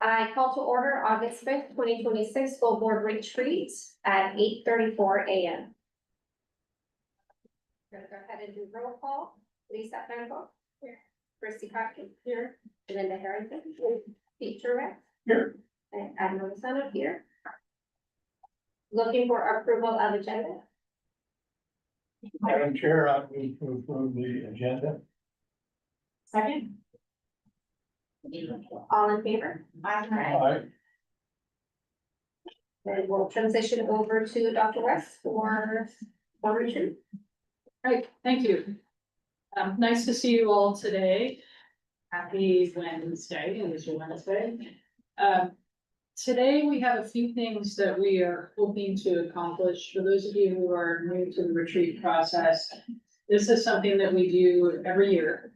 I call to order August 5th, 2026 school board retreat at 8:34 a.m. We're gonna go ahead and do roll call. Lisa Franco. Here. Christy Cockey. Here. Linda Harrington. Here. Pete Truex. Here. And Admiral Lozano here. Looking for approval of agenda. Madam Chair, I move to approve the agenda. Second. All in favor? Aye. Then we'll transition over to Dr. West for retreat. Right, thank you. Nice to see you all today. Happy Wednesday, it is Wednesday. Today we have a few things that we are hoping to accomplish. For those of you who are new to the retreat process, this is something that we do every year.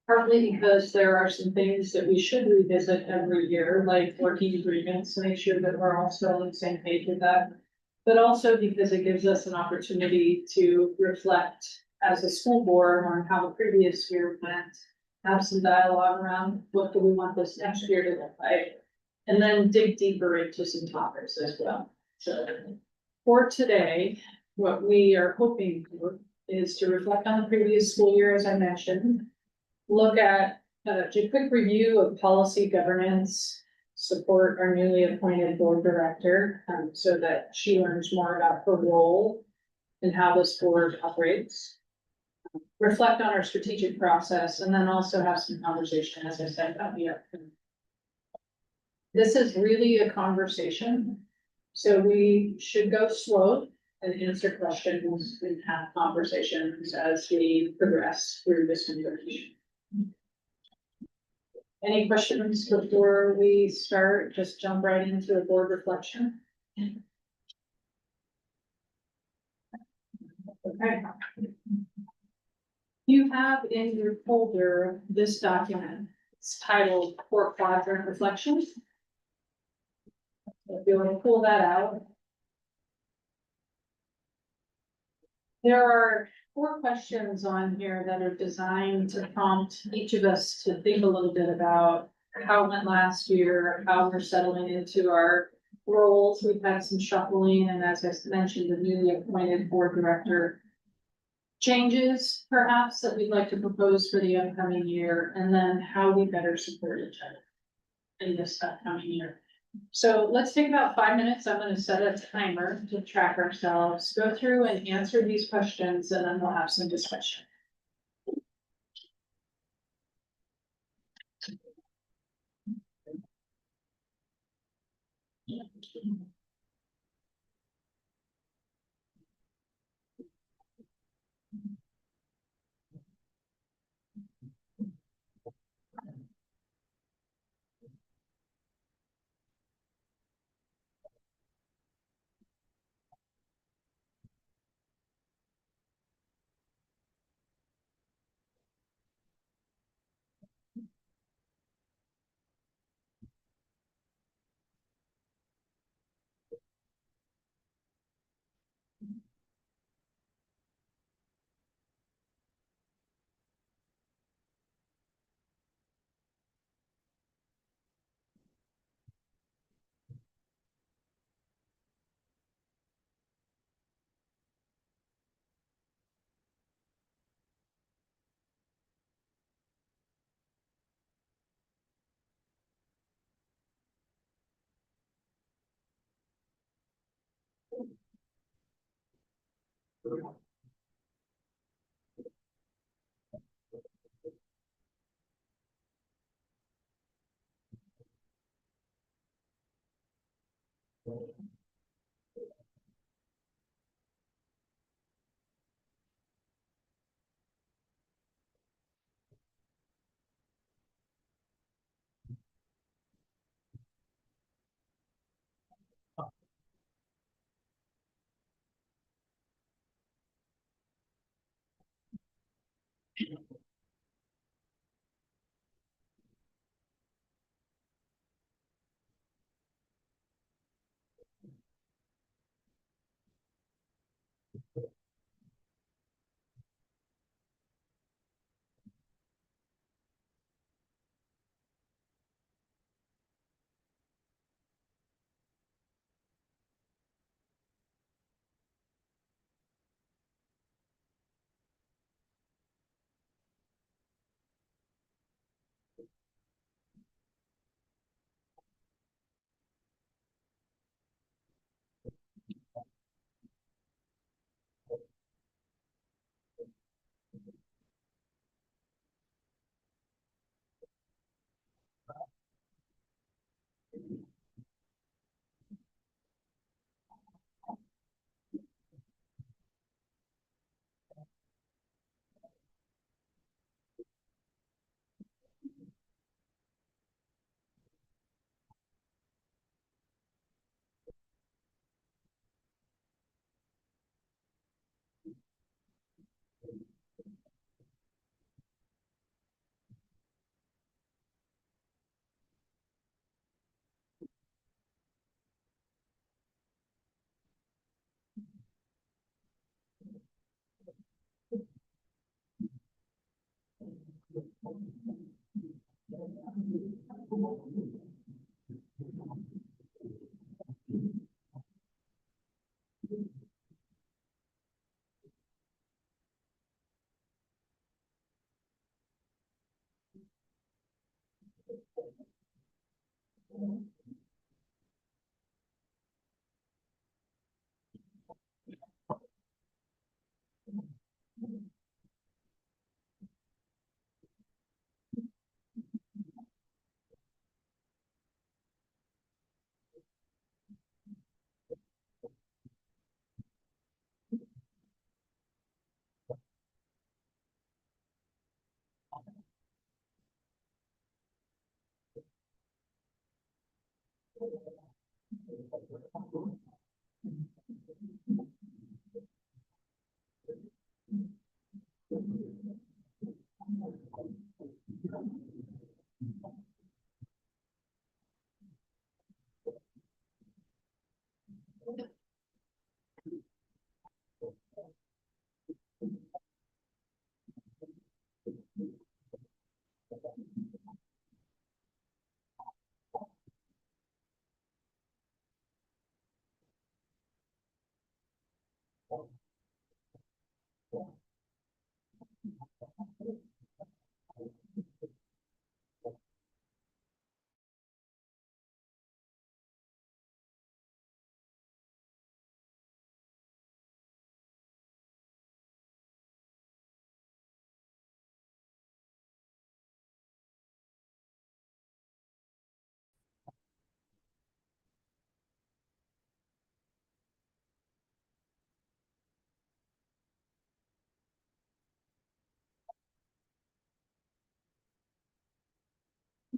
Partly because there are some things that we should revisit every year, like working agreements, to make sure that we're all still on the same page with that. But also because it gives us an opportunity to reflect as a school board on how the previous year went, have some dialogue around what do we want this next year to look like, and then dig deeper into some topics as well. So for today, what we are hoping for is to reflect on the previous school year, as I mentioned, look at do a quick review of policy governance, support our newly appointed board director, so that she learns more about her role and how this board operates. Reflect on our strategic process, and then also have some conversation, as I said, about the outcome. This is really a conversation, so we should go slow and answer questions and have conversations as we progress through this information. Any questions before we start? Just jump right into the board reflection. Okay. You have in your folder this document. It's titled Core Quadrant Reflections. If you want to pull that out. There are 4 questions on here that are designed to prompt each of us to think a little bit about how it went last year, how we're settling into our roles. We've had some shuffling, and as I mentioned, the newly appointed board director changes perhaps that we'd like to propose for the upcoming year, and then how we better support each other in this upcoming year. So let's take about 5 minutes. I'm going to set a timer to track ourselves, go through and answer these questions, and then we'll have some discussion.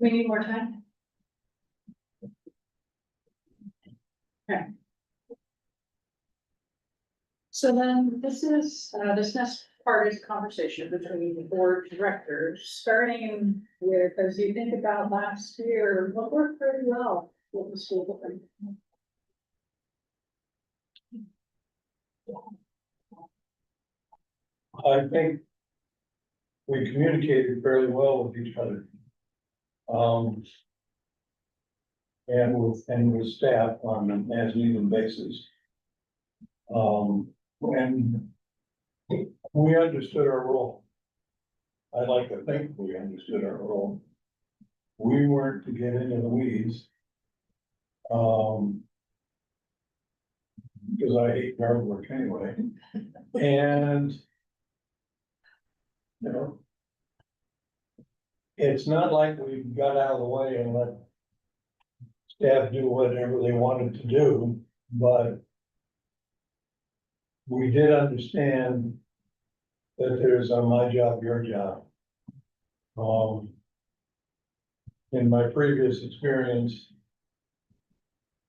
We need more time? Okay. So then this is, this next part is conversation between the board directors, starting with, as you think about last year, what worked very well with the school board? I think we communicated fairly well with each other. And with staff on an as needed basis. And we understood our role. I'd like to think we understood our role. We weren't to get into the weeds. Because I hate yard work anyway. And, you know, it's not like we got out of the way and let staff do whatever they wanted to do, but we did understand that there's a my job, your job. In my previous experience,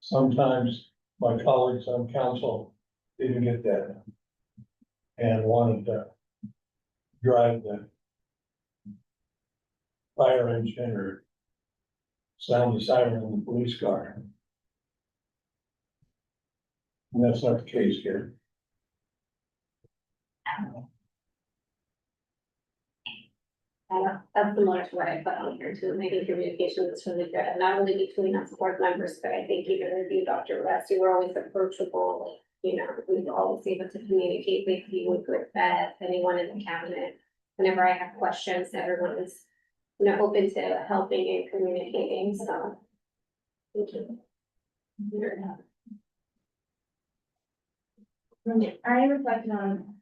sometimes my colleagues on council didn't get that and wanted to drive the fire engine or sound the siren in the police car. And that's not the case here. That's similar to what I put on here too, maybe communication is really good, and not only between us board members, but I think even with you, Dr. West, you were always approachable. You know, we were always able to communicate with you, with Beth, anyone in the cabinet. Whenever I have questions, everyone is, you know, open to helping and communicating, so. Thank you. I reflected on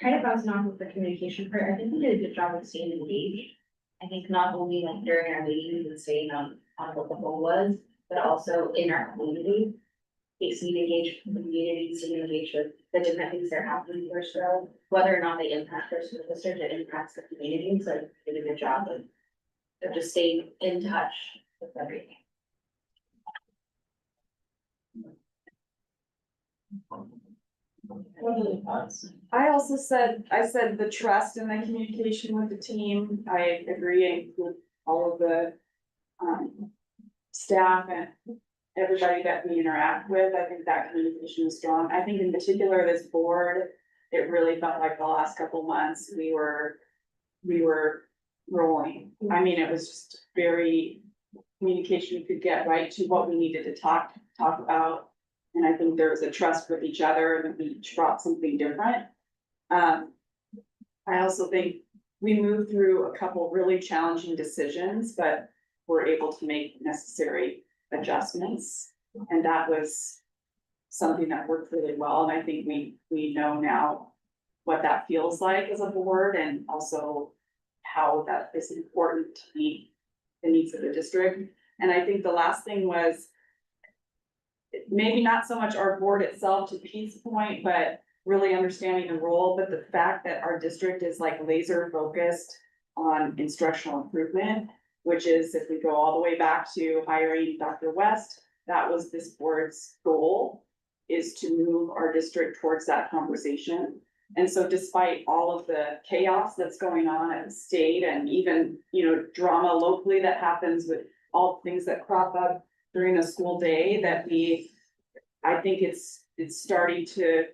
kind of bouncing off of the communication part. I think we did a good job of staying engaged. I think not only like during our meetings and staying on what the goal was, but also in our community. Staying engaged with the community, staying engaged with the different things that are happening for us, whether or not they impact our school district, it impacts the community. So I did a good job of just staying in touch with everything. What are the thoughts? I also said, the trust and the communication with the team, I agree, I include all of the. Staff and everybody that we interact with, I think that communication is strong, I think in particular this board. It really felt like the last couple of months, we were rolling, I mean, it was just very communication could get right to what we needed to talk about. And I think there was a trust with each other and we each brought something different. I also think we moved through a couple really challenging decisions, but were able to make necessary adjustments. And that was something that worked really well. And I think we know now what that feels like as a board and also how that is important to meet the needs of the district. And I think the last thing was maybe not so much our board itself, to Pete's point, but really understanding the role, but the fact that our district is like laser focused on instructional improvement, which is, if we go all the way back to hiring Dr. West, that was this board's goal, is to move our district towards that conversation. And so despite all of the chaos that's going on at the state and even, you know, drama locally that happens with all things that crop up during the school day, that I think it's starting to,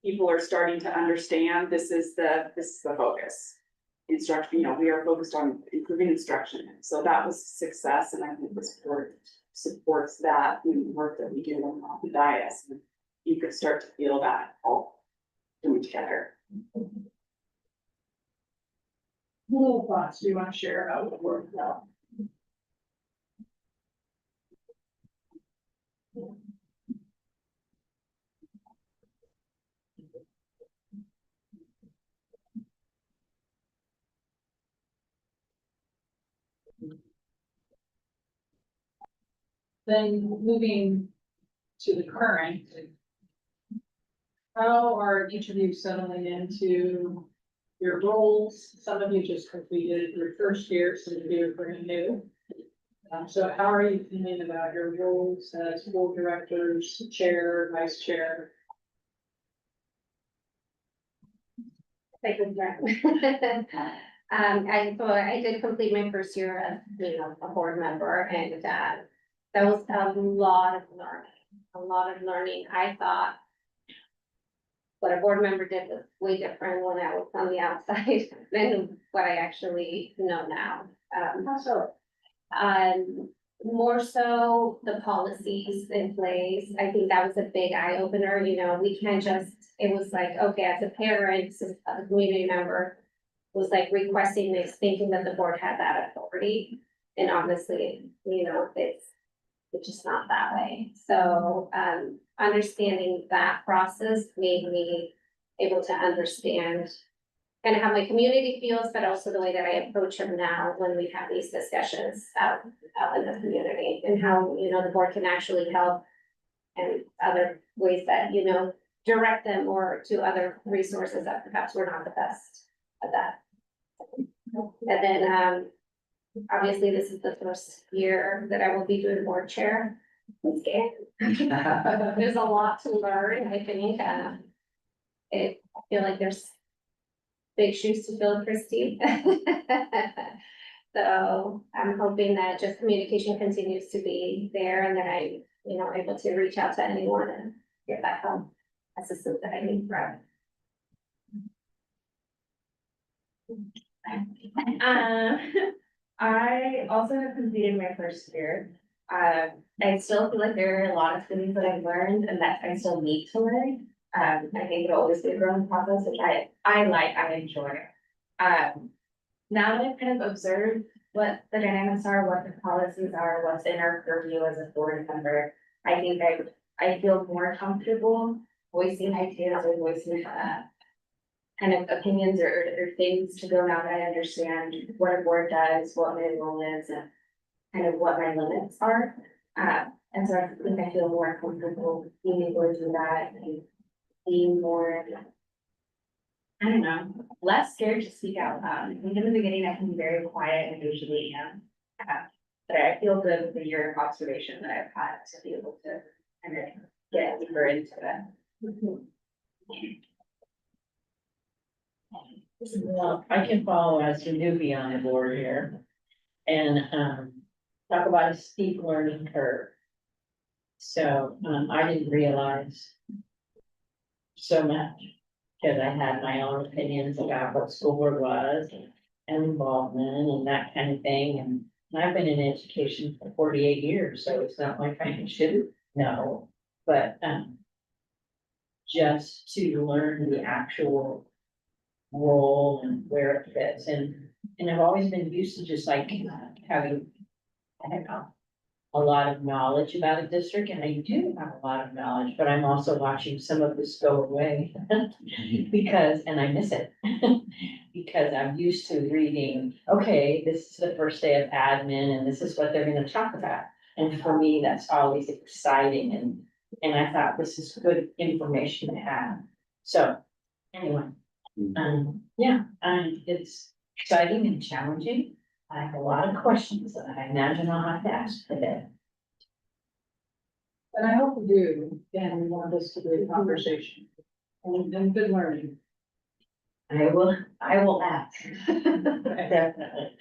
people are starting to understand this is the focus. Instruction, you know, we are focused on improving instruction. So that was success, and I think this board supports that in the work that we do on the dais. You could start to feel that all coming together. Little thoughts you want to share about what worked well? Then moving to the current. How are each of you settling into your roles? Some of you just completed your first year, some of you are brand new. So how are you feeling about your roles as board directors, chair, vice chair? Thank you. So I did complete my first year as, you know, a board member, and that was a lot of learning. I thought what a board member did was way different when I was on the outside than what I actually know now. More so the policies in place. I think that was a big eye opener. You know, we can't just, it was like, okay, as a parent, as a community member, was like requesting this, thinking that the board had that authority. And honestly, you know, it's just not that way. So, understanding that process made me able to understand kind of how my community feels, but also the way that I approach them now when we have these discussions out in the community, and how, you know, the board can actually help and other ways that, you know, direct them or to other resources that perhaps we're not the best at that. And then, obviously, this is the first year that I will be doing board chair. I'm scared. There's a lot to learn, I think. I feel like there's big shoes to fill, Christy. So I'm hoping that just communication continues to be there, and that I, you know, able to reach out to anyone and get that help, assistance that I need from. I also have completed my first year. I still feel like there are a lot of things that I've learned and that I still need to learn. I think it'll always be a growing process, which I enjoy. Now that I've kind of observed what the dynamics are, what the policies are, what's in our purview as a board member, I think I feel more comfortable voicing ideas or voicing kind of opinions or things to go now that I understand what a board does, what my role is, and kind of what my limits are. And so I think I feel more comfortable being able to do that and being more, I don't know, less scared to speak out loud. I think in the beginning I can be very quiet and usually am. But I feel good with the year of observation that I've had to be able to kind of get deeper into it. Well, I can follow as a newbie on the board here and talk about a steep learning curve. So I didn't realize so much because I had my own opinions about what school board was and involvement and that kind of thing. And I've been in education for 48 years, so it's not like I shouldn't know, but, just to learn the actual role and where it fits, and I've always been used to just like having, I don't know, a lot of knowledge about a district, and I do have a lot of knowledge, but I'm also watching some of this go away. Because, and I miss it, because I'm used to reading, okay, this is the first day of admin, and this is what they're gonna talk about. And for me, that's always exciting, and I thought this is good information to have. So, anyway, yeah, it's exciting and challenging. I have a lot of questions that I imagine I'll have to ask today. And I hope we do, and we want this to be a conversation and good learning. I will ask. Definitely.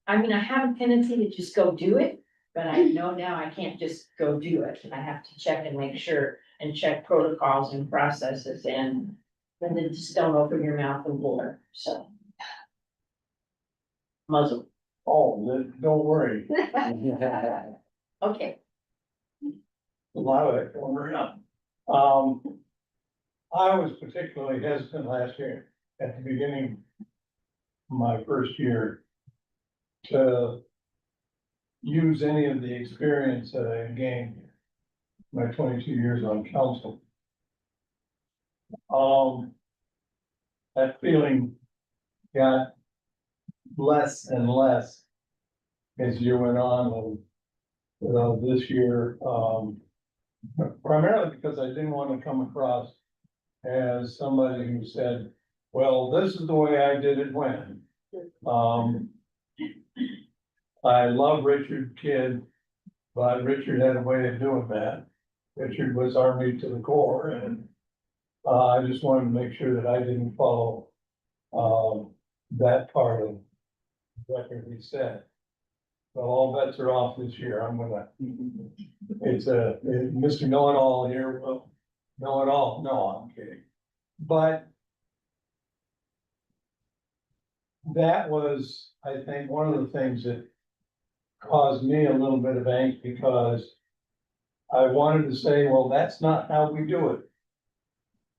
I mean, I have a tendency to just go do it, but I know now I can't just go do it. I have to check and make sure and check protocols and processes and then just don't open your mouth and blur, so. Muzzle, Oh, don't worry, okay. a lot of that going around. I was particularly hesitant last year, at the beginning of my first year, to use any of the experience that I gained my 22 years on council. That feeling got less and less as year went on, and this year, primarily because I didn't want to come across as somebody who said, well, this is the way I did it when. I love Richard Kidd, but Richard had a way of doing that. Richard was Army to the core, and I just wanted to make sure that I didn't follow that part of what he said. So all bets are off this year. I'm gonna, it's Mr. Know-it-all here, well, know-it-all, no, I'm kidding. But that was, I think, one of the things that caused me a little bit of angst, because I wanted to say, well, that's not how we do it.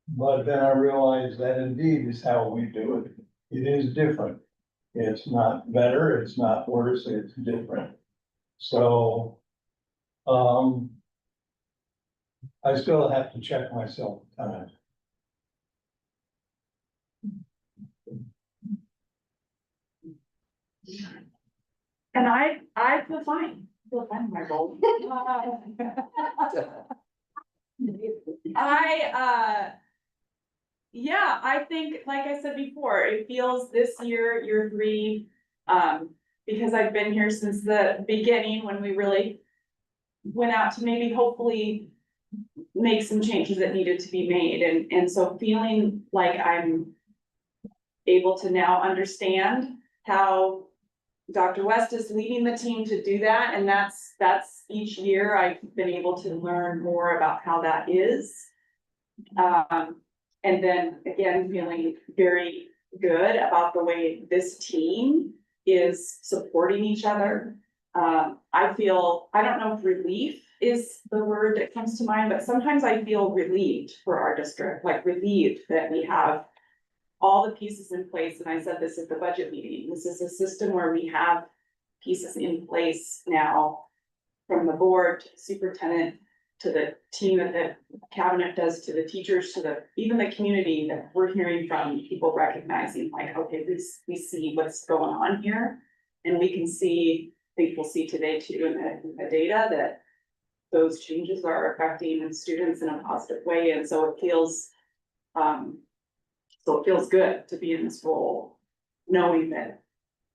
But then I realized that indeed is how we do it. It is different. It's not better, it's not worse, it's different. So, I still have to check myself at times. And I feel fine, feel fine in my role. Yeah, I think, like I said before, it feels this year 3, because I've been here since the beginning when we really went out to maybe hopefully make some changes that needed to be made, and so feeling like I'm able to now understand how Dr. West is leading the team to do that, and that's each year I've been able to learn more about how that is. And then again, feeling very good about the way this team is supporting each other. I feel, I don't know if relief is the word that comes to mind, but sometimes I feel relieved for our district, like relieved that we have all the pieces in place. And I said this at the budget meeting, this is a system where we have pieces in place now, from the board to the superintendent, to the team that the cabinet does, to the teachers, to the, even the community, that we're hearing from people recognizing like, okay, we see what's going on here. And we can see, I think we'll see today too in the data, that those changes are affecting students in a positive way. And so it feels, good to be in this role, knowing that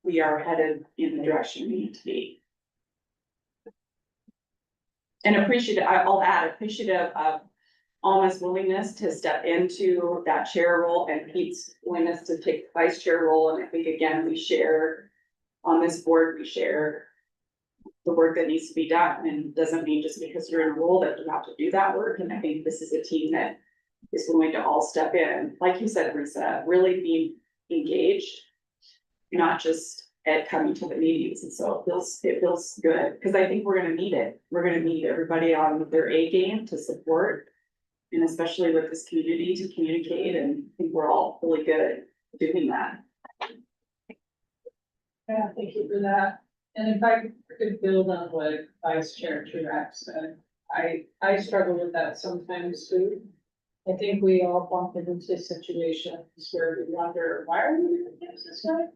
we are headed in the direction we need to be. And appreciative, I'll add, appreciative of Alma's willingness to step into that chair role and Pete's willingness to take the vice chair role. And I think, again, we share on this board, we share the work that needs to be done, and doesn't mean just because you're in a role that you have to do that work. And I think this is a team that is willing to all step in, like you said, Risa, really be engaged, not just at coming to the meetings, and so it feels good, because I think we're gonna need it. We're gonna need everybody on their A game to support. And especially with this community to communicate, and I think we're all really good at doing that. Yeah, thank you for that. And if I could build on what Vice Chair Truax said, I struggle with that sometimes too. I think we all bump into situations where we wonder, why are we doing this way?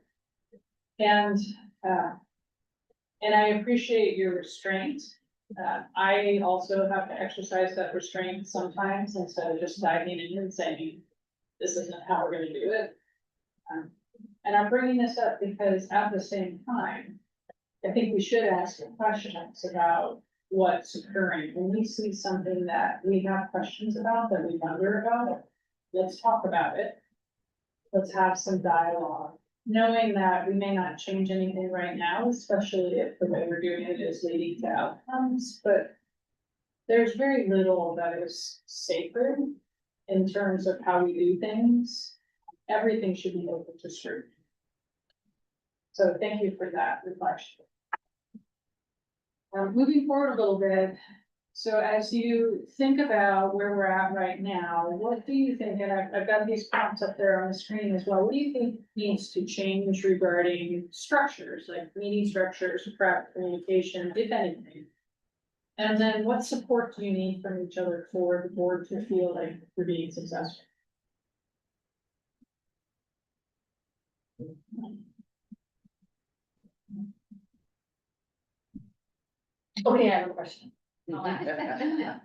And I appreciate your restraint. I also have to exercise that restraint sometimes instead of just diving in and saying, this isn't how we're gonna do it. And I'm bringing this up because at the same time, I think we should ask questions about what's occurring. When we see something that we have questions about, that we wonder about, let's talk about it. Let's have some dialogue, knowing that we may not change anything right now, especially if the way we're doing it is leading to outcomes, but there's very little that is sacred in terms of how we do things. Everything should be open to scrutiny. So thank you for that reflection. Moving forward a little bit, so as you think about where we're at right now, what do you think, and I've got these prompts up there on the screen as well, what do you think needs to change regarding structures, like meeting structures, prep, communication, if anything? And then what support do you need from each other for the board to feel like we're being successful? Okay, I have a question. Yeah.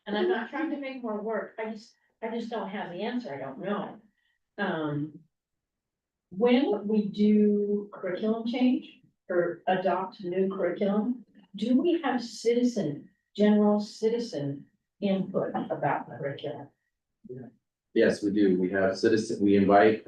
And I'm not trying to make more work, I just don't have the answer, I don't know. When we do curriculum change or adopt new curriculum, do we have general citizen input about the curriculum? Yes, we do. We have we invite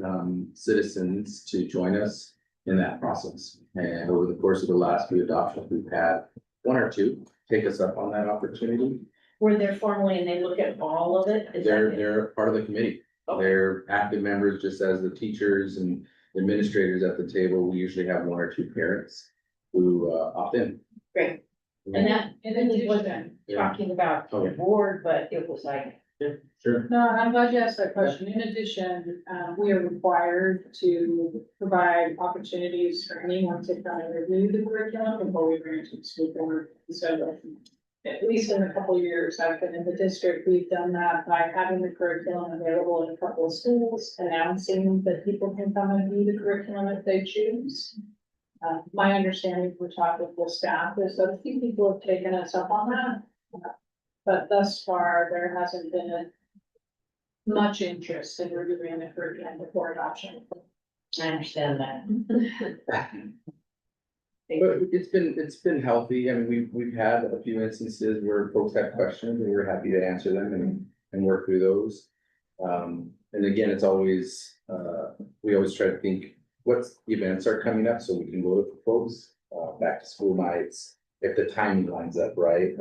citizens to join us in that process. And over the course of the last few adoptions, we've had one or two take us up on that opportunity. Were there formally and they look at all of it? Is that it? They're part of the committee. Okay. They're active members, just as the teachers and administrators at the table. We usually have one or two parents who opt in. Great. And that In really addition- wasn't talking about the Okay. board, but it was like, Sure. No, I'm glad you asked that question. In addition, we are required to provide opportunities for anyone to kind of review the curriculum before we bring it to the school board. So at least in a couple of years I've been in the district, we've done that by having the curriculum available in a couple of schools, announcing that people can come and view the curriculum if they choose. My understanding from talking with staff is that a few people have taken us up on that. But thus far, there hasn't been much interest in reviewing the curriculum before adoption. I understand that. But it's been healthy. I mean, we've had a few instances where folks have questions and we're happy to answer them and work through those. And again, it's always, we always try to think what events are coming up so we can go to folks, back to school nights, if the timing lines up, right?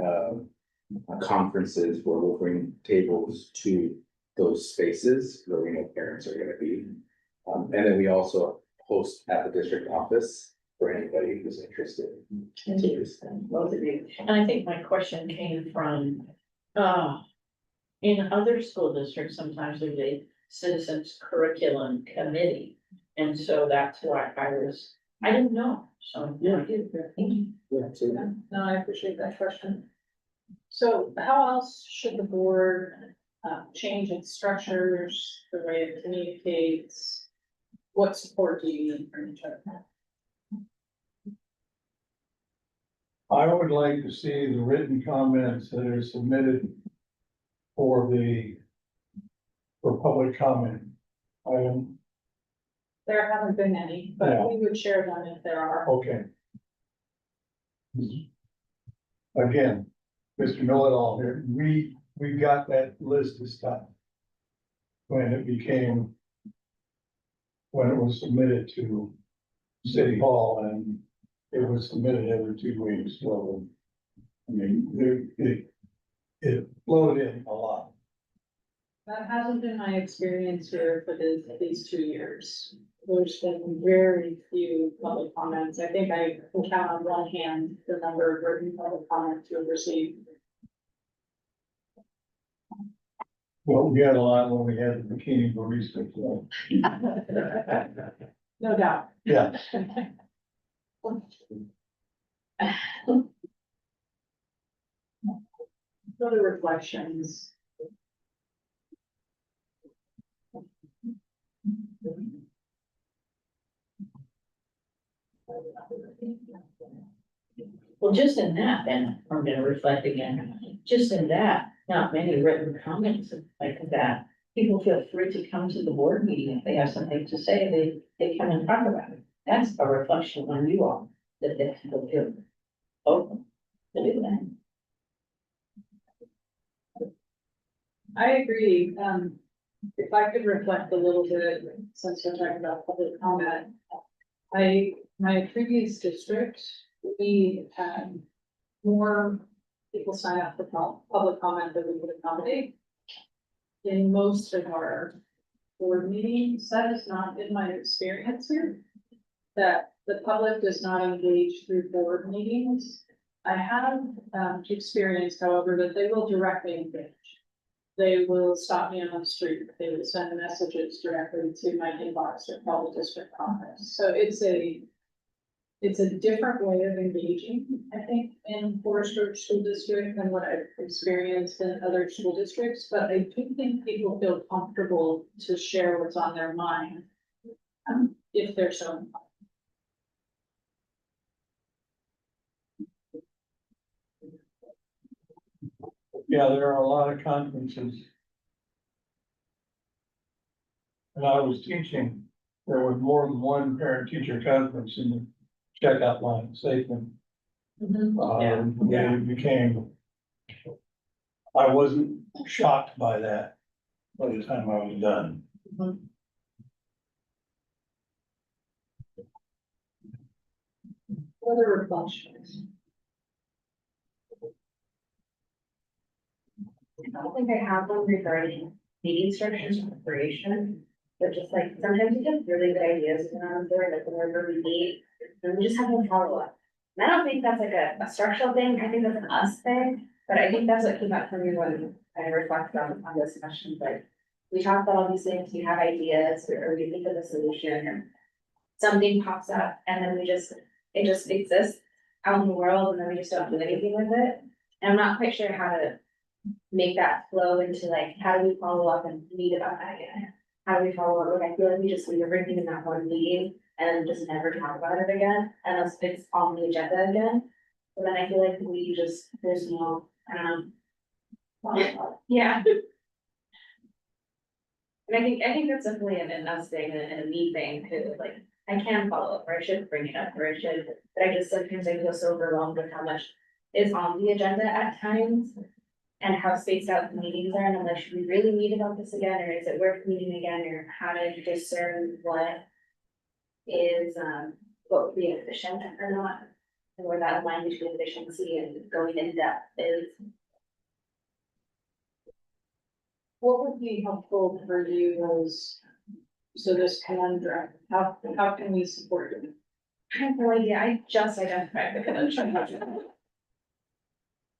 Conferences where we'll bring tables to those spaces where we know parents are gonna be. And then we also host at the district office for anybody who's interested. Thank you, both of you. And I think my question came from, in other school districts, sometimes there's a citizens curriculum committee. And so that's why I didn't know, so. Yeah. Thank you. Yeah, so No, I appreciate that question. So how else should the board change its structures, the way it communicates? What support do you need from each other? I would like to see the written comments that are submitted for public comment. There haven't been any, Yeah. but we would share them if there are. Okay. Again, Mr. Know-it-all here, we got that list of stuff. When it was submitted to City Hall and it was submitted every 2 weeks, so. I mean, it flowed in a lot. That hasn't been my experience here for these 2 years. there's been very few public comments. I think I can count on one hand the number of written public comments we've received. Well, we had a lot when we had the bikini barista. So, No doubt. yeah, Other reflections. Well, just in that, then, I'm gonna reflect again, just in that, not many written comments like that. People feel free to come to the board meeting if they have something to say, they come and talk about it. That's a reflection on you all, that the people feel open to do that. I agree, if I could reflect a little bit, since we're talking about public comment. My previous district, we had more people sign up for public comment than we would accommodate. In most of our board meetings, that has not been my experience here. That the public does not engage through board meetings. I have experienced, however, that they will directly engage. They will stop me on the street, they will send messages directly to my inbox or call the district office. So it's a different way of engaging, I think, in Forest Grove School District than what I've experienced in other school districts, but I do think people feel comfortable to share what's on their mind. If they're so. yeah, there are a lot of conferences. And I was teaching, there was more than one parent-teacher conference in the checkout line statement. It became. I wasn't shocked by that by the time I was done. Other reflections. I don't think I have one regarding meeting structures and preparation, but just like sometimes we get really good ideas when I'm there, like whenever we meet, and we just have no follow up. And I don't think that's like a structural thing, I think that's an us thing, but I think that's what came up for me when I reflected on this discussion, like. We talk about all these things, we have ideas, or we think of a solution, and something pops up, and then it just exists out in the world, and then we just don't do anything with it. And I'm not quite sure how to make that flow into like, how do we follow up and meet about that again? How do we follow up? Like, I feel like we just leave everything in that one meeting and then just never talk about it again, unless it's on the agenda again. But then I feel like we just, there's no, yeah. And I think that's definitely an us thing and a me thing too, like, I can follow up, or I should bring it up, or I should, but I just sometimes I feel so overwhelmed with how much is on the agenda at times. And how spaced out the meetings are, and I'm like, should we really meet about this again, or is it worth meeting again, or how to discern what is, what would be efficient or not? And where that line between efficiency and going in depth is. What would be helpful for you was, so this conundrum, how can we support you? I have no idea, I just identified the conundrum.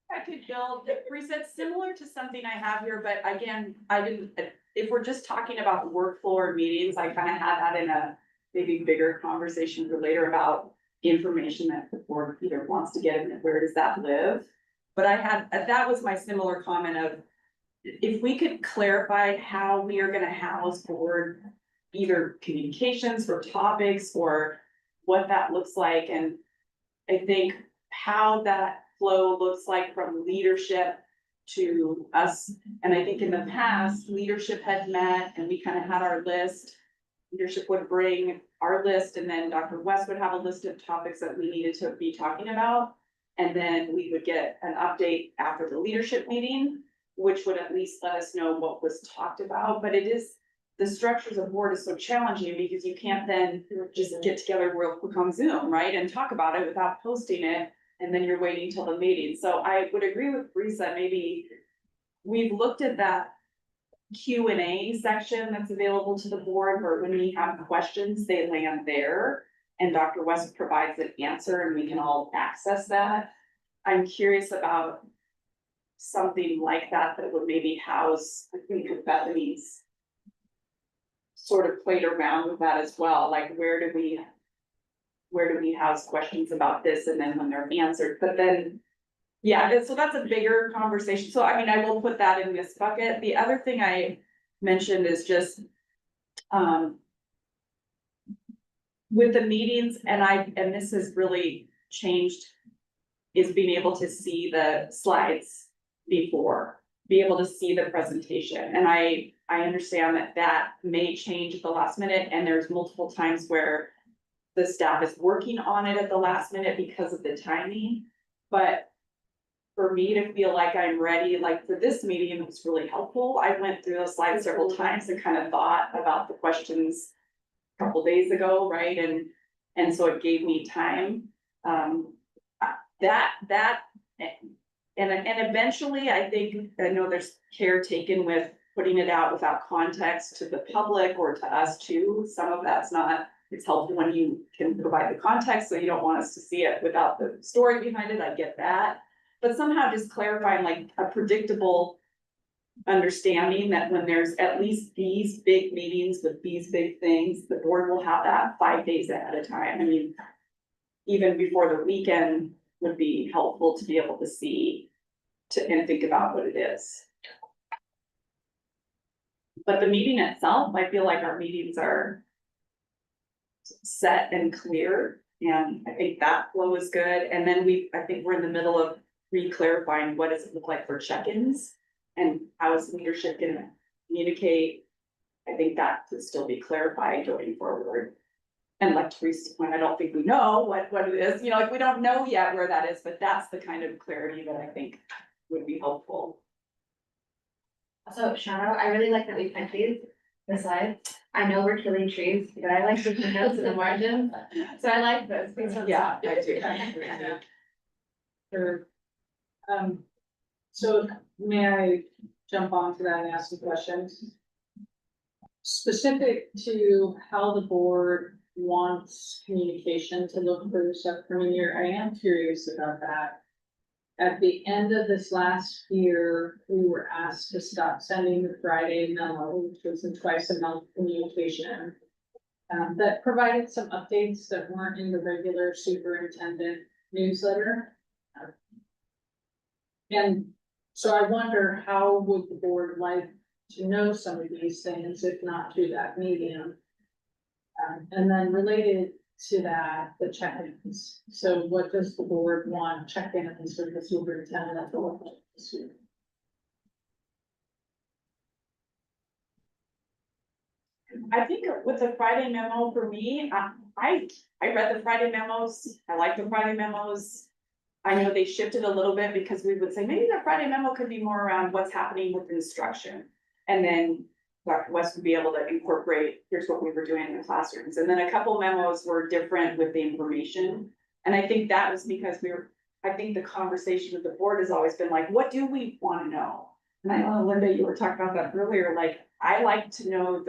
I could build, resets similar to something I have here, but again, I didn't, if we're just talking about work floor meetings, I kind of had that in a maybe bigger conversation for later about information that the board either wants to get and where does that live? But I had, that was my similar comment of, if we could clarify how we are gonna house board either communications or topics or what that looks like, and I think how that flow looks like from leadership to us. And I think in the past, leadership had met and we kind of had our list. Leadership would bring our list, and then Dr. West would have a list of topics that we needed to be talking about. And then we would get an update after the leadership meeting, which would at least let us know what was talked about. But it is, the structures of board is so challenging because you can't then just get together real quick on Zoom, right? And talk about it without posting it. And then you're waiting till the meeting. So I would agree with Brisa, maybe we've looked at that Q and A section that's available to the board, where when we have questions, they land there. And Dr. West provides an answer and we can all access that. I'm curious about something like that that would maybe house, I think of Bethany's sort of played around with that as well, like where do we house questions about this, and then when they're answered, but then. Yeah, so that's a bigger conversation, so I mean, I will put that in this bucket. The other thing I mentioned is just. With the meetings, and this has really changed. Is being able to see the slides before, be able to see the presentation, and I understand that may change at the last minute, and there's multiple times where. The staff is working on it at the last minute because of the timing, but. For me to feel like I'm ready, like for this meeting, it was really helpful. I went through those slides several times and kind of thought about the questions. A couple days ago, right, and so it gave me time, that. And eventually, I think, I know there's care taken with putting it out without context to the public or to us too. Some of that's not, it's helpful when you can provide the context, so you don't want us to see it without the story behind it, I get that. But somehow just clarifying like a predictable understanding that when there's at least these big meetings with these big things, the board will have that 5 days ahead of time. I mean, even before the weekend would be helpful to be able to see and think about what it is. But the meeting itself, I feel like our meetings are set and clear, and I think that flow is good. And then I think we're in the middle of re-clarifying what does it look like for check-ins and how is leadership gonna communicate. I think that could still be clarified going forward. And like Teresa's point, I don't think we know what it is, you know, like we don't know yet where that is, but that's the kind of clarity that I think would be helpful. So shout out, I really like that we put the slides. I know we're killing trees, but I like the notes in the margin, so I like this. Yeah, I do. Sure. So may I jump onto that and ask some questions? Specific to how the board wants communication to look for this upcoming year, I am curious about that. At the end of this last year, we were asked to stop sending the Friday memo, which was a twice a month communication. That provided some updates that weren't in the regular superintendent newsletter. And so I wonder, how would the board like to know some of these things, if not through that medium? And then related to that, the check-ins. So what does the board want check-ins with the superintendent to look like this year? I think with the Friday memo for me, I read the Friday memos, I like the Friday memos. I know they shifted a little bit because we would say maybe the Friday memo could be more around what's happening with instruction. And then Dr. West would be able to incorporate, here's what we were doing in the classrooms. And then a couple memos were different with the information. And I think that was because I think the conversation with the board has always been like, what do we want to know? And I know, Linda, you were talking about that earlier, like, I like to know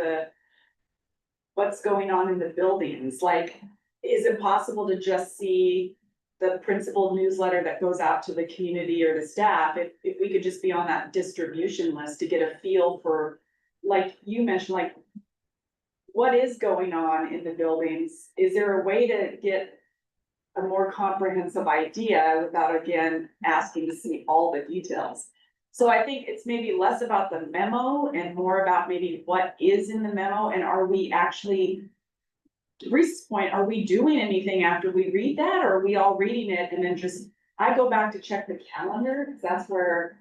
what's going on in the buildings, like, is it possible to just see the principal newsletter that goes out to the community or the staff, if we could just be on that distribution list to get a feel for, like you mentioned, like, what is going on in the buildings? Is there a way to get a more comprehensive idea without, again, asking to see all the details? So I think it's maybe less about the memo and more about maybe what is in the memo, and are we actually, to Reese's point, are we doing anything after we read that, or are we all reading it and then just, I go back to check the calendar, because that's where,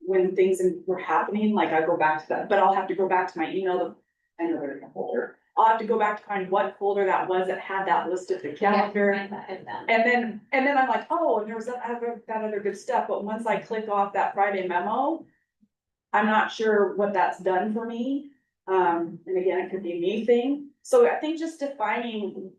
when things were happening, like I go back to that, but I'll have to go back to my email, I know there's a folder. I'll have to go back to find what folder that was that had that list of the calendar. And then I'm like, oh, and there was that other good stuff, but once I click off that Friday memo, I'm not sure what that's done for me. And again, it could be me thing. So I think just defining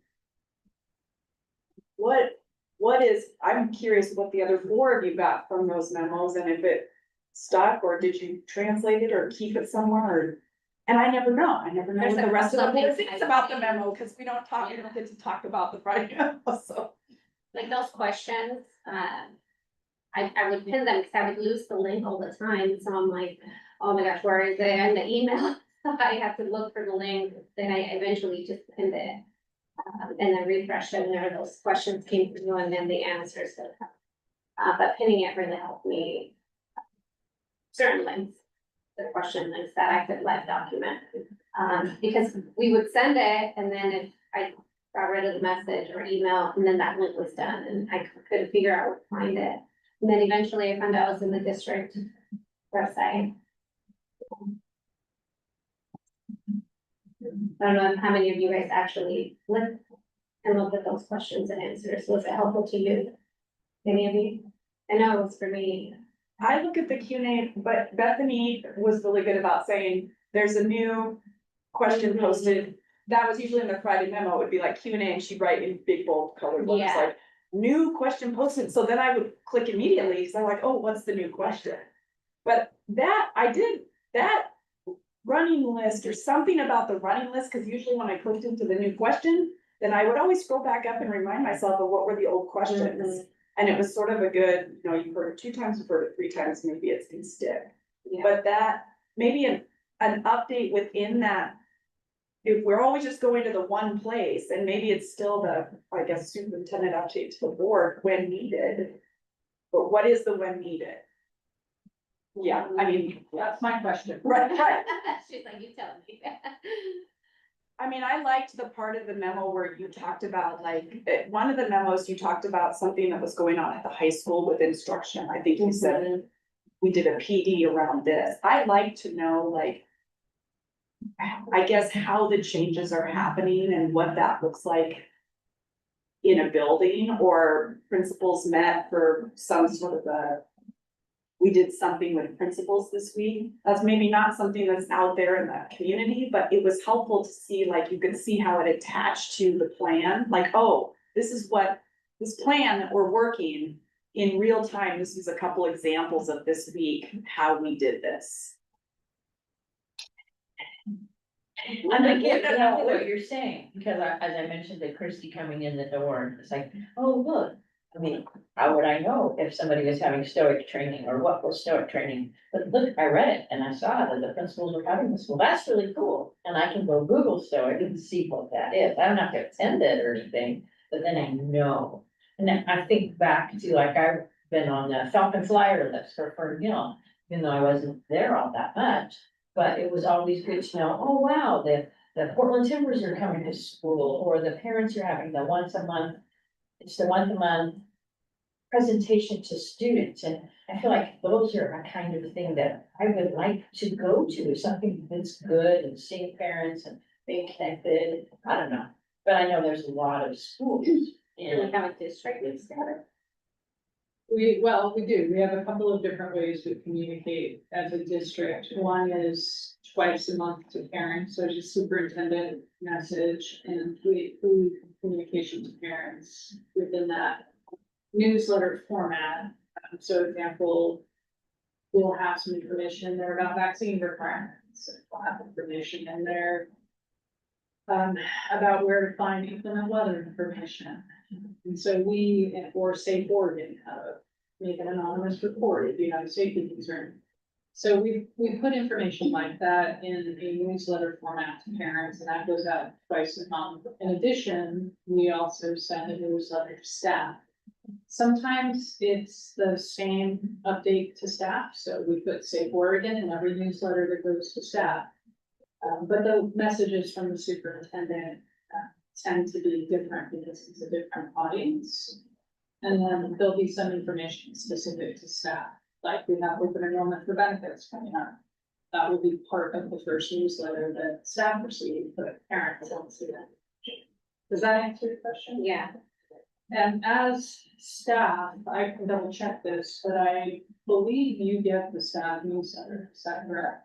what is, I'm curious what the other board you got from those memos, and if it stuck, or did you translate it or keep it somewhere, or? And I never know There's what a the rest of the couple board of things thinks I about the think. memo, cause we don't get to talk about the Friday memo, so. Like those questions, I would pin them because I would lose the link all the time, so I'm like, oh my gosh, where is it in the email? I have to look for the link, then I eventually just pinned it. And then refresh it, and there those questions came through and then the answers. But pinning it really helped me. Certain links, the question links that I could live document. Because we would send it and then if I got rid of the message or email, and then that link was done and I couldn't figure out where to find it. And then eventually I found out it was in the district website. I don't know how many of you guys actually looked at those questions and answers. Was it helpful to you? Any of you? I know it was for me. I look at the Q&A, but Bethany was really good about saying, there's a new question posted. That was usually in the Friday memo, it would be like Q&A, and she'd write in big bold colored letters, Yeah. like, new question posted, so then I would click immediately, because I'm like, oh, what's the new question? But that running list, or something about the running list, because usually when I clicked into the new question, then I would always scroll back up and remind myself of what were the old questions. And it was sort of a good, you've heard it 2 times, you've heard it 3 times, maybe it's gonna stick. Yeah. But that, maybe an update within that. If we're always just going to the one place, and maybe it's still the, I guess, superintendent update to the board when needed. But what is the when needed? Yeah, I mean, That's my question. right. She's like, you tell me. I mean, I liked the part of the memo where you talked about, like, one of the memos, you talked about something that was going on at the high school with instruction. I think you said we did a PD around this. I'd like to know, like, I guess how the changes are happening and what that looks like in a building, or principals met for some sort of we did something with principals this week. That's maybe not something that's out there in the community, but it was helpful to see, like, you could see how it attached to the plan, like, oh, this is what, this plan that we're working in real time, this is a couple examples of this week, how we did this. And I get exactly what you're saying, because as I mentioned to Christy coming in the door, it's like, oh, look. I mean, how would I know if somebody was having stoic training or what was stoic training? But look, I read it and I saw that the principals were having this. Well, that's really cool. And I can go Google stoic and see what that is. I don't have to attend it or anything, but then I know. And then I think back to, like, I've been on the Falcon Flyer list for Gill, even though I wasn't there all that much. But it was always good to know, oh, wow, the Portland Timbers are coming to school, or the parents are having the once a month. It's the once a month presentation to students, and I feel like those are a kind of thing that I would like to go to, something that's good and seeing parents and being connected. I don't know, but I know there's a lot of schools And we and have a district together. We do. We have a couple of different ways we communicate as a district. One is twice a month to parents, so just superintendent message, and we include communication to parents within that newsletter format. So example, we'll have some information there about vaccine requirements. We'll have information in there about where to find inclement weather information. And so or Safe Oregon, make an anonymous report if you have a safety concern. So we put information like that in a newsletter format to parents, and that goes out twice a month. In addition, we also send a newsletter to staff. Sometimes it's the same update to staff, so we put Safe Oregon in every newsletter that goes to staff. But the messages from the superintendent tend to be different because it's a different audience. And then there'll be some information specific to staff, like we have open enrollment for benefits coming up. That will be part of the first newsletter that staff receive, but parents won't see that. Does that answer your question? Yeah. And as staff, I can double check this, but I believe you get the staff newsletter, is that correct?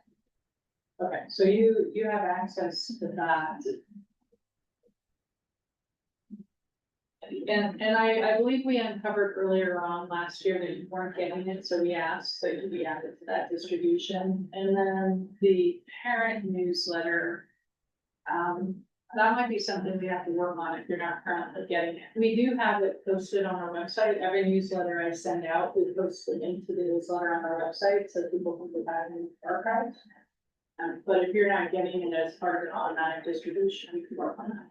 Okay, so you have access to that. And I believe we uncovered earlier on last year that you weren't getting it, so we asked that you be added to that distribution. And then the parent newsletter. That might be something we have to work on if you're not currently getting it. We do have it posted on our website. Every newsletter I send out, we post the link to the newsletter on our website so people can go back and archive. But if you're not getting it as part of an automatic distribution, we can work on that.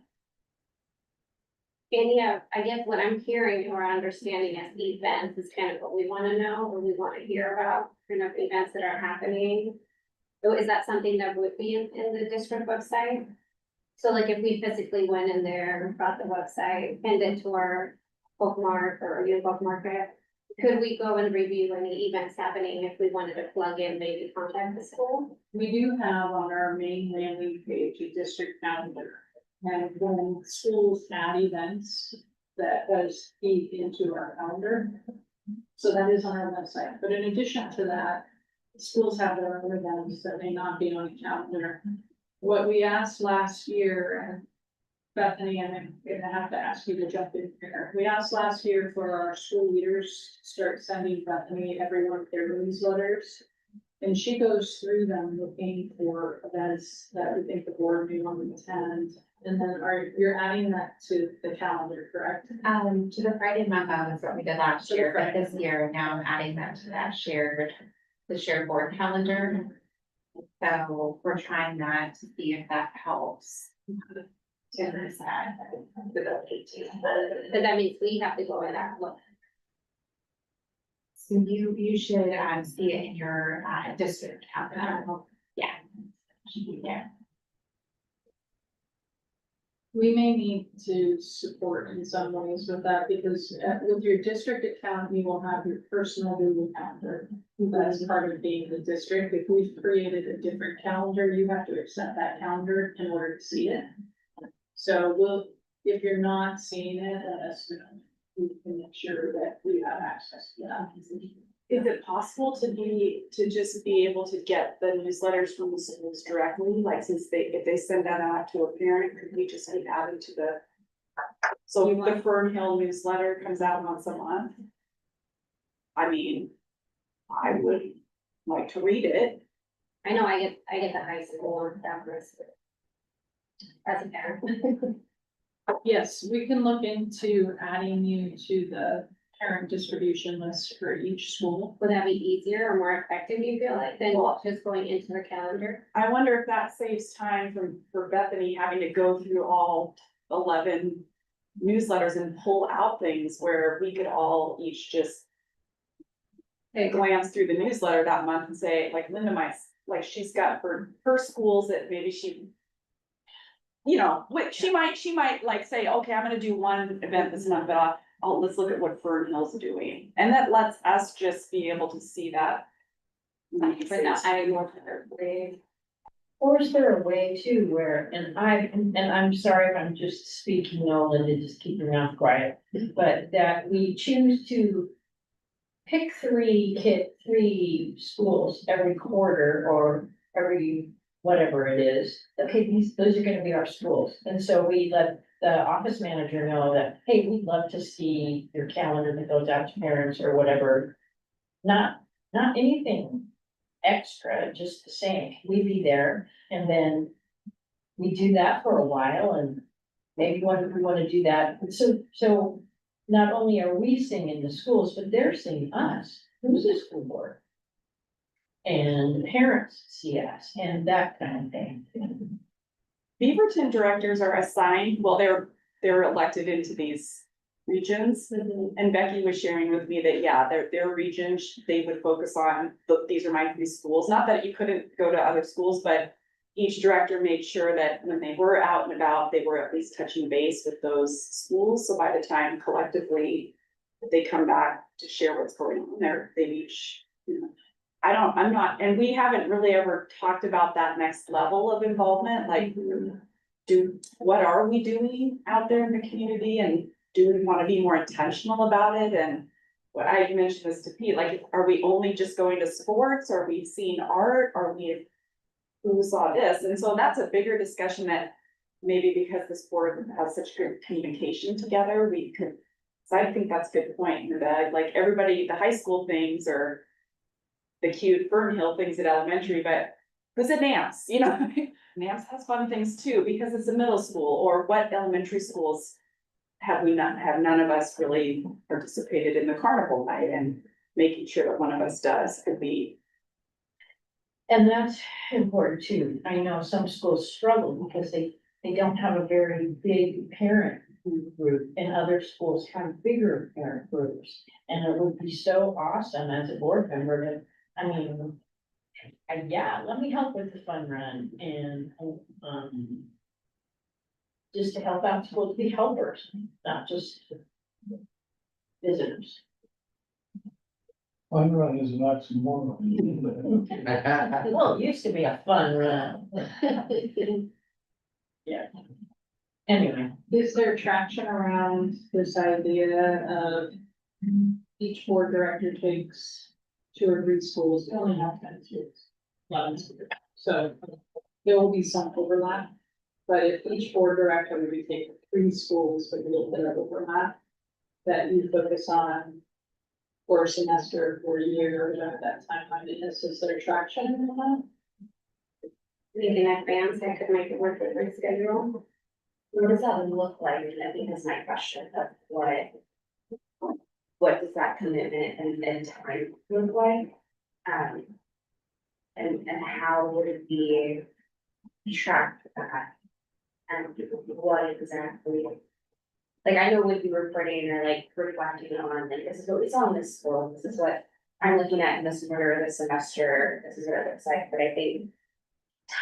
And yeah, I guess what I'm hearing or understanding as events is kind of what we wanna know, or we wanna hear about, kind of events that are happening. So is that something that would be in the district website? So like if we physically went in there, brought the website, pinned it to our bookmark or your bookmark it, could we go and review any events happening if we wanted to plug in, maybe contact the school? We do have on our main landing page a district calendar. And when schools add events, that does feed into our calendar. So that is on our website, but in addition to that, schools have their own events that may not be on the calendar. What we asked last year, and Bethany, I'm gonna have to ask you to jump in here. We asked last year for our school leaders to start sending Bethany every one of their newsletters. And she goes through them looking for events that we think the board may want to attend. And then you're adding that to the calendar, correct? To the Friday memo is what we did last To the year, but Friday. this year now I'm adding that to the shared board calendar. So we're trying that to see if that helps. To this side. But that means we have to go in there and look. So you should see it in your district calendar. Yeah. Should be there. We may need to support in some ways with that, because with your district account, you will have your personal Google calendar. That is part of being the district. If we've created a different calendar, you have to accept that calendar in order to see it. So if you're not seeing it, let us know. We can make sure that we have access to that. Is it possible to just be able to get the newsletters from the schools directly, like since if they send that out to a parent, could we just be added to the? So if the Fern Hill newsletter comes out once a month. I mean, I would like to read it. I know I get the high school numbers. As a parent. Yes, we can look into adding you to the parent distribution list for each school. Would that be easier or more effective, you feel like, than just going into the calendar? I wonder if that saves time for Bethany having to go through all 11 newsletters and pull out things where we could all each just glance through the newsletter that month and say, like Linda might, like she's got for her schools that maybe she, you know, she might like say, okay, I'm gonna do one event this month, but let's look at what Fern Hill's doing. And that lets us just be able to see that. But now I more. Or is there a way too where, and I'm sorry if I'm just speaking, Nolan, to just keep your mouth quiet, but that we choose to pick three schools every quarter or every whatever it is. Okay, those are gonna be our schools. And so we let the office manager know that, hey, we'd love to see your calendar that goes out to parents or whatever. Not anything extra, just the same, we be there, and then we do that for a while, and maybe we wanna do that, so not only are we seeing the schools, but they're seeing us, who's the school board? And the parents see us, and that kind of thing. Beaverton directors are assigned, well, they're elected into these regions. And Becky was sharing with me that, yeah, their region, they would focus on, these are my 3 schools. Not that you couldn't go to other schools, but each director made sure that when they were out and about, they were at least touching base with those schools. So by the time collectively they come back to share what's going on there, they each, you know, I'm not, and we haven't really ever talked about that next level of involvement, like what are we doing out there in the community, and do we want to be more intentional about it? And what I mentioned this to Pete, like, are we only just going to sports? Are we seeing art? Are we, who saw this? And so that's a bigger discussion that maybe because this board has such good communication together, we could. So I think that's a good point, that like everybody, the high school things or. The cute Fern Hill things at elementary, but who's at NAMS, you know, NAMS has fun things too, because it's a middle school, or what elementary schools. Have none of us really participated in the carnival night, and making sure that one of us does could be. And that's important too. I know some schools struggle because they don't have a very big parent group, and other schools have bigger parent groups. And it would be so awesome as a board member to, I mean, yeah, let me help with the fun run and, just to help out schools, be helpers, not just visitors. Fun run is an oxymoron. Well, it used to be a fun run. Yeah. Anyway, Is there traction around this idea of each board director takes 2 or 3 schools? We only have 10 schools. 11 schools. So there will be some overlap. But if each board director would be taking 3 schools with a little bit of overlap, that you focus on for a semester, for a year, or whatever that timeline is there traction in that? Maybe in advance, I could make it work with my schedule. What does that look like? I think that's my question of what does that commitment and time look like? And how would it be tracked that? And what exactly? Like, I know we'd be reporting or like reflecting on, like, this is what we saw in this school, this is what I'm looking at in this quarter, this semester, this is what it looks like, but I think.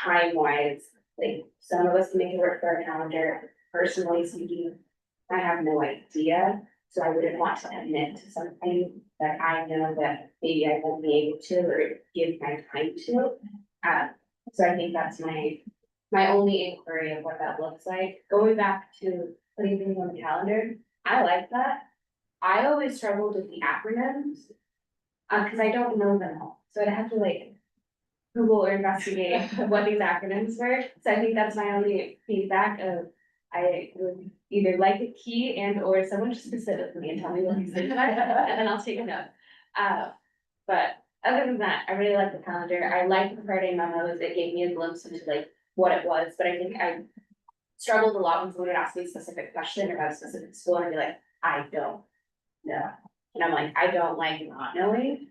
Time wise, like, some of us can make it work for our calendar, personally speaking, I have no idea. So I wouldn't want to commit to something that I know that maybe I won't be able to, or give my time to. So I think that's my only inquiry of what that looks like. Going back to putting things on the calendar, I like that. I always struggled with the acronyms. Cause I don't know them all, so I'd have to like Google or investigate what these acronyms were. So I think that's my only feedback of, I would either like a key and or someone just to sit with me and tell me what these things are, and then I'll take a note. But other than that, I really like the calendar. I like the Friday memos. It gave me a glimpse into like what it was, but I think I struggled a lot when someone would ask me a specific question about a specific school, and I'd be like, I don't know. And I'm like, I don't like not knowing.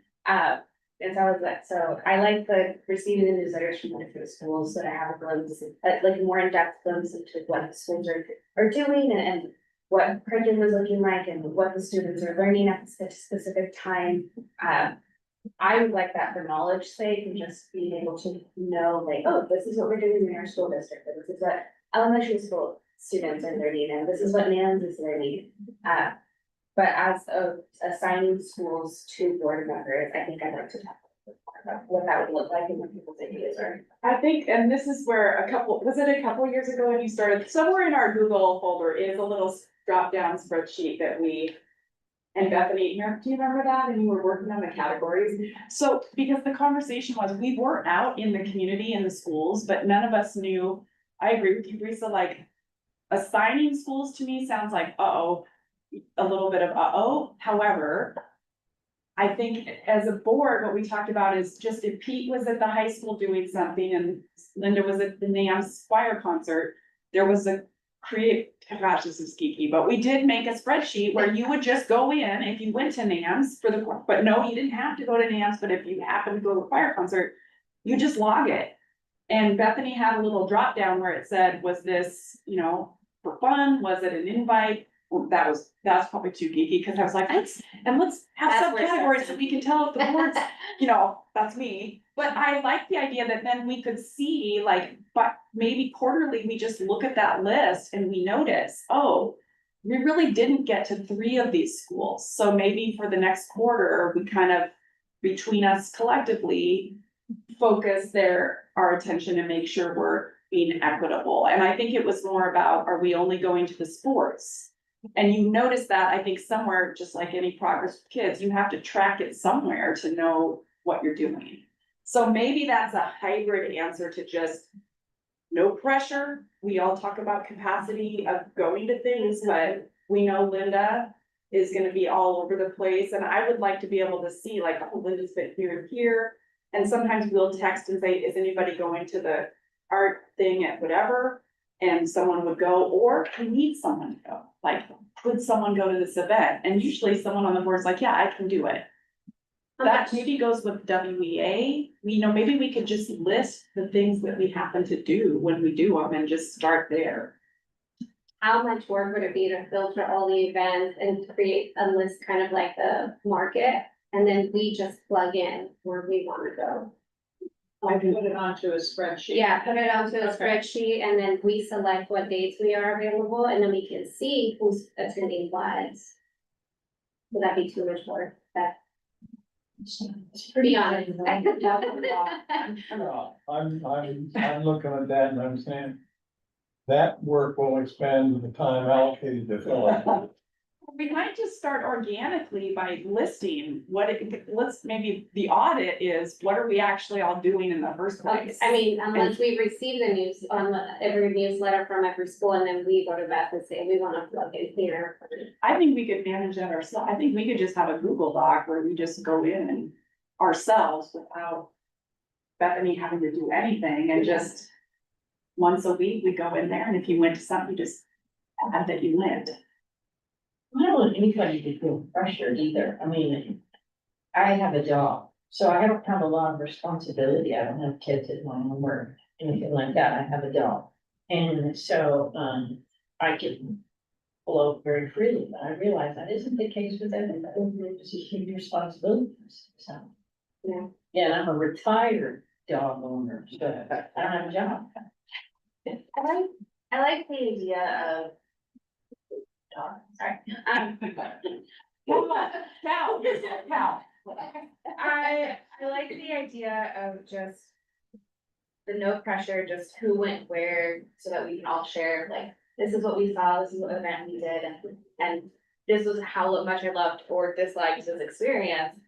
And so I was like, so I like the receiving the newsletters from the different schools, so that I have a glimpse, like more in-depth glimpse into what the schools are doing and what curriculum is looking like and what the students are learning at a specific time. I would like that for knowledge sake and just being able to know like, oh, this is what we're doing in our school district, and this is what elementary school students are learning, and this is what NAMS is learning. But as of assigning schools to board members, I think I'd like to talk about what that would look like and what people's ideas are. I think, and this is where was it a couple years ago when you started, somewhere in our Google folder is a little drop-down spreadsheet that we. And Bethany, do you remember that? And you were working on the categories. So, because the conversation was, we were out in the community in the schools, but none of us knew. I agree with you, Teresa, like assigning schools to me sounds like, a little bit of however. I think as a board, what we talked about is just if Pete was at the high school doing something and Linda was at the NAMS choir concert, there was gosh, this is geeky, but we did make a spreadsheet where you would just go in if you went to NAMS but no, you didn't have to go to NAMS, but if you happened to go to a choir concert, you just log it. And Bethany had a little drop down where it said, was this, for fun? Was it an invite? Well, that's probably too geeky, because I was like, let's have subcategories so we can tell if the board's, that's me. But I like the idea that then we could see but maybe quarterly, we just look at that list and we notice, we really didn't get to 3 of these schools. So maybe for the next quarter, we kind of, between us collectively, focus our attention and make sure we're being equitable. And I think it was more about, are we only going to the sports? And you notice that, I think somewhere, just like any progress with kids, you have to track it somewhere to know what you're doing. So maybe that's a hybrid answer to just no pressure. We all talk about capacity of going to things, but we know Linda is gonna be all over the place, and I would like to be able to see like, oh, Linda's been here and here. And sometimes we'll text and say, is anybody going to the art thing at whatever? And someone would go, or we need someone to go, like, could someone go to this event? And usually someone on the board's like, yeah, I can do it. That maybe goes with WEA, we know, maybe we could just list the things that we happen to do when we do them and just start there. How much work would it be to filter all the events and create a list, kind of like the market? And then we just plug in where we wanna go. I can put it onto a spreadsheet. Yeah, put it onto a Okay. spreadsheet and then we select what dates we are available and then we can see who's attending what. Would that be too much work? That. It's pretty honest. No, I'm looking at that and I'm saying. That work will expend the time allocated to fill it. We might just start organically by listing what let's maybe the audit is, what are we actually all doing in the first place? I mean, unless we receive the news on every newsletter from every school and then we go to Beth and say, we wanna plug in here. I think we could manage that ourselves. I think we could just have a Google Doc where we just go in and ourselves without Bethany having to do anything and just once a week we go in there and if you went to something, you just add that you went. I don't want anybody to feel pressured either. I mean, I have a job, so I don't have a lot of responsibility. I don't have kids at home or anything like that. I have a job. And so, I can flow very freely, but I realize that isn't the case with everybody. It's a huge responsibility. So. Yeah. Yeah, and I'm a retired dog owner, so I don't have a job. I like the idea of. Sorry, Cal. I like the idea of just. The no pressure, just who went where, so that we can all share, like, this is what we saw, this is what event we did, and this was how much I loved or disliked this experience.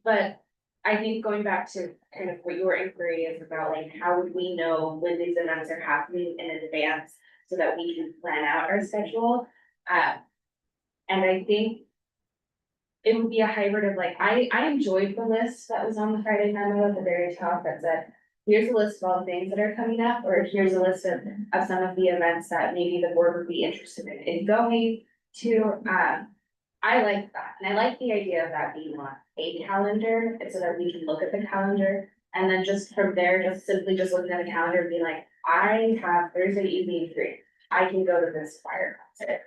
But I think going back to kind of what your inquiry is about, like, how would we know when these events are happening in advance so that we can plan out our schedule? And I think it would be a hybrid of like, I enjoyed the list that was on the Friday memo at the very top that said, here's a list of all the things that are coming up, or here's a list of some of the events that maybe the board would be interested in going to. I like that, and I like the idea of that being on a calendar, so that we can look at the calendar. And then just from there, just simply just looking at the calendar and being like, I have Thursday evening free, I can go to this fire concert.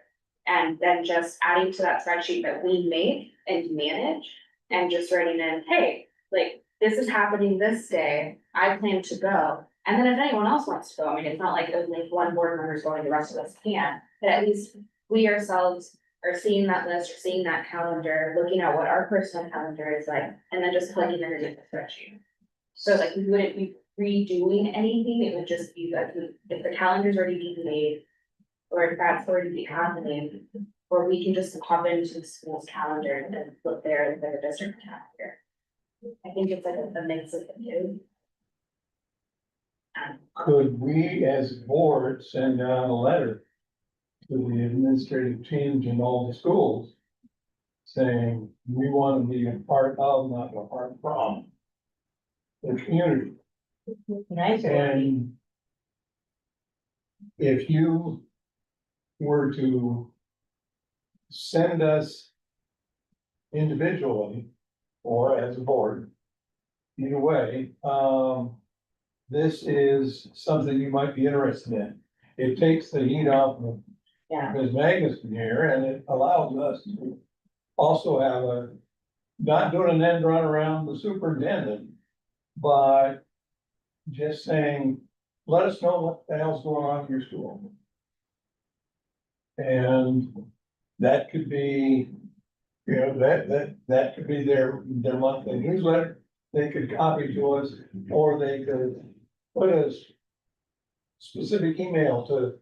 And then just adding to that spreadsheet that we make and manage, and just writing in, hey, like, this is happening this day, I plan to go. And then if anyone else wants to go, I mean, it's not like only one board member is going, the rest of us can't, but at least we ourselves are seeing that list, or seeing that calendar, looking at what our personal calendar is like, and then just plugging it into the spreadsheet. So like, we wouldn't be redoing anything, it would just be that if the calendar's already being made, or if that's already be happening, or we can just hop into the school's calendar and look there at the district calendar. I think it's like a mix of the two. Could we as a board send out a letter to the administrative teams in all the schools? Saying, we want to be a part of, not a part from the community. Nice. And if you were to send us individually or as a board, either way, this is something you might be interested in. It takes the heat off of Yeah. Ms. Magnuson here, and it allows us to also have not doing an end run around the superintendent, but just saying, let us know what the hell's going on in your school. And that could be, you know, that could be their monthly newsletter. They could copy to us, or they could put a specific email to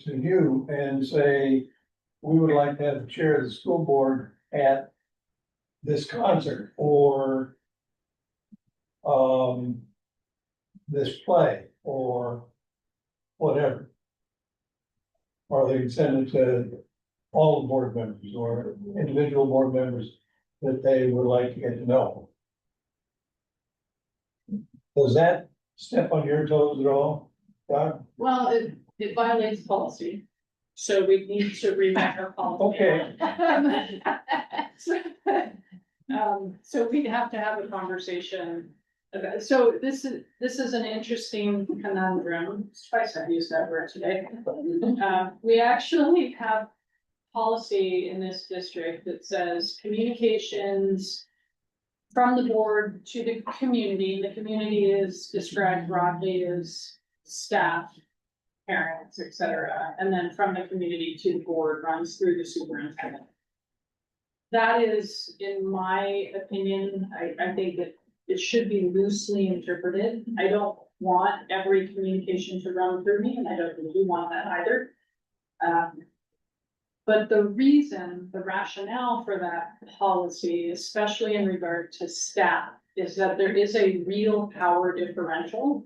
you and say, we would like to have the chair of the school board at this concert, or this play, or whatever. Or they can send it to all the board members or individual board members that they would like to get to know. Does that step on your toes at all, Doc? Well, it violates policy, so we need to rewrite our policy. Okay. So we'd have to have a conversation about, so this is an interesting conundrum, twice I've used that word today. We actually have policy in this district that says communications from the board to the community is described broadly as staff, parents, et cetera, and then from the community to the board runs through the superintendent. That is, in my opinion, I think that it should be loosely interpreted. I don't want every communication to run through me, and I don't really want that either. But the reason, the rationale for that policy, especially in regard to staff, is that there is a real power differential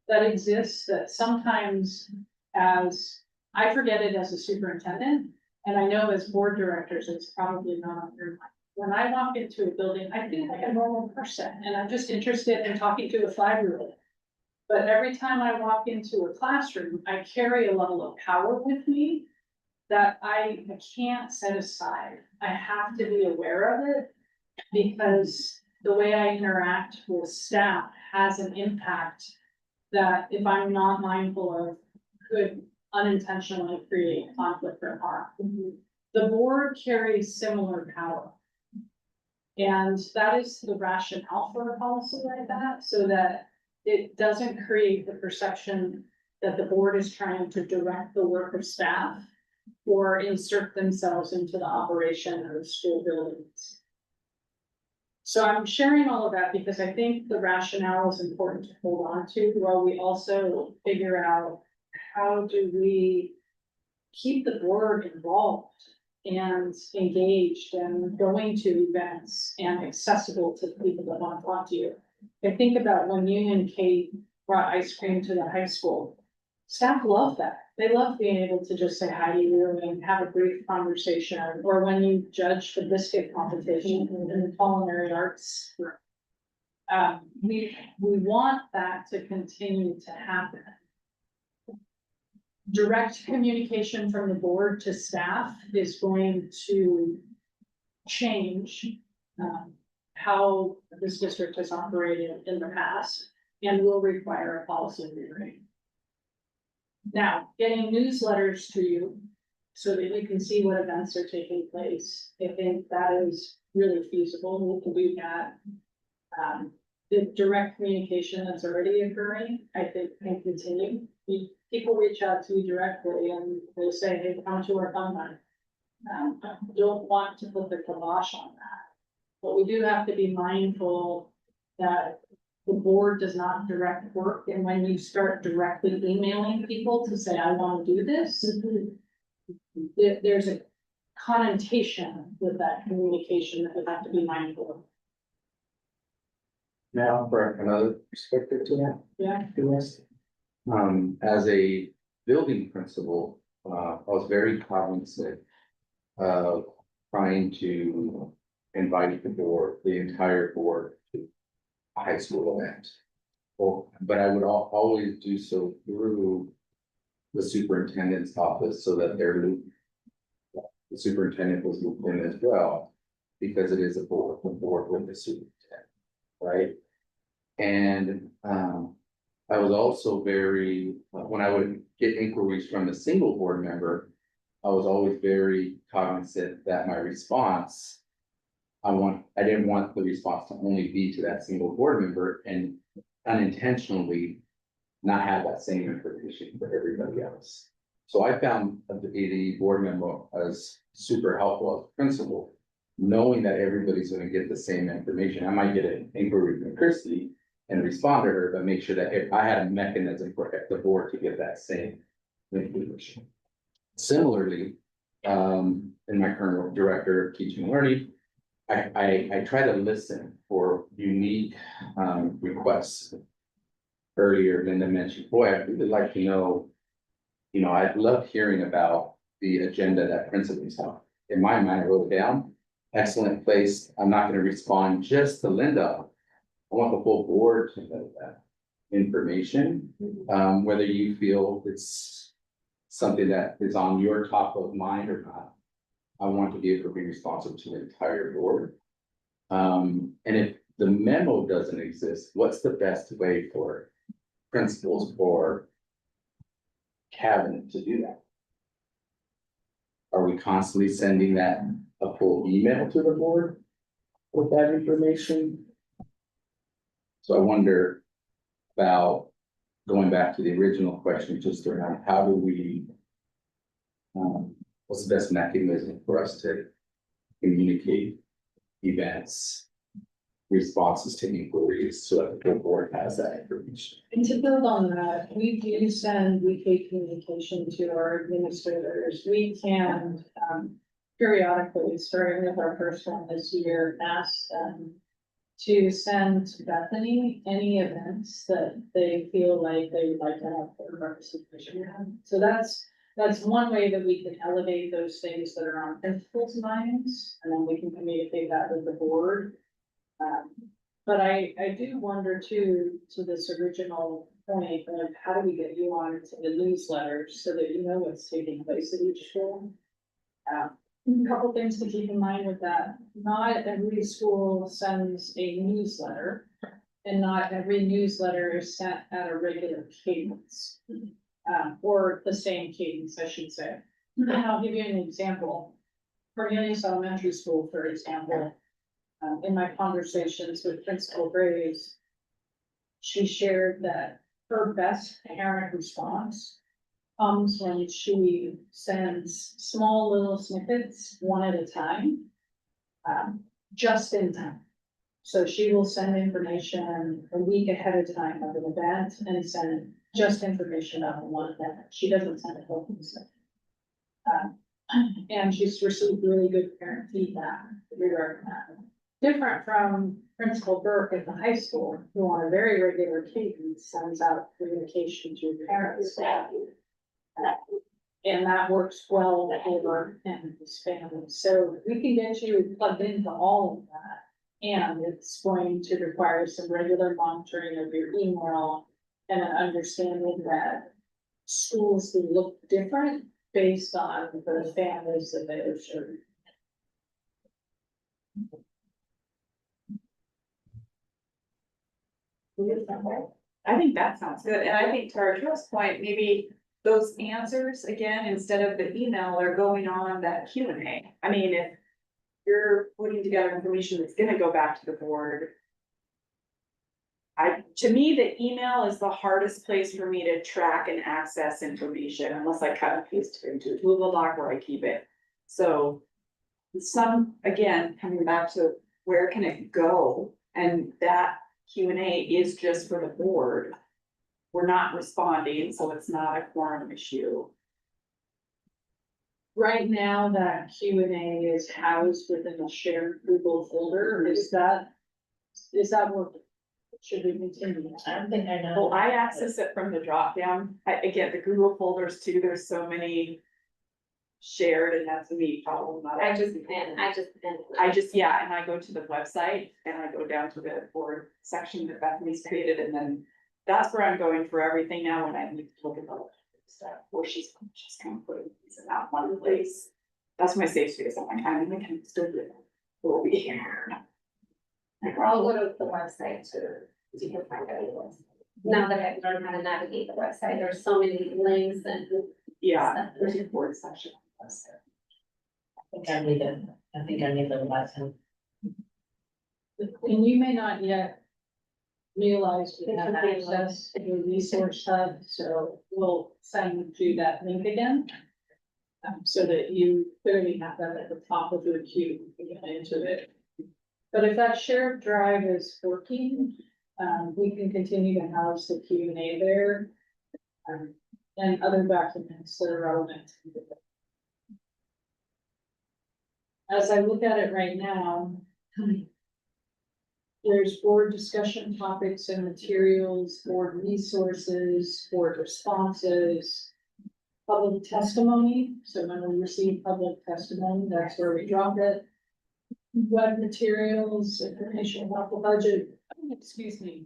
that exists that sometimes as, I forget it as a superintendent, and I know as board directors, it's probably not on your mind. When I walk into a building, I feel like a normal person, and I'm just interested in talking to a 5-year-old. But every time I walk into a classroom, I carry a level of power with me that I can't set aside. I have to be aware of it because the way I interact with staff has an impact that if I'm not mindful of, could unintentionally create conflict or harm. The board carries similar power. And that is the rationale for a policy like that, so that it doesn't create the perception that the board is trying to direct the work of staff or insert themselves into the operation of school buildings. So I'm sharing all of that because I think the rationale is important to hold on to while we also figure out how do we keep the board involved and engaged and going to events and accessible to the people that want to talk to you. I think about when you and Kate brought ice cream to the high school. Staff love that. They love being able to just say hi to you and have a brief conversation, or when you judge the biscuit competition in the culinary arts. We want that to continue to happen. Direct communication from the board to staff is going to change how this district has operated in the past and will require a policy rewrite. Now, getting newsletters to you so that you can see what events are taking place, I think that is really feasible. We can do that. The direct communication that's already occurring, I think can continue. People reach out to you directly and they say, hey, come to our fun night. Don't want to put the kibosh on that. But we do have to be mindful that the board does not direct work, and when you start directly emailing people to say, I want to do this, there's a connotation with that communication that we have to be mindful of. Now, for another perspective to that. Yeah. To us. As a building principal, I was very cognizant of trying to invite the board, the entire board, to a high school event. Well, but I would always do so through the superintendent's office so that the superintendent was looped in as well, because it is the board with the superintendent, right? And I was also very, when I would get inquiries from a single board member, I was always very cognizant that my response, I didn't want the response to only be to that single board member and unintentionally not have that same information for everybody else. So I found the board member as super helpful as a principal, knowing that everybody's gonna get the same information. I might get an inquiry from Christy and respond to her, but make sure that if I had a mechanism for the board to get that same information. Similarly, in my current role, director of teaching and learning, I try to listen for unique requests earlier, Linda mentioned, boy, I'd really like to know, you know, I love hearing about the agenda that principals have. In my mind, I wrote it down, excellent place, I'm not gonna respond just to Linda. I want the whole board to know that information, whether you feel it's something that is on your top of mind or not. I want to be able to be responsible to the entire board. And if the memo doesn't exist, what's the best way for principals or cabinet to do that? Are we constantly sending that a full email to the board with that information? So I wonder about going back to the original question, just around how do we, what's the best mechanism for us to communicate events, responses to inquiries, so that the full board has that information? And to build on that, we do send weekly communication to our administrators. We can periodically, starting with our first one this year, ask them to send to Bethany any events that they feel like they would like to have their representation in. So that's one way that we can elevate those things that are on principals' minds, and then we can communicate that with the board. But I do wonder too, to this original point of how do we get you on to the newsletters so that you know what's taking place at each school? A couple things to keep in mind with that. Not every school sends a newsletter, and not every newsletter is sent at a regular cadence. Or the same cadence, I should say. And I'll give you an example. Cornelius Elementary School, for example, in my conversations with Principal Graves, she shared that her best parent response comes when she sends small little snippets, one at a time, just in time. So she will send information a week ahead of time of an event and send just information on one event. She doesn't send a whole thing. And she's received really good parent feedback regarding that. Different from Principal Burke at the high school, who on a very regular cadence sends out communication to parents. And that works well over in his family. So we can get you plugged into all of that. And it's going to require some regular monitoring of your email and an understanding that schools will look different based on the families that they are serving. I think that sounds good, and I think to our trust point, maybe those answers, again, instead of the email, are going on that Q and A. I mean, if you're putting together information that's gonna go back to the board. To me, the email is the hardest place for me to track and access information unless I cut and paste it into a Google Doc where I keep it. So again, coming back to where can it go? And that Q and A is just for the board. We're not responding, so it's not a quorum issue. Right now, that Q and A is housed within a shared Google folder. Is that what, should we continue? I don't think I know. Well, I access it from the drop down. I get the Google folders too. There's so many shared, and that's a me problem. I just, Yeah, and I go to the website and I go down to the board section that Bethany's created, and then that's where I'm going for everything now when I need to look at the stuff, where she's kind of putting these in that one place. That's my safe space. I'm like, I'm gonna kind of still do it. We'll be here. I'll go to the website to you can find out. Now that I've learned how to navigate the website, there's so many links and. Yeah, there's a board section. I think I need a lesson. And you may not yet realize we have access to the resource hub, so we'll send you that link again. So that you clearly have that at the top of the queue to get into it. But if that shared drive is working, we can continue to house the Q and A there. And other documents that are relevant. As I look at it right now, there's board discussion topics and materials, board resources, board responses. Public testimony, so when we receive public testimony, that's where we drop it. Web materials, information about the budget, excuse me.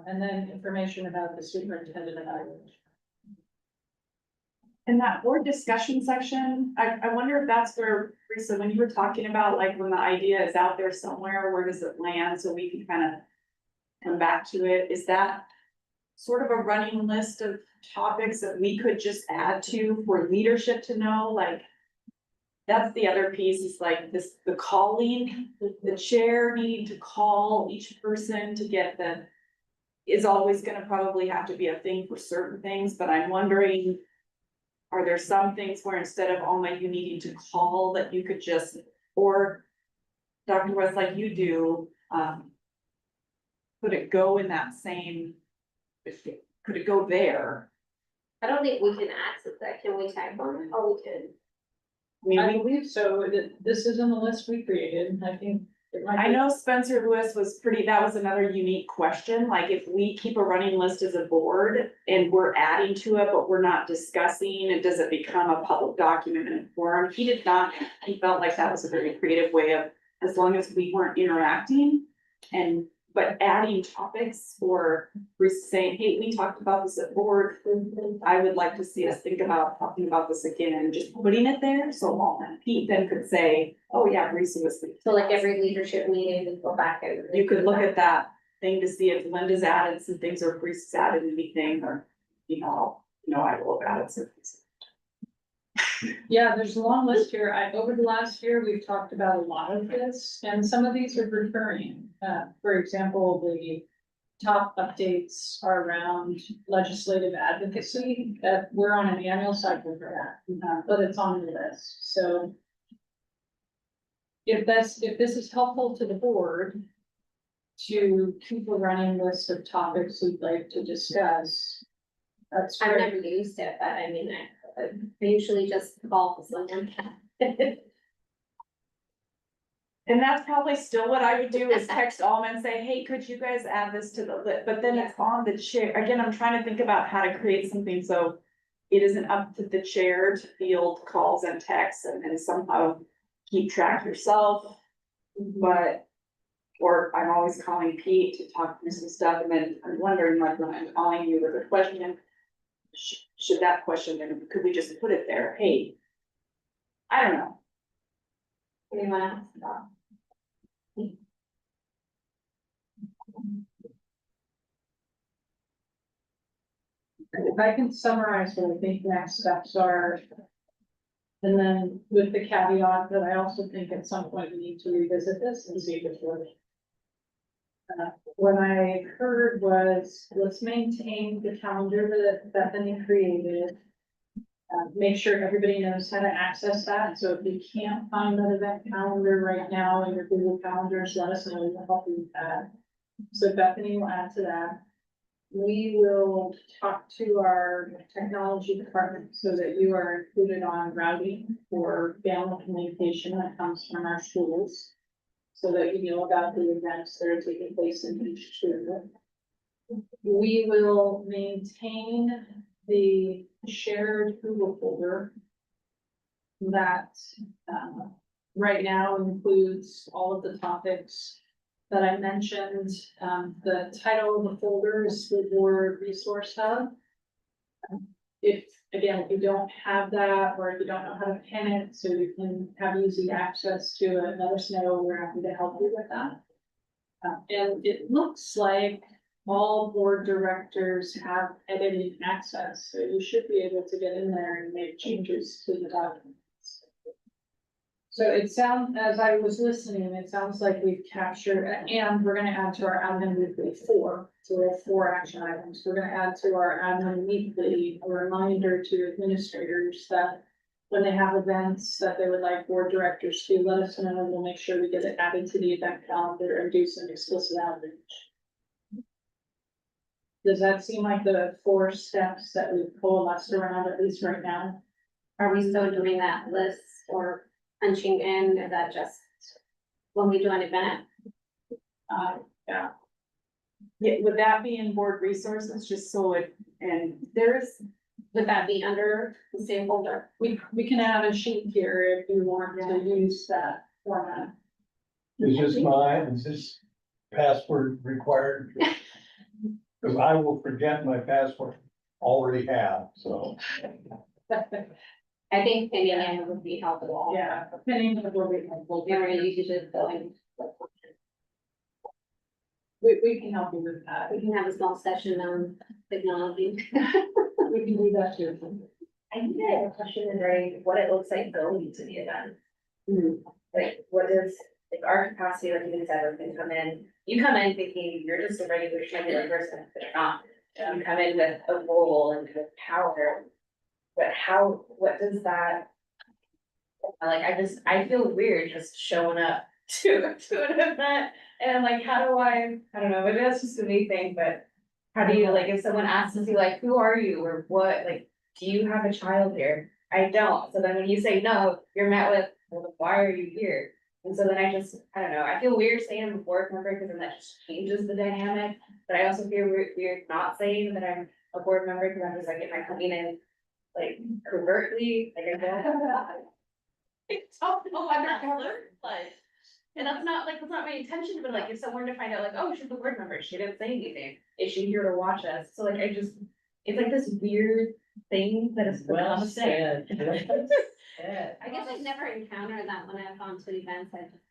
And then information about the superintendent evaluation. In that board discussion section, I wonder if that's where, Lisa, when you were talking about like when the idea is out there somewhere, where does it land? So we can kind of come back to it. Is that sort of a running list of topics that we could just add to for leadership to know? Like, that's the other piece is like this, the calling, the chair needing to call each person to get the, is always gonna probably have to be a thing for certain things, but I'm wondering, are there some things where instead of only you needing to call that you could just, or Dr. West, like you do, could it go in that same, could it go there? I don't think we can access that, can we type on it? Oh, we can. I believe so, this is in the list we created, I think. It might I be- know Spencer Lewis was pretty, that was another unique question, like if we keep a running list as a board and we're adding to it, but we're not discussing, and does it become a public document in a forum? He did not, he felt like that was a very creative way of, as long as we weren't interacting and, but adding topics or we're saying, hey, we talked about this at board. I would like to see us think about talking about this again and just putting it there, so Pete then could say, oh yeah, Risa was thinking. So like every leadership meeting, we go back and. You could look at that thing to see if Linda's added some things or Bruce's added anything, or, I will have added some things. Yeah, there's a long list here. Over the last year, we've talked about a lot of this, and some of these are recurring. For example, the top updates are around legislative advocacy, that we're on an annual cycle for that, but it's on the list, so. If this is helpful to the board to keep a running list of topics we'd like to discuss, that's I've great. never used it, but I mean, I usually just call someone. And that's probably still what I would do is text Alma and say, hey, could you guys add this to the list? But then it's on the chair. Again, I'm trying to think about how to create something so it isn't up to the chair to field calls and texts and then somehow keep track yourself. But, or I'm always calling Pete to talk through some stuff, and then I'm wondering, like, when I'm calling you with a question, should that question, then could we just put it there? Hey, I don't know. Anyone else? If I can summarize what I think next steps are. And then with the caveat that I also think at some point we need to revisit this and see if it's working. What I heard was, let's maintain the calendar that Bethany created. Make sure everybody knows how to access that, so if you can't find that event calendar right now in your Google calendars, let us know, we'll help you with that. So Bethany will add to that. We will talk to our technology department so that you are included on routing for family communication that comes from our schools. So that you know about the events that are taking place in each school. We will maintain the shared Google folder. That right now includes all of the topics that I mentioned. The title of the folder is School Board Resource Hub. If you don't have that, or if you don't know how to pin it, so you can have easy access to it, let us know, we're happy to help you with that. And it looks like all board directors have editing access, so you should be able to get in there and make changes to the documents. So it sounds, as I was listening, it sounds like we've captured, and we're gonna add to our admin weekly 4. So we have 4 action items. We're gonna add to our admin weekly a reminder to administrators that when they have events that they would like board directors to let us know, and we'll make sure we get it added to the event calendar and do some explicit outreach. Does that seem like the 4 steps that we've coalesced around, at least right now? Are we still doing that list or punching in, is that just when we do an event? Yeah. Yeah, would that be in board resources, just so it, and there's, Would that be under the same folder? We can add a sheet here if you want to use that format. is this password required? Cause I will forget my password, already have, so. I think maybe Anna would be helpful. Yeah, depending on where we'll We were usually just going, we can help you with that. we can have a small session on technology. We can do that too. I think I have a question regarding what it looks like going to the event. Hmm. Like, what is, like, our capacity, like you said, we can come in, you come in thinking you're just a regular person, but you're not. You come in with a role and with power, but how, what does that? Like, I feel weird just showing up to an event, and like, how do I don't know, maybe that's just a me thing, but how do you, like, if someone asks you, like, who are you, or what, like, do you have a child here? I don't, so then when you say no, you're met with, well, why are you here? And so then I don't know, I feel weird saying I'm a board member, because then that just changes the dynamic, but I also feel weird not saying that I'm a board member, because I'm just like, am I coming in, like, covertly, like, I don't. It's all undercover, like, and that's not my intention, but like, if someone to find out, like, oh, she's a board member, she didn't say anything, is she here to watch us? So like, it's like this weird thing that is. Well said. I guess I've never encountered that when I've gone to events, I just.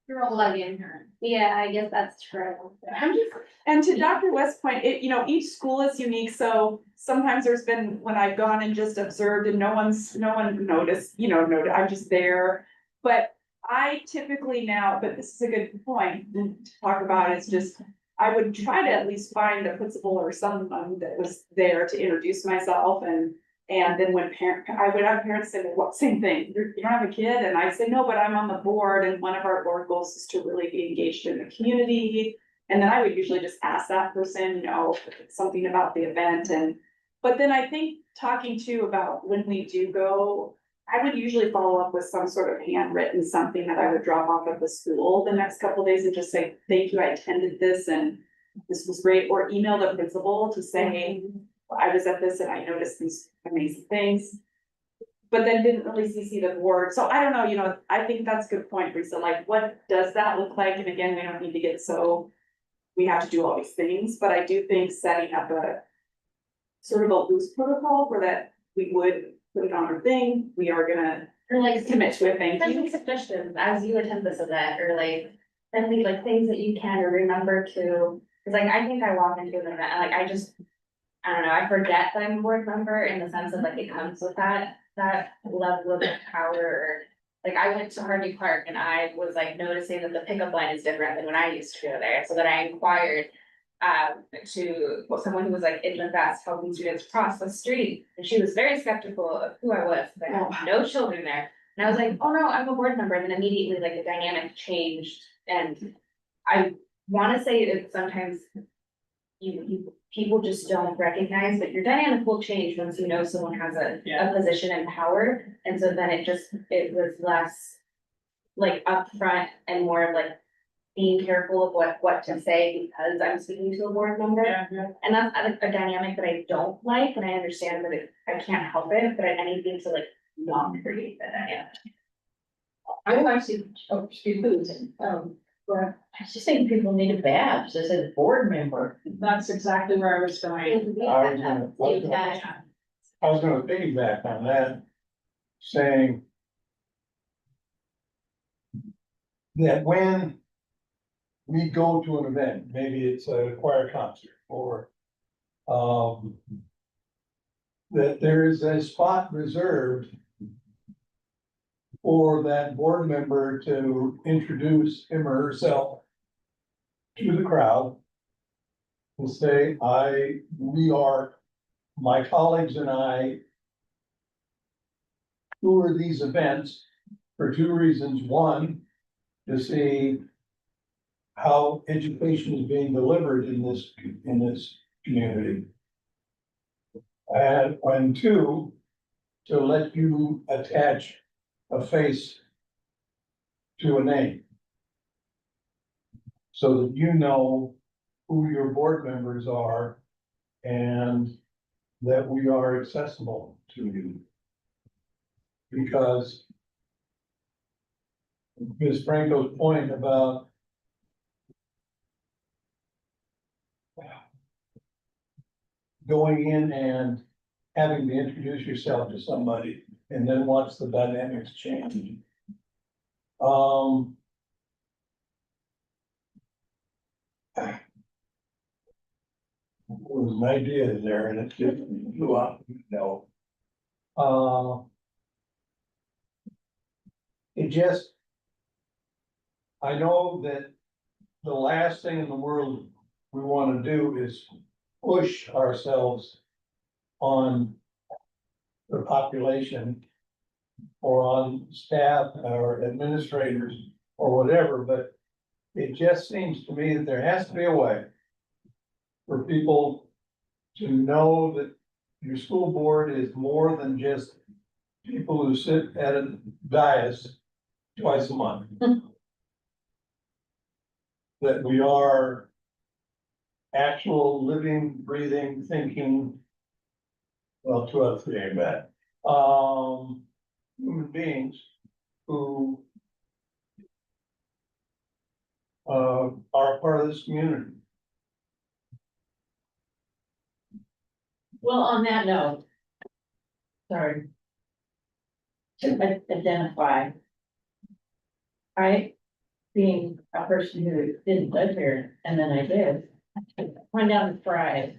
You're all lucky in here. Yeah, I guess that's true. I'm just, and to Dr. West's point, each school is unique, so sometimes there's been, when I've gone and just observed and no one noticed, noted, I'm just there. But I typically now, but this is a good point to talk about, is just, I would try to at least find a principal or someone that was there to introduce myself, and then when I would have parents say, well, what, same thing, you don't have a kid? And I say, no, but I'm on the board, and one of our board goals is to really be engaged in the community. And then I would usually just ask that person, something about the event, but then I think talking too about when we do go, I would usually follow up with some sort of handwritten something that I would drop off at the school the next couple of days and just say, thank you, I attended this and this was great, or email the principal to say, I was at this and I noticed these amazing things. But then didn't really CC the board, so I don't know, I think that's a good point, Lisa, like, what does that look like? And again, we don't need to get so, we have to do all these things, but I do think setting up a sort of a loose protocol for that, we would put it on our thing, we are gonna Or like, commit to it, thank send you. me suggestions as you attend this event, or like, send me like things that you can remember to, cause like, I think I walk into an event, and like, I don't know, I forget that I'm a board member in the sense of like, it comes with that level of power, or. Like, I went to Harvey Park and I was like noticing that the pickup line is different than when I used to go there, so that I inquired. To someone who was like in the vest helping students cross the street, and she was very skeptical of who I was, because I had no children there. And I was like, oh no, I'm a board member, and then immediately like the dynamic changed, and I wanna say that sometimes. People just don't recognize, but your dynamic will change once you know someone has a position in power, and so then it was less. Like upfront and more of like being careful of what to say because I'm speaking to a board member. And that's a dynamic that I don't like, and I understand that I can't help it, but anything to like not create that dynamic. I'm actually, excuse me, but I just think people need a badge that says board member. That's exactly where I was going. I was gonna piggyback on that, saying that when we go to an event, maybe it's a choir concert or that there is a spot reserved for that board member to introduce him or herself to the crowd and say, my colleagues and I tour these events for two reasons. One, to see how education is being delivered in this community. And two, to let you attach a face to a name. so that you know who your board members are and that we are accessible to you. Because Ms. Franco's point about going in and having to introduce yourself to somebody and then watch the dynamics change. There was an idea there and it just blew up, you know. It just, I know that the last thing in the world we wanna do is push ourselves on the population or on staff or administrators or whatever, but it just seems to me that there has to be a way for people to know that your school board is more than just people who sit at a dais twice a month. That we are actual living, breathing, thinking. Well, 2 out of 3 ain't bad. Human beings who are a part of this community. Well, on that note. Sorry. To identify. I, being a person who didn't live here, and then I did, went down to Fry's.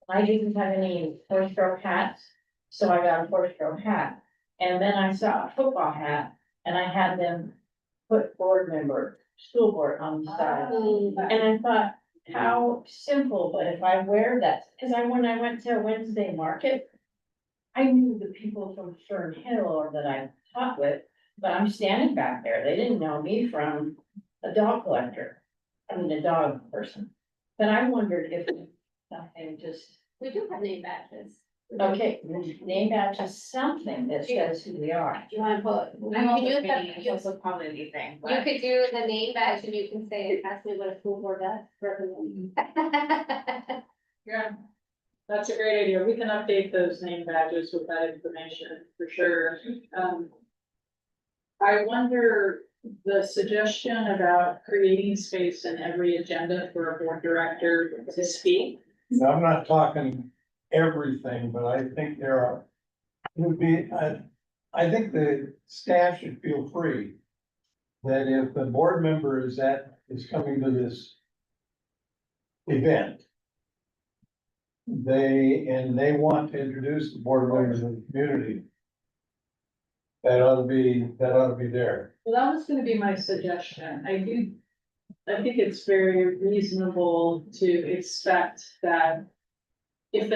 I didn't have any four-stroke hats, so I got a four-stroke hat. And then I saw a football hat, and I had them put board member, school board on the side. And I thought, how simple, but if I wear that, because when I went to Wednesday market, I knew the people from Fern Hill or that I taught with, but I'm standing back there. They didn't know me from a dog collector. I mean, a dog person. But I wondered if something just, We do have name badges. okay, name badge is something that shows who we are. Do you wanna put, you I'm also can use thinking the, it's you also probably the thing, you but. could do the name badge and you can say it has to be what a school board does. Yeah, that's a great idea. We can update those name badges with that information for sure. I wonder, the suggestion about creating space in every agenda for a board director to speak. Now, I'm not talking everything, but I think there are, it would be, I think the staff should feel free. That if the board member is coming to this event. They want to introduce the board members of the community. That ought to be there. Well, that was gonna be my suggestion. I think it's very reasonable to expect that if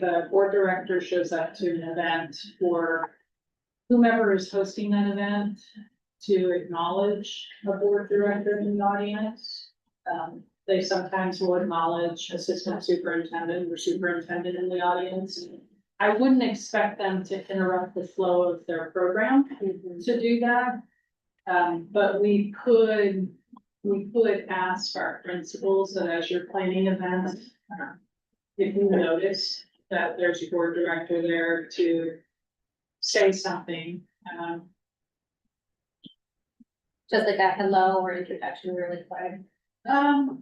a board director shows up to an event or whomever is hosting that event, to acknowledge a board director in the audience. They sometimes will acknowledge assistant superintendent or superintendent in the audience. I wouldn't expect them to interrupt the flow of their program to do that. But we could ask our principals that as you're planning events, if you notice that there's a board director there to say something. Just like a hello or introduction really quick.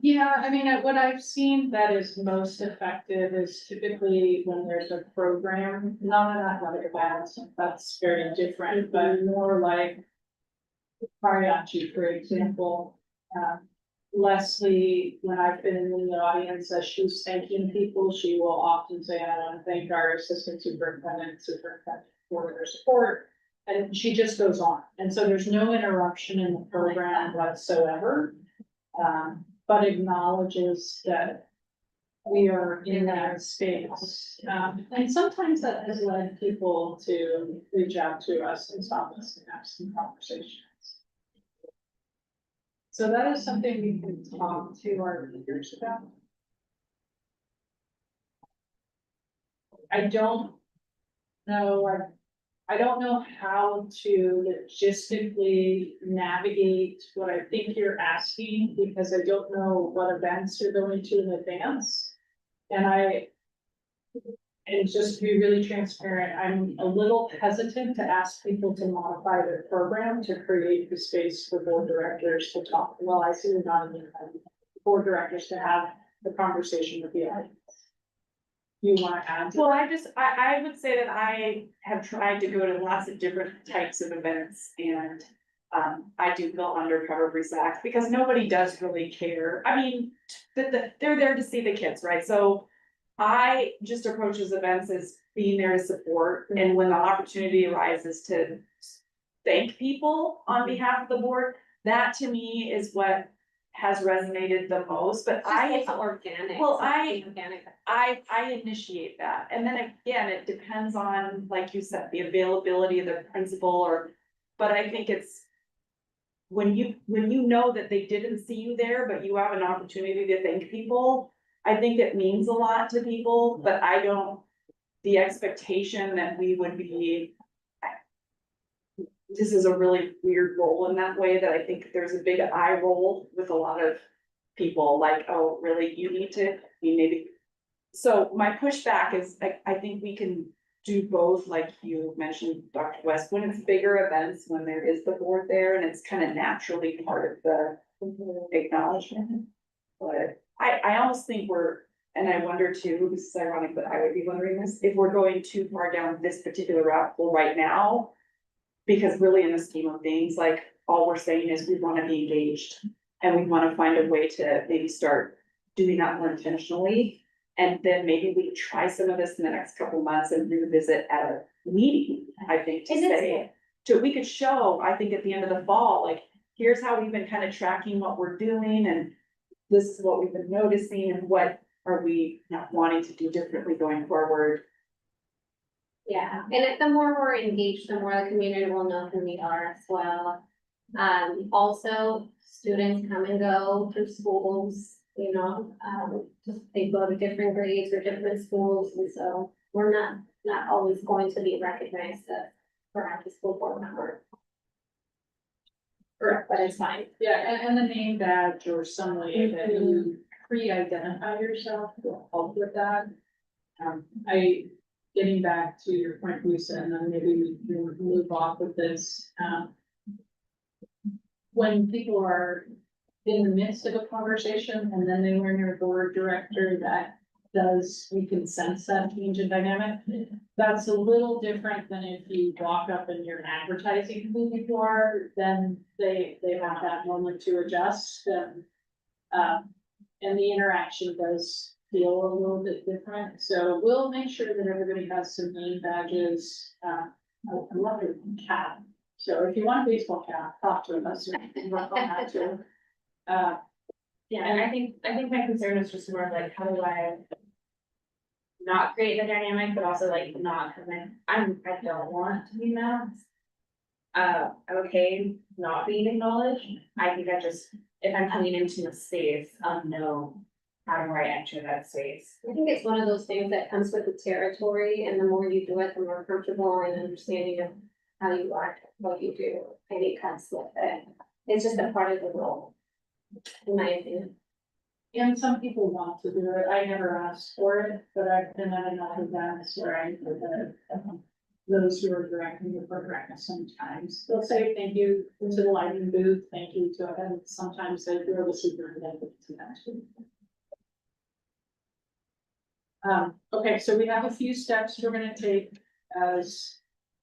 Yeah, I mean, what I've seen that is most effective is typically when there's a program, not an athletic event, that's very different, but more like mariachi, for example. Leslie, when I've been in the audience, as she's thanking people, she will often say, I want to thank our assistant superintendent for their support. And she just goes on. And so there's no interruption in the program whatsoever. But acknowledges that we are in that space. And sometimes that has led people to reach out to us and stop us and have some conversations. So that is something we can talk to our leaders about. I don't know, I don't know how to logistically navigate what I think you're asking, because I don't know what events you're going to in advance. And just to be really transparent, I'm a little hesitant to ask people to modify their program to create the space for board directors to talk. Well, I see you're not in the board directors to have the conversation with the audience. You wanna add to Well, I would say that I have tried to go to lots of different types of events and. I do feel undercover for Zach because nobody does really care. I mean, they're there to see the kids, right? So. I just approach those events as being there to support, and when the opportunity arises to. Thank people on behalf of the board, that to me is what has resonated the most, but It's organic. Well, it's organic. I initiate that, and then again, it depends on, like you said, the availability of the principal or, but I think it's. When you know that they didn't see you there, but you have an opportunity to thank people, I think it means a lot to people, but I don't. The expectation that we would be. This is a really weird role in that way, that I think there's a big eye roll with a lot of people, like, oh, really, you need to, you maybe. So my pushback is, I think we can do both, like you mentioned, Dr. West, when it's bigger events, when there is the board there, and it's kind of naturally part of the acknowledgement. But I almost think and I wonder too, this is ironic, but I would be wondering this, if we're going too far down this particular route right now. Because really in the scheme of things, like, all we're saying is we wanna be engaged, and we wanna find a way to maybe start doing that more intentionally. And then maybe we try some of this in the next couple of months and revisit at a meeting, I think, to And it's say. We could show, I think, at the end of the fall, like, here's how we've been kind of tracking what we're doing, and this is what we've been noticing, and what are we not wanting to do differently going forward. Yeah, and the more we're engaged, the more the community will know who we are as well. Also, students come and go through schools, just they go to different grades or different schools, and so we're not always going to be recognized as perhaps a school board member. Correct. But it's fine. Yeah, and the name badge or some way that you pre-identify yourself will help with that. Getting back to your point, Lisa, and then maybe we can move off with this. When people are in the midst of a conversation and then they learn your board director, we can sense that change in dynamic. That's a little different than if you walk up and you're advertising who you are, then they have that moment to adjust, and the interaction does feel a little bit different. So we'll make sure that everybody has some name badges. I love your cap. So if you want a baseball cap, talk to us. And work on that too. Yeah, and I think my concern is just more of like, how do I not create the dynamic, but also like not, I don't want to be announced. I'm okay not being acknowledged. I think if I'm coming into a space unknown, how do I enter that space? I think it's one of those things that comes with the territory, and the more you do it, the more comfortable and understanding of how you act, what you do, and it comes with it. It's just a part of the role, in my opinion. And some people want to do it. I never asked for it, but I've been at enough events where I heard that those who are directing the program sometimes they'll say thank you to the lighting booth, thank you to, and sometimes they throw the superintendent to that too. Okay, so we have a few steps we're gonna take as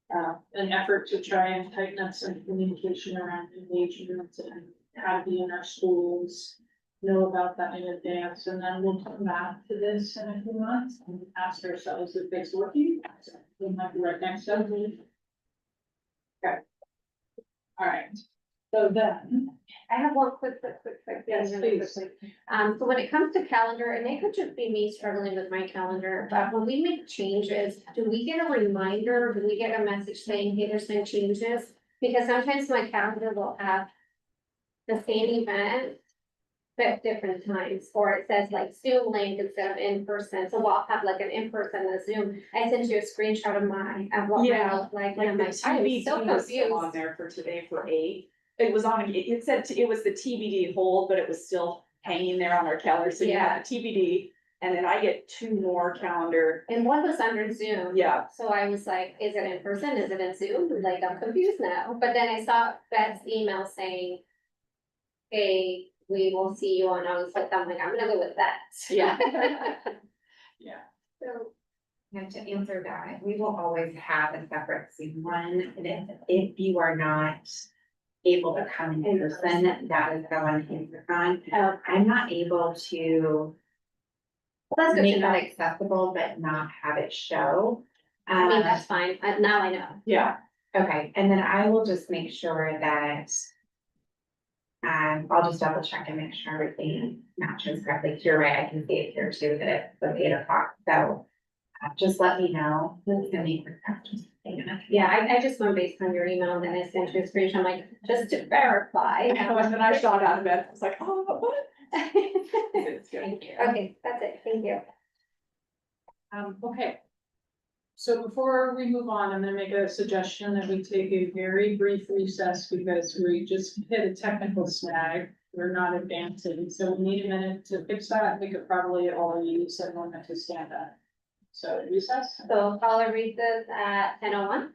an effort to try and tighten up some communication around engagement and how to be in our schools, know about that in advance, and then we'll come back to this in a few months and ask ourselves if it's working. So we might be right next up. Okay. All right, so then. I have one quick Yes, thing, really please. quickly. So when it comes to calendar, and it could just be me struggling with my calendar, but when we make changes, do we get a reminder? Do we get a message saying, hey, there's been changes? Because sometimes my calendar will have the same event at different times, or it says like Zoom link instead of in person, so we'll have like an in person and a Zoom. I sent you a screenshot of mine, of what mine Yeah, looked like, and Like I'm the like, I was TBD so was still on confused. there for today for 8. It was on, it said, it was the TBD hold, but it was still hanging there on our calendar, so you have the TBD. And then I get 2 more calendar, And one was under Zoom. yeah, So I was like, is it in person? Is it in Zoom? Like, I'm confused now. But then I saw Beth's email saying, hey, we will see you on, I was like, I'm gonna go with that. yeah. Yeah, So, And to answer that, we will always have a separate Zoom one, and if you are not able to come in person, that is the one to focus on. I'm not able to that's good to make know. that accessible, but not have it show. I mean, that's fine. Now I know. yeah, Okay, and then I will just make sure that I'll just double check and make sure everything matches correctly. You're right, I can see it here too, that it's like 8 o'clock, so just let me know. It's gonna be quick, just take a minute. Yeah, I just went based on your email, and then I sent you a screenshot, I'm like, just to verify. and then I shot out of bed, I was like, oh, what? It's good. Thank you. Okay, that's it, thank you. Okay. So before we move on, I'm gonna make a suggestion that we take a very brief recess because we just hit a technical snag. We're not advancing, so we need a minute to fix that. We could probably all use a moment to stand up. So recess. So call a recess at 10:01.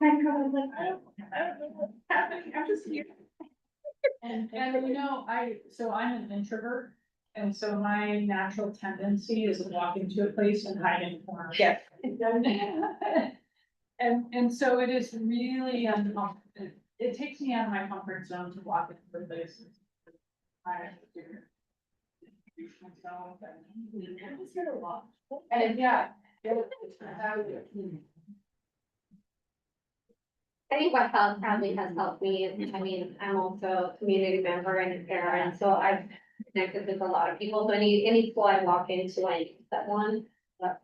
I was like, I don't know what's happening, I'm just here. And you know, I'm an introvert, and so my natural tendency is to walk into a place and hide in a corner. Yeah. And so it is really uncomfortable. It takes me out of my comfort zone to walk into places. I have to introduce myself and it's been a lot. And yeah. I think what helped probably has helped me, is, I mean, I'm also a community member and a parent, so I've connected with a lot of people, so any school I walk into, I use that one, that's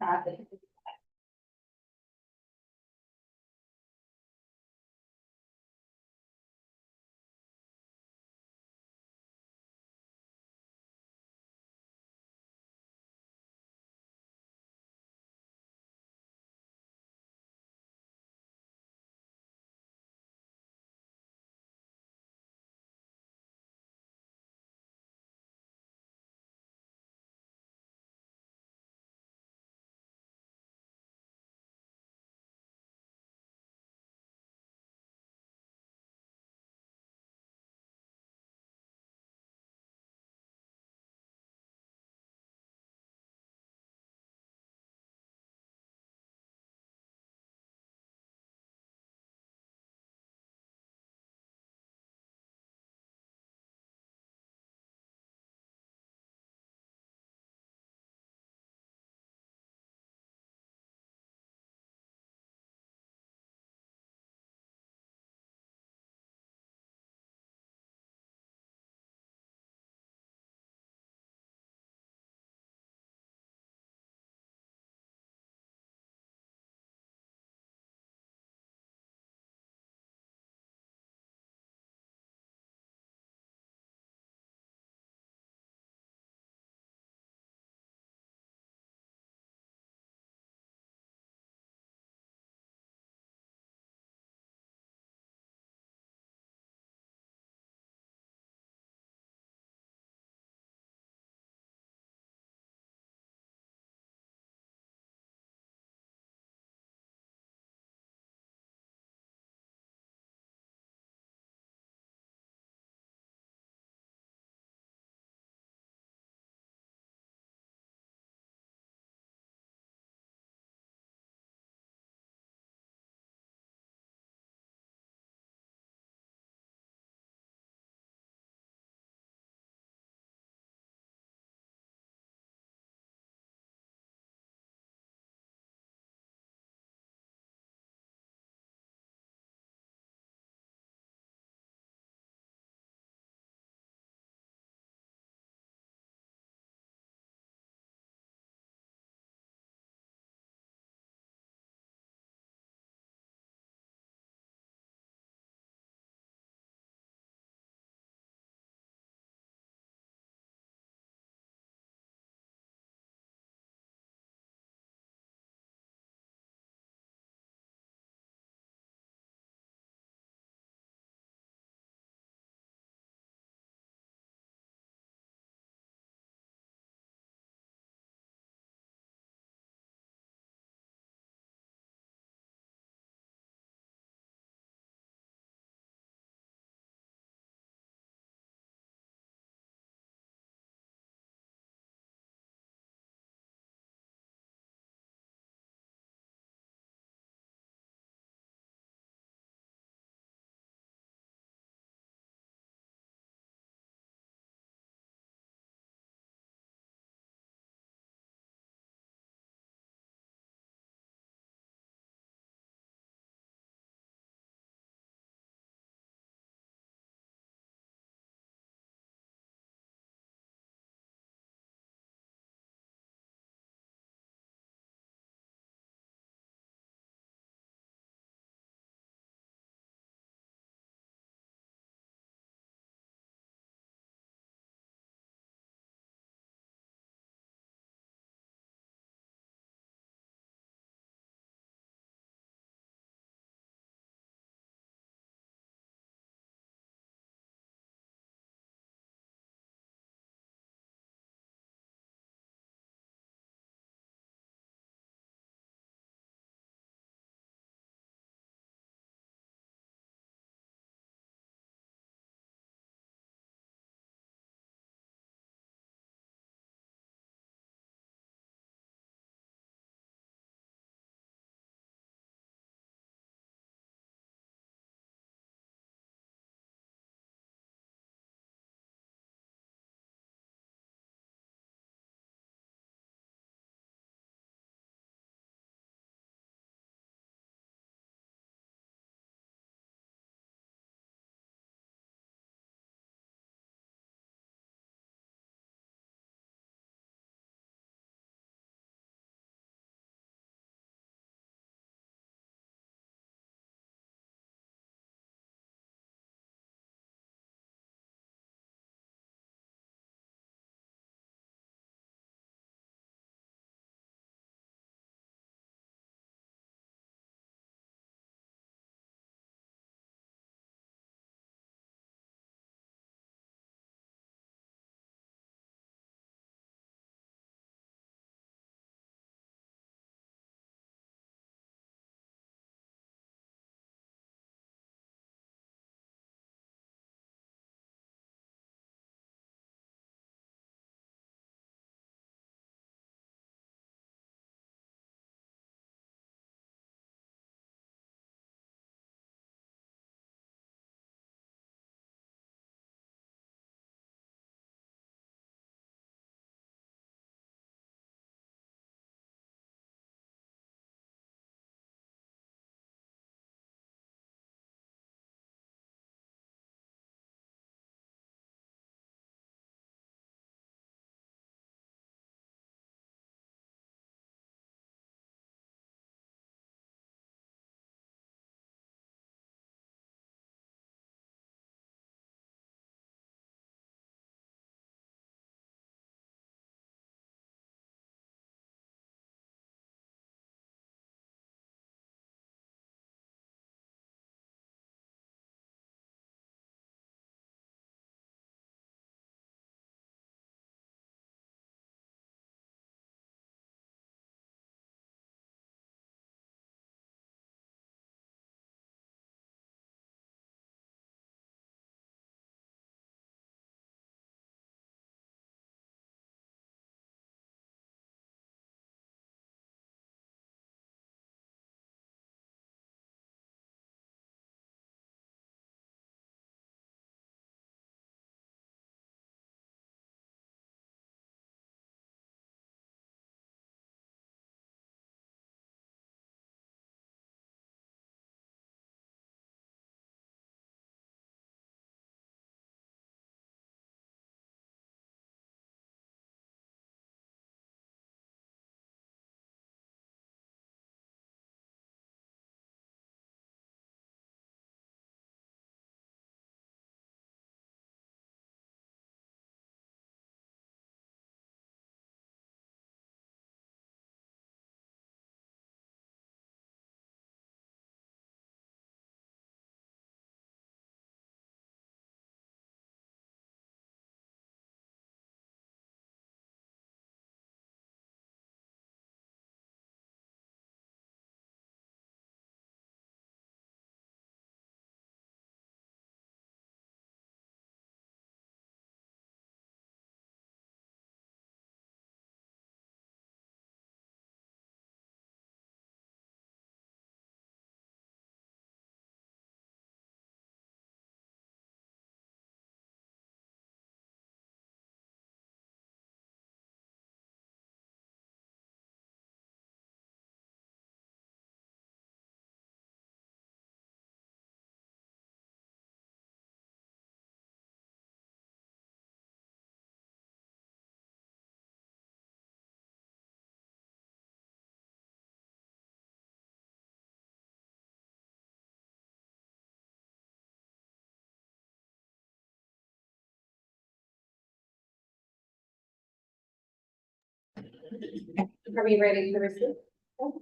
Are we ready to resume? School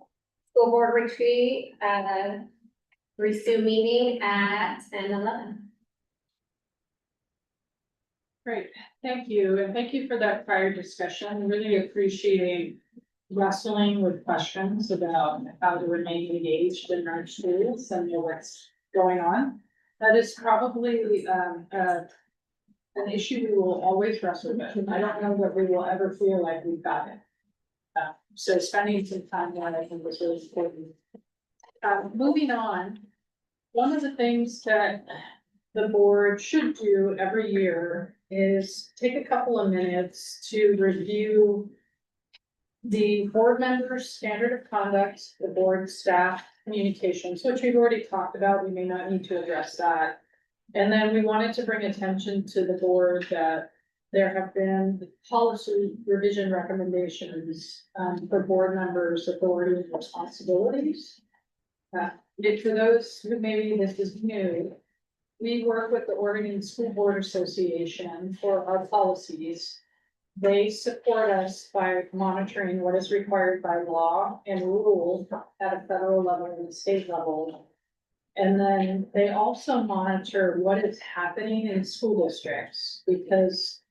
board retreat, resume meeting at 10:11. Great, thank you, and thank you for that prior discussion. Really appreciate wrestling with questions about how to remain engaged in our schools and know what's going on. That is probably an issue we will always wrestle with. I don't know that we will ever feel like we've got it. So spending some time on it, I think was really important. Moving on, one of the things that the board should do every year is take a couple of minutes to review the board members' standard of conduct, the board staff communications, which we've already talked about. We may not need to address that. And then we wanted to bring attention to the board that there have been policy revision recommendations for board members' authority and responsibilities. And for those who maybe this is new, we work with the Oregon School Board Association for our policies. They support us by monitoring what is required by law and rules at a federal level and state level. And then they also monitor what is happening in school districts, because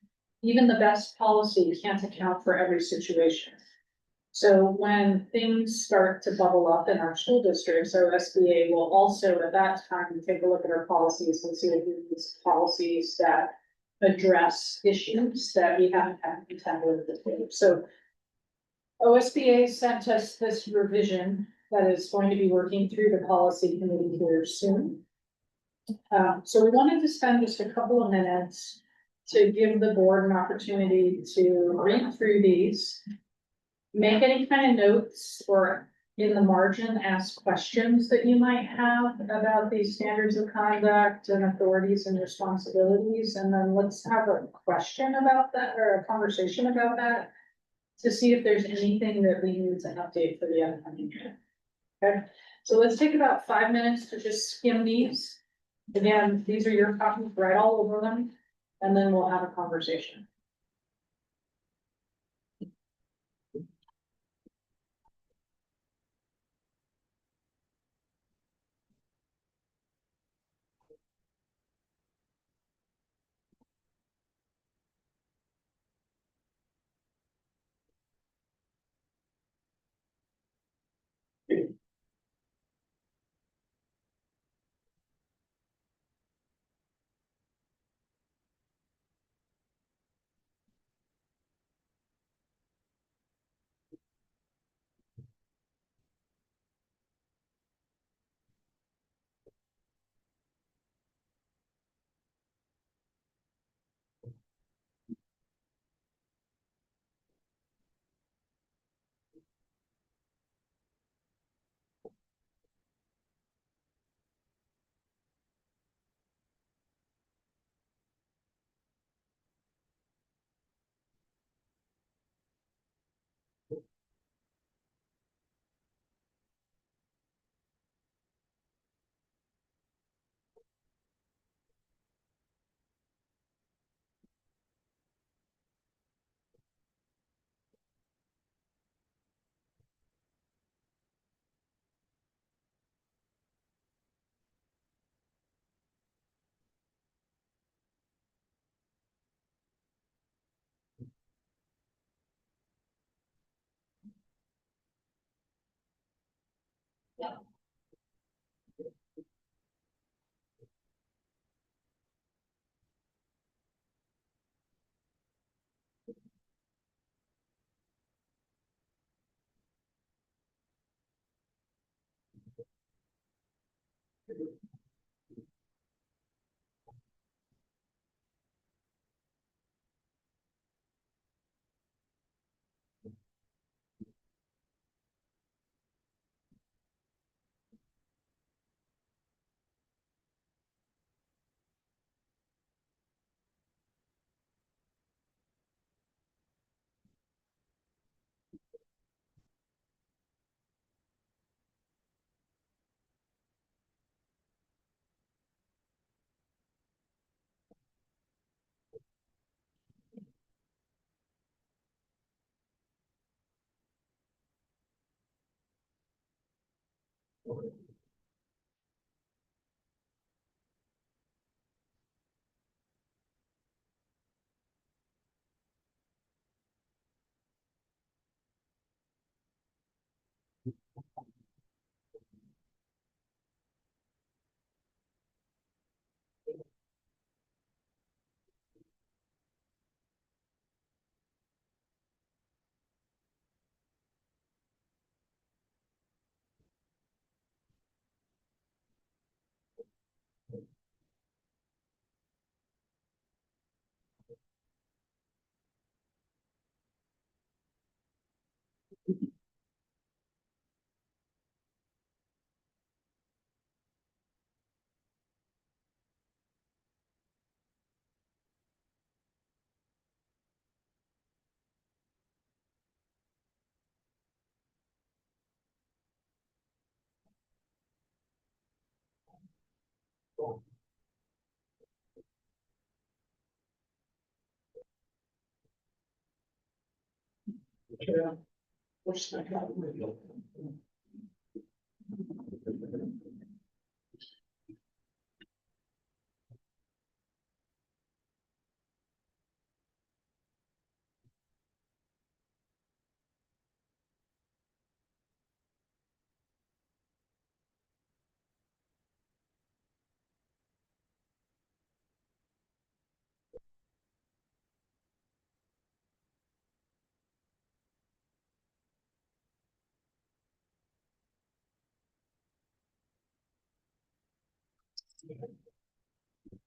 even the best policy can't account for every situation. So when things start to bubble up in our school districts, our SBA will also at that time take a look at our policies and see if these policies that address issues that we haven't had to contend with before. So OSBA sent us this revision that is going to be working through the policy committee here soon. So we wanted to spend just a couple of minutes to give the board an opportunity to read through these, make any kind of notes or in the margin, ask questions that you might have about these standards of conduct and authorities and responsibilities. And then let's have a question about that or a conversation about that to see if there's anything that we need to update for the upcoming year. Okay, so let's take about 5 minutes to just skim these. Again, these are your copies, write all over them, and then we'll have a conversation.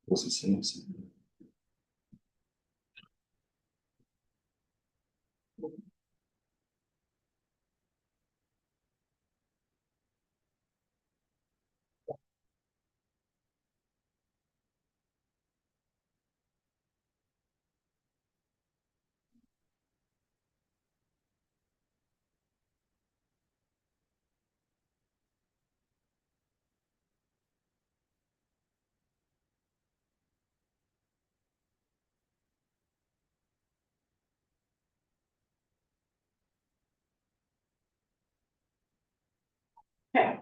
What's it saying? Okay.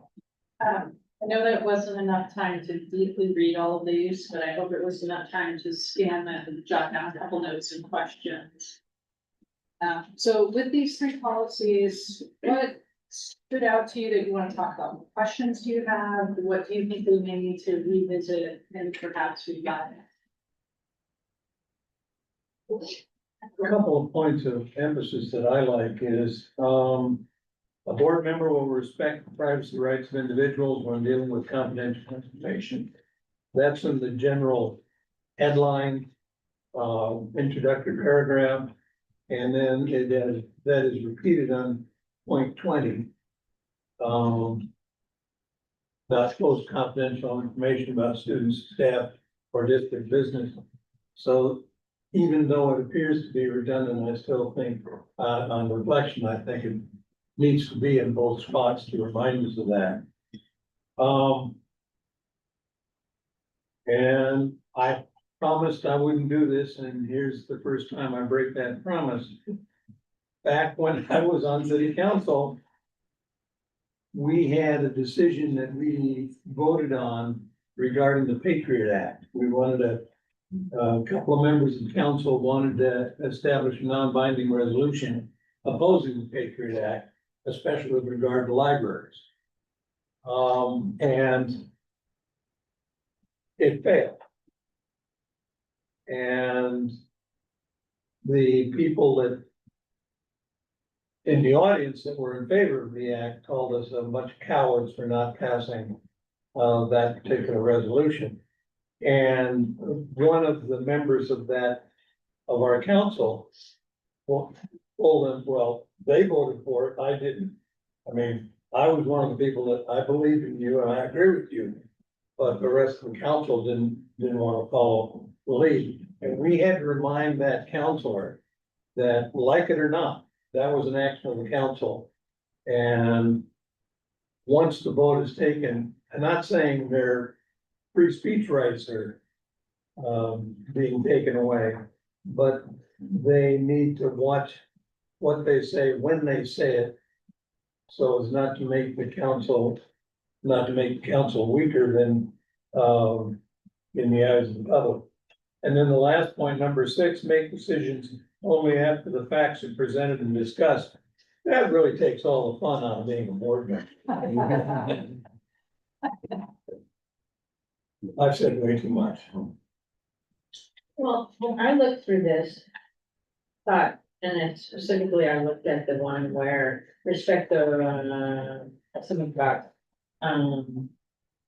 I know that it wasn't enough time to deeply read all of these, but I hope it was enough time to scan them and jot down a couple notes and questions. So with these three policies, what stood out to you that you want to talk about? What questions do you have? What do you think we may need to revisit and perhaps revise? A couple of points of emphasis that I like is, a board member will respect the privacy rights of individuals when dealing with confidential information. That's in the general headline, introductory paragraph. And then that is repeated on point 20. Not disclose confidential information about students, staff, or district business. So even though it appears to be redundant, I still think, on reflection, I think it needs to be in both spots to remind us of that. And I promised I wouldn't do this, and here's the first time I break that promise. Back when I was on city council, we had a decision that we voted on regarding the Patriot Act. We wanted a couple of members of council wanted to establish a non-binding resolution opposing the Patriot Act, especially with regard to libraries. And it failed. And the people that in the audience that were in favor of the act called us a bunch of cowards for not passing that particular resolution. And one of the members of our council, well, told them, well, they voted for it, I didn't. I mean, I was one of the people that I believe in you and I agree with you. But the rest of the council didn't want to follow the lead. And we had to remind that counselor that, like it or not, that was an action of the council. And once the vote is taken, I'm not saying their free speech rights are being taken away, but they need to watch what they say when they say it, so as not to make the council not to make the council weaker than, in the eyes of the public. And then the last point, number 6, make decisions only after the facts are presented and discussed. That really takes all the fun out of being a board member. I've said way too much. Well, when I looked through this, thought, and then specifically I looked at the one where respect the, something about,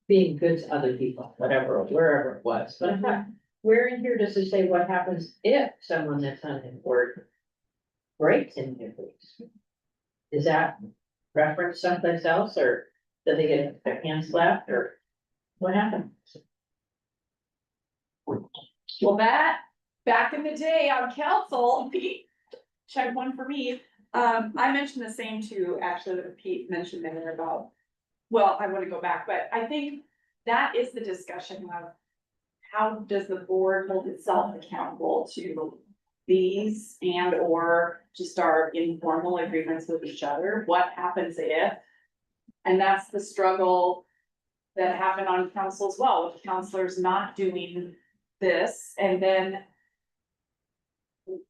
being good to other people, whatever, wherever it was, but I thought, where in here does it say what happens if someone that's on the board breaks in their beliefs? Is that reference someplace else, or do they get their hands slapped, or what happened? Well, back in the day on council, Pete, check one for me. I mentioned the same too, actually, that Pete mentioned there about, well, I want to go back, but I think that is the discussion of how does the board hold itself accountable to these and or just our informal agreements with each other? What happens if? And that's the struggle that happened on council as well, with counselors not doing this, and then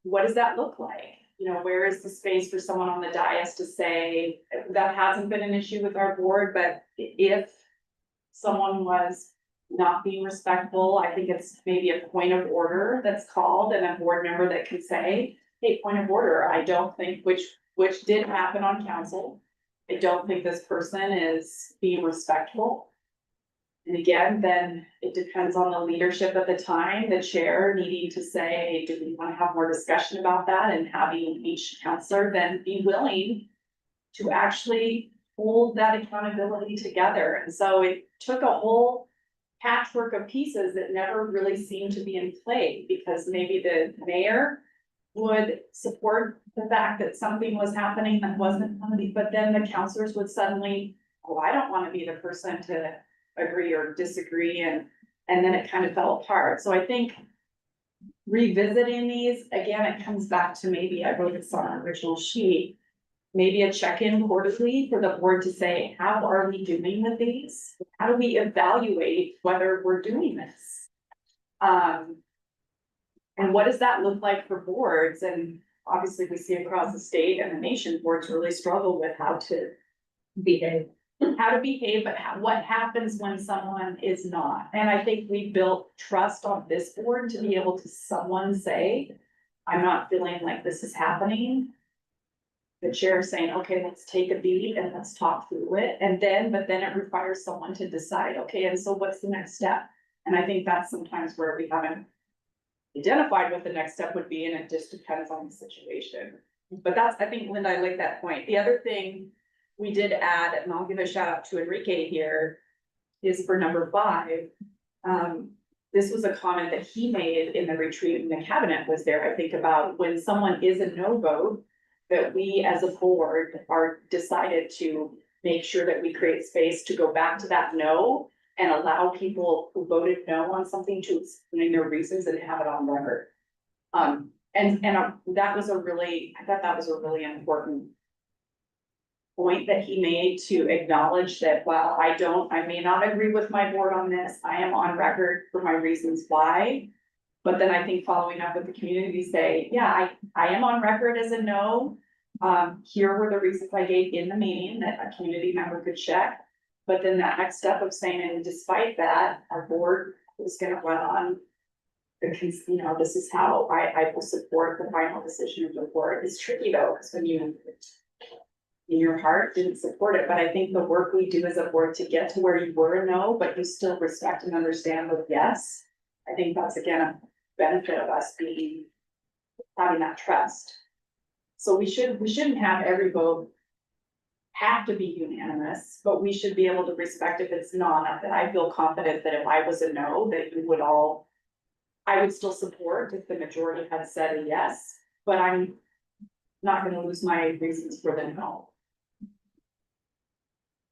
what does that look like? You know, where is the space for someone on the dais to say, that hasn't been an issue with our board, but if someone was not being respectful, I think it's maybe a point of order that's called and a board member that can say, hey, point of order, I don't think, which did happen on council. I don't think this person is being respectful. And again, then it depends on the leadership at the time, the chair needing to say, do we want to have more discussion about that? And having each counselor then be willing to actually hold that accountability together. And so it took a whole patchwork of pieces that never really seemed to be in play, because maybe the mayor would support the fact that something was happening that wasn't, but then the counselors would suddenly, oh, I don't want to be the person to agree or disagree, and then it kind of fell apart. So I think revisiting these, again, it comes back to, maybe I wrote this on our original sheet, maybe a check-in quarterly for the board to say, how are we doing with these? How do we evaluate whether we're doing this? And what does that look like for boards? And obviously we see across the state and the nation, boards really struggle with how to behave, but what happens when someone is not? And I think we built trust on this board to be able to someone say, I'm not feeling like this is happening. The chair saying, okay, let's take a beat and let's talk through it. And then, but then it requires someone to decide, okay, and so what's the next step? And I think that's sometimes where we haven't identified what the next step would be, and it just depends on the situation. But that's, I think, Linda, I like that point. The other thing we did add, and I'll give a shout out to Enrique here, is for number 5. This was a comment that he made in the retreat, and the cabinet was there, I think, about when someone is a no vote, that we as a board are decided to make sure that we create space to go back to that no and allow people who voted no on something to explain their reasons and have it on record. That was I thought that was a really important point that he made, to acknowledge that while I may not agree with my board on this, I am on record for my reasons why. But then I think following up with the community, say, yeah, I am on record as a no. Here were the reasons I gave in the meeting that a community member could check. But then that next step of saying, and despite that, our board is gonna run on, because, you know, this is how I will support the final decision of the board. It's tricky though, because when you, in your heart, didn't support it, but I think the work we do as a board to get to where you were a no, but you still respect and understand the yes. I think that's, again, a benefit of us having that trust. So we shouldn't have every vote have to be unanimous, but we should be able to respect if it's not. That I feel confident that if I was a no, that you would all, I would still support if the majority had said a yes, but I'm not gonna lose my reasons for the no.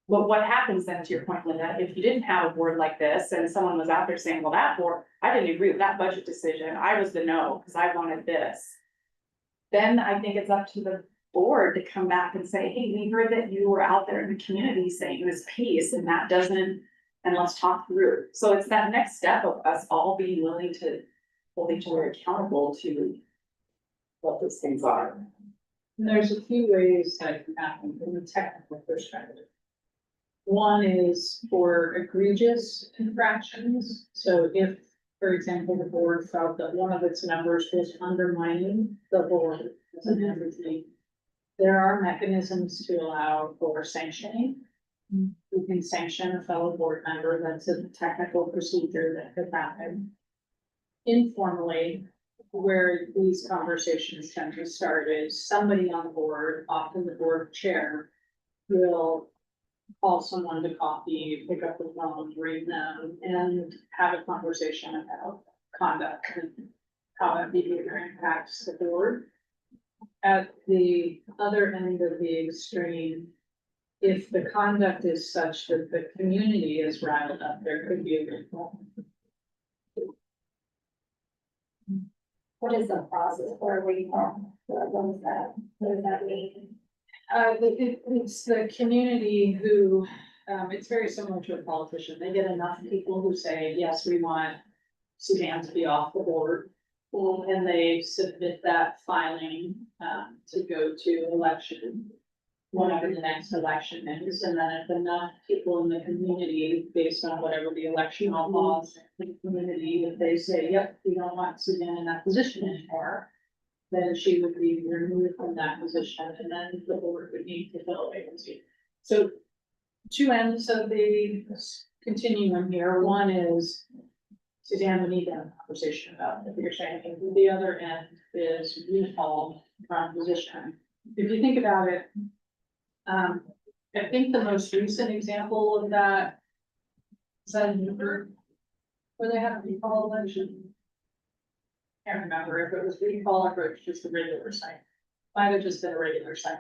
But what happens then, to your point, Linda, if you didn't have a board like this and someone was out there saying, well, that board, I didn't agree with that budget decision, I was the no, because I wanted this. Then I think it's up to the board to come back and say, hey, we heard that you were out there in the community saying this piece and that doesn't, and let's talk through. So it's that next step of us all being willing to hold each other accountable to what those things are. And there's a few ways that can happen from a technical perspective. One is for egregious infractions. So if, for example, the board felt that one of its members was undermining the board as an entity, there are mechanisms to allow for sanctioning. You can sanction a fellow board member. That's a technical procedure that could happen. Informally, where these conversations tend to start is somebody on the board, often the board chair, will call someone to coffee, pick up the phone, ring them, and have a conversation about conduct and how that behavior impacts the board. At the other end of the extreme, if the conduct is such that the community is riled up, there could be a recall. What is the process for recall? What does that mean? It's the community who, it's very similar to a politician. They get enough people who say, yes, we want Suzanne to be off the board. And they submit that filing, to go to election, whenever the next election is. And then if enough people in the community, based on whatever the election laws, in the community, if they say, yep, we don't want Suzanne in that position anymore, then she would be removed from that position, and then the board would need to fill a vacancy. So two ends of the continuum here. One is Suzanne, we need to have a conversation about what you're saying. The other end is recall from position. If you think about it, I think the most recent example of that is that in Newburgh, where they had a recall election. Can't remember if it was recall or if it was just a regular site. Might have just been a regular site.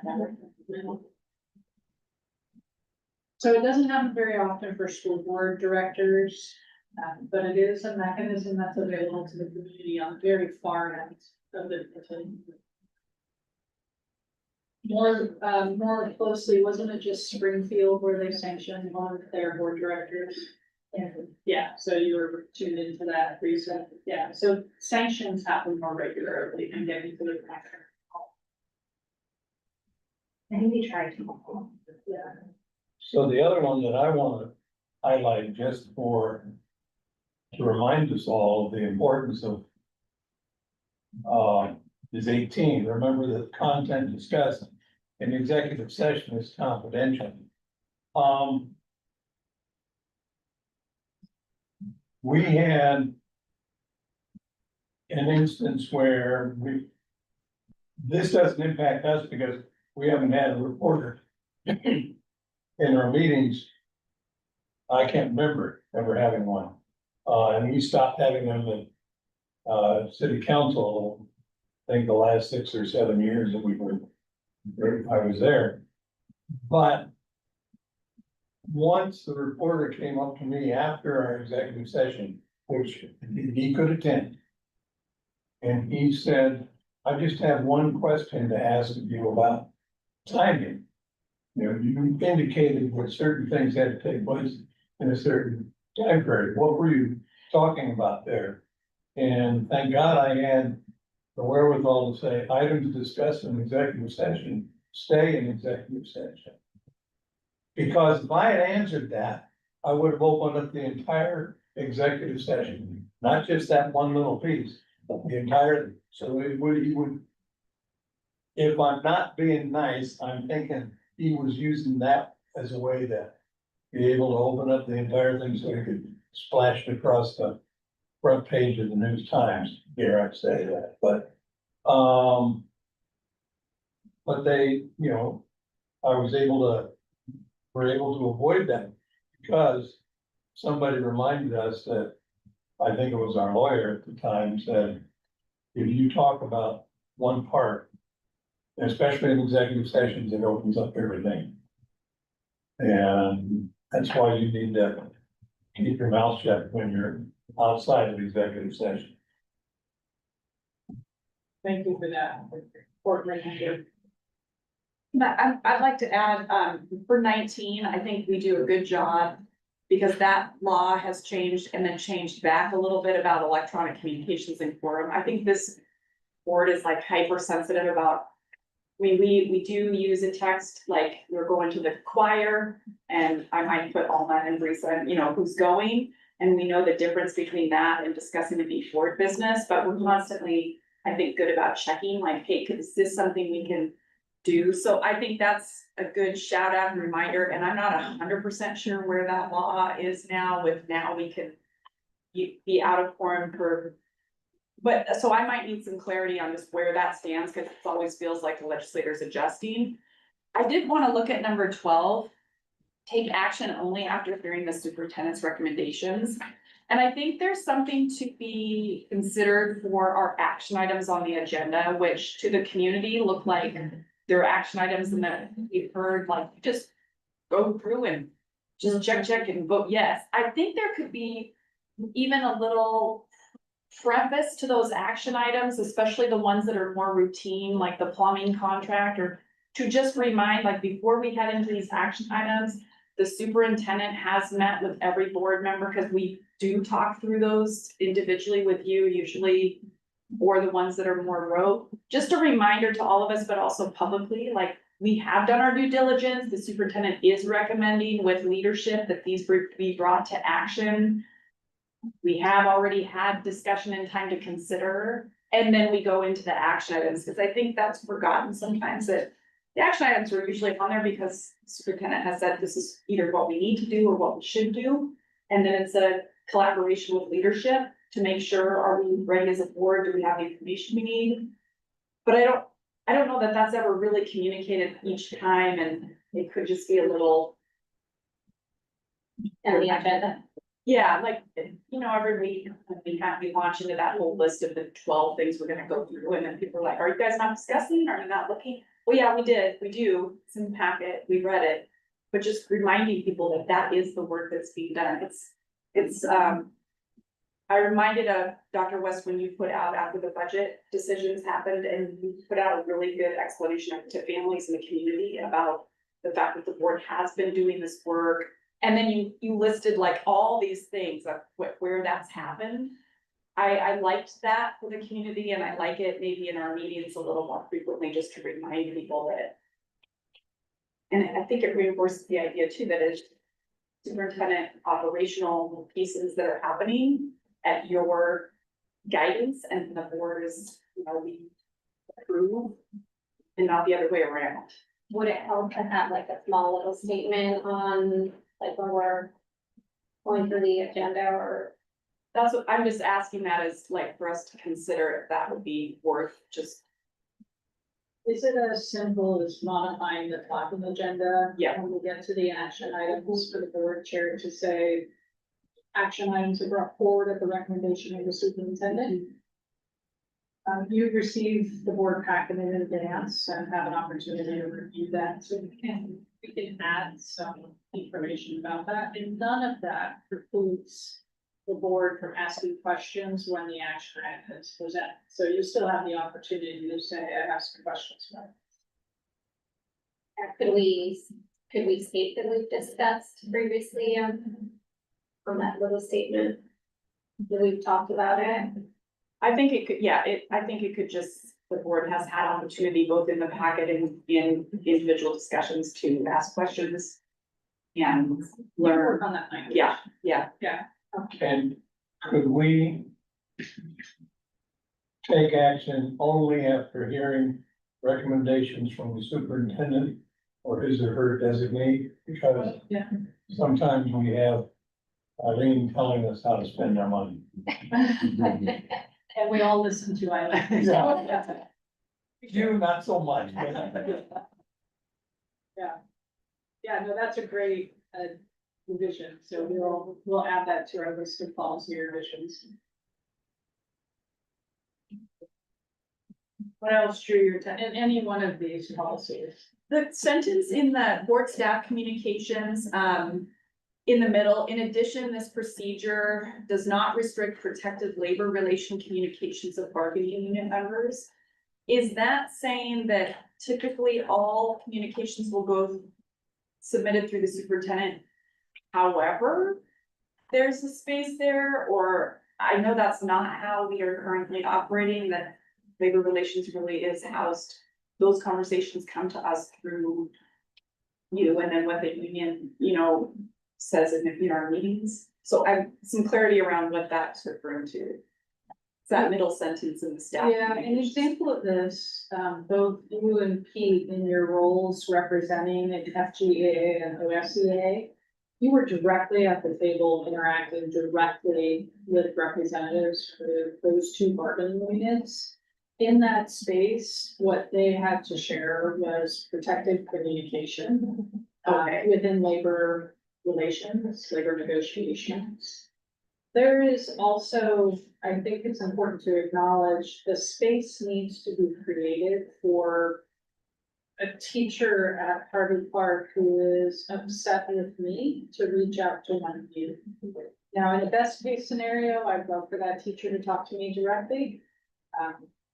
So it doesn't happen very often for school board directors, but it is a mechanism that's available to the community on the very far end of the. More closely, wasn't it just Springfield where they sanctioned one of their board directors? Yeah, so you were tuned into that recent, yeah, so sanctions happen more regularly and getting to the record. Maybe try to. Yeah. So the other one that I want to highlight just to remind us all of the importance of is 18. Remember that content discussed in executive session is confidential. We had an instance where this doesn't impact us because we haven't had a reporter in our meetings. I can't remember ever having one. And we stopped having them at city council, I think the last 6 or 7 years that I was there. But once the reporter came up to me after our executive session, which he could attend. And he said, I just have one question to ask you about timing. You know, you indicated that certain things had to take place in a certain time period. What were you talking about there? And thank God I had the wherewithal to say items discussed in executive session, stay in executive session. Because if I had answered that, I would have opened up the entire executive session, not just that one little piece, but the entire, so he would. If I'm not being nice, I'm thinking he was using that as a way to be able to open up the entire thing so he could splash it across the front page of the News Times, dare I say that, but they, you know, we're able to avoid that because somebody reminded us that, I think it was our lawyer at the time, said, if you talk about one part, especially in executive sessions, it opens up everything. And that's why you need to keep your mouth shut when you're outside of executive session. Thank you for that. Important reminder. But I'd like to add, for 19, I think we do a good job. Because that law has changed and then changed back a little bit about electronic communications and quorum. I think this board is like hypersensitive about. I mean, we do use a text, like we're going to the choir and I might put all that in recent, you know, who's going. And we know the difference between that and discussing the board business, but we're constantly, I think, good about checking, like, hey, is this something we can do? So I think that's a good shout out and reminder, and I'm not 100% sure where that law is now with now we can be out of quorum for. But so I might need some clarity on just where that stands, because it always feels like the legislator's adjusting. I did want to look at number 12, take action only after hearing the superintendent's recommendations. And I think there's something to be considered for our action items on the agenda, which to the community look like there are action items and that we've heard, like, just go through and just check and vote yes. I think there could be even a little preface to those action items, especially the ones that are more routine, like the plumbing contract, or to just remind, like, before we head into these action items, the superintendent has met with every board member, because we do talk through those individually with you usually, or the ones that are more rote. Just a reminder to all of us, but also publicly, like, we have done our due diligence. The superintendent is recommending with leadership that these be brought to action. We have already had discussion and time to consider, and then we go into the action items, because I think that's forgotten sometimes, that the action items are usually on there because the superintendent has said this is either what we need to do or what we should do. And then it's a collaboration with leadership to make sure, are we ready as a board? Do we have the information we need? But I don't know that that's ever really communicated each time, and it could just be a little. And the agenda. Yeah, like, you know, every week we have to launch into that whole list of the 12 things we're gonna go through, and then people are like, are you guys not discussing? Are you not looking? Well, yeah, we do, it's in the packet, we read it. But just reminding people that that is the work that's being done, it's, I reminded of Dr. West when you put out after the budget decisions happened, and you put out a really good explanation to families in the community about the fact that the board has been doing this work. And then you listed like all these things of where that's happened. I liked that for the community, and I like it maybe in our meetings a little more frequently, just to remind people that. And I think it reinforces the idea too, that it's superintendent operational pieces that are happening at your guidance, and the board is, you know, we approve and not the other way around. Would it help to have like a small little statement on, like, when we're going through the agenda, or? That's what I'm just asking, that is like for us to consider if that would be worth just. Is it as simple as modifying the talking agenda? Yeah. When we get to the action items for the board chair to say, action items are brought forward at the recommendation of the superintendent. You receive the board packet in advance and have an opportunity to review that, so we can add some information about that, and none of that precludes the board from asking questions when the action item is presented. So you still have the opportunity to say, ask questions. Could we state that we've discussed previously, on that little statement? That we've talked about it? I think it could, yeah, I think it could just, the board has had opportunity both in the packet and in individual discussions to ask questions. And learn. Work on that language. Yeah. And could we take action only after hearing recommendations from the superintendent or his or her designee? Because Yeah. sometimes we have Eileen telling us how to spend our money. And we all listen to Eileen. Yeah. You, not so much. Yeah, no, that's a great, revision, so we'll add that to our list of policy revisions. What else drew your attention, in any one of these policies? The sentence in the board staff communications, in the middle, in addition, this procedure does not restrict protected labor relation communications of bargaining unit members. Is that saying that typically all communications will go submitted through the superintendent. However, there's a space there, or I know that's not how we are currently operating, that labor relations really is housed. Those conversations come to us through you, and then what the union, says in our meetings. So I, some clarity around what that's referring to. It's that middle sentence in the staff. Yeah, an communications. example of this, both you and Pete in your roles representing the FGAA and OFCA, you were directly at the table interacting directly with representatives for those two bargaining units. In that space, what they had to share was protected communication within labor relations, labor negotiations. There is also, I think it's important to acknowledge, the space needs to be created for a teacher at Harvard Park who is upset with me to reach out to one of you. Now, in the best case scenario, I'd love for that teacher to talk to me directly.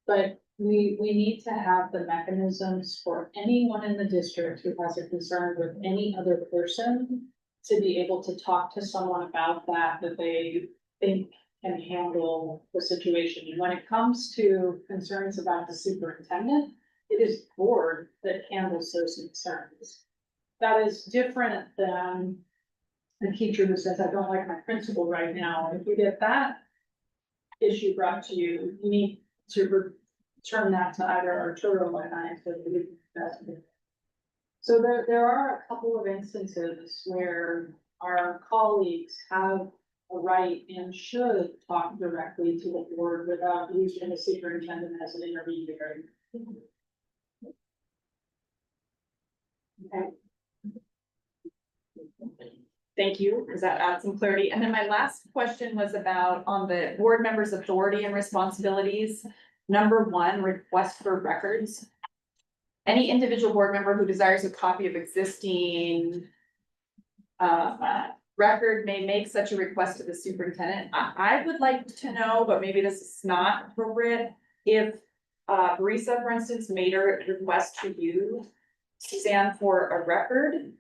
But we need to have the mechanisms for anyone in the district who has a concern with any other person to be able to talk to someone about that they think can handle the situation. And when it comes to concerns about the superintendent, it is the board that handles those concerns. That is different than the teacher who says, I don't like my principal right now. If you get that issue brought to you, you need to return that to either Arturo or I. So there are a couple of instances where our colleagues have a right and should talk directly to the board without using the superintendent as an intermediary. Okay. Thank you, because that adds some clarity. And then my last question was about on the board members' authority and responsibilities. Number 1, request for records. Any individual board member who desires a copy of existing record may make such a request to the superintendent. I would like to know, but maybe this is not appropriate, if Barisa, for instance, made a request to you, Suzanne, for a record.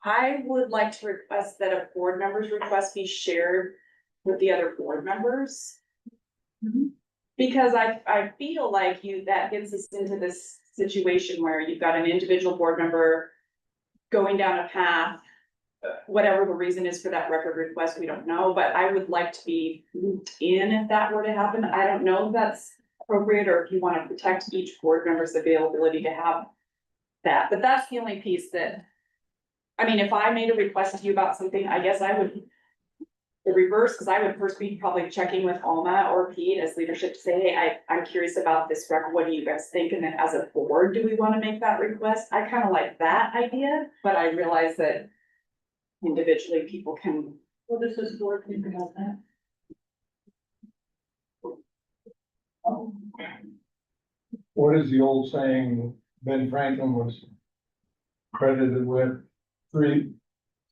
I would like to request that a board member's request be shared with the other board members. Because I feel like that gets us into this situation where you've got an individual board member going down a path, whatever the reason is for that record request, we don't know, but I would like to be looped in if that were to happen. I don't know if that's appropriate or if you want to protect each board member's availability to have that, but that's the only piece that, I mean, if I made a request to you about something, I guess I would the reverse, because I would first be probably checking with Alma or Pete as leadership to say, hey, I'm curious about this record. What do you guys think? And then as a board, do we want to make that request? I kind of like that idea, but I realize that individually people can. What does this board think about that? What is the old saying Ben Franklin was credited with? Three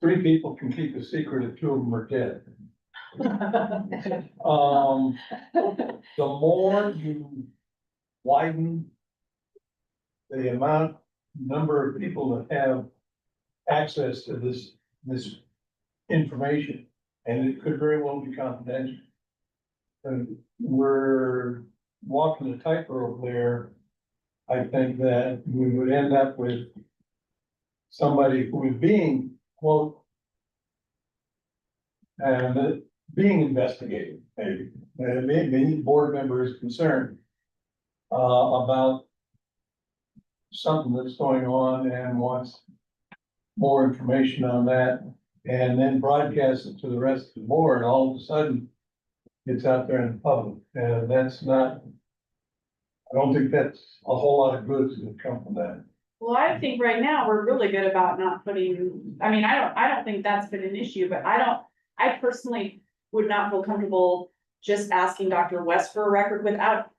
people can keep a secret if 2 of them are dead. The more you widen the number of people that have access to this information, and it could very well be confidential. And we're walking a tightrope there. I think that we would end up with somebody who is being, quote, and being investigated, maybe board member is concerned about something that's going on and wants more information on that, and then broadcast it to the rest of the board. All of a sudden, it's out there in the public, and that's not, I don't think that's a whole lot of good that's gonna come from that. Well, I think right now we're really good about not putting, I mean, I don't think that's been an issue, but I personally would not feel comfortable just asking Dr. West for a record without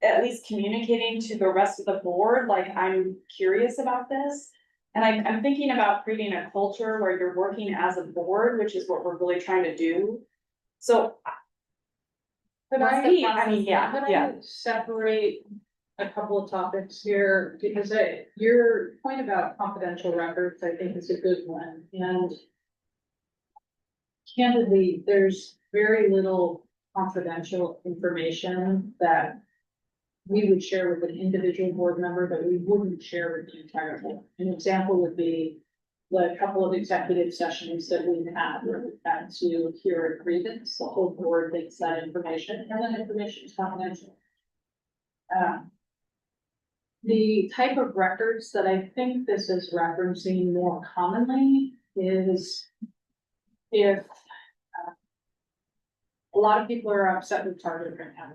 at least communicating to the rest of the board, like, I'm curious about this. And I'm thinking about creating a culture where you're working as a board, which is what we're really trying to do. So. Could I mean, yeah. I separate a couple of topics here, because your point about confidential records, I think is a good one, and candidly, there's very little confidential information that we would share with an individual board member that we wouldn't share with the entire board. An example would be the couple of executive sessions that we've had, where we've had to hear a grievance, the whole board takes that information, and that information is confidential. The type of records that I think this is referencing more commonly is if a lot of people are upset with Target right now.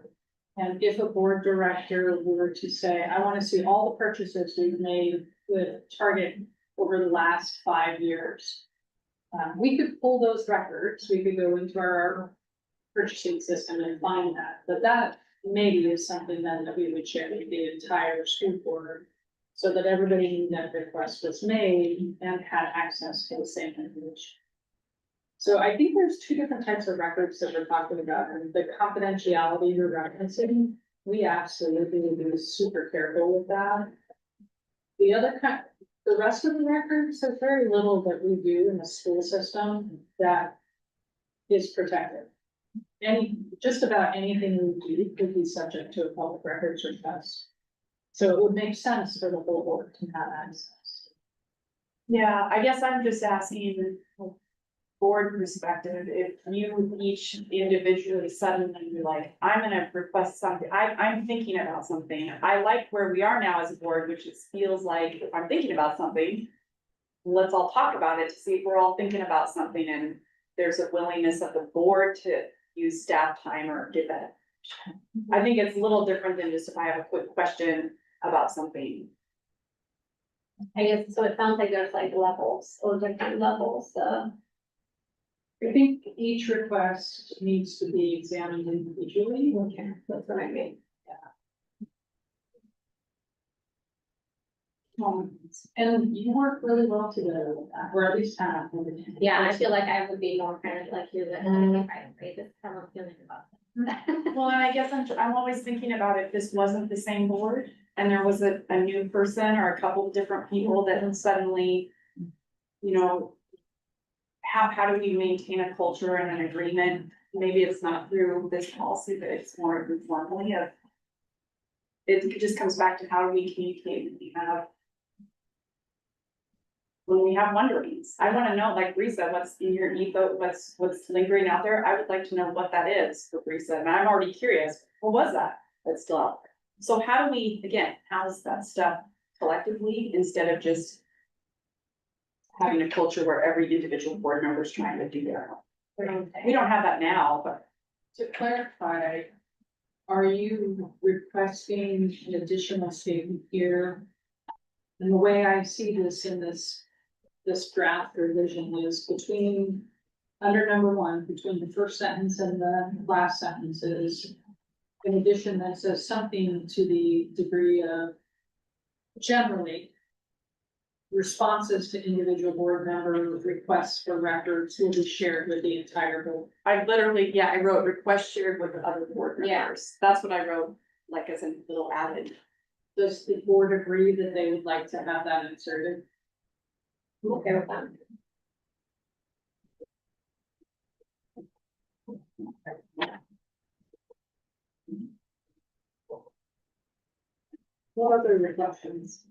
And if a board director were to say, I want to see all the purchases we've made with Target over the last 5 years. We could pull those records, we could go into our purchasing system and find that, but that maybe is something then that we would share with the entire school board. So that everybody knew that request was made and had access to the same information. So I think there's two different types of records that we're talking about, and the confidentiality you're referencing, we absolutely would be super careful with that. The other kind, the rest of the records, there's very little that we do in the school system that is protected. Just about anything we do could be subject to a public records request. So it would make sense for the whole board to have access. Yeah, I guess I'm just asking board perspective, if you each individually suddenly be like, I'm gonna request something, I'm thinking about something. I like where we are now as a board, which is feels like if I'm thinking about something, let's all talk about it to see if we're all thinking about something and there's a willingness of the board to use staff time or give that. I think it's a little different than just if I have a quick question about something. I guess, so it sounds like there's like levels, or different levels, I think each request needs to be examined individually. okay, that's what I mean. And you work really well together with that, or at least have. Yeah, I feel like I would be more kind of like you, that I this is how I'm feeling about it. Well, and I guess I'm always thinking about if this wasn't the same board and there was a new person or a couple of different people that suddenly, you know, how do we maintain a culture and an agreement? Maybe it's not through this policy, but it's more informally of. It just comes back to how do we communicate when we have wonderings. I wanna know, like Risa, what's in your ethos, what's lingering out there? I would like to know what that is for Risa, and I'm already curious, what was that that's still out there? So how do we, again, house that stuff collectively instead of just having a culture where every individual board member is trying to do their own? We don't have that now, but. To clarify, are you requesting an additional statement here? And the way I see this in this draft revision is between, under number 1, between the first sentence and the last sentence is an addition that says something to the degree of generally responses to individual board member requests for records will be shared with the entire board. I literally, yeah, I wrote request shared with the other board members. That's what I wrote, like as a little added. Does the board agree that they would like to have that inserted? I'm okay with that. What other reflections?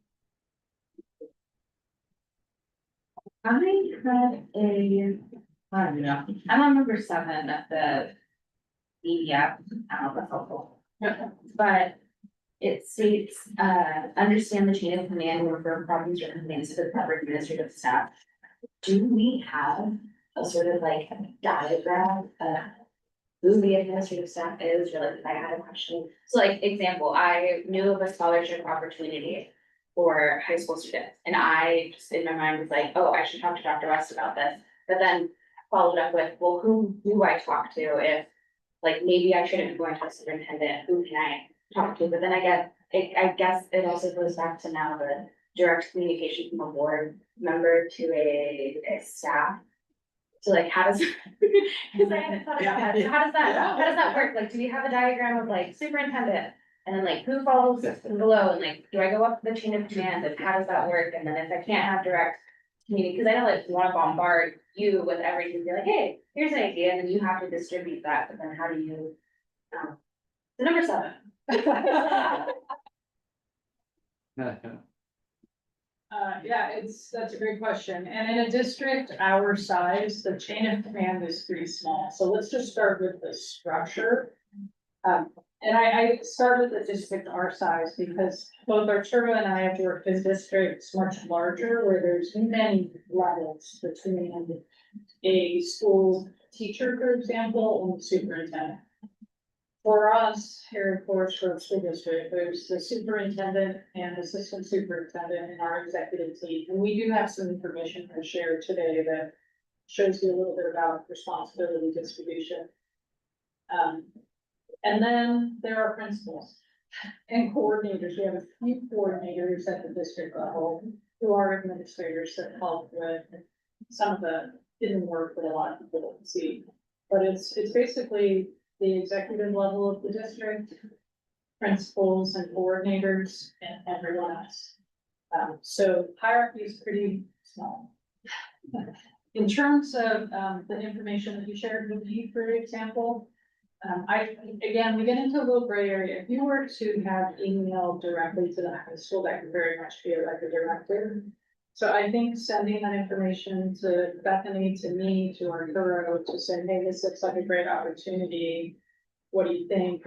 I had I don't know, I'm on number 7 of the PDF, I don't know if that's helpful. But it states, understand the chain of command and refer problems or complaints to the proper administrative staff. Do we have a sort of like diagram of who the administrative staff is, or like if I had a question? So like example, I knew of a scholarship opportunity for high school students, and I just in my mind was like, oh, I should talk to Dr. West about this, but then followed up with, well, who do I talk to if, like, maybe I shouldn't be going to a superintendent, who can I talk to? But then I guess it also goes back to now the direct communication from a board member to a staff. So like, how does, because I hadn't thought about that, so how does that work? Like, do we have a diagram of like superintendent And then like, who follows below, and like, do I go up the chain of command, and how does that work? And then if I can't have direct community, because I know like, you wanna bombard you with everything, be like, hey, here's an idea, and then you have to distribute that, but then how do you? The number 7. Yeah, that's a great question. And in a district our size, the chain of command is pretty small. So let's just start with the structure. And I start with the district our size because both Arturo and I have worked in districts much larger where there's many levels between a school teacher, for example, and the superintendent. For us, here in Forest Grove School District, there's the superintendent and assistant superintendent in our executive team. And we do have some information to share today that shows you a little bit about responsibility distribution. And then there are principals and coordinators. We have a few coordinators at the district level who are administrators that help with some of the hidden work that a lot of people don't see. But it's basically the executive level of the district, principals and coordinators, and everyone else. So hierarchy is pretty small. In terms of the information that you shared with me, for example, again, we get into a little gray area. If you were to have emailed directly to the high school, that could very much be like a directive. So I think sending that information to Bethany, to me, to Arturo, to say, hey, this looks like a great opportunity. What do you think?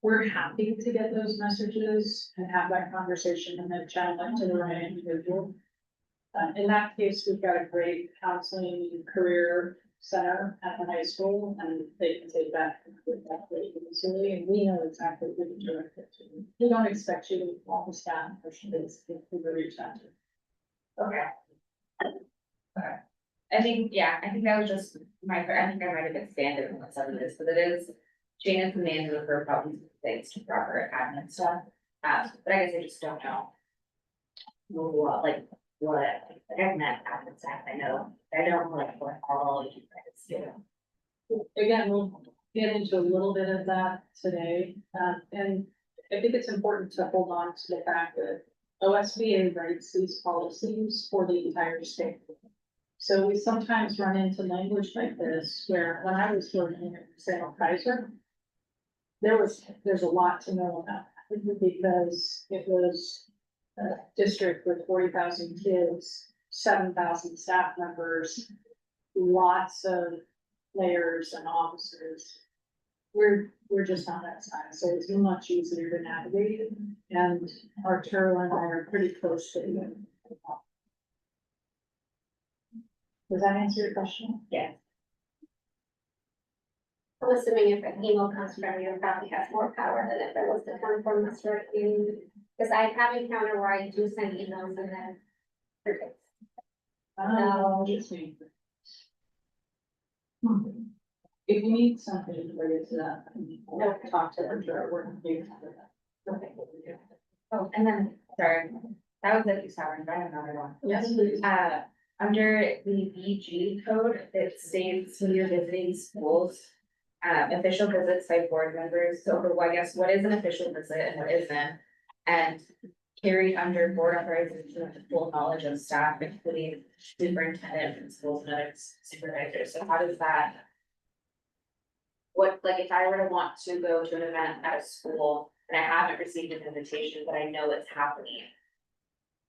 We're happy to get those messages and have that conversation and then channel it to the right individual. In that case, we've got a great counseling career center at the high school, and they can take that very easily, and we know exactly who to direct it to. We don't expect you to call the staff or students who we reach out to. Okay. Okay. I think that was just I think I might have expanded on some of this, but it is chain of command with her problems with things to proper admin stuff. But I guess I just don't know. What I've met admin staff, I know, I don't like what all you guys do. Again, we'll get into a little bit of that today, and I think it's important to hold on to the fact that OSBA writes these policies for the entire state. So we sometimes run into language like this, where when I was working at Salem Kaiser, there's a lot to know about that, because it was a district with 40,000 kids, 7,000 staff members, lots of layers and officers. We're just not that size, so it's much easier to navigate, and Arturo and I are pretty close to it. Does that answer your question? Yeah. I'm assuming if an email comes from you, it probably has more power than if it was to come from us directly. Because I have encountered where I do send emails and then crickets. Interesting. If you need something to bring it to that, we'll talk to Arturo, we're gonna do that. Okay. Oh, and then, sorry, that was it, sorry, I have another one. Yes, please. Under the BG code, it states when you're visiting schools, official visits by board members, so I guess what is an official visit and what isn't? And carried under board authorization with the full knowledge of staff, including superintendent, principals, and other supervisors, so how does that? What, like, if I were to want to go to an event at a school and I haven't received an invitation, but I know it's happening.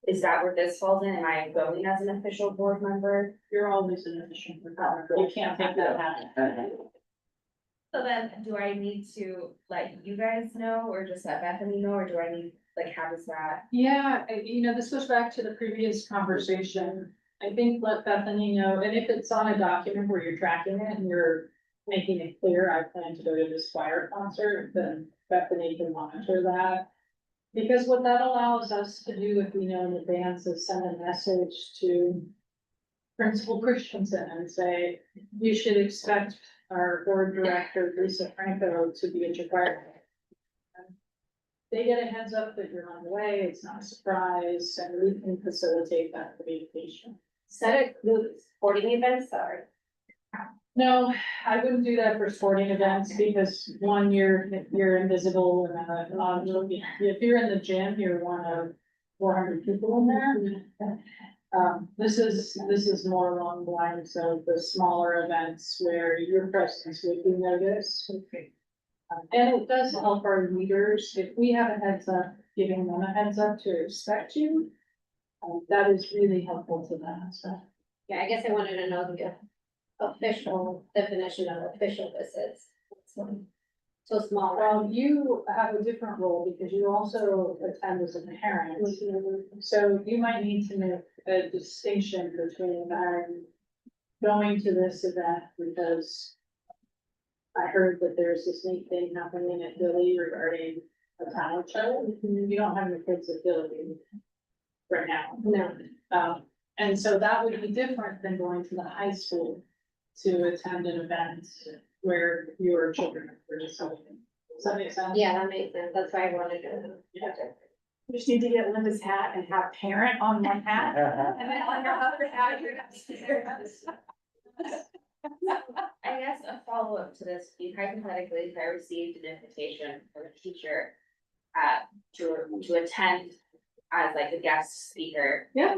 Is that where this falls in? Am I going as an official board member? You're always an official. You can't take that out. So then, do I need to let you guys know, or just let Bethany know, or do I need, like, how does that? Yeah, this goes back to the previous conversation. I think let Bethany know, and if it's on a document where you're tracking it and you're making it clear, I plan to go to this choir concert, then Bethany can monitor that. Because what that allows us to do, if we know in advance, is send a message to Principal Christensen and say, you should expect our board director, Lisa Franco, to be at your choir. They get a heads up that you're on the way, it's not a surprise, and we can facilitate that communication. Said it, sporting events, sorry. No, I wouldn't do that for sporting events because one, you're invisible and, if you're in the gym, you're one of 400 people in there. This is more along the lines of the smaller events where your presence would be noticed. And it does help our leaders, if we have a heads up, giving them a heads up to expect you. That is really helpful to them, so. Yeah, I guess I wanted to know the official definition of official visits. So small. Well, you have a different role because you also attend as a parent. So you might need to make a distinction between going to this event because I heard that there's this neat thing happening at Billy regarding a talent show. You don't have your kids at Billy right now. No, And so that would be different than going to the high school to attend an event where your children are participating. Does that make sense? yeah, that makes sense. That's why I wanted to. Yeah. You just need to get Linda's hat and have parent on one hat, and then on your other hat, you're I guess a follow-up to this, hypothetically, if I received an invitation from a teacher to attend as like a guest speaker, Yeah,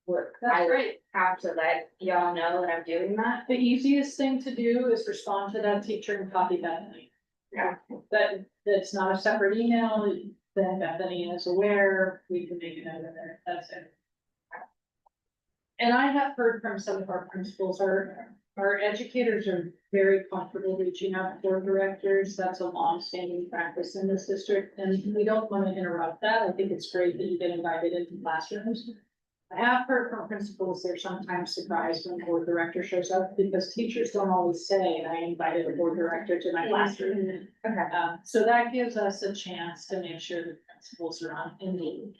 would that's I would great. have to let y'all know that I'm doing that? The easiest thing to do is respond to that teacher and copy Bethany. Yeah. That's not a separate email, then Bethany is aware, we can make a note of it, that's it. And I have heard from some of our principals, our educators are very comfortable reaching out to board directors, that's a long-standing practice in this district, and we don't want to interrupt that, I think it's great that you get invited into classrooms. I have heard from principals, they're sometimes surprised when a board director shows up, because teachers don't always say, I invited a board director to my classroom. Okay. So that gives us a chance to make sure the principals are on in the loop.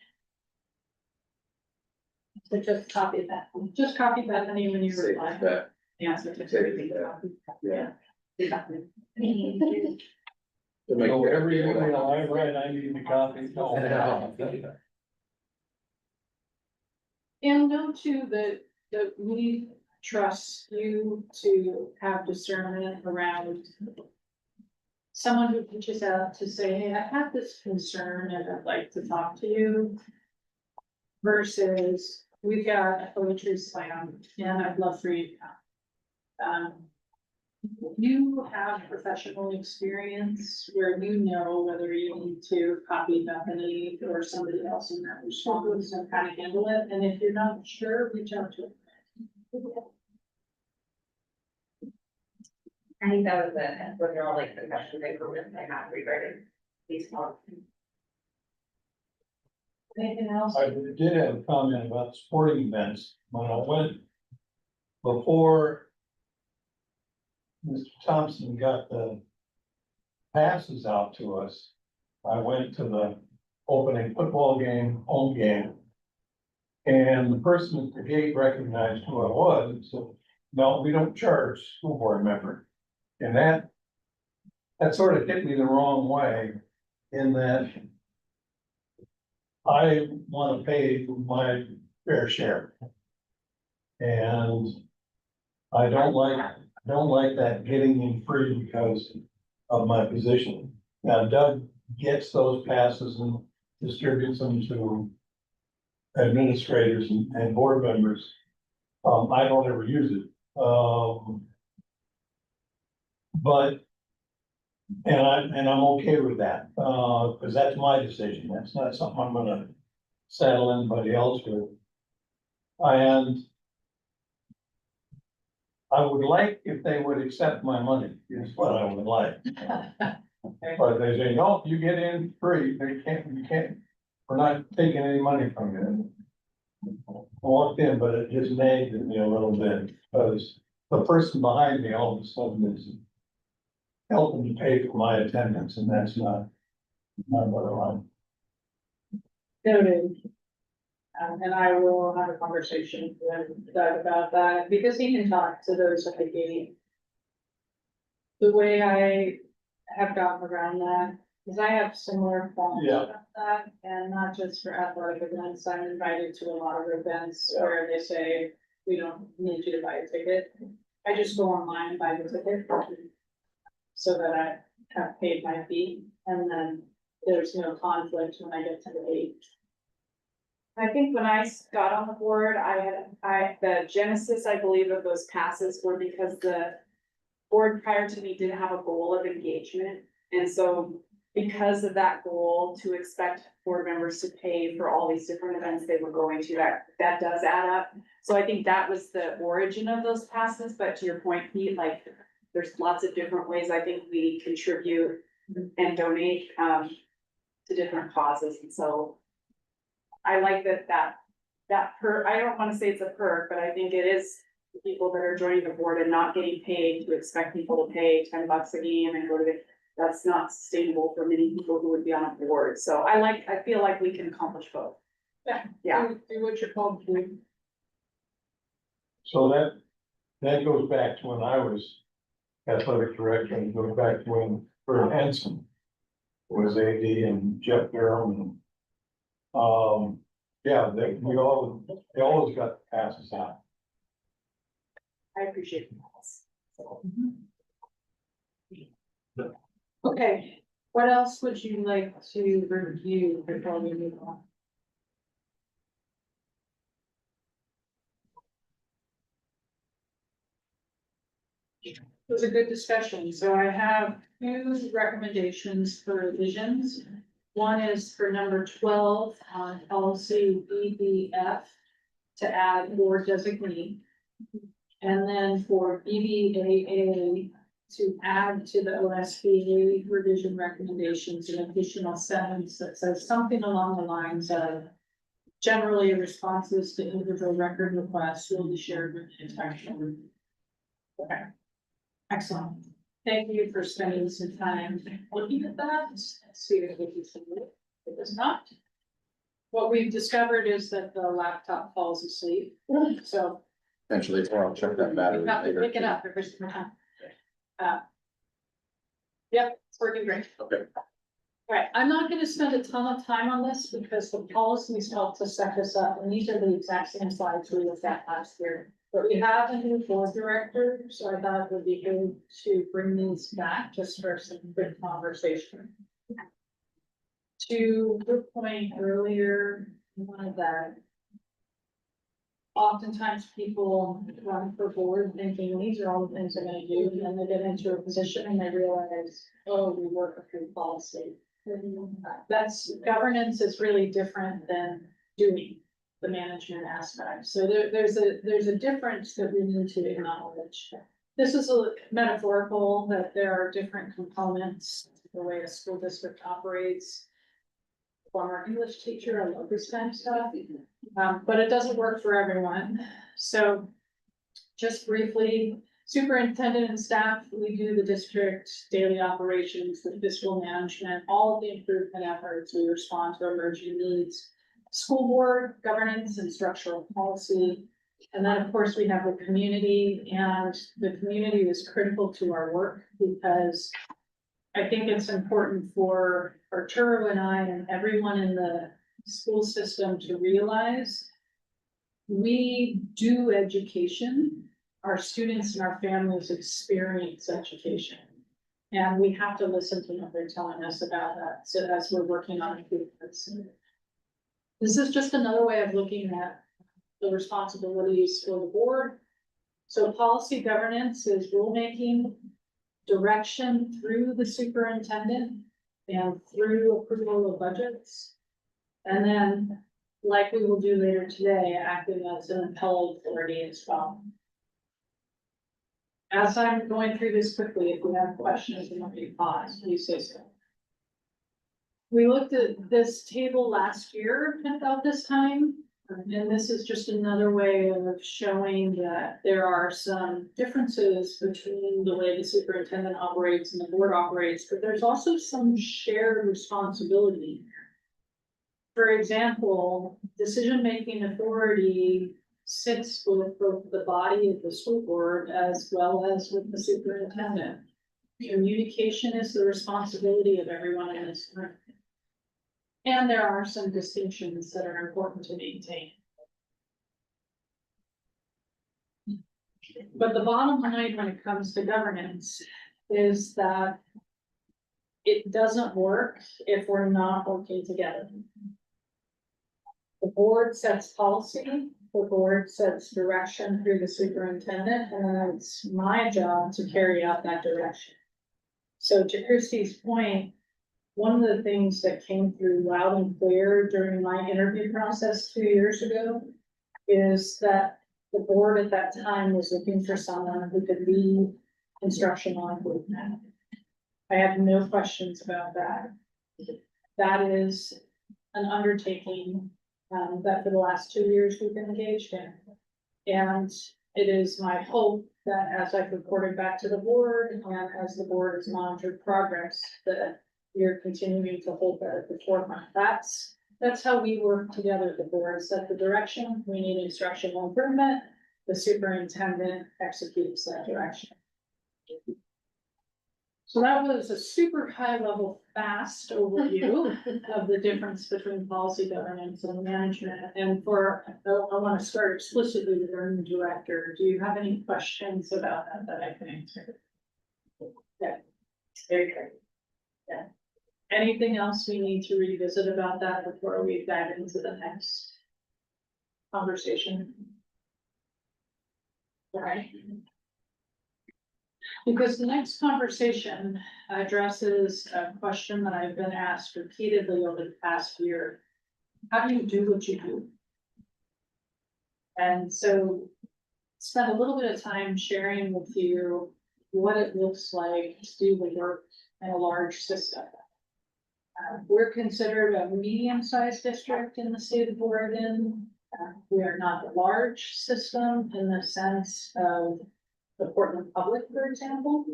So just copy that, just copy Bethany when you Say reply. that. The answer to Say everything. that. Yeah. So every email I read, I need to copy. And know too, that we trust you to have discernment around someone who reaches out to say, hey, I have this concern and I'd like to talk to you. Versus, we've got a poetry slam and I'd love for you to come. You have professional experience where you know whether you need to copy Bethany or somebody else in that response and kind of handle it, and if you're not sure, reach out to them. I think that was those are all like the questions I have regarding these policies. Anything else? I did have a comment about sporting events. When I went before Mr. Thompson got the passes out to us, I went to the opening football game, home game. And the person at the gate recognized who I was and said, no, we don't charge school board member. And that sort of hit me the wrong way in that I want to pay my fair share. And I don't like that getting in free because of my position. Now Doug gets those passes and distributes them to administrators and board members. I don't ever use it. But, and I'm okay with that, because that's my decision. That's not something I'm gonna saddle anybody else with. And I would like if they would accept my money, is what I would like. But they say, no, you get in free, you can't, we're not taking any money from you. I walked in, but it just nagged at me a little bit, because the person behind me all of a sudden is helping to pay for my attendance, and that's not what I want. Noted. And I will have a conversation with Doug about that, because he can talk to those at the gate. The way I have gotten around that, is I have similar thoughts Yeah. about that, and not just for athletic events, I'm invited to a lot of events where they say, we don't need you to buy a ticket. I just go online and buy the ticket. So that I have paid my fee, and then there's no conflict when I get to the date. I think when I got on the board, the genesis, I believe, of those passes were because the board prior to me didn't have a goal of engagement. And so because of that goal, to expect board members to pay for all these different events they were going to, that does add up. So I think that was the origin of those passes, but to your point, Pete, like, there's lots of different ways I think we contribute and donate, to different causes, and so I like that I don't wanna say it's a perk, but I think it is the people that are joining the board and not getting paid to expect people to pay $10 a game and go to the, that's not sustainable for many people who would be on a board. So I feel like we can accomplish both. Yeah. Do what you're called to do. So that goes back to when I was athletic director, and goes back to when Bert Henson was AD and Jeff Durham. Yeah, they always got passes out. I appreciate that. Okay, what else would you like to review before we move on? It was a good discussion, so I have two recommendations for revisions. One is for number 12 on policy BBF to add board designee. And then for BBAA to add to the OSBA revision recommendations an additional sentence that says something along the lines of generally responses to individual record requests will be shared with the intentional. Okay, excellent. Thank you for spending some time looking at that. Let's see if we can see it. It does not. What we've discovered is that the laptop falls asleep, so Eventually, or I'll check that battery you have to later. pick it up every single time. Yep, it's working great. Okay. Right, I'm not gonna spend a ton of time on this because the policies help to set this up, and these are the exact same slides we looked at last year. But we have a new board director, so I thought it would be good to bring these back just for some quick conversation. To your point earlier, one of that. Oftentimes people run for board thinking these are all the things they're gonna do, and then they get into a position and they realize, oh, we work through policy. That's, governance is really different than doing the management aspect. So there's a difference that we need to acknowledge. This is a metaphorical that there are different components, to the way a school district operates. Former English teacher, I love this kind of stuff, but it doesn't work for everyone. So just briefly, superintendent and staff, we do the district daily operations, the fiscal management, all of the improvement efforts, we respond to emerging needs. School board, governance and structural policy. And then, of course, we have the community, and the community is critical to our work because I think it's important for Arturo and I and everyone in the school system to realize we do education. Our students and our families experience education. And we have to listen to what they're telling us about that. So as we're working on improvements. This is just another way of looking at the responsibilities for the board. So policy governance is rulemaking, direction through the superintendent and through approval of budgets. And then, like we will do later today, acting as an appellate authority as well. As I'm going through this quickly, if you have questions and want me to pause, please say so. We looked at this table last year at about this time, and this is just another way of showing that there are some differences between the way the superintendent operates and the board operates, but there's also some shared responsibility. For example, decision-making authority sits with both the body of the school board as well as with the superintendent. Communication is the responsibility of everyone in this room. And there are some distinctions that are important to maintain. But the bottom line when it comes to governance is that it doesn't work if we're not working together. The board sets policy, the board sets direction through the superintendent, and then it's my job to carry out that direction. So to Christie's point, one of the things that came through loud and clear during my interview process 2 years ago is that the board at that time was looking for someone who could lead instructional improvement. I have no questions about that. That is an undertaking that for the last 2 years we've been engaged in. And it is my hope that as I've reported back to the board and as the board has monitored progress, that we are continuing to hold that at the forefront. That's how we work together. The board set the direction. We need instructional improvement. The superintendent executes that direction. So that was a super high level, fast overview of the difference between policy governance and management. And I want to start explicitly with our new director. Do you have any questions about that I can answer? Yeah. Very good. Yeah. Anything else we need to revisit about that before we dive into the next conversation? All right. Because the next conversation addresses a question that I've been asked repeatedly over the past year. How do you do what you do? And so spend a little bit of time sharing with you what it looks like to do the work in a large system. We're considered a medium-sized district in the state of Oregon. We are not a large system in the sense of the Portland Public, for example.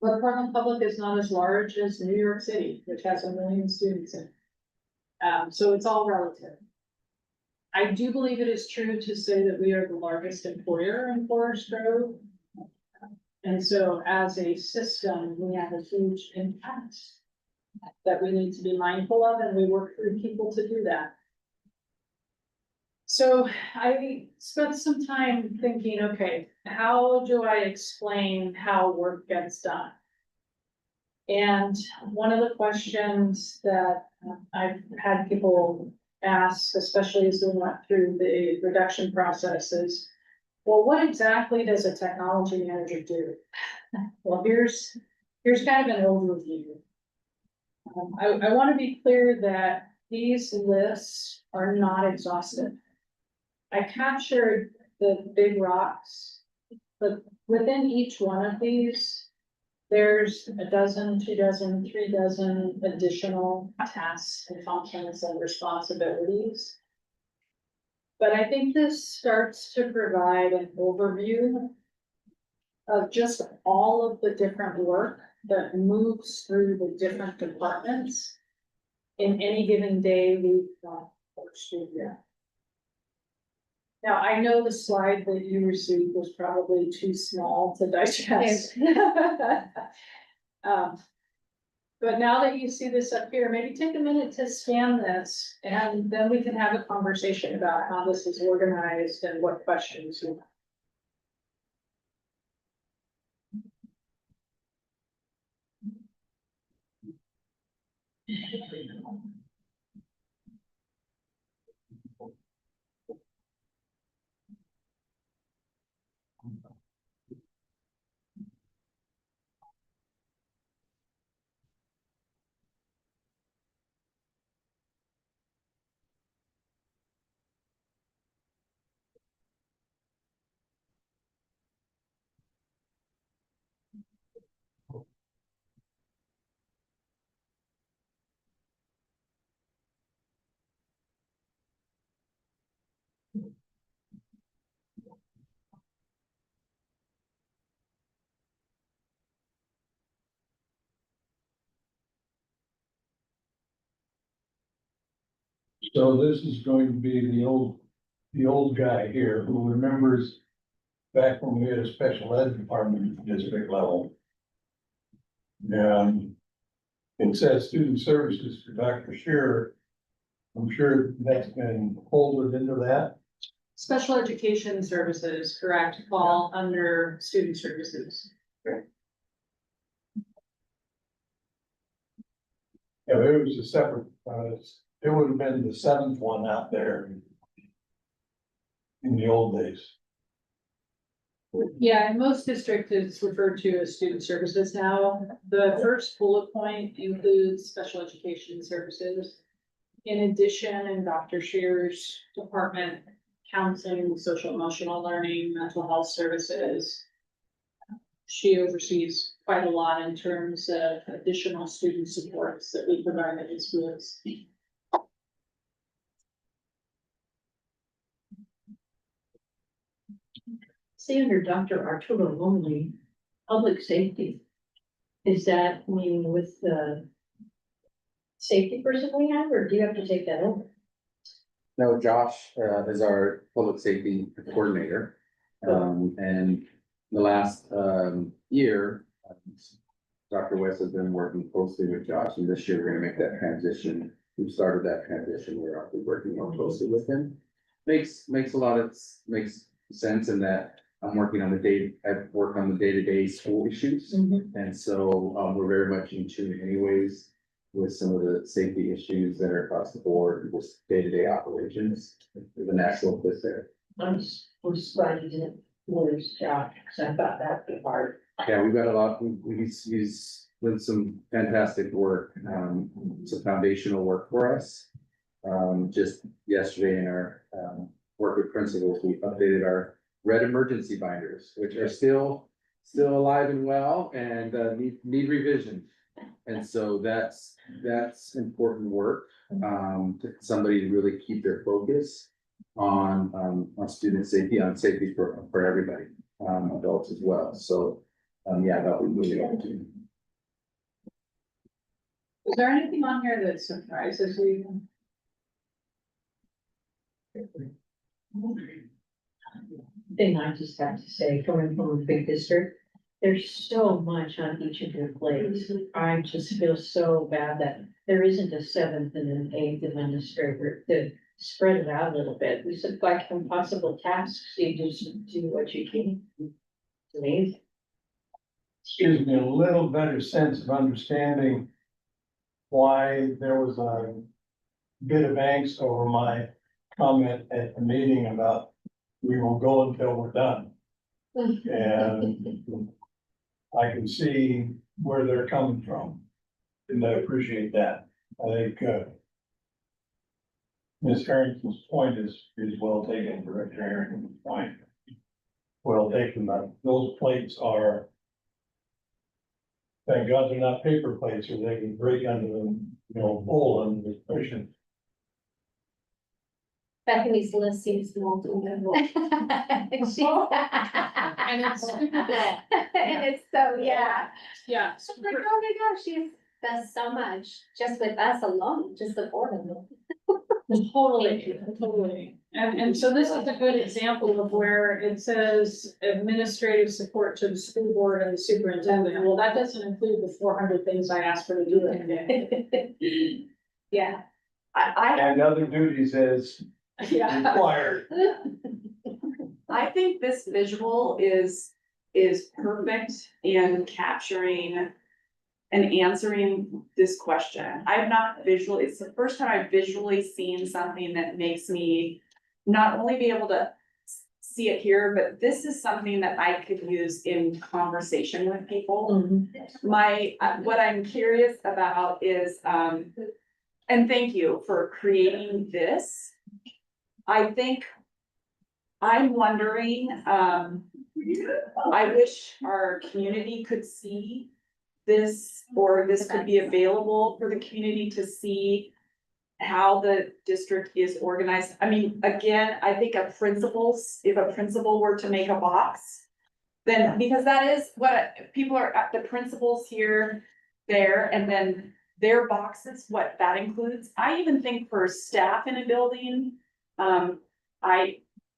But Portland Public is not as large as New York City, which has 1 million students in it. So it's all relative. I do believe it is true to say that we are the largest employer in Forest Grove. And so as a system, we have a huge impact that we need to be mindful of, and we work through people to do that. So I spent some time thinking, okay, how do I explain how work gets done? And one of the questions that I've had people ask, especially as we went through the reduction process, is, well, what exactly does a technology manager do? Well, here's kind of an overview. I want to be clear that these lists are not exhaustive. I captured the big rocks, but within each one of these, there's a dozen, 2 dozen, 3 dozen additional tasks and functions and responsibilities. But I think this starts to provide an overview of just all of the different work that moves through the different departments in any given day, week, month, or school year. Now, I know the slide that you received was probably too small to digest. But now that you see this up here, maybe take a minute to scan this, and then we can have a conversation about how this is organized and what questions you have. So this is going to be the old guy here who remembers back when we had a special ed department at the district level. And it says student services for Dr. Shearer. I'm sure that's been folded into that. Special education services, correct, fall under student services. Yeah, it was a separate, it would have been the seventh one out there in the old days. Yeah, in most districts, it's referred to as student services now. The first bullet point includes special education services. In addition, in Dr. Shear's department, counseling, social emotional learning, mental health services. She oversees quite a lot in terms of additional student supports that we provide in schools. Say under Dr. Arturo only, public safety. Is that meaning with the safety person we have, or do you have to take that over? No, Josh, is our public safety coordinator. And the last, year, Dr. West has been working closely with Josh, and this year we're gonna make that transition. We've started that transition, we're actually working more closely with him. Makes a lot of, makes sense in that I'm working on I work on the day-to-day school issues. And so, we're very much in tune anyways with some of the safety issues that are across the board, and just day-to-day operations. There's a natural fit there. I'm just glad you didn't lose Josh, because I thought that'd be hard. Yeah, we've got a lot, he's done some fantastic work, some foundational work for us. Just yesterday in our, work with principals, we updated our red emergency binders, which are still alive and well and, need revision. And so that's important work, to somebody to really keep their focus on student safety, on safety for everybody, adults as well. So, yeah, that would really help too. Is there anything on here that surprises you? Thing I just have to say, coming from a big district, there's so much on each of your plates. I just feel so bad that there isn't a seventh and an eighth administrator to spread it out a little bit. We said like impossible tasks, you just do what you can. It's amazing. Gives me a little better sense of understanding why there was a bit of angst over my comment at the meeting about we will go until we're done. And I can see where they're coming from, and I appreciate that. I think, Ms. Harrington's point is well taken, Director Harrington's point. Well taken, but those plates are, thank God they're not paper plates, or they can break under them, pull under the cushion. Bethany's list seems multi-level. And it's super broad. And it's so, yeah. Yeah. It's like, oh my gosh, she does so much just with us alone, just the four of them. Totally. And so this is a good example of where it says administrative support to the school board and the superintendent. Well, that doesn't include the 400 things I asked her to do every day. Yeah. And other duties as Yeah. required. I think this visual is perfect in capturing and answering this question. It's the first time I've visually seen something that makes me not only be able to see it here, but this is something that I could use in conversation with people. What I'm curious about is, and thank you for creating this. I think I'm wondering, I wish our community could see this, or this could be available for the community to see how the district is organized. I mean, again, I think if a principal were to make a box, then, because that is what people are at, the principals here, there, and then their boxes, what that includes. I even think for staff in a building,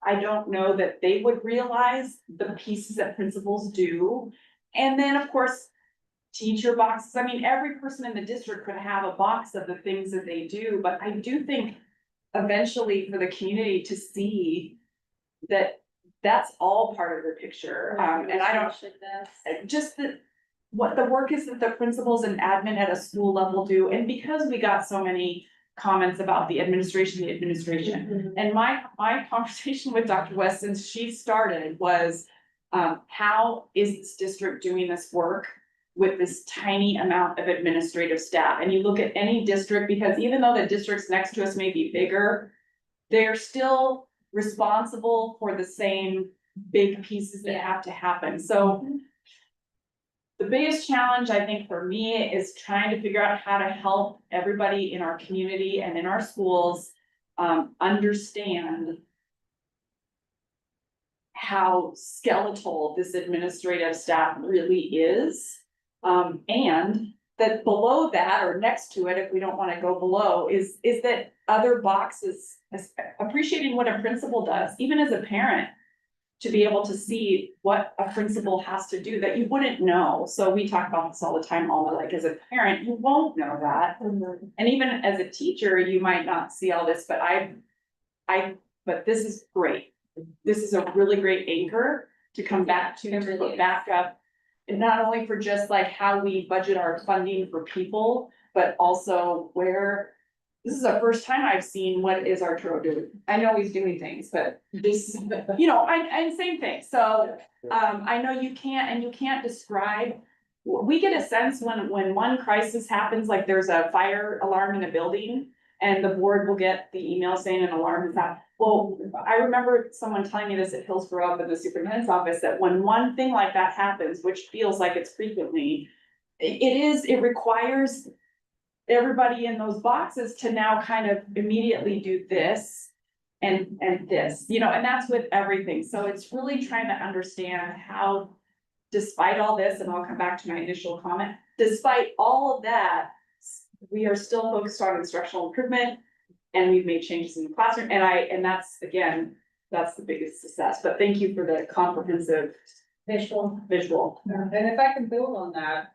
I don't know that they would realize the pieces that principals do. And then, of course, teacher boxes. I mean, every person in the district could have a box of the things that they do, but I do think eventually for the community to see that's all part of the picture, and I don't, just what the work is that the principals and admin at a school level do, and because we got so many comments about the administration. And my conversation with Dr. West, since she started, was, how is this district doing this work with this tiny amount of administrative staff? And you look at any district, because even though the districts next to us may be bigger, they're still responsible for the same big pieces that have to happen. So the biggest challenge, I think, for me is trying to figure out how to help everybody in our community and in our schools understand how skeletal this administrative staff really is. And that below that, or next to it, if we don't want to go below, is that other boxes, appreciating what a principal does, even as a parent, to be able to see what a principal has to do that you wouldn't know. So we talk about this all the time, all like as a parent, you won't know that. And even as a teacher, you might not see all this, but but this is great. This is a really great anchor to come back to put back up. And not only for just like how we budget our funding for people, but also where, this is the first time I've seen what is Arturo doing. I know he's doing things, but this, you know, I same thing. So, I know you can't describe. We get a sense when one crisis happens, like there's a fire alarm in a building, and the board will get the email saying an alarm is out. Well, I remember someone telling me this at Hillsborough up in the superintendent's office, that when one thing like that happens, which feels like it's frequently, it requires everybody in those boxes to now kind of immediately do this and this, you know, and that's with everything. So it's really trying to understand how, despite all this, and I'll come back to my initial comment, despite all of that, we are still focused on instructional improvement, and we've made changes in the classroom, and that's, again, that's the biggest success. But thank you for the comprehensive visual. And if I can build on that,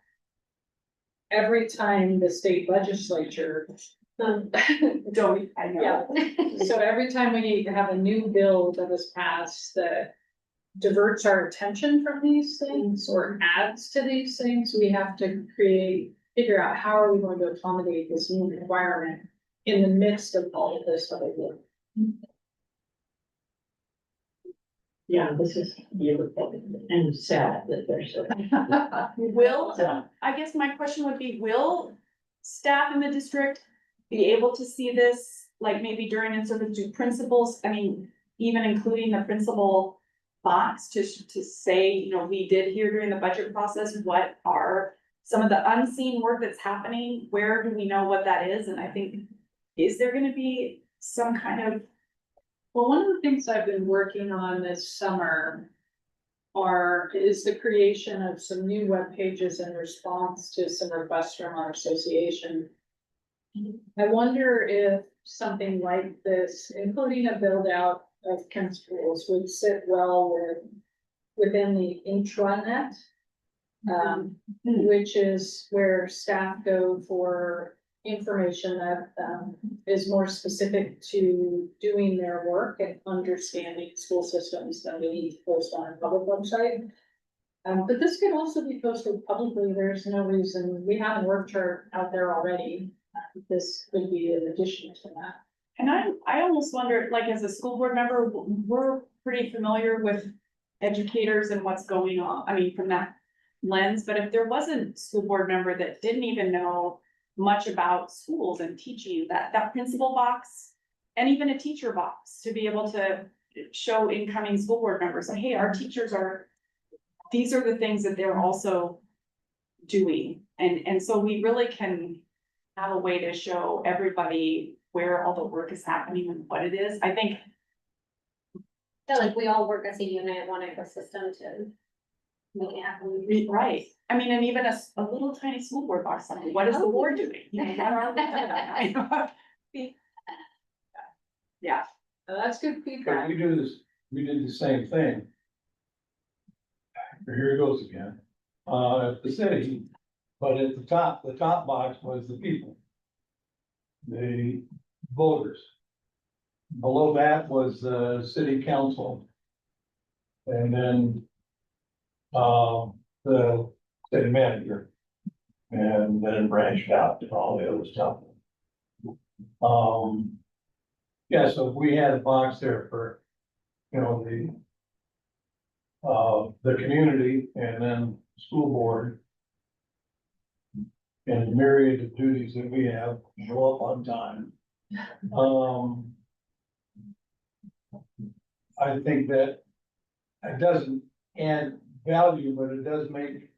every time the state legislature, Don't, I know. so every time we have a new bill that is passed that diverts our attention from these things or adds to these things, we have to figure out how are we going to accommodate this new requirement in the midst of all of this other work. Yeah, this is beautiful and sad that they're so. Will, So, I guess my question would be, will staff in the district be able to see this, like maybe during and sort of do principals, I mean, even including the principal box to say, you know, we did hear during the budget process, what are some of the unseen work that's happening? Where do we know what that is? And I think, is there gonna be some kind of, Well, one of the things I've been working on this summer is the creation of some new web pages in response to some requests from our association. I wonder if something like this, including a build out of principals, would sit well within the intranet. Which is where staff go for information that is more specific to doing their work and understanding school systems than we need to post on a public website. But this could also be posted publicly. There's no reason, we have an org chart out there already. This could be an addition to that. and I almost wonder, like, as a school board member, we're pretty familiar with educators and what's going on, I mean, from that lens, but if there wasn't a school board member that didn't even know much about schools and teaching, that principal box, and even a teacher box, to be able to show incoming school board members, like, hey, our teachers these are the things that they're also doing, and so we really can have a way to show everybody where all the work is happening and what it is. I think, feel like we all work as a unit, one ecosystem to make it happen. right, I mean, and even a little tiny school board box, like, what is the board doing? You know, what are we doing? Yeah, That's good But feedback. we did the same thing. Here it goes again, at the city, but at the top box was the people. The voters. Below that was the city council and then the city manager. And then branched out to all the other stuff. Yeah, so if we had a box there for, you know, the community and then school board. And myriad of duties that we have, show up on time. I think that it doesn't add value, but it does make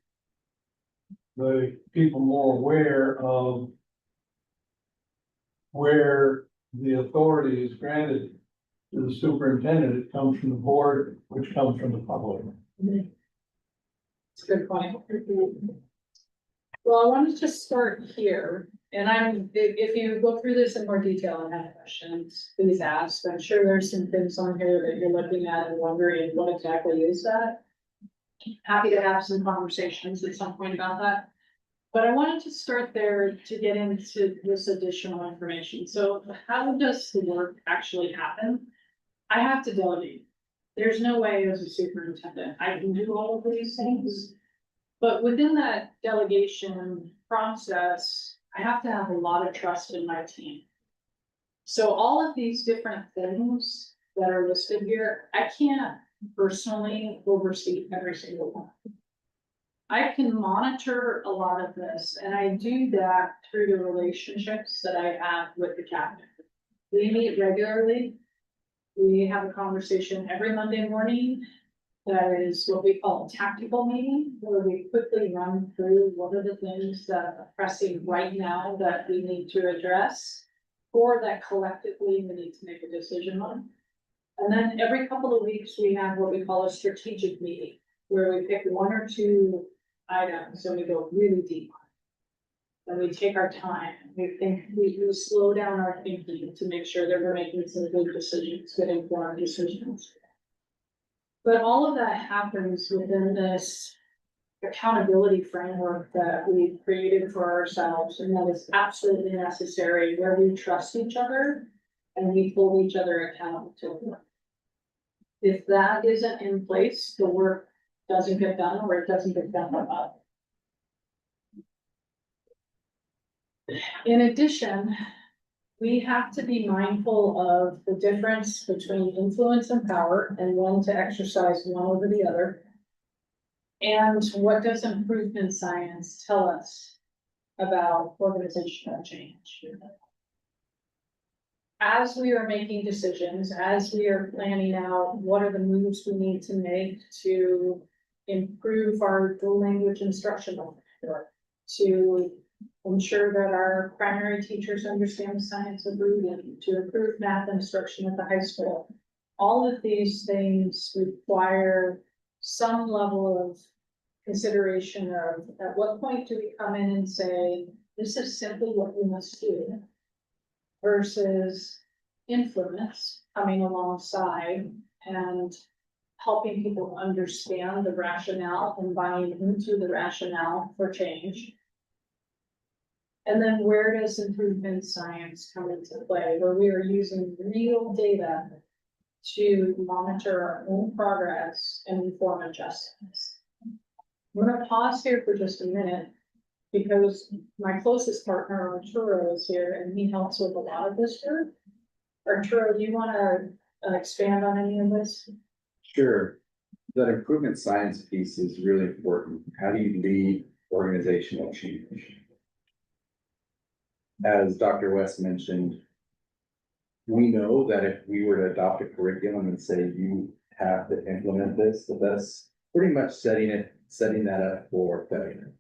the people more aware of where the authority is granted to the superintendent. It comes from the board, which comes from the public. It's a good point. Well, I wanted to start here, and if you go through this in more detail and have questions, please ask. I'm sure there's some things on here that you're looking at and wondering what exactly is that. Happy to have some conversations at some point about that. But I wanted to start there to get into this additional information. So how does the work actually happen? I have to delegate. There's no way as a superintendent, I can do all of these things. But within that delegation process, I have to have a lot of trust in my team. So all of these different things that are listed here, I can't personally oversee every single one. I can monitor a lot of this, and I do that through the relationships that I have with the cabinet. We meet regularly. We have a conversation every Monday morning. That is what we call a tactical meeting, where we quickly run through what are the things that are pressing right now that we need to address, or that collectively we need to make a decision on. And then every couple of weeks, we have what we call a strategic meeting, where we pick one or two items and we go really deep on it. And we take our time, we think, we slow down our thinking to make sure that we're making some good decisions, good informed decisions. But all of that happens within this accountability framework that we've created for ourselves, and that is absolutely necessary, where we trust each other and we hold each other accountable to it. If that isn't in place, the work doesn't get done, or it doesn't get done up. In addition, we have to be mindful of the difference between influence and power, and when to exercise one over the other. And what does improvement science tell us about organizational change? As we are making decisions, as we are planning out what are the moves we need to make to improve our dual language instructional, to ensure that our primary teachers understand the science of reading, to improve math instruction at the high school. All of these things require some level of consideration of, at what point do we come in and say, this is simply what we must do, versus influence coming alongside and helping people understand the rationale and buying into the rationale for change. And then where does improvement science come into play, where we are using real data to monitor our own progress and inform adjustments. I'm gonna pause here for just a minute, because my closest partner, Arturo, is here, and he helps with a lot of this work. Arturo, do you wanna expand on any of this? Sure. That improvement science piece is really important. How do you lead organizational change? As Dr. West mentioned, we know that if we were to adopt a curriculum and say you have to implement this, that's pretty much setting that up for failure.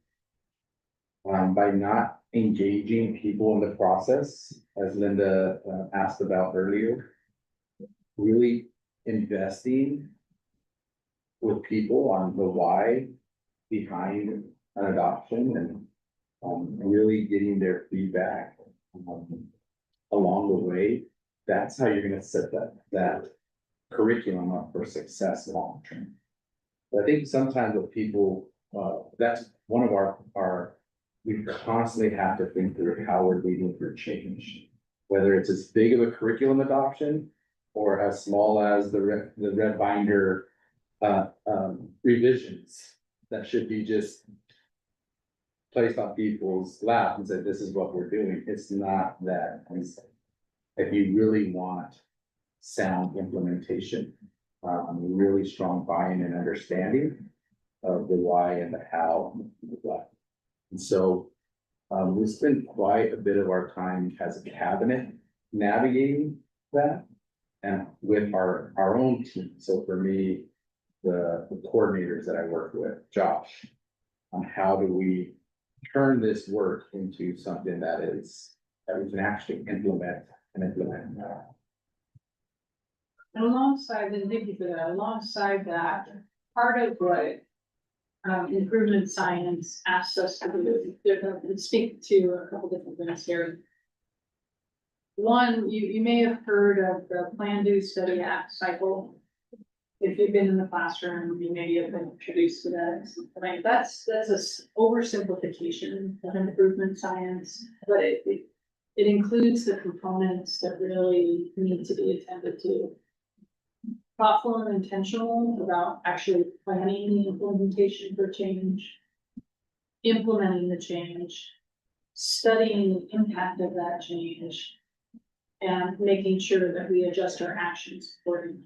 By not engaging people in the process, as Linda asked about earlier, really investing with people on the why behind an adoption, and really getting their feedback along the way. That's how you're gonna set that curriculum up for success long term. I think sometimes with people, that's one of we constantly have to think through how we're leading through change. Whether it's as big of a curriculum adoption or as small as the red binder revisions that should be just placed on people's lap and said, this is what we're doing. It's not that. If you really want sound implementation, really strong buy-in and understanding of the why and the how. And so, we spend quite a bit of our time as a cabinet navigating that and with our own team. So for me, the coordinators that I work with, Josh, on how do we turn this work into something that we can actually implement and implement. And alongside, and thank you for that, alongside that, part of what improvement science asks us to do, they're going to speak to a couple different things here. One, you may have heard of the plan, do, study, act cycle. If you've been in the classroom, you maybe have been introduced to that. Right? That's a oversimplification of improvement science, but it includes the components that really need to be attended to. Thoughtful and intentional about actually planning the implementation for change, implementing the change, studying the impact of that change, and making sure that we adjust our actions accordingly.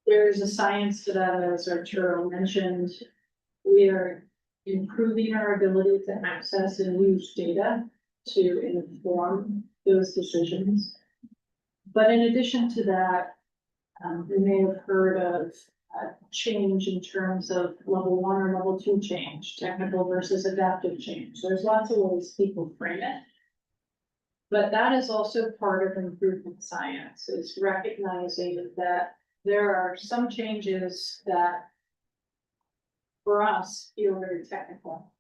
There is a science to that, as Arturo mentioned. We are improving our ability to access and use data to inform those decisions. But in addition to that, we may have heard of change in terms of level 1 or level 2 change, technical versus adaptive change. There's lots of ways people frame it. But that is also part of improvement science, is recognizing that there are some changes that for us feel very technical.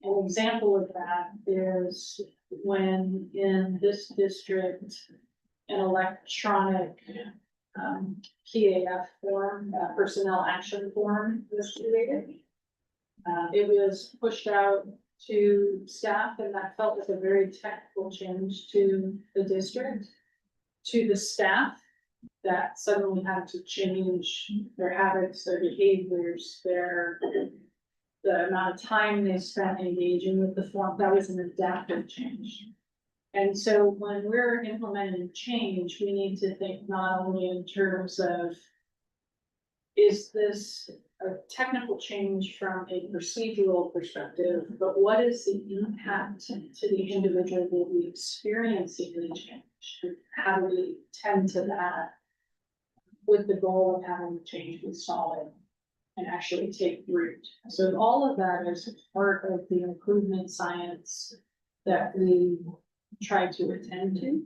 An example of that is when in this district, an electronic PAF form, personnel action form was created. It was pushed out to staff, and that felt like a very technical change to the district. To the staff, that suddenly had to change their habits, their behaviors, the amount of time they spent engaging with the form. That was an adaptive change. And so when we're implementing change, we need to think not only in terms of, is this a technical change from a procedural perspective, but what is the impact to the individual who will be experiencing the change? How do we tend to that with the goal of having the change be solid and actually take root? So all of that is part of the improvement science that we try to attend to.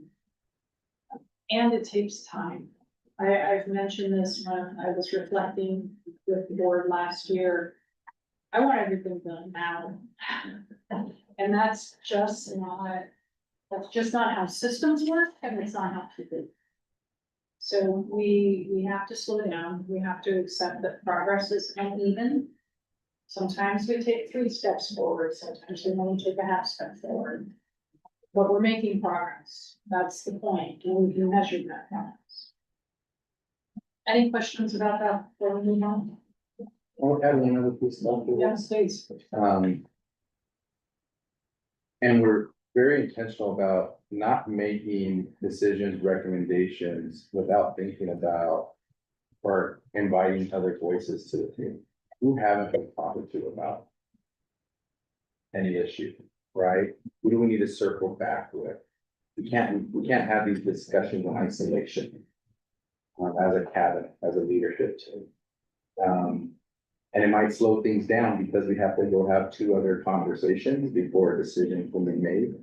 And it takes time. I've mentioned this when I was reflecting with the board last year. I want everything done now. And that's just not how systems work, and it's not how people. So we have to slow down. We have to accept that progress is uneven. Sometimes we take 3 steps forward, sometimes we only take a half step forward. But we're making progress. That's the point, and we can measure that progress. Any questions about that before we move on? I'll add one other piece. Yes, please. And we're very intentional about not making decisions, recommendations without thinking about or inviting other voices to the team who haven't been talked to about any issue, right? Who do we need to circle back with? We can't have these discussions in isolation as a cabinet, as a leadership team. And it might slow things down because we have to go have 2 other conversations before a decision can be made.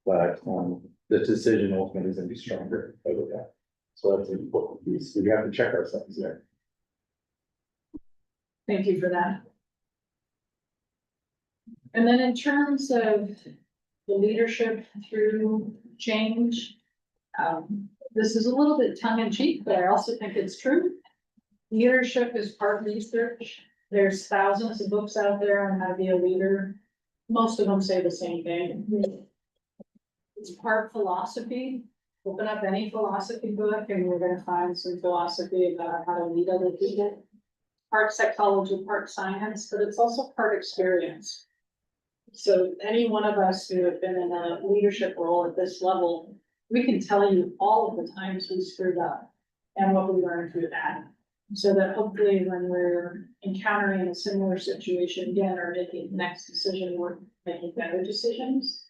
But the decision ultimately is going to be stronger over that. So that's an important piece. We have to check ourselves there. Thank you for that. And then in terms of the leadership through change, this is a little bit tongue in cheek, but I also think it's true. Leadership is part research. There's thousands of books out there on how to be a leader. Most of them say the same thing. It's part philosophy. Open up any philosophy book and we're going to find some philosophy about how to lead other people. part psychology, part science, but it's also part experience. So any one of us who have been in a leadership role at this level, we can tell you all of the times we screwed up and what we learned through that. So that hopefully when we're encountering a similar situation again or making the next decision, we're making better decisions.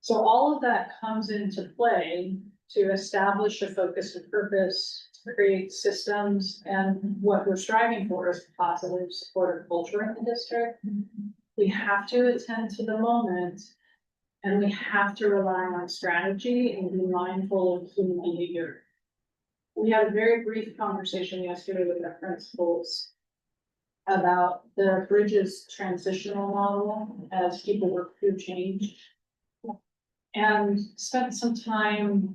So all of that comes into play to establish a focus and purpose, to create systems, and what we're striving for is a positive supportive culture in the district. We have to attend to the moment, and we have to rely on strategy and be mindful of human behavior. We had a very brief conversation yesterday with our principals about the Bridges transitional model as people work through change. And spent some time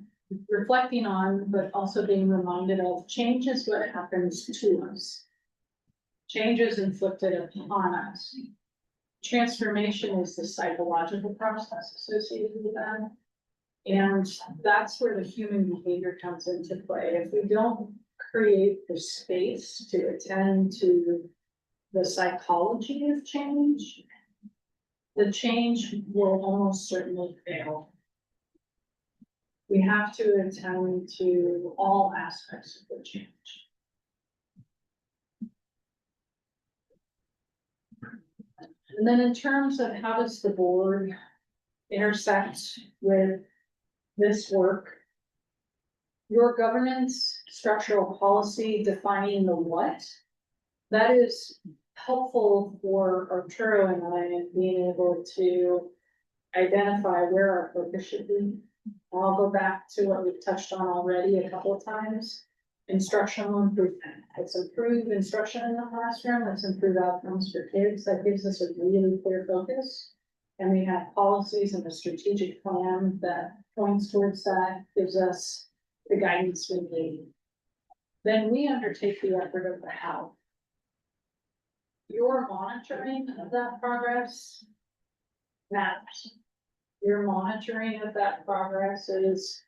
reflecting on, but also being reminded of change is what happens to us. Change is inflicted upon us. Transformation is the psychological process associated with that. And that's where the human behavior comes into play. If we don't create the space to attend to the psychology of change, the change will almost certainly fail. We have to attend to all aspects of the change. And then in terms of how does the board intersect with this work? Your governance, structural policy, defining the what, that is helpful for Arturo and I in being able to identify where our focus should be. I'll go back to what we've touched on already a couple of times. Instructional improvement. Let's improve instruction in the classroom. Let's improve outcomes for kids. That gives us a really clear focus. And we have policies and a strategic plan that points towards that, gives us the guidance we need. Then we undertake the effort of the how. Your monitoring of that progress matters. Your monitoring of that progress is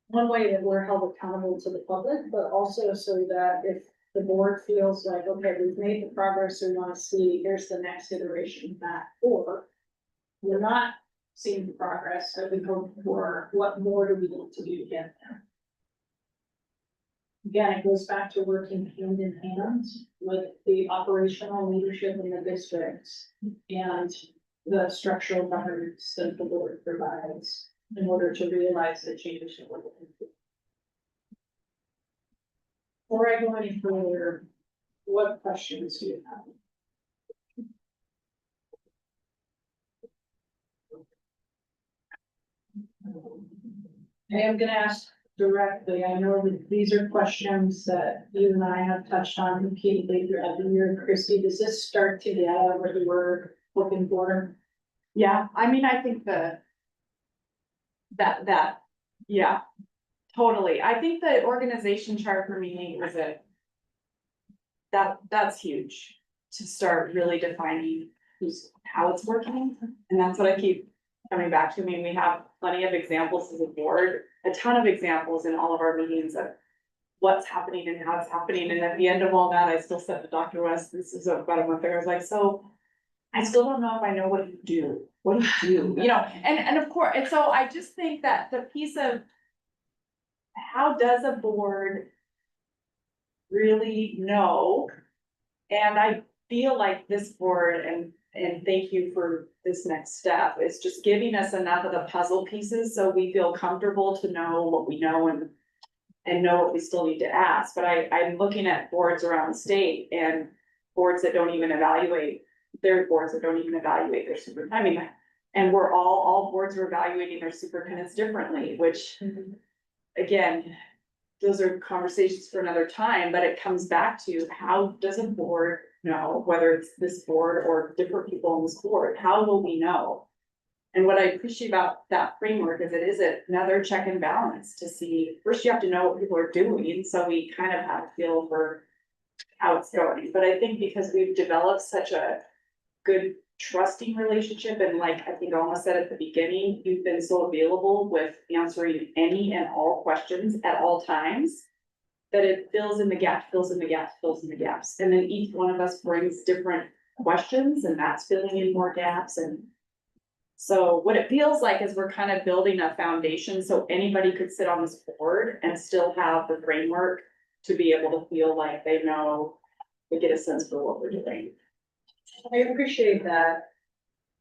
one way that we're held accountable to the public, but also so that if the board feels like, okay, we've made the progress we want to see, here's the next iteration of that, or we're not seeing the progress that we hope for, what more do we need to do to get there? Again, it goes back to working hand in hand with the operational leadership in the districts and the structural governance that the board provides in order to realize the change that we're looking for. Before I go any further, what questions do you have? I am gonna ask directly, I know that these are questions that you and I have touched on repeatedly throughout the year. Christy, does this start to get out of what you were looking for? Yeah, I mean, I think yeah, totally. I think the organization chart for me was that's huge to start really defining how it's working. And that's what I keep coming back to. I mean, we have plenty of examples as a board, a ton of examples in all of our meetings of what's happening and how it's happening. And at the end of all that, I still said to Dr. West, this is about a month ago, I was like, so I still don't know if I know what to do. What do you do? You know, and of course, and so I just think that the piece of how does a board really know? And I feel like this board, and thank you for this next step, is just giving us enough of the puzzle pieces so we feel comfortable to know what we know and know what we still need to ask. But I'm looking at boards around the state and boards that don't even evaluate, their boards that don't even evaluate their super, I mean, and we're all boards are evaluating their superintendents differently, which again, those are conversations for another time, but it comes back to how does a board know, whether it's this board or different people on this board, how will we know? And what I appreciate about that framework is it is another check and balance to see, first you have to know what people are doing, so we kind of have a feel for how it's going. But I think because we've developed such a good trusting relationship, and like I think I almost said at the beginning, you've been so available with answering any and all questions at all times. that it fills in the gaps, fills in the gaps, fills in the gaps. And then each one of us brings different questions and that's filling in more gaps and. So what it feels like is we're kind of building a foundation, so anybody could sit on this board and still have the framework to be able to feel like they know, they get a sense for what we're doing. I appreciate that.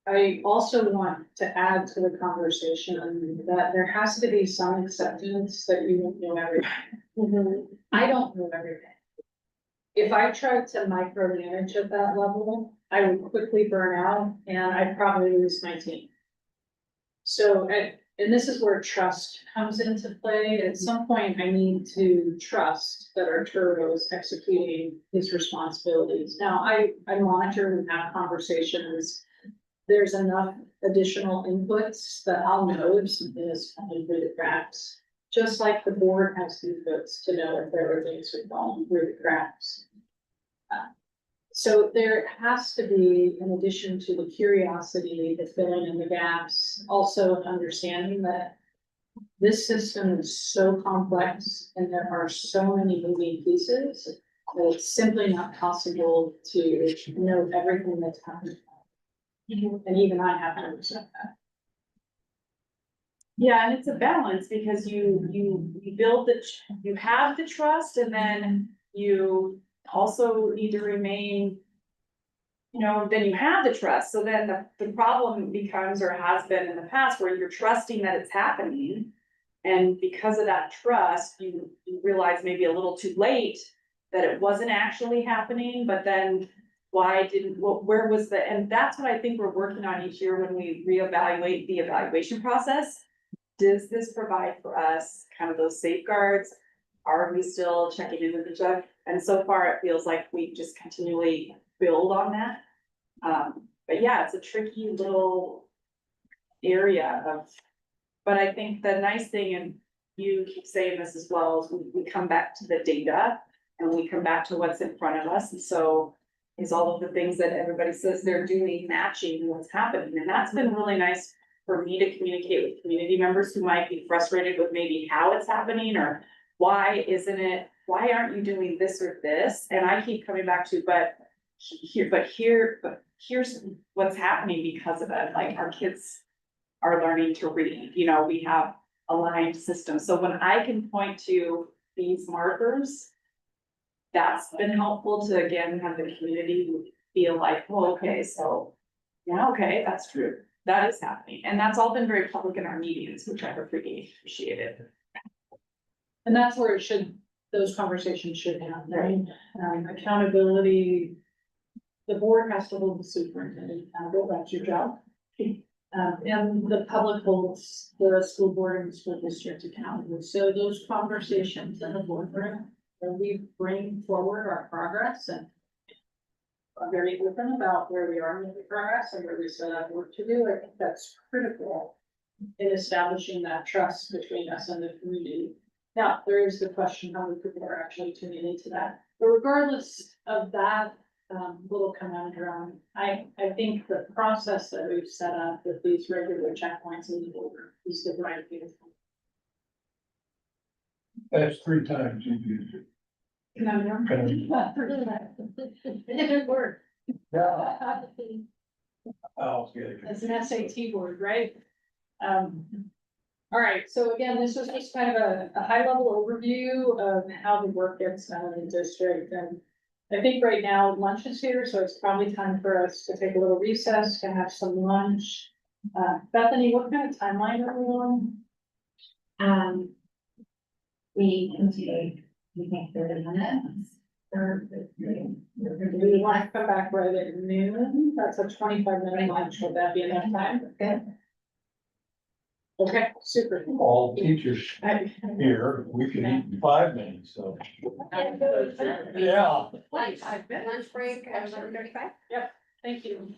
I also want to add to the conversation that there has to be some acceptance that you don't know everything. I don't know everything. If I tried to micromanage at that level, I would quickly burn out and I'd probably lose my team. So, and this is where trust comes into play. At some point, I need to trust that Arturo is executing his responsibilities. Now, I monitor and have conversations. There's enough additional inputs that I'll know if something is falling through the cracks. Just like the board has inputs to know if there are things that are falling through the cracks. So there has to be, in addition to the curiosity, the filling in the gaps, also understanding that this system is so complex and there are so many moving pieces that it's simply not possible to know everything that's happening. And even I have to understand that. Yeah, and it's a balance because you build you have the trust and then you also need to remain. You know, then you have the trust, so then the problem becomes or has been in the past where you're trusting that it's happening. And because of that trust, you realize maybe a little too late that it wasn't actually happening, but then why didn't, where was the, and that's what I think we're working on each year when we reevaluate the evaluation process. Does this provide for us kind of those safeguards? Are we still checking in with each other? And so far, it feels like we just continually build on that. But yeah, it's a tricky little area of, but I think the nice thing, and you keep saying this as well, is we come back to the data and we come back to what's in front of us. And so is all of the things that everybody says they're doing matching what's happening. And that's been really nice for me to communicate with community members who might be frustrated with maybe how it's happening or why isn't it, why aren't you doing this or this? And I keep coming back to, but here's what's happening because of it. Like our kids are learning to read, you know, we have aligned systems. So when I can point to these markers, that's been helpful to again have the community feel like, well, okay, so yeah, okay, that's true. That is happening. And that's all been very public in our meetings, which I've appreciated. And that's where it should, those conversations should happen, right? Accountability. The board has to hold the superintendent accountable, that's your job. And the public holds the school board and the school district accountable. So those conversations in the boardroom, where we bring forward our progress and are very open about where we are making progress and where we still have work to do. I think that's critical in establishing that trust between us and the community. Now, there is the question how many people are actually tuning into that. But regardless of that little conundrum, I think the process that we've set up with these regular checkpoints in the order is the right thing. That's 3 times you've used it. Conundrum. It's a good word. Yeah. I'll get it. It's an SAT word, right? All right, so again, this was just kind of a high level overview of how the work gets done in the district. And I think right now lunch is here, so it's probably time for us to take a little recess to have some lunch. Bethany, what kind of timeline are we on? We can take, we think 30 minutes. Or Do we want to come back right at noon? That's a 25-minute lunch. Would that be enough time? good. Okay, super. All teachers here, we can eat in 5 minutes, so. Yeah. Lunch break at 11:35. Thank you.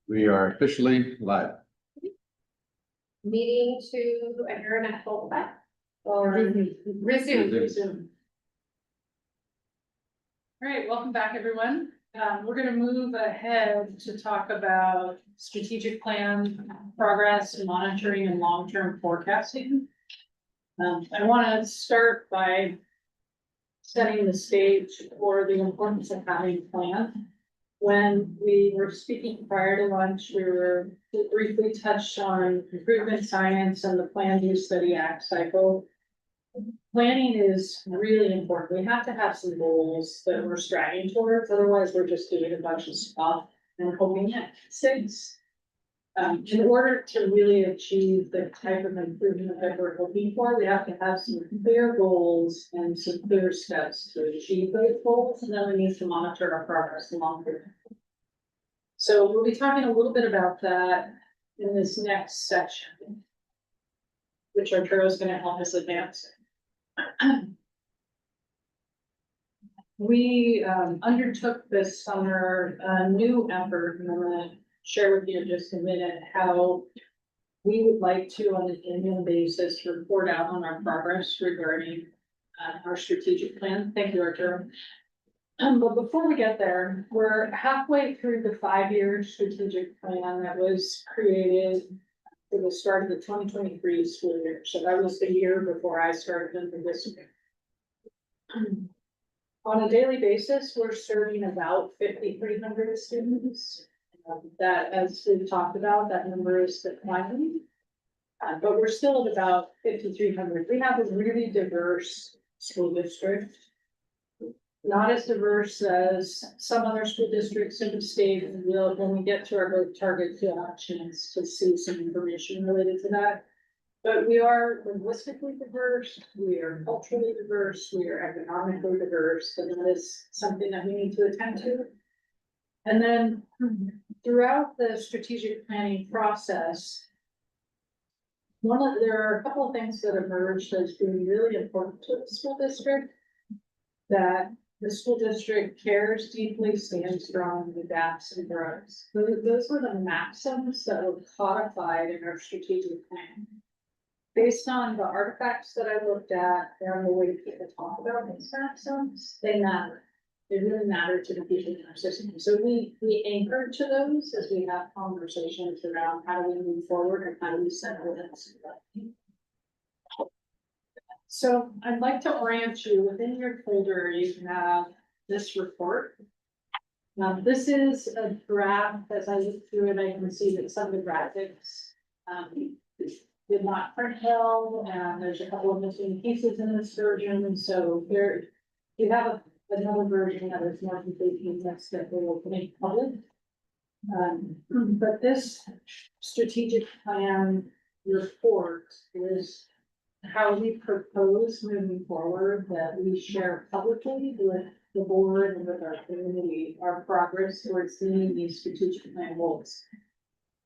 We are officially live. Meeting to adjourn at 12:05 or resume. Resume. All right, welcome back, everyone. We're gonna move ahead to talk about strategic plan, progress, monitoring, and long-term forecasting. I wanna start by setting the stage for the importance of having a plan. When we were speaking prior to lunch, we briefly touched on improvement science and the Plan Use Study Act cycle. Planning is really important. We have to have some goals that we're striving towards, otherwise we're just doing a bunch of stuff and hoping it sticks. In order to really achieve the type of improvement that we're looking for, we have to have some clear goals and some clear steps to achieve those goals, and then we need to monitor our progress along the way. So we'll be talking a little bit about that in this next section, which Arturo is going to help us advance. We undertook this summer a new effort, and I'm going to share with you in just a minute how we would like to, on an annual basis, report out on our progress regarding our strategic plan. Thank you, Arturo. But before we get there, we're halfway through the 5-year strategic plan that was created for the start of the 2023 school year. So that was the year before I started in the district. On a daily basis, we're serving about 5,300 students. That, as we've talked about, that number is declining. But we're still at about 5,300. We have a really diverse school district. Not as diverse as some other school districts in the state, and we'll, when we get to our vote target, you'll have a chance to see some information related to that. But we are linguistically diverse, we are culturally diverse, we are economically diverse, and that is something that we need to attend to. And then throughout the strategic planning process, there are a couple of things that emerged as being really important to the school district. That the school district cares deeply, stands strong, adapts, and grows. Those were the maxims that were codified in our strategic plan. Based on the artifacts that I looked at and the way people talk about these maxims, they matter. They really matter to the people in our system. So we anchor to those as we have conversations around how do we move forward and how do we set our limits. So I'd like to orient you within your folder. You have this report. Now, this is a draft. As I look through it, I can see that some of the graphics did not print well, and there's a couple of missing pieces in this version. So there, you have another version that is more complete in text that we will make public. But this strategic plan report is how we propose moving forward, that we share publicly with the board and with our community our progress towards meeting these strategic plan goals.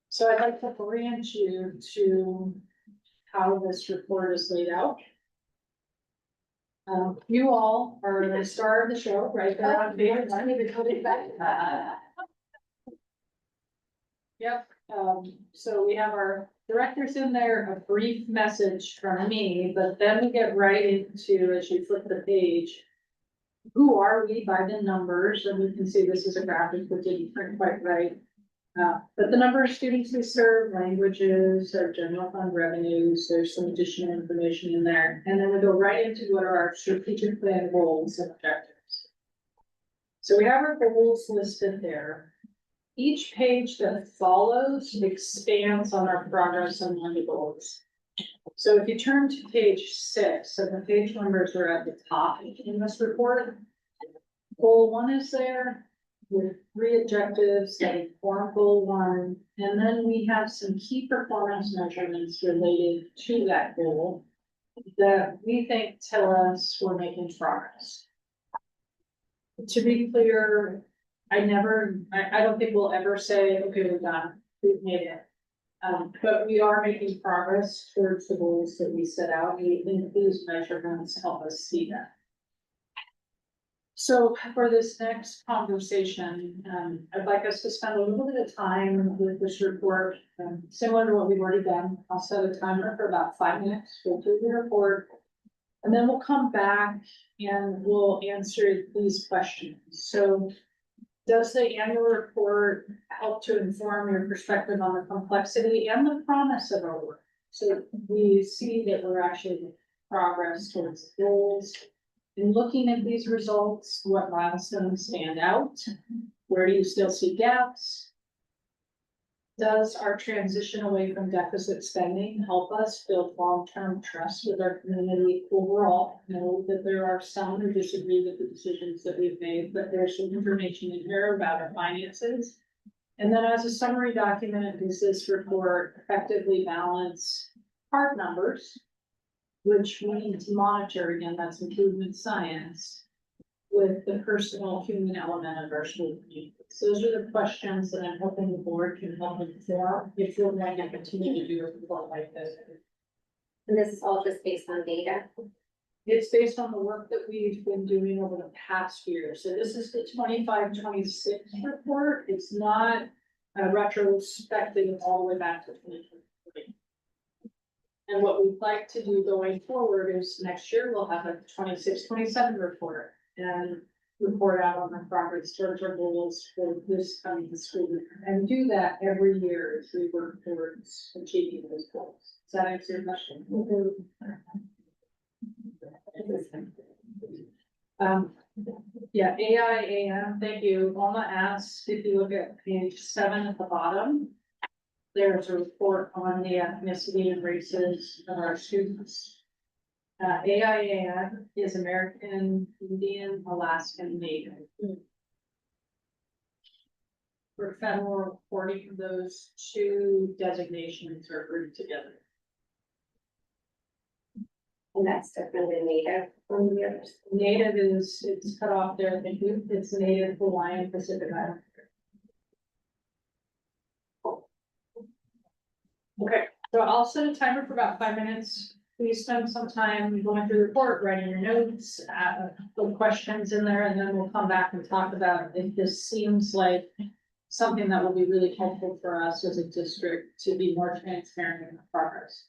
So I'd like to orient you to how this report is laid out. You all are the star of the show, right there on page. I need to code it back. Yep, so we have our directors in there, a brief message from me, but then we get right into, as you flip the page, who are we by the numbers, and we can see this is a graphic that didn't print quite right. But the number of students we serve, languages, our general fund revenues, there's some additional information in there. And then we go right into what are our strategic plan goals and objectives. So we have our goals listed there. Each page that follows expands on our progress and on the goals. So if you turn to page 6, so the page numbers are at the top in this report. Goal 1 is there with 3 objectives that inform goal 1. And then we have some key performance measurements related to that goal that we think tell us we're making progress. To be clear, I don't think we'll ever say, okay, we're done, we've made it. But we are making progress towards the goals that we set out, and we think these measurements help us see that. So for this next conversation, I'd like us to spend a little bit of time with this report, similar to what we've already done. I'll set a timer for about 5 minutes, go through the report. And then we'll come back and we'll answer these questions. So does the annual report help to inform your perspective on the complexity and the promise of our work? So we see that we're actually making progress towards the goals. In looking at these results, what milestones stand out? Where do you still see gaps? Does our transition away from deficit spending help us build long-term trust with our community overall? Know that there are some who disagree with the decisions that we've made, but there's some information in here about our finances. And then as a summary document, does this report effectively balance hard numbers, which we need to monitor, again, that's improvement science, with the personal human element of our school community? So those are the questions that I'm hoping the board can help inform if you're going to continue to do a report like this. And this is all just based on data. It's based on the work that we've been doing over the past year. So this is the 25-26 report. It's not a retrospective all the way back to 2023. And what we'd like to do going forward is next year we'll have a 26-27 report and report out on the progress towards our goals for this coming school year. And do that every year as we work towards achieving those goals. Does that answer your question? Yeah, AIAM, thank you. Alma asked, if you look at page 7 at the bottom, there's a report on the ethnicity and races of our students. AIAM is American Indian, Alaskan Native. For federal reporting, those two designations are grouped together. And that's different than native from the others. Native is, it's cut off there, thank you. It's Native Hawaiian Pacific Islander. Okay, so I'll set a timer for about 5 minutes. Please spend some time going through the report, writing your notes, put questions in there, and then we'll come back and talk about if this seems like something that will be really helpful for us as a district to be more transparent in the progress.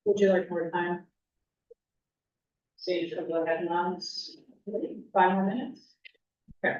Would you like more time? So you should go ahead and on this, 5 more minutes? Okay.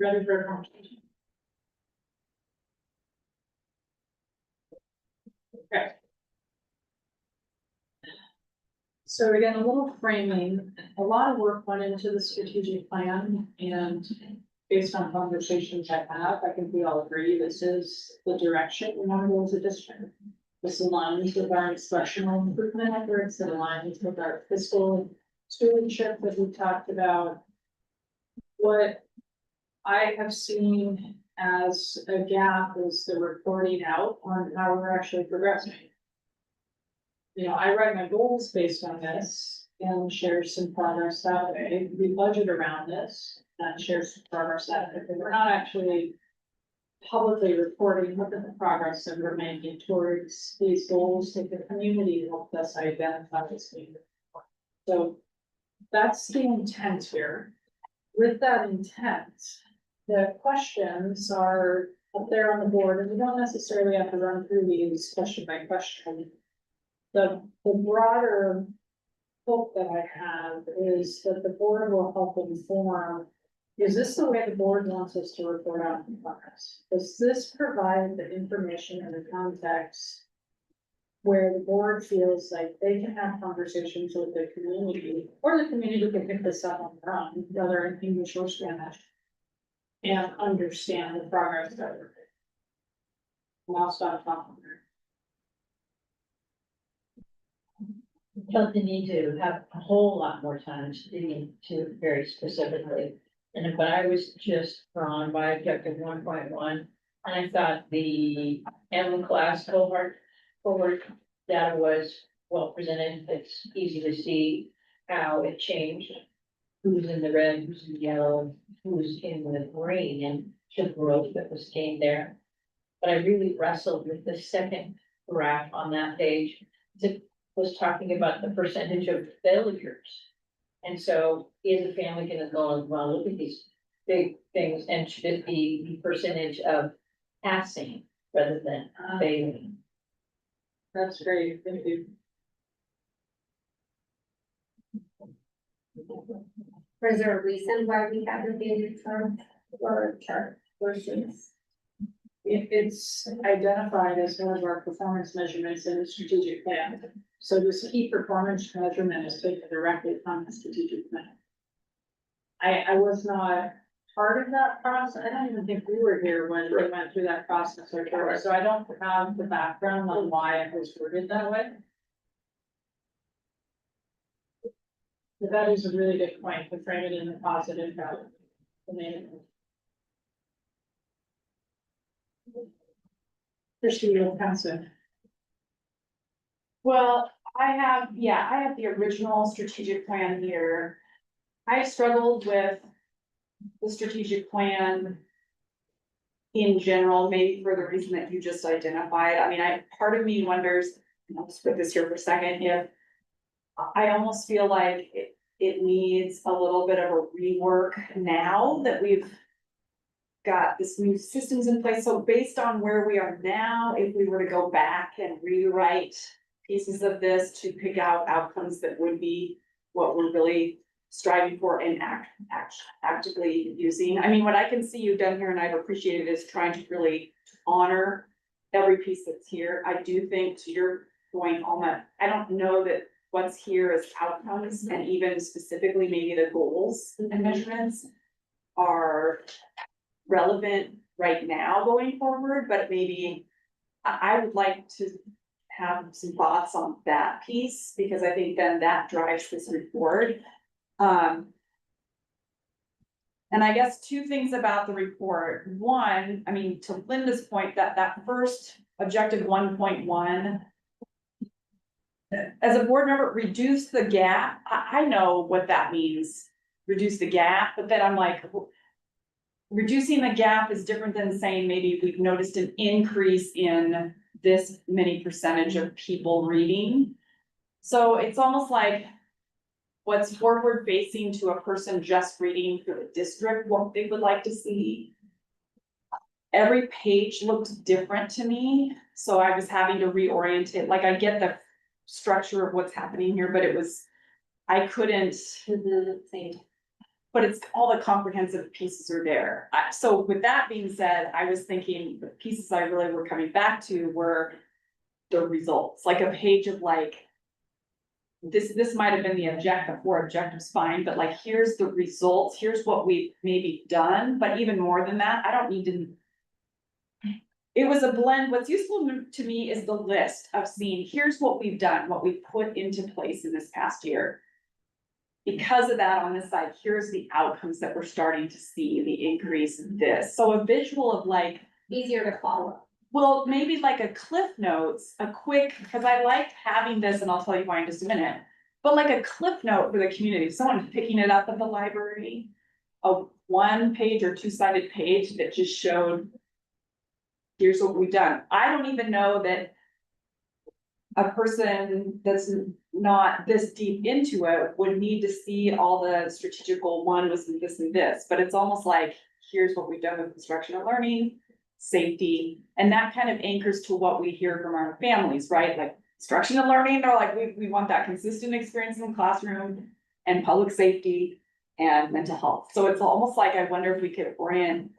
Ready for a conversation? Okay. So again, a little framing, a lot of work went into the strategic plan, and based on conversations I have, I think we all agree this is the direction we want to go as a district. This aligns with our instructional improvement efforts, it aligns with our fiscal stewardship that we talked about. What I have seen as a gap is the reporting out on how we're actually progressing. You know, I write my goals based on this and share some progress that way. We budget around this and share some progress that way, but we're not actually publicly reporting what the progress that we're making towards these goals that the community helped us identify as being. So that's the intent here. With that intent, the questions are up there on the board, and we don't necessarily have to run through these question by question. The broader hope that I have is that the board will help inform, is this the way the board wants us to report out on progress? Does this provide the information and the context where the board feels like they can have conversations with the community, or the community can pick this up on their own, whether in English or Spanish, and understand the progress that we're making? And I'll stop talking there. Felt the need to have a whole lot more time to dig into very specifically. And when I was just drawn by objective 1.1, and I thought the M class cohort data was well presented. It's easy to see how it changed. Who's in the red, who's in the yellow, who's in the green, and the growth that was gained there. But I really wrestled with the second graph on that page. It was talking about the percentage of failures. And so is a family gonna go and, well, look at these big things, and should it be the percentage of passing rather than failing? That's great, thank you. is there a reason why we haven't been from or chart versus? It's identified as one of our performance measurements in the strategic plan. So this key performance measurement is taken directly from the strategic plan. I was not part of that process. I don't even think we were here when we went through that process, so I don't have the background on why it was worded that way. But that is a really good point to frame it in the positive value. Christie, you'll pass it. Well, I have the original strategic plan here. I struggled with the strategic plan in general, maybe for the reason that you just identified, I mean, part of me wonders, and I'll just put this here for a second, if I almost feel like it needs a little bit of a rework now that we've got this new systems in place. So based on where we are now, if we were to go back and rewrite pieces of this to pick out outcomes that would be what we're really striving for and actively using. I mean, what I can see you've done here and I've appreciated is trying to really honor every piece that's here. I do think, to your point, Alma, I don't know that what's here is outcomes and even specifically maybe the goals and measurements are relevant right now going forward, but maybe I would like to have some thoughts on that piece, because I think then that drives this report. And I guess two things about the report. One, I mean, to Linda's point, that first objective 1.1, as a board member, reduce the gap. I know what that means, reduce the gap, but then I'm like, reducing the gap is different than saying maybe we've noticed an increase in this many percentage of people reading. So it's almost like what's forward facing to a person just reading for the district, what they would like to see. Every page looked different to me, so I was having to reorient it. Like, I get the structure of what's happening here, but I couldn't. But it's all the comprehensive pieces are there. So with that being said, I was thinking the pieces I really were coming back to were the results, like a page of like, this might have been the 4 objectives, fine, but like, here's the results, here's what we've maybe done, but even more than that, I don't need to. It was a blend. What's useful to me is the list of seeing, here's what we've done, what we've put into place in this past year. Because of that, on this side, here's the outcomes that we're starting to see, the increase in this. So a visual of like. Easier to follow. Well, maybe like a cliff notes, a quick, because I liked having this, and I'll tell you why in just a minute. But like a cliff note for the community, someone picking it up at the library, a 1-page or 2-sided page that just showed, here's what we've done. I don't even know that a person that's not this deep into it would need to see all the strategic goal 1 was this and this, but it's almost like, here's what we've done with instruction and learning, safety, and that kind of anchors to what we hear from our families, right? Like instruction and learning, they're like, we want that consistent experience in the classroom, and public safety and mental health. So it's almost like, I wonder if we could orient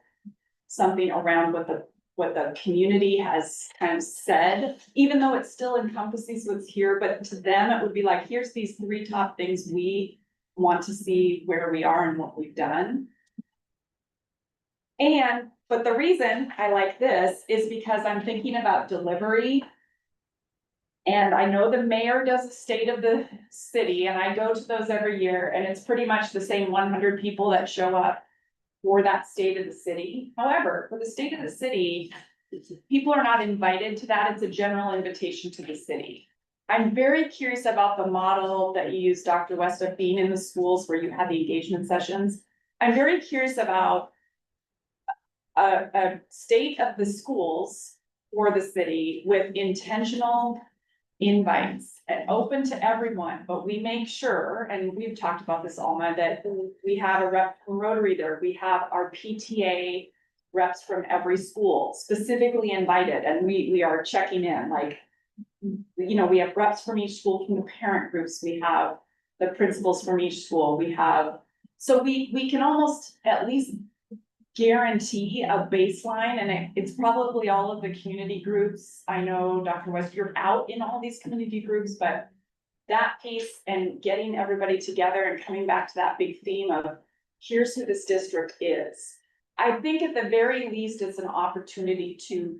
something around what the community has kind of said, even though it still encompasses what's here, but to them, it would be like, here's these 3 top things we want to see where we are and what we've done. But the reason I like this is because I'm thinking about delivery. And I know the mayor does a state of the city, and I go to those every year, and it's pretty much the same 100 people that show up for that state of the city. However, for the state of the city, people are not invited to that. It's a general invitation to the city. I'm very curious about the model that you use, Dr. West, of being in the schools where you have the engagement sessions. I'm very curious about a state of the schools for the city with intentional invites and open to everyone, but we make sure, and we've talked about this, Alma, that we have a rep from Rotary there. We have our PTA reps from every school specifically invited, and we are checking in, like, you know, we have reps from each school, from the parent groups, we have the principals from each school, we have, so we can almost at least guarantee a baseline, and it's probably all of the community groups. I know, Dr. West, you're out in all these community groups, but that piece and getting everybody together and coming back to that big theme of here's who this district is. I think at the very least, it's an opportunity to,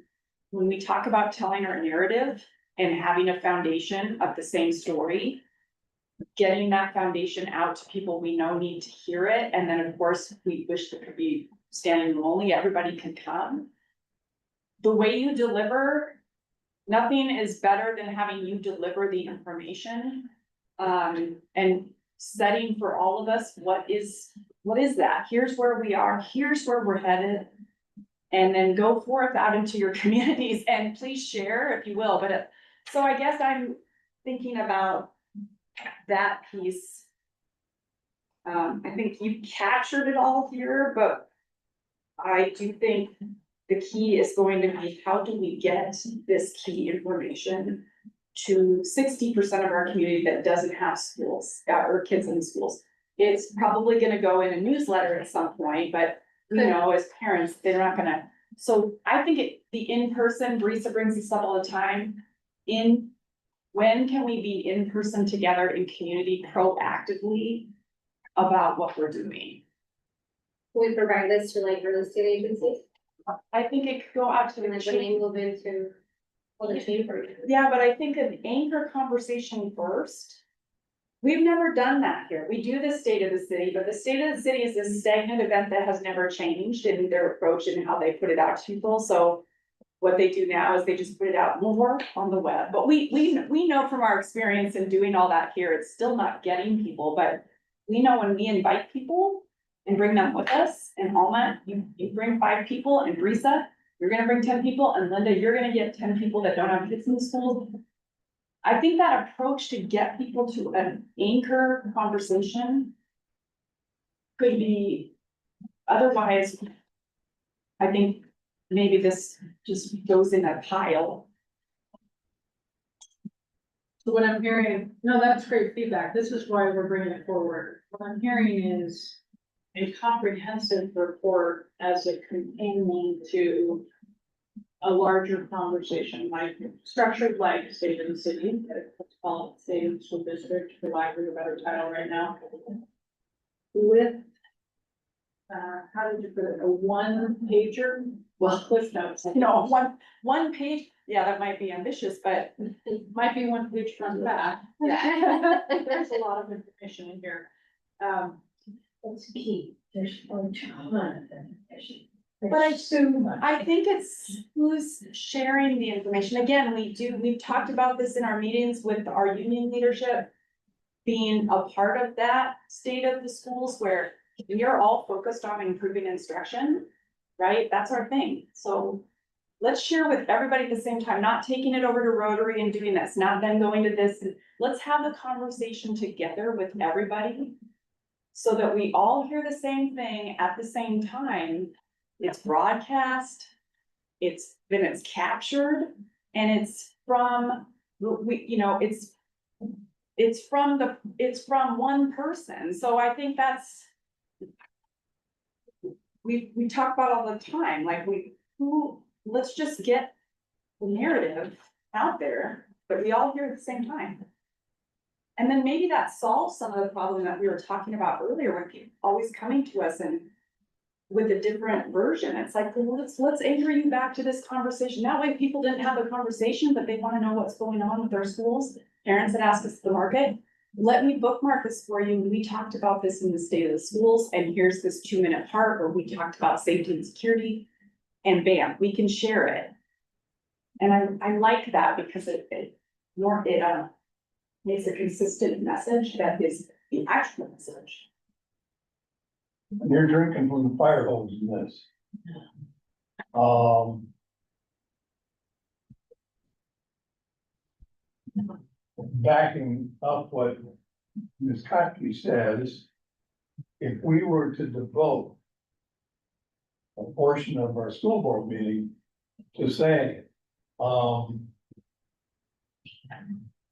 when we talk about telling our narrative and having a foundation of the same story, getting that foundation out to people we know need to hear it. And then, of course, we wish there could be standing room only, everybody can come. The way you deliver, nothing is better than having you deliver the information. And setting for all of us, what is that? Here's where we are, here's where we're headed. And then go forth out into your communities and please share if you will, but so I guess I'm thinking about that piece. I think you captured it all here, but I do think the key is going to be, how do we get this key information to 60% of our community that doesn't have schools, or kids in schools? It's probably gonna go in a newsletter at some point, but you know, as parents, they're not gonna. So I think the in-person, Teresa brings this up all the time, when can we be in person together in community proactively about what we're doing? We provide this to like real estate agencies, I think it could go out to the and then when they move into. Well, the chamber. Yeah, but I think an anchor conversation first. We've never done that here. We do the state of the city, but the state of the city is a stagnant event that has never changed in their approach and how they put it out to people. So what they do now is they just put it out more on the web. But we know from our experience in doing all that here, it's still not getting people, but we know when we invite people and bring them with us, and Alma, you bring 5 people, and Brisa, you're gonna bring 10 people, and Linda, you're gonna get 10 people that don't have kids in the school. I think that approach to get people to an anchor conversation could be, otherwise, I think maybe this just goes in a pile. So what I'm hearing, no, that's great feedback. This is why we're bringing it forward. What I'm hearing is a comprehensive report as a companion to a larger conversation, like structured like state of the city, let's call it state of school district, for lack of a better title right now. With, how did you put it, a one pager? Well, cliff notes. You know, one page, yeah, that might be ambitious, but Might be one page front and back. There's a lot of information in here. That's key. There's a ton of information. But I think it's who's sharing the information. Again, we've talked about this in our meetings with our union leadership. Being a part of that state of the schools where we are all focused on improving instruction, right? That's our thing. So let's share with everybody at the same time, not taking it over to Rotary and doing this, not then going to this. Let's have the conversation together with everybody so that we all hear the same thing at the same time. It's broadcast, it's captured, and it's from, it's from one person. So I think that's, we talk about all the time, like let's just get the narrative out there, but we all hear at the same time. And then maybe that solves some of the problem that we were talking about earlier, with people always coming to us and with a different version. It's like, well, let's anchor you back to this conversation. That way people didn't have the conversation, but they want to know what's going on with their schools. Parents that ask us at the market, let me bookmark this for you. We talked about this in the state of the schools, and here's this 2-minute part where we talked about safety and security, and bam, we can share it. And I like that because it makes a consistent message that is the actual message. You're drinking from the fire hose in this. Backing up what Ms. Kotke says, if we were to devote a portion of our school board meeting to say, goal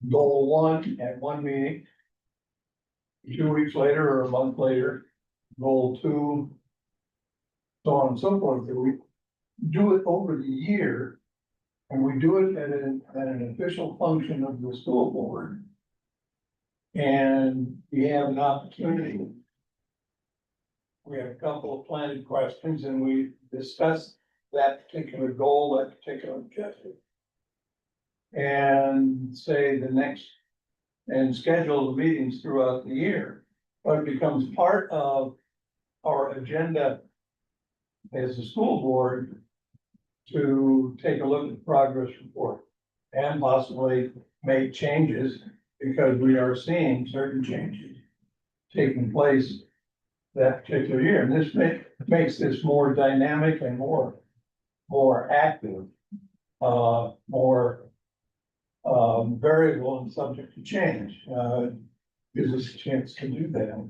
1 at one meeting, 2 weeks later or a month later, goal 2, so on and so forth, that we do it over the year, and we do it at an official function of the school board. And we have an opportunity. We have a couple of planning questions, and we discuss that particular goal, that particular objective. And say and schedule the meetings throughout the year, but it becomes part of our agenda as a school board to take a look at the progress report and possibly make changes, because we are seeing certain changes taking place that particular year. And this makes this more dynamic and more more active, more variable and subject to change, gives us a chance to do that.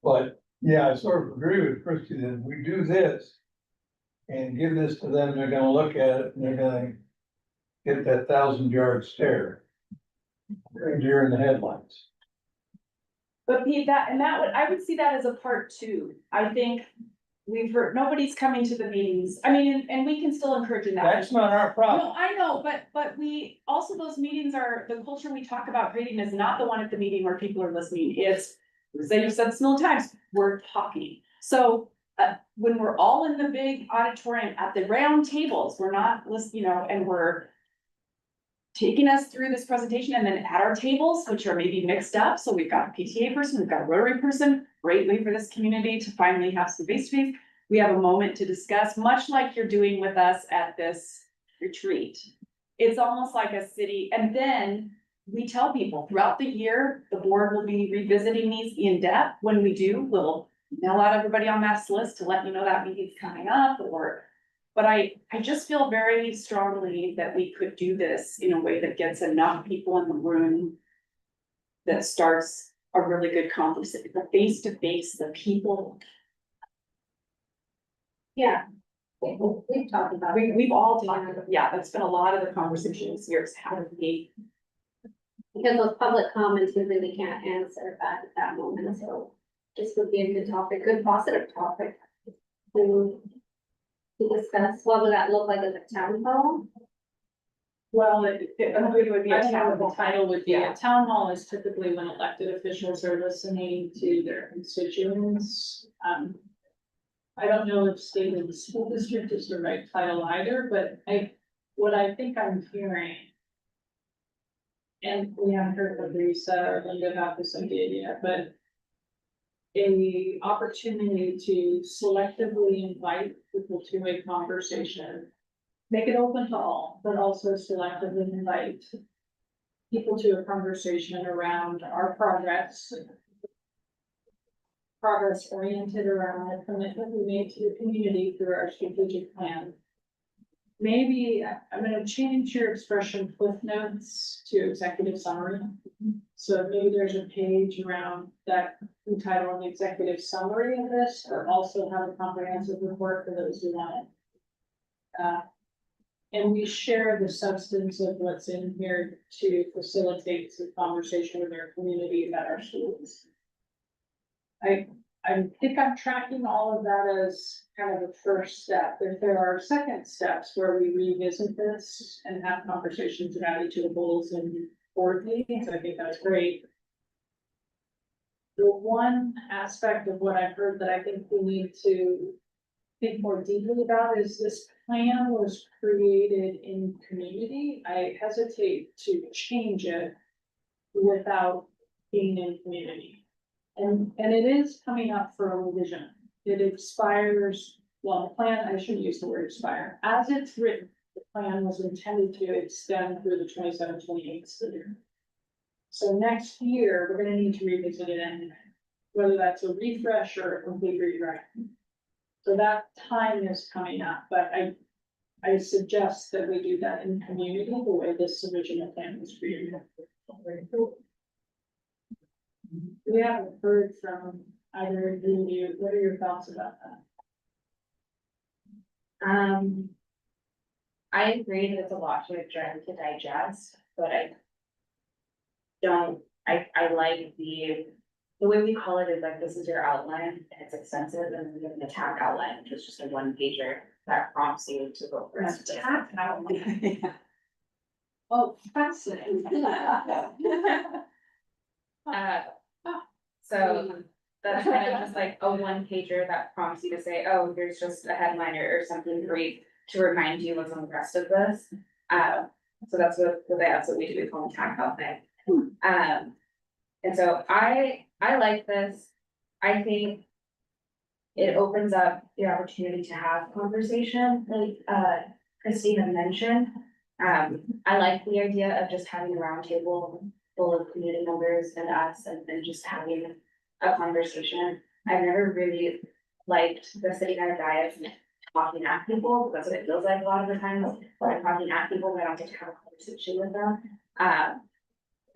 But yeah, I sort of agree with Christie that if we do this and give this to them, they're gonna look at it and they're gonna get that 1,000-yard stare during the headlines. But Pete, I would see that as a part two. I think we've heard, nobody's coming to the meetings. I mean, and we can still encourage in that. That's not our problem. No, I know, but we, also those meetings are, the culture we talk about creating is not the one at the meeting where people are listening. It's, as you've said this many times, we're talking. So, when we're all in the big auditorium at the round tables, we're not listening, and we're taking us through this presentation, and then at our tables, which are maybe mixed up, so we've got a PTA person, we've got a Rotary person, great way for this community to finally have some face-to-face. We have a moment to discuss, much like you're doing with us at this retreat. It's almost like a city, and then we tell people throughout the year, the board will be revisiting these in depth. When we do, we'll mail out everybody on that list to let you know that meeting's coming up, but I just feel very strongly that we could do this in a way that gets enough people in the room, that starts a really good conversation, the face-to-face, the people. Yeah. We've talked about it. We've all talked about, yeah, that's been a lot of the conversation this year, is how do we. Because those public comments, we really can't answer that at that moment, so this would be a good topic, good positive topic. To discuss, what would that look like as a town hall? Well, it would be I a don't know town what the title would be. Yeah. A town hall is typically when elected officials are listening to their constituents. I don't know if state and school district is the right title either, but what I think I'm hearing. And we haven't heard from Lisa or Linda about this idea yet, but a opportunity to selectively invite people to a conversation. Make it open to all, but also selectively invite people to a conversation around our progress. Progress oriented around the commitment we made to the community through our strategic plan. Maybe I'm gonna change your expression cliff notes to executive summary. So maybe there's a page around that entitled the executive summary of this, or also have a comprehensive report for those who want it. And we share the substance of what's in here to facilitate some conversation with our community about our schools. I think I'm tracking all of that as kind of the first step. If there are second steps where we revisit this and have conversations about each of the goals and board meetings, I think that's great. The one aspect of what I've heard that I think we need to think more deeply about is this plan was created in community. I hesitate to change it without being in community. And it is coming up for a revision. It expires, well, the plan, I shouldn't use the word expire. As it's written, the plan was intended to extend through the 27-28 school year. So next year, we're gonna need to revisit it anyway, whether that's a refresh or a complete rewrite. So that time is coming up, but I suggest that we do that in community, the way this original plan was created. We haven't heard from either of you. What are your thoughts about that? I agree that it's a lot to digest, but I like the way we call it is like, this is your outline, and it's extensive, and we have an attack outline, which is just a one pager that prompts you to go for it. Attack outline. Oh, fascinating. So that's kind of just like a one pager that prompts you to say, oh, here's just a headline or something brief to remind you what's on the rest of this. So that's what we do, we call attack outline. And so I like this. I think it opens up the opportunity to have conversation, like Christina mentioned. I like the idea of just having a roundtable full of community members and us, and just having a conversation. I've never really liked the sitting at a dais and talking at people, that's what it feels like a lot of the time, when I'm talking at people, but I don't get to have a conversation with them.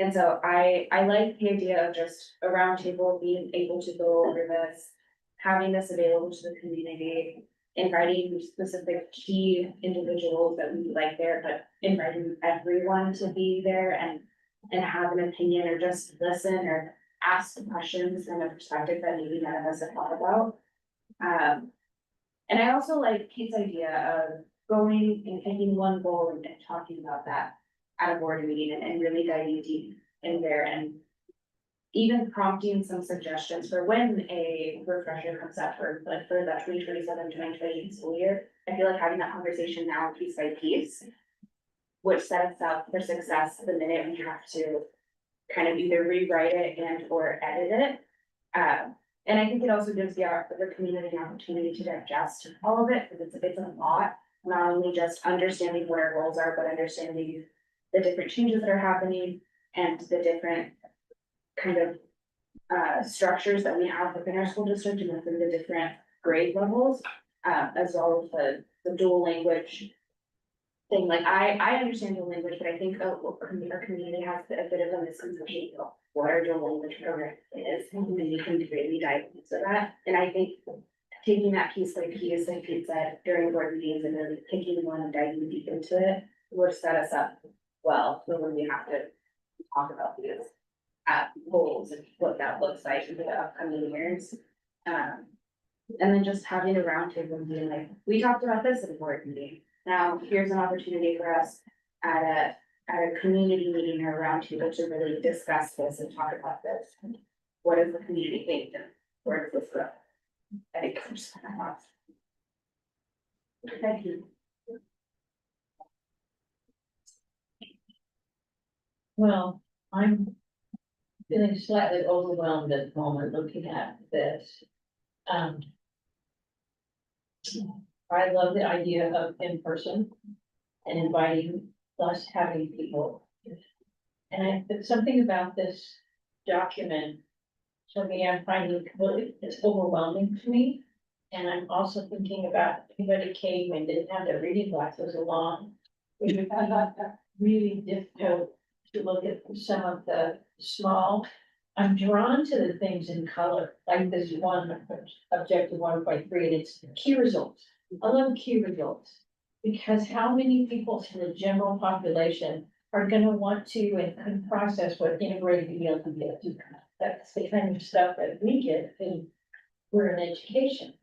And so I like the idea of just a round table being able to go over this, having this available to the community, inviting specific key individuals that we like there, but inviting everyone to be there and have an opinion or just listen or ask questions from a perspective that maybe none of us have thought about. And I also like Kate's idea of going and picking one goal and talking about that at a board meeting and really diving deep in there and even prompting some suggestions for when a refresher comes up for like for the 2027-2028 school year. I feel like having that conversation now piece by piece, which sets us up for success the minute we have to kind of either rewrite it and or edit it. And I think it also gives the community an opportunity to digest all of it, because it's a lot, not only just understanding what our goals are, but understanding the different changes that are happening and the different kind of structures that we have within our school district and within the different grade levels, as well as the dual language thing. Like I understand dual language, but I think our community has a bit of a misconception of what our dual language program is, and we can really dive into that. And I think taking that piece by piece, like Pete said, during board meetings and really picking one and diving deep into it, would set us up well for when we have to talk about these goals and what that looks like in the upcoming years. And then just having a roundtable and being like, we talked about this at a board meeting. Now, here's an opportunity for us at a community meeting or a roundtable to really discuss this and talk about this. What does the community think and where does this go? I think I'm just kind of lost. Thank you. Well, I'm feeling slightly overwhelmed at the moment looking at this. I love the idea of in-person and inviting plus having people. And but something about this document, for me, I'm finding it's overwhelming to me. And I'm also thinking about if anybody came and didn't have their reading glasses along, it would be really difficult to look at some of the small. I'm drawn to the things in color, like this one, objective 1.3, and it's key results. I love key results, because how many people in the general population are gonna want to and can process what integrated ELD is? That's the kind of stuff that we get and we're in education.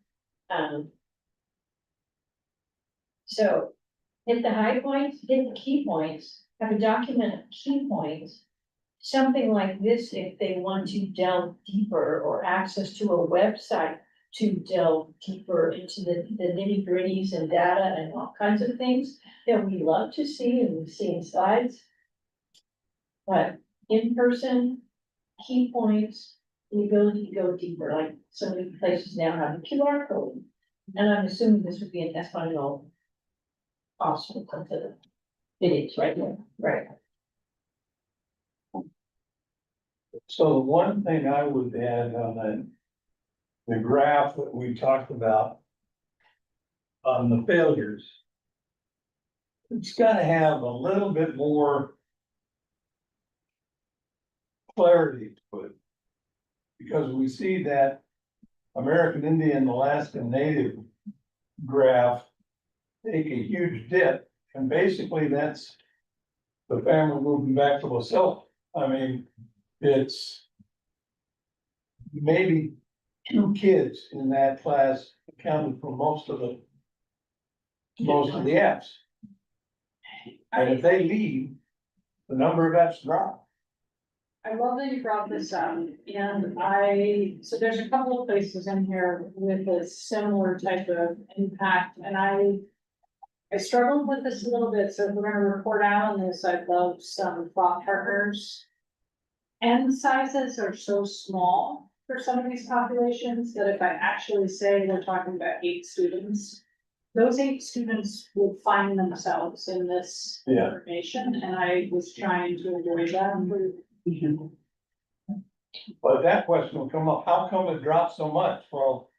So hit the high points, hit the key points, have a document of key points. Something like this, if they want to delve deeper or access to a website to delve deeper into the nitty gritties and data and all kinds of things that we love to see and we see in slides. But in person, key points, the ability to go deeper, like so many places now have a QR code. And I'm assuming this would be an Espanol possible consider. It is right there, right? So the one thing I would add on the graph that we talked about on the failures, it's gotta have a little bit more clarity to it. Because we see that American Indian, Alaskan Native graph take a huge dip, and basically that's the family moving back to Wasilla. I mean, it's maybe 2 kids in that class accounted for most of the Fs. And if they leave, the number of Fs drop. I love that you brought this up, and so there's a couple of places in here with a similar type of impact, and I struggled with this a little bit, so if we're gonna report out on this, I'd love some thought partners. N sizes are so small for some of these populations that if I actually say we're talking about 8 students, those 8 students will find themselves in this Yeah. information, and I was trying to avoid that. But that question will come up, how come it dropped so much? Well,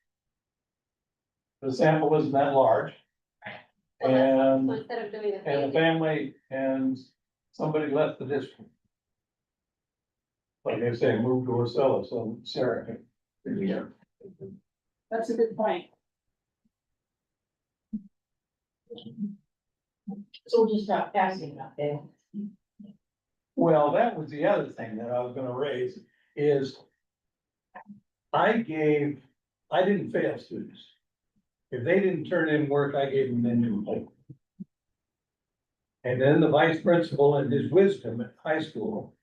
the sample isn't that large. So let's- And, so instead of doing a and the phase, family and somebody left the district. Like I say, moved to Orcella, so Sarah. That's a good point. So we'll just stop passing that there. Well, that was the other thing that I was gonna raise is. I didn't fail students. If they didn't turn in work, I gave them incomplete. And then the vice principal in his wisdom at high school.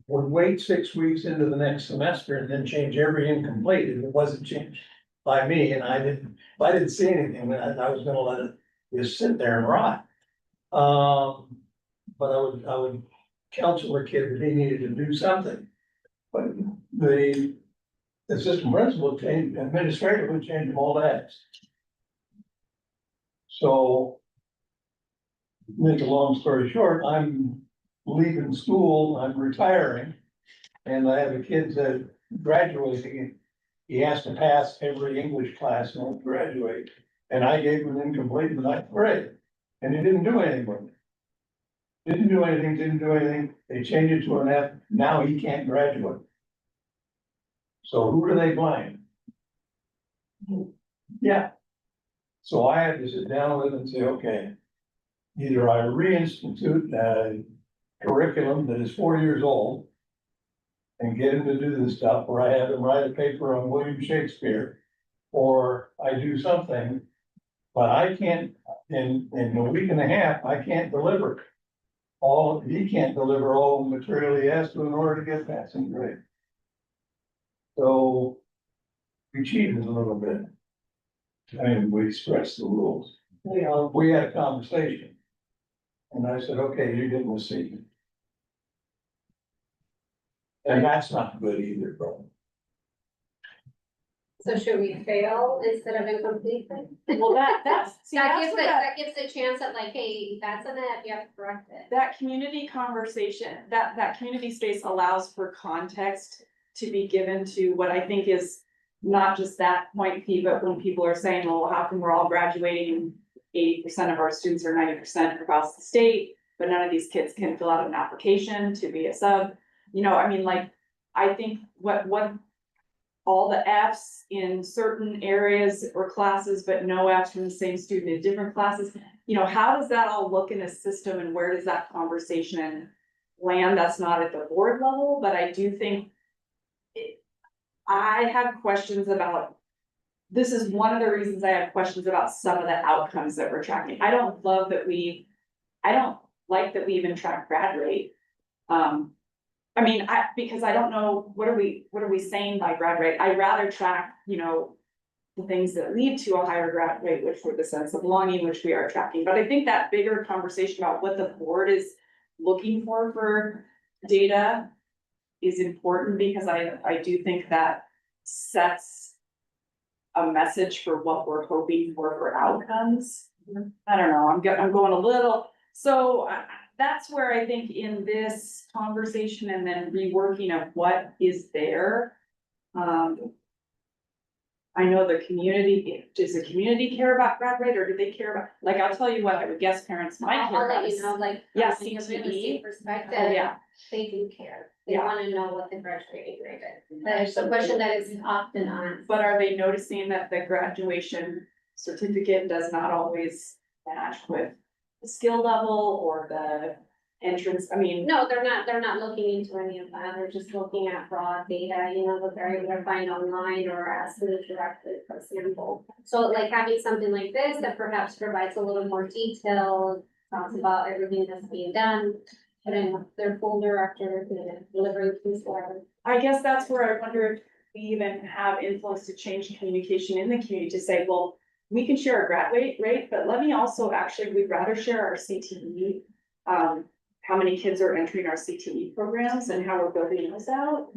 Would wait 6 weeks into the next semester and then change every incomplete if it wasn't changed by me, and if I didn't see anything, then I was gonna let it just sit there and rot. But I would counsel a kid that he needed to do something. But the assistant principal changed, administrator would change them all to X. So. Make a long story short, I'm leaving school, I'm retiring. And I have a kid that graduating, he has to pass every English class and he'll graduate. And I gave him an incomplete in the ninth grade, and he didn't do anything with it. Didn't do anything, they changed it to an F, now he can't graduate. So who do they blame? Yeah. So I had to sit down with him and say, okay. Either I reinstitute a curriculum that is 4 years old. And get him to do this stuff, or I have him write a paper on William Shakespeare. Or I do something, but I can't, in a week and a half, I can't deliver. He can't deliver all the material he has to in order to get passing grade. So. We cheated a little bit. I mean, we stressed the rules. We had a conversation. And I said, okay, you're getting a C. And that's not good either, bro. so should we fail instead of incomplete? Well, see, That that's gives what it, that, that gives the chance that like, hey, that's an F, you have to correct it. that community conversation, that community space allows for context to be given to what I think is not just that point fee, but when people are saying, well, how come we're all graduating and 80% of our students are 90% across the state, but none of these kids can fill out an application to be a sub. You know, I mean, like, I think what all the Fs in certain areas or classes, but no Fs from the same student in different classes. You know, how does that all look in a system and where does that conversation land? That's not at the board level, but I do think I have questions about, this is one of the reasons I have questions about some of the outcomes that we're tracking. I don't like that we even track grad rate. I mean, because I don't know, what are we saying by grad rate? I'd rather track, you know, the things that lead to a higher grad rate, which were the sense of belonging, which we are tracking. But I think that bigger conversation about what the board is looking for data is important, because I do think that sets a message for what we're hoping for outcomes. I don't know, I'm going a little, so that's where I think in this conversation and then reworking of what is there. I know the community, does the community care about grad rate, or do they care about, like, I'll tell you what, I would guess parents might care I'll about. let you know, like. Yeah, from a real CTE. estate perspective. Oh, yeah. They do care. They Yeah. wanna know what the graduating grade is. That's a question that is often asked. But are they noticing that the graduation certificate does not always match with the skill level or the entrance? I mean, No, they're not looking into any of that. They're just looking at raw data, you know, what they're able to find online or ask them directly, for example. So like having something like this that perhaps provides a little more detail, talks about everything that's being done. Put in their folder after delivering things forward. I guess that's where I wonder if we even have influence to change communication in the community to say, well, we can share our grad rate, but let me also we'd rather share our CTE. How many kids are entering our CTE programs and how we're building those out?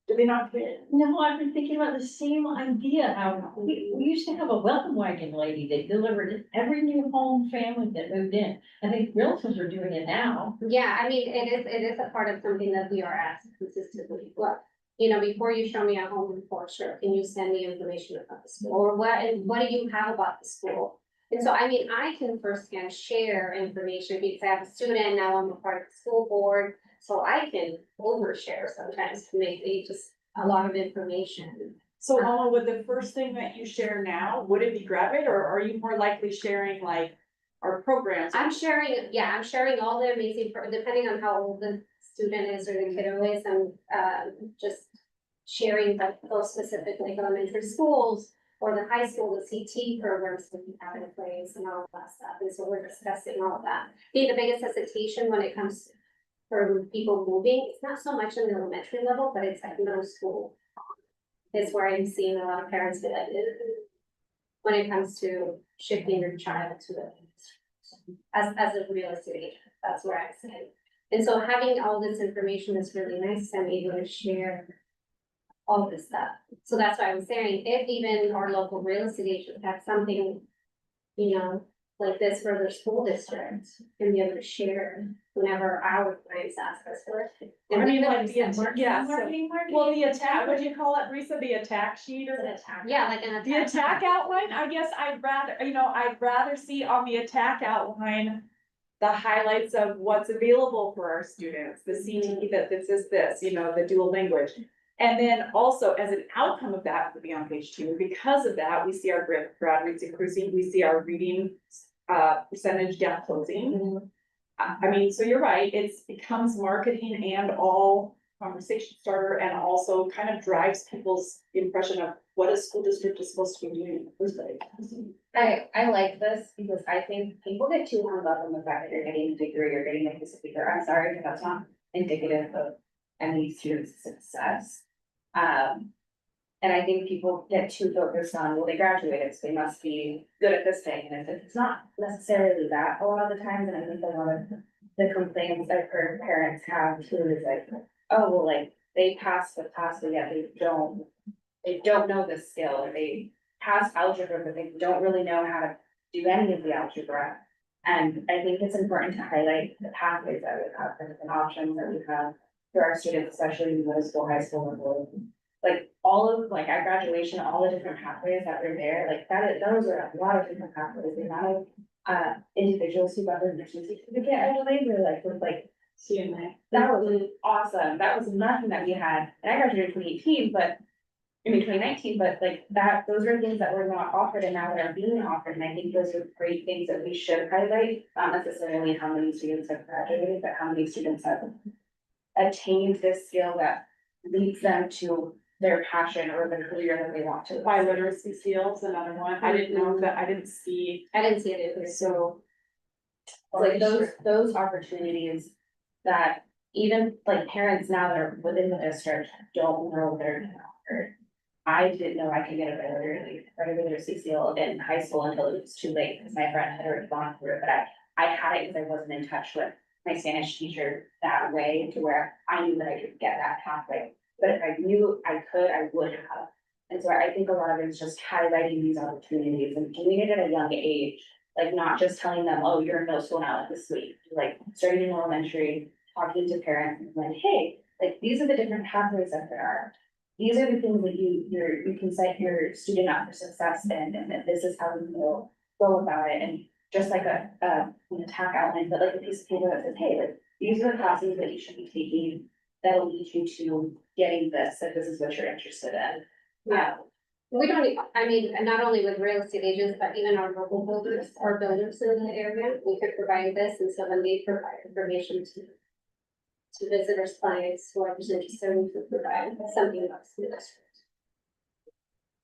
Do they not care? No, I've been thinking about the same idea, how we used to have a welcome wagon lady that delivered every new home family that moved in. I think realtors are doing it now. Yeah, I mean, it is a part of something that we are asked consistently. Look, you know, before you show me a home report, sure, can you send me information about the school, or what do you have about the school? And so, I mean, I can firsthand share information because I have a student, now I'm a part of the school board, so I can overshare sometimes to make it just a lot of information. So Alma, would the first thing that you share now, would it be graduate, or are you more likely sharing like our programs? I'm sharing, yeah, I'm sharing all the amazing, depending on how old the student is or the kiddo is, I'm, just sharing like those specific like elementary schools or the high school, the CT programs that we have in place and all of that stuff. And so we're discussing all of that. I think the biggest hesitation when it comes for people moving, it's not so much in the elementary level, but it's like middle school. Is where I'm seeing a lot of parents be like, "Ugh," when it comes to shifting your child to the, as a real estate agent, that's where I say. And so having all this information is really nice. I'm able to share all this stuff. So that's why I was saying, if even our local real estate agent have something, you know, like this for their school district, and be able to share whenever our clients ask us for it. I mean, like the, Yeah, yeah, so, well, the attack, what do you call it, Risa, the attack sheet or? like an The attack outline, I guess I'd rather see on the attack outline the highlights of what's available for our students, the CTE that this is this, you know, the dual language. And then also as an outcome of that would be on page 2, because of that, we see our grad rates increasing, we see our reading percentage down closing. I mean, so you're right, it becomes marketing and all conversation starter, and also kind of drives people's impression of what a school district is supposed to be doing in the first place. I like this because I think people get too hung up on the fact that you're getting a degree or getting a piece of paper. I'm sorry, but that's not indicative of any student's success. And I think people get too focused on, well, they graduated, so they must be good at this thing, and if it's not necessarily that a lot of the times, and I think a lot of the complaints I've heard parents have too is like, oh, well, like, they passed the class, but yet they don't know this skill, or they pass algebra, but they don't really know how to do any of the algebra. And I think it's important to highlight the pathways that we have, the different options that we have for our students, especially in middle school, high school, and below. Like all of, like at graduation, all the different pathways that were there, like those are a lot of different pathways. The amount of individuals who got their nursing certificate, I believe, were like with like CNA. that was awesome. That was nothing that we had. And I graduated in 2018, but I mean 2019, but like that, those are things that were not offered and now that are being offered. And I think those are great things that we should highlight, not necessarily how many students have graduated, but how many students have attained this skill that leads them to their passion or the career that they want to. Biliteracy skills, another one, I didn't know that, I didn't see, I didn't see it either. so. Like those opportunities that even like parents now that are within the district don't know they're being offered. I didn't know I could get a biliteracy skill in high school until it was too late, because my friend had already gone through it, but I had it because I wasn't in touch with my Spanish teacher that way to where I knew that I could get that pathway. But if I knew I could, I would have. And so I think a lot of it is just highlighting these opportunities and doing it at a young age. Like not just telling them, oh, you're in middle school now, like this week, like starting in elementary, talking to parents and like, hey, like these are the different pathways that there are. These are the things that you can set your student up for success in, and that this is how you will go about it. And just like an attack outline, but like a piece of paper that says, hey, like these are the classes that you should be taking that'll lead you to getting this, if this is what you're interested in. Yeah. We don't, I mean, and not only with real estate agents, but even our local builders, our builders in the area, we could provide this, and so when they provide information to visitors, clients, whoever's interested, we could provide something else to the district.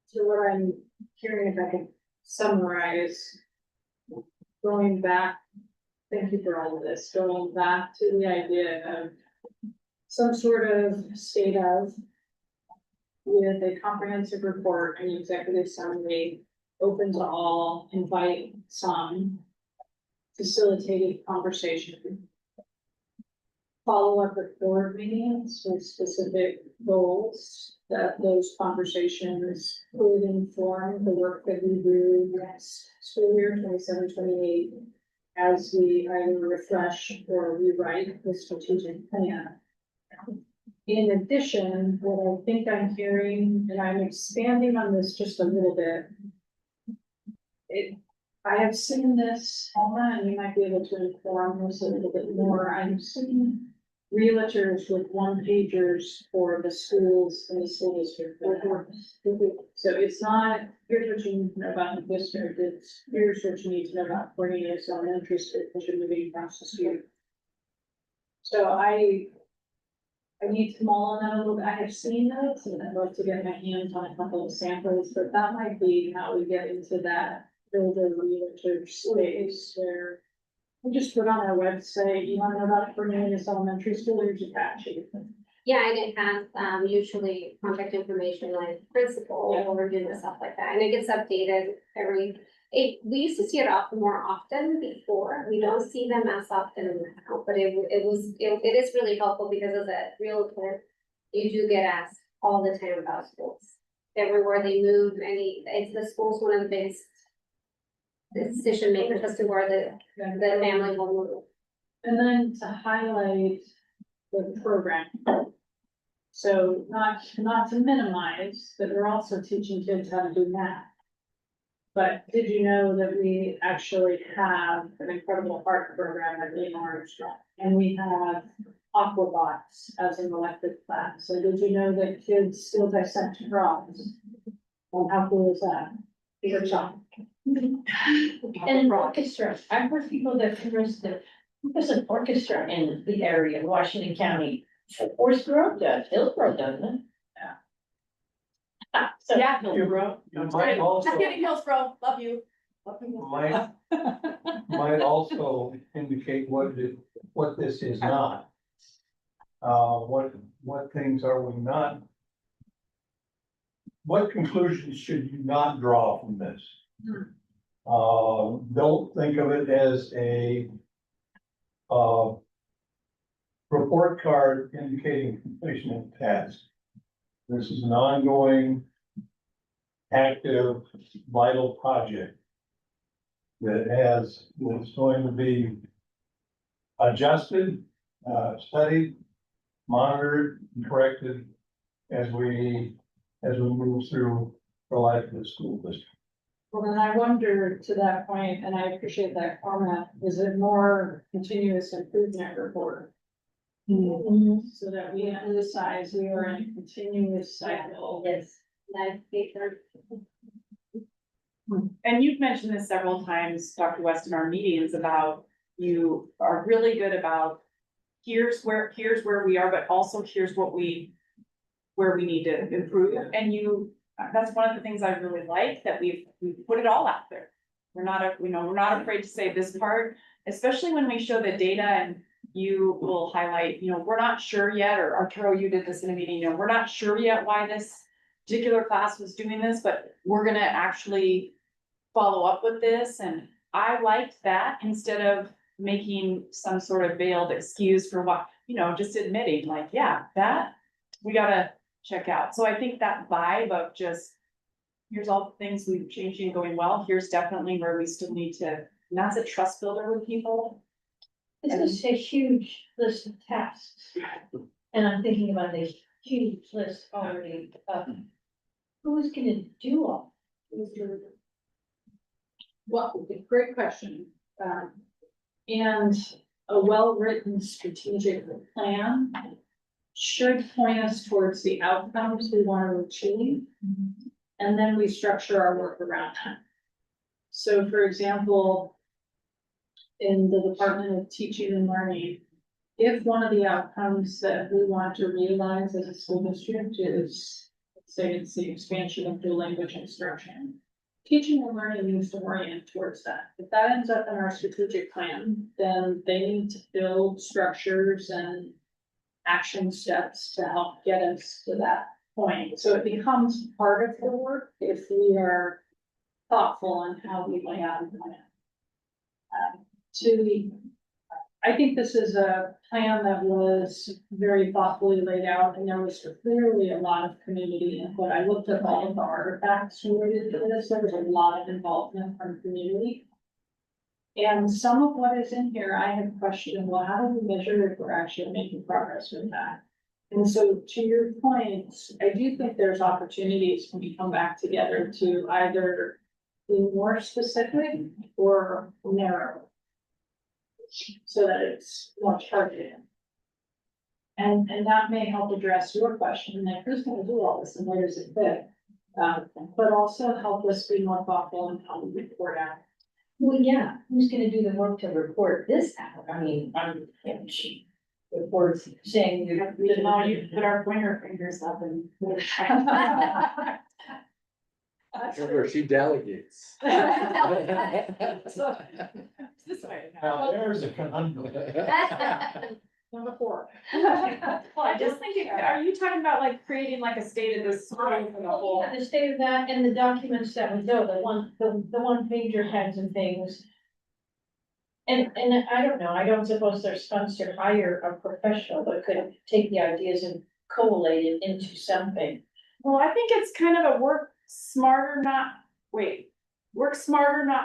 So what I'm hearing, if I could summarize, going back, thank you for all of this, going back to the idea of some sort of state of with a comprehensive report and executive summary, open to all, invite some, facilitated conversation. Follow up with board meetings with specific goals that those conversations would inform the work that we do next school year, 27-28, as we either refresh or rewrite the strategic plan. In addition, what I think I'm hearing, and I'm expanding on this just a little bit. I have seen this, Alma, and you might be able to inform us a little bit more. I'm seeing realtors with one pagers for the schools and the school district. So it's not, here's what you need to know about the district, it's here's what you need to know about Cornelius Elementary School, because you're moving across the street. So I need to mull on that a little bit. I have seen those and I'd love to get my hands on a couple of samples, but that might be how we get into that builder realtor space where we just put on our website, you want to know about Cornelius Elementary School, here's a fact sheet. Yeah, and it has, usually contact information like principal Yeah. or doing stuff like that, and it gets updated we used to see it more often before, we don't see them as often now, but it is really helpful because as a realtor, you do get asked all the time about schools. Everywhere they move, it's the school's one of the biggest decision makers as to where the family will move. And then to highlight the program. So not to minimize, but we're also teaching kids how to do math. But did you know that we actually have an incredible art program at Lee Armstrong? And we have aquabots as an elective class. So did you know that kids still dissect frogs? Well, how cool is that? Your job. And an orchestra, I've heard people that there's an orchestra in the area, Washington County. Forest Grove does, Hillsborough doesn't. Yeah. So, Yeah, Hillsborough. You might also, Just kidding, Hillsborough, love you. Love you. might also indicate what this is not. What things are we not? What conclusions should you not draw from this? Don't think of it as a report card indicating completion of the task. This is an ongoing, active, vital project that is going to be adjusted, studied, monitored, and corrected as we move through the life of the school district. Well, then I wonder to that point, and I appreciate that comment, is it more continuous improvement report? So that we emphasize we are in a continuous cycle. yes. Life paper. And you've mentioned this several times, Dr. West, in our meetings about you are really good about here's where we are, but also here's where we need to improve. And that's one of the things I really like, that we've put it all out there. We're not afraid to say this part, especially when we show the data and you will highlight, we're not sure yet, or Arturo, you did this in a meeting, we're not sure yet why this particular class was doing this, but we're gonna actually follow up with this. And I liked that instead of making some sort of veiled excuse for what, just admitting like, yeah, that we gotta check out. So I think that vibe of just, here's all the things we've changed and going well, here's definitely where we still need to, and that's a trust builder with people. This is a huge list of tasks. And I'm thinking about a huge list already of who's gonna do all? Well, great question. And a well-written strategic plan should point us towards the outcomes we want to achieve. And then we structure our work around that. So for example, in the Department of Teaching and Learning, if one of the outcomes that we want to realize as a school district is, let's say it's the expansion of dual language instruction, teaching and learning needs to orient towards that. If that ends up in our strategic plan, then they need to build structures and action steps to help get us to that point. So it becomes part of the work if we are thoughtful on how we lay out and plan. I think this is a plan that was very thoughtfully laid out, and there was clearly a lot of community input. I looked at all of the artifacts related to this. There was a lot of involvement from community. And some of what is in here, I have questioned, well, how do we measure if we're actually making progress with that? And so to your point, I do think there's opportunities when we come back together to either be more specific or narrow. So that it's more targeted. And that may help address your question, like who's gonna do all this and where does it fit? But also help us be more thoughtful in how we report out. Well, yeah, who's gonna do the work to report this out? I mean, she reports saying you're. You put our pointer fingers up and. Remember, she delegates. This way. Now, there's a conundrum. Number 4. Well, I just think, are you talking about like creating like a state of this for the whole? Yeah, the state of that and the documents that would go, the one pager heads and things. And I don't know, I don't suppose there's funds to hire a professional that could take the ideas and collate it into something. Well, I think it's kind of a work smarter, not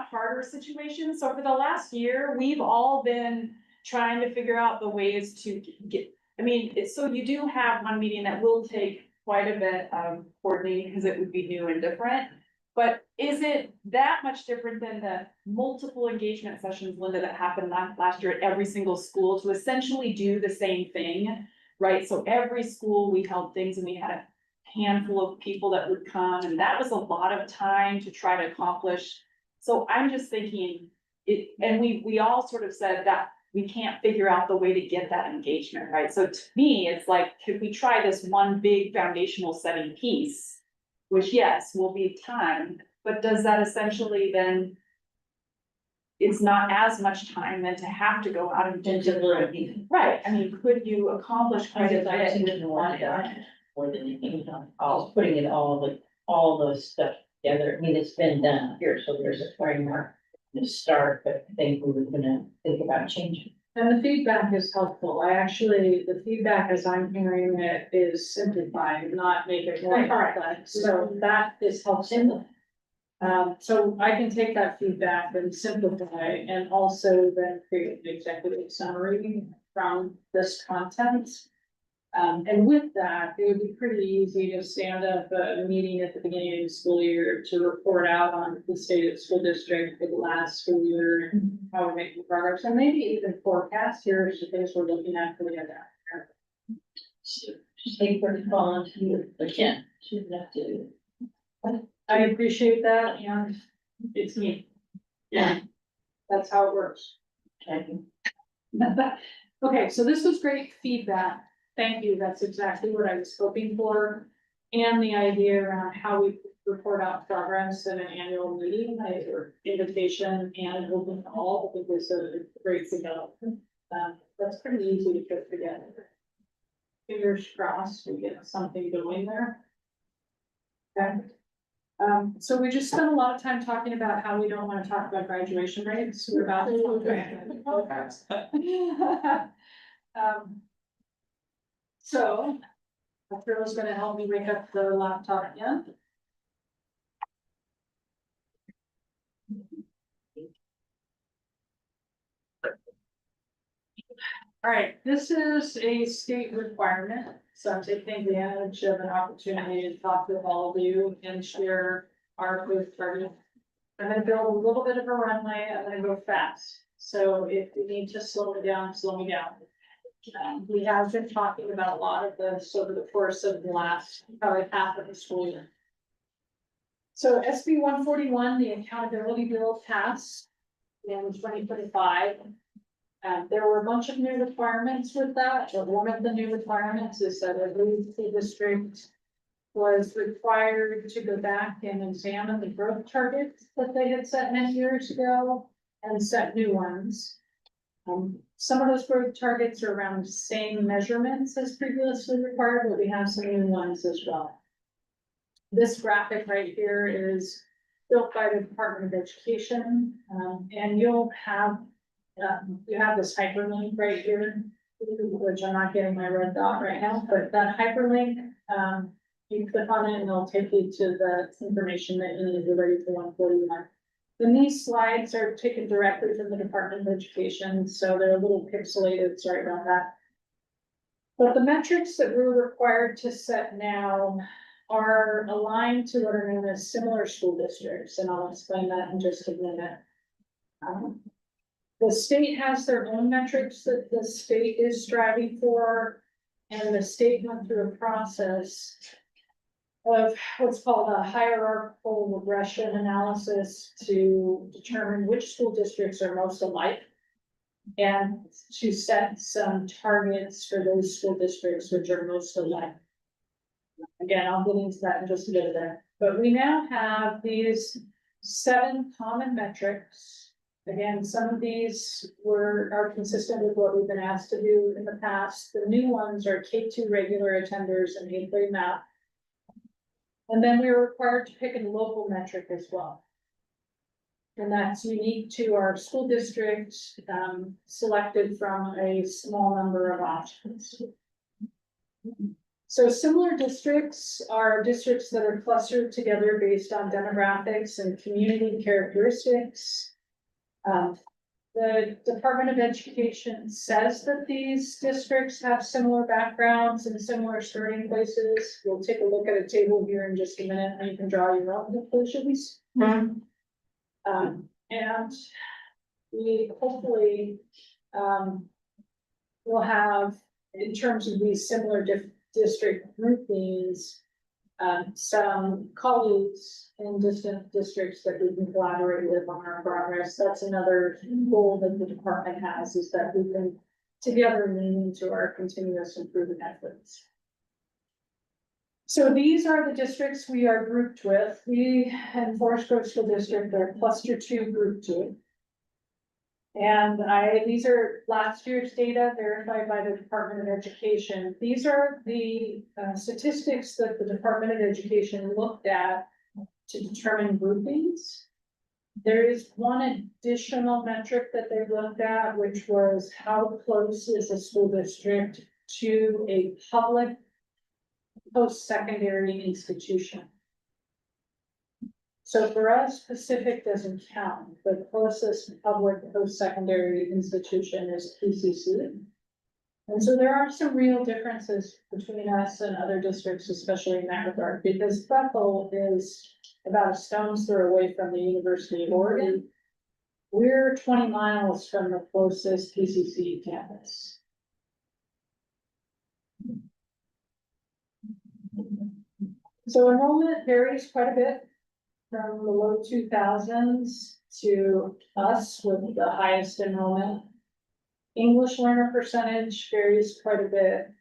harder situation. So for the last year, we've all been trying to figure out the ways to get, I mean, so you do have one meeting that will take quite a bit of coordinating because it would be new and different. But is it that much different than the multiple engagement sessions, Linda, that happened last year at every single school to essentially do the same thing? Right, so every school we held things and we had a handful of people that would come, and that was a lot of time to try to accomplish. So I'm just thinking it, and we all sort of said that we can't figure out the way to get that engagement, right? So to me, it's like, could we try this one big foundational setting piece? Which, yes, will be time, but does that essentially then? It's not as much time than to have to go out and do different. Right, I mean, could you accomplish quite a bit with one? More than anything, putting it all those stuff together. I mean, it's been done here, so there's a framework to start, but I think we were gonna think about changing. And the feedback is helpful. The feedback as I'm hearing it is simplifying, not make it more complex. So that is helpful. So I can take that feedback and simplify and also then create an executive summary from this content. And with that, it would be pretty easy to stand up a meeting at the beginning of the school year to report out on the state of the school district for the last school year and how we're making progress, and maybe even forecast here's the things we're looking at for the other. Just take for the volunteer, again, shouldn't have to. I appreciate that, and it's me. Yeah, that's how it works. Okay, so this was great feedback. Thank you. That's exactly what I was hoping for. And the idea around how we report out progress in an annual meeting, or invitation and open call, I think was a great signal. That's pretty easy to put together. Fingers crossed, we get something going there. Okay. So we just spent a lot of time talking about how we don't want to talk about graduation rates. We're about to. So, Carol's gonna help me wake up the laptop again. All right, this is a state requirement, so I'm taking advantage of an opportunity to talk with all of you and share our growth target. I'm gonna build a little bit of a runway, I'm gonna go fast, so if you need to slow me down, slow me down. We have been talking about a lot of this over the course of the last, probably half of the school year. So SB 141, the accountability bill passed in 2025. There were a bunch of new requirements with that, but one of the new requirements is that every school district was required to go back and examine the growth targets that they had set many years ago and set new ones. Some of those growth targets are around the same measurements as previously required, but we have some new ones as well. This graphic right here is built by the Department of Education, and you'll have, you have this hyperlink right here, which I'm not getting my red dot right now, but that hyperlink, you click on it and it'll take you to the information that you need to ready for 141. And these slides are taken directly from the Department of Education, so they're a little pixelated, sorry about that. But the metrics that we're required to set now are aligned to what are known as similar school districts, and I'll explain that in just a minute. The state has their own metrics that the state is striving for, and the state went through a process of what's called a hierarchical regression analysis to determine which school districts are most alike, and to set some targets for those school districts which are most alike. Again, I'll get into that in just a bit, but we now have these 7 common metrics. Again, some of these are consistent with what we've been asked to do in the past. The new ones are K2 regular attenders and 8th grade math. And then we were required to pick a local metric as well. And that's unique to our school district, selected from a small number of options. So similar districts are districts that are clustered together based on demographics and community characteristics. The Department of Education says that these districts have similar backgrounds and similar starting places. We'll take a look at a table here in just a minute, and you can draw your own conclusions. And we hopefully, will have, in terms of these similar district groupings, some colleagues in distant districts that we can collaborate with on our progress. That's another goal that the department has, is that we can together lean into our continuous improvement efforts. So these are the districts we are grouped with. We and Forest Grove School District are cluster 2, group 2. And these are last year's data verified by the Department of Education. These are the statistics that the Department of Education looked at to determine groupings. There is one additional metric that they looked at, which was how close is a school district to a public post-secondary institution. So for us, Pacific doesn't count. The closest public post-secondary institution is PCC. And so there are some real differences between us and other districts, especially in that regard, because Bethel is about a stone's throw away from the University of Oregon. We're 20 miles from the closest PCC campus. So enrollment varies quite a bit, from the low 2000s to us with the highest enrollment. English learner percentage varies quite a bit.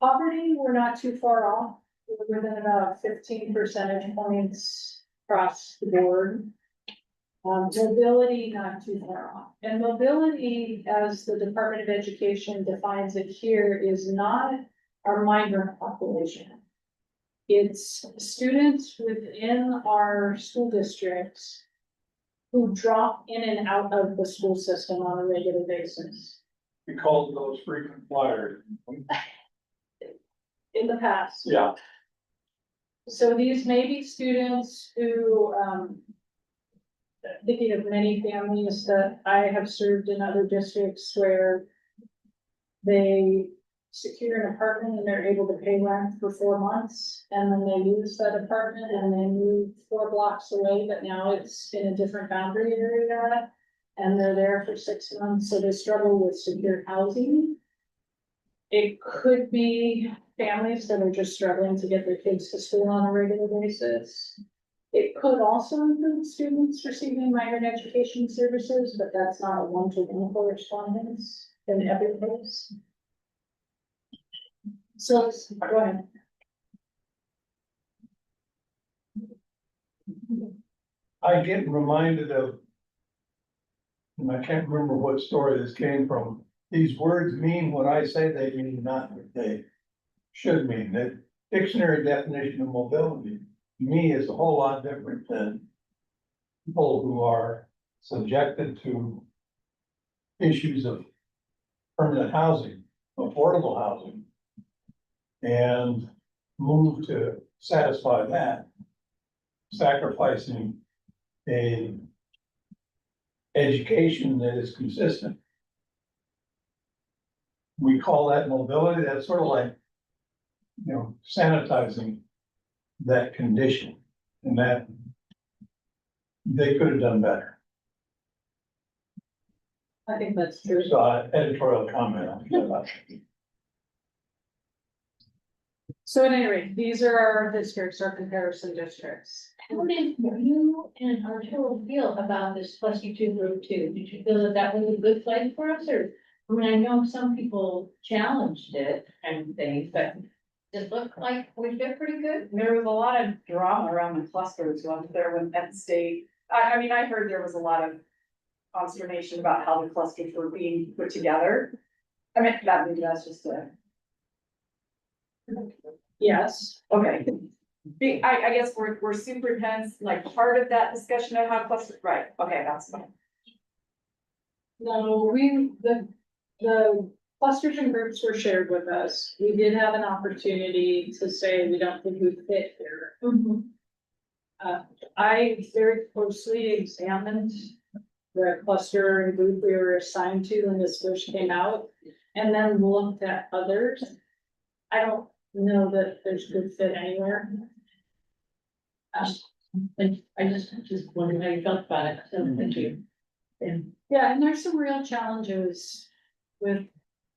Poverty, we're not too far off. We're within about 15 percentage points across the board. Mobility, not too far off. And mobility, as the Department of Education defines it here, is not our migrant population. It's students within our school districts who drop in and out of the school system on a regular basis. We called those frequent flyers. In the past. Yeah. So these may be students who, thinking of many families that I have served in other districts where they secure an apartment and they're able to pay rent for 4 months, and then they lose that apartment and they move 4 blocks away, but now it's in a different boundary area, and they're there for 6 months, so they struggle with secure housing. It could be families that are just struggling to get their kids to school on a regular basis. It could also include students receiving migrant education services, but that's not a one-to-one correspondence in every case. So, go ahead. I get reminded of, and I can't remember what story this came from. These words mean what I say they mean, not what they should mean. The dictionary definition of mobility, to me, is a whole lot different than people who are subjected to issues of permanent housing, affordable housing, and move to satisfy that, sacrificing a education that is consistent. we call that mobility, that's sort of like, you know, sanitizing that condition, and that they could have done better. I think that's true. So editorial comment on that. So at any rate, these are our districts, our comparison districts. How did you and Arturo feel about this +2 group 2? Did you feel that that was a good place for us, or? I mean, I know some people challenged it and things, but it looked like we did pretty good. There was a lot of drama around the clusters, wasn't there, when Penn State, I mean, I heard there was a lot of consternation about how the clusters were being put together. I mean, maybe that's just a, Yes, okay. I guess we're superintendents, like, part of that discussion of how clusters, right, okay, that's fine. no, the clusters and groups were shared with us. We did have an opportunity to say we don't think we fit here. I very closely examined the cluster and group we were assigned to when this first came out, and then looked at others. I don't know that there's good fit anywhere. And I just wondered how you felt about it, so thank you. Yeah, and there's some real challenges with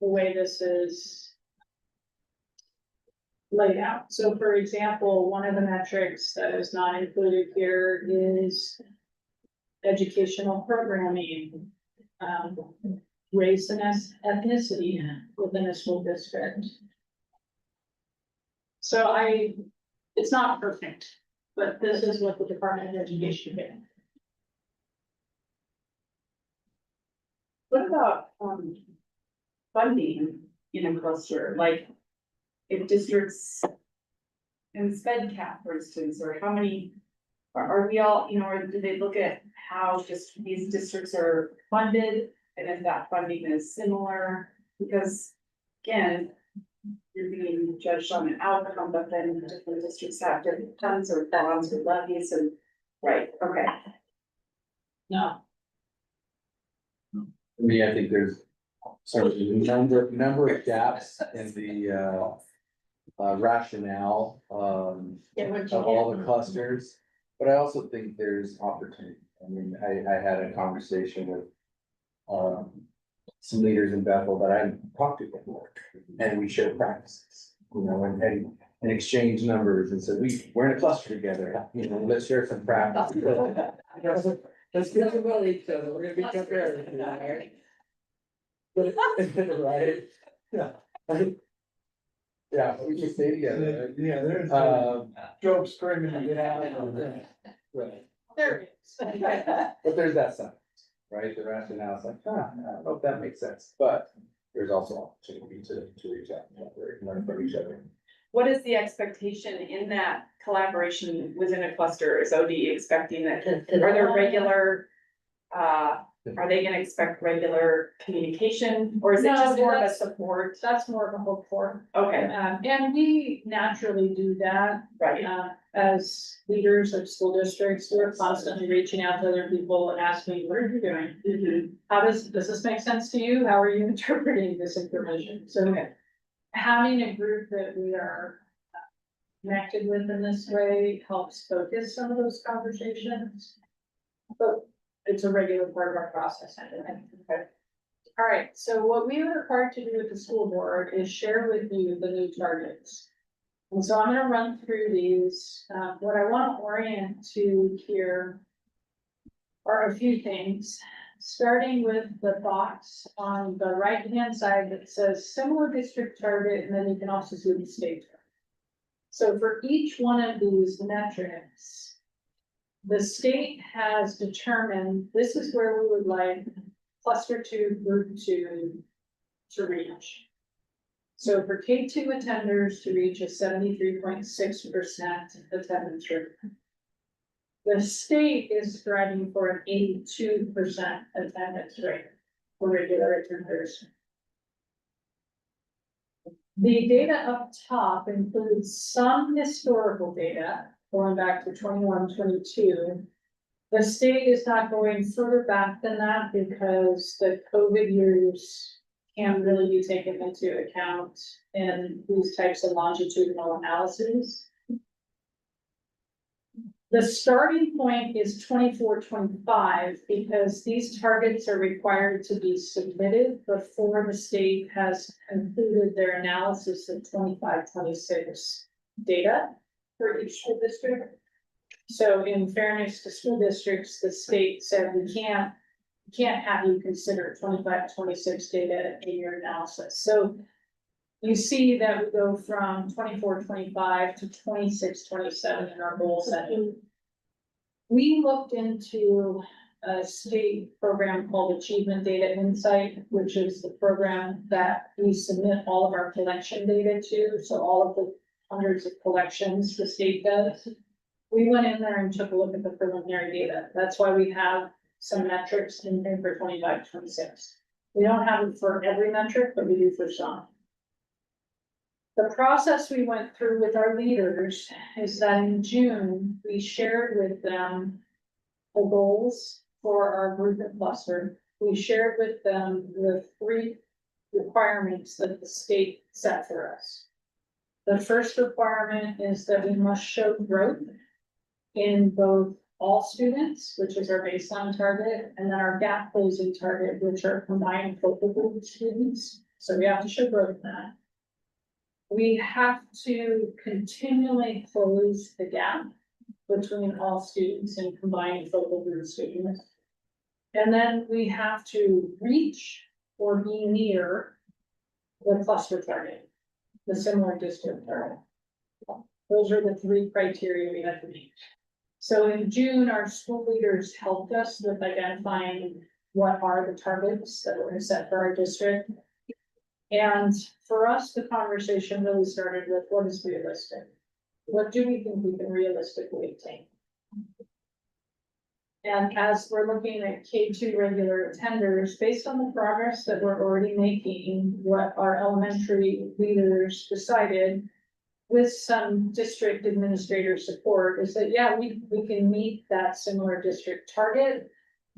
the way this is laid out. So for example, one of the metrics that is not included here is educational programming, race and ethnicity within a school district. So it's not perfect, but this is what the Department of Education did. What about, funding in a cluster, like, if districts in sped cap, for instance, or how many, are we all, you know, or do they look at how just these districts are funded, and if that funding is similar? Because, again, you're being judged on an outcome, but then different districts have different funds or bonds or levies, and, right, okay. No, I mean, I think there's sort of a number of gaps in the rationale of all the clusters. But I also think there's opportunity. I mean, I had a conversation with some leaders in Bethel that I hadn't talked to before, and we shared practices, you know, and exchange numbers, and said, we're in a cluster together, you know, let's share some practices. Let's get to know each other, we're gonna be compared, right? Right? Yeah. Yeah, we can stay together. Yeah, there's Joe screaming to get out. Right, there it is. but there's that side, right, the rationale is like, I don't know if that makes sense, but there's also opportunity to reach out and learn from each other. What is the expectation in that collaboration within a cluster? Is OD expecting that, are there regular, are they gonna expect regular communication, or is it No, just more of a that's- support? That's more of a hope for. Okay, And we naturally do that, right, as leaders of school districts, we're constantly reaching out to other people and asking, what are you doing? mhm, How does this make sense to you? How are you interpreting this information? So okay, having a group that we are connected with in this way helps focus some of those conversations. But it's a regular part of our process. I think. Okay. All right, so what we are required to do with the school board is share with you the new targets. And so I'm gonna run through these. What I want to orient to here are a few things, starting with the box on the right-hand side that says similar district target, and then you can also see the state target. So for each one of these metrics, the state has determined this is where we would like cluster 2, group 2 to reach. So for K2 attenders to reach a 73.6% attendance rate. The state is striving for an 82% attendance rate for regular attenders. The data up top includes some historical data going back to 21, 22. The state is not going further back than that because the COVID years can really be taken into account in these types of longitudinal analyses. The starting point is 24-25 because these targets are required to be submitted before the state has concluded their analysis of 25-26 data for each school district. So in fairness to school districts, the state said we can't have you consider 25-26 data in your analysis. So you see that we go from 24-25 to 26-27 in our goal setting. We looked into a state program called Achievement Data Insight, which is the program that we submit all of our collection data to. So all of the hundreds of collections the state does. We went in there and took a look at the preliminary data. That's why we have some metrics in here for 25-26. We don't have it for every metric, but we do for some. The process we went through with our leaders is that in June, we shared with them the goals for our group and cluster. We shared with them the 3 requirements that the state set for us. The first requirement is that we must show growth in both all students, which is our baseline target, and then our gap closing target, which are combined focal group students. So we have to show growth in that. We have to continually close the gap between all students and combined focal group students. And then we have to reach or be near the cluster target, the similar district target. Those are the 3 criteria we have to meet. So in June, our school leaders helped us with identifying what are the targets that we're going to set for our district. And for us, the conversation really started with what is realistic? What do we think we can realistically attain? And as we're looking at K2 regular attenders, based on the progress that we're already making, what our elementary leaders decided with some district administrator support is that, yeah, we can meet that similar district target.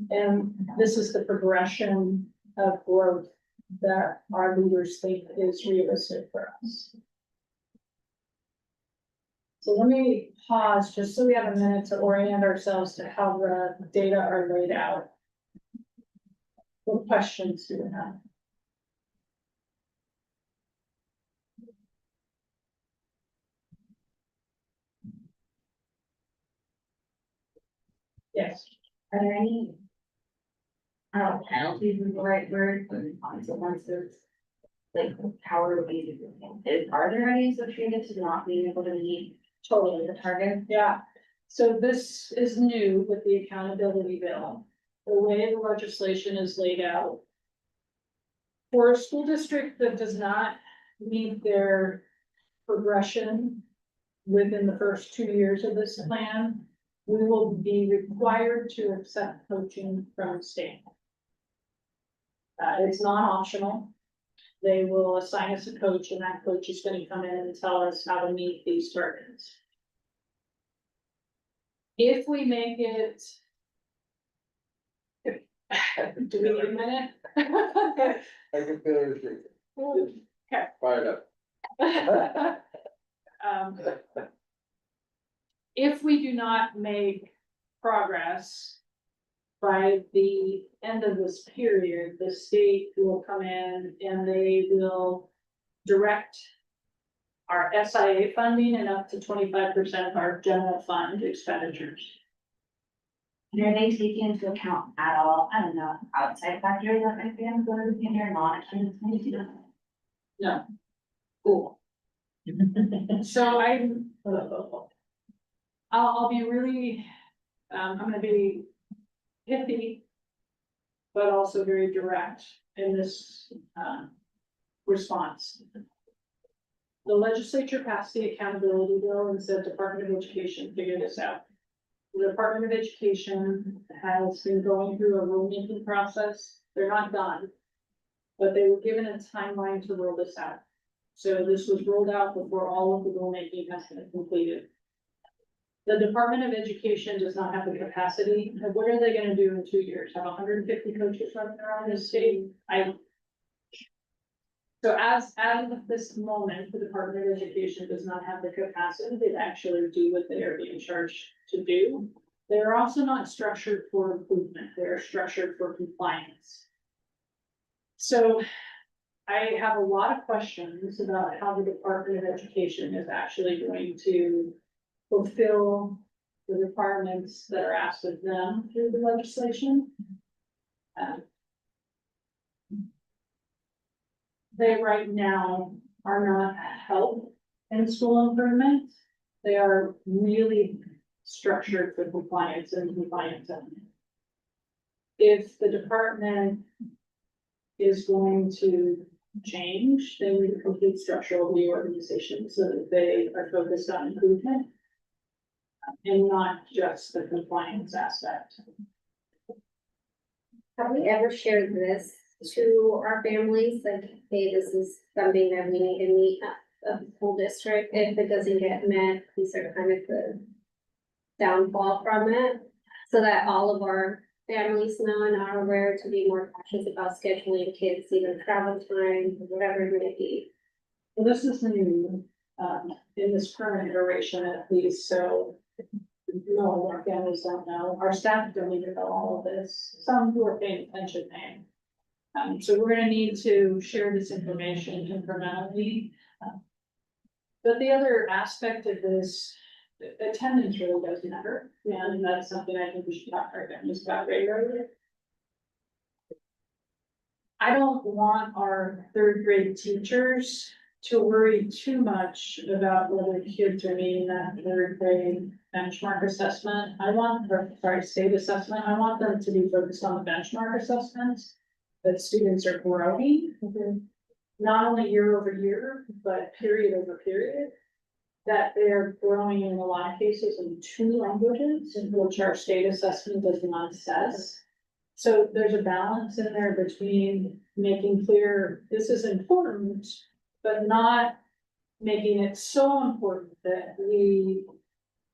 And this is the progression of growth that our leaders think is realistic for us. So let me pause just so we have a minute to orient ourselves to how the data are laid out. What questions do you have? Yes. Are there any? I don't know, penalties is the right word, but consequences. Like, how are we, are there any associated to not being able to meet Totally. the target? Yeah, so this is new with the accountability bill. The way the legislation is laid out. For a school district that does not meet their progression within the first 2 years of this plan, we will be required to accept coaching from the state. It's not optional. They will assign us a coach and that coach is gonna come in and tell us how to meet these targets. If we make it. Do we need a minute? I can feel it. Okay. Fired up. If we do not make progress by the end of this period, the state will come in and they will direct our SIA funding and up to 25% of our general fund expenditures. And are they taking into account at all, I don't know, outside factors that might be included in your non-attendance? No. Cool. So I'll be really, I'm gonna be pithy, but also very direct in this, response. The legislature passed the accountability bill and said Department of Education figure this out. The Department of Education has been going through a rulemaking process. They're not done, but they were given a timeline to roll this out. So this was rolled out before all of the rulemaking has been completed. The Department of Education does not have the capacity. What are they gonna do in 2 years? Have 150 coaches running around the state? So as of this moment, the Department of Education does not have the capacity to actually do what they are being charged to do. They're also not structured for improvement, they're structured for compliance. So I have a lot of questions about how the Department of Education is actually going to fulfill the requirements that are asked of them through the legislation. They right now are not help in school improvement. They are really structured for compliance and compliance only. If the department is going to change, they need a complete structural reorganization so that they are focused on improvement and not just the compliance aspect. Have we ever shared this to our families, like, hey, this is something that we need to meet at the school district, if it doesn't get met, these are kind of the downfall from it, so that all of our families know and are aware to be more cautious about scheduling kids, either travel time, or whatever it may be. Well, this is new, in this current iteration at least, so no, our families don't know, our staff don't even know all of this, some who are paying attention may. So we're gonna need to share this information incrementally. But the other aspect of this, attendance really does matter, and that's something I think we should talk to our families about regularly. I don't want our third grade teachers to worry too much about whether kids are meeting that third grade benchmark assessment. State assessment. I want them to be focused on the benchmark assessments, that students are growing, not only year over year, but period over period. That they're growing in a lot of cases in 2 languages, in which our state assessment does not assess. So there's a balance in there between making clear this is important, but not making it so important that we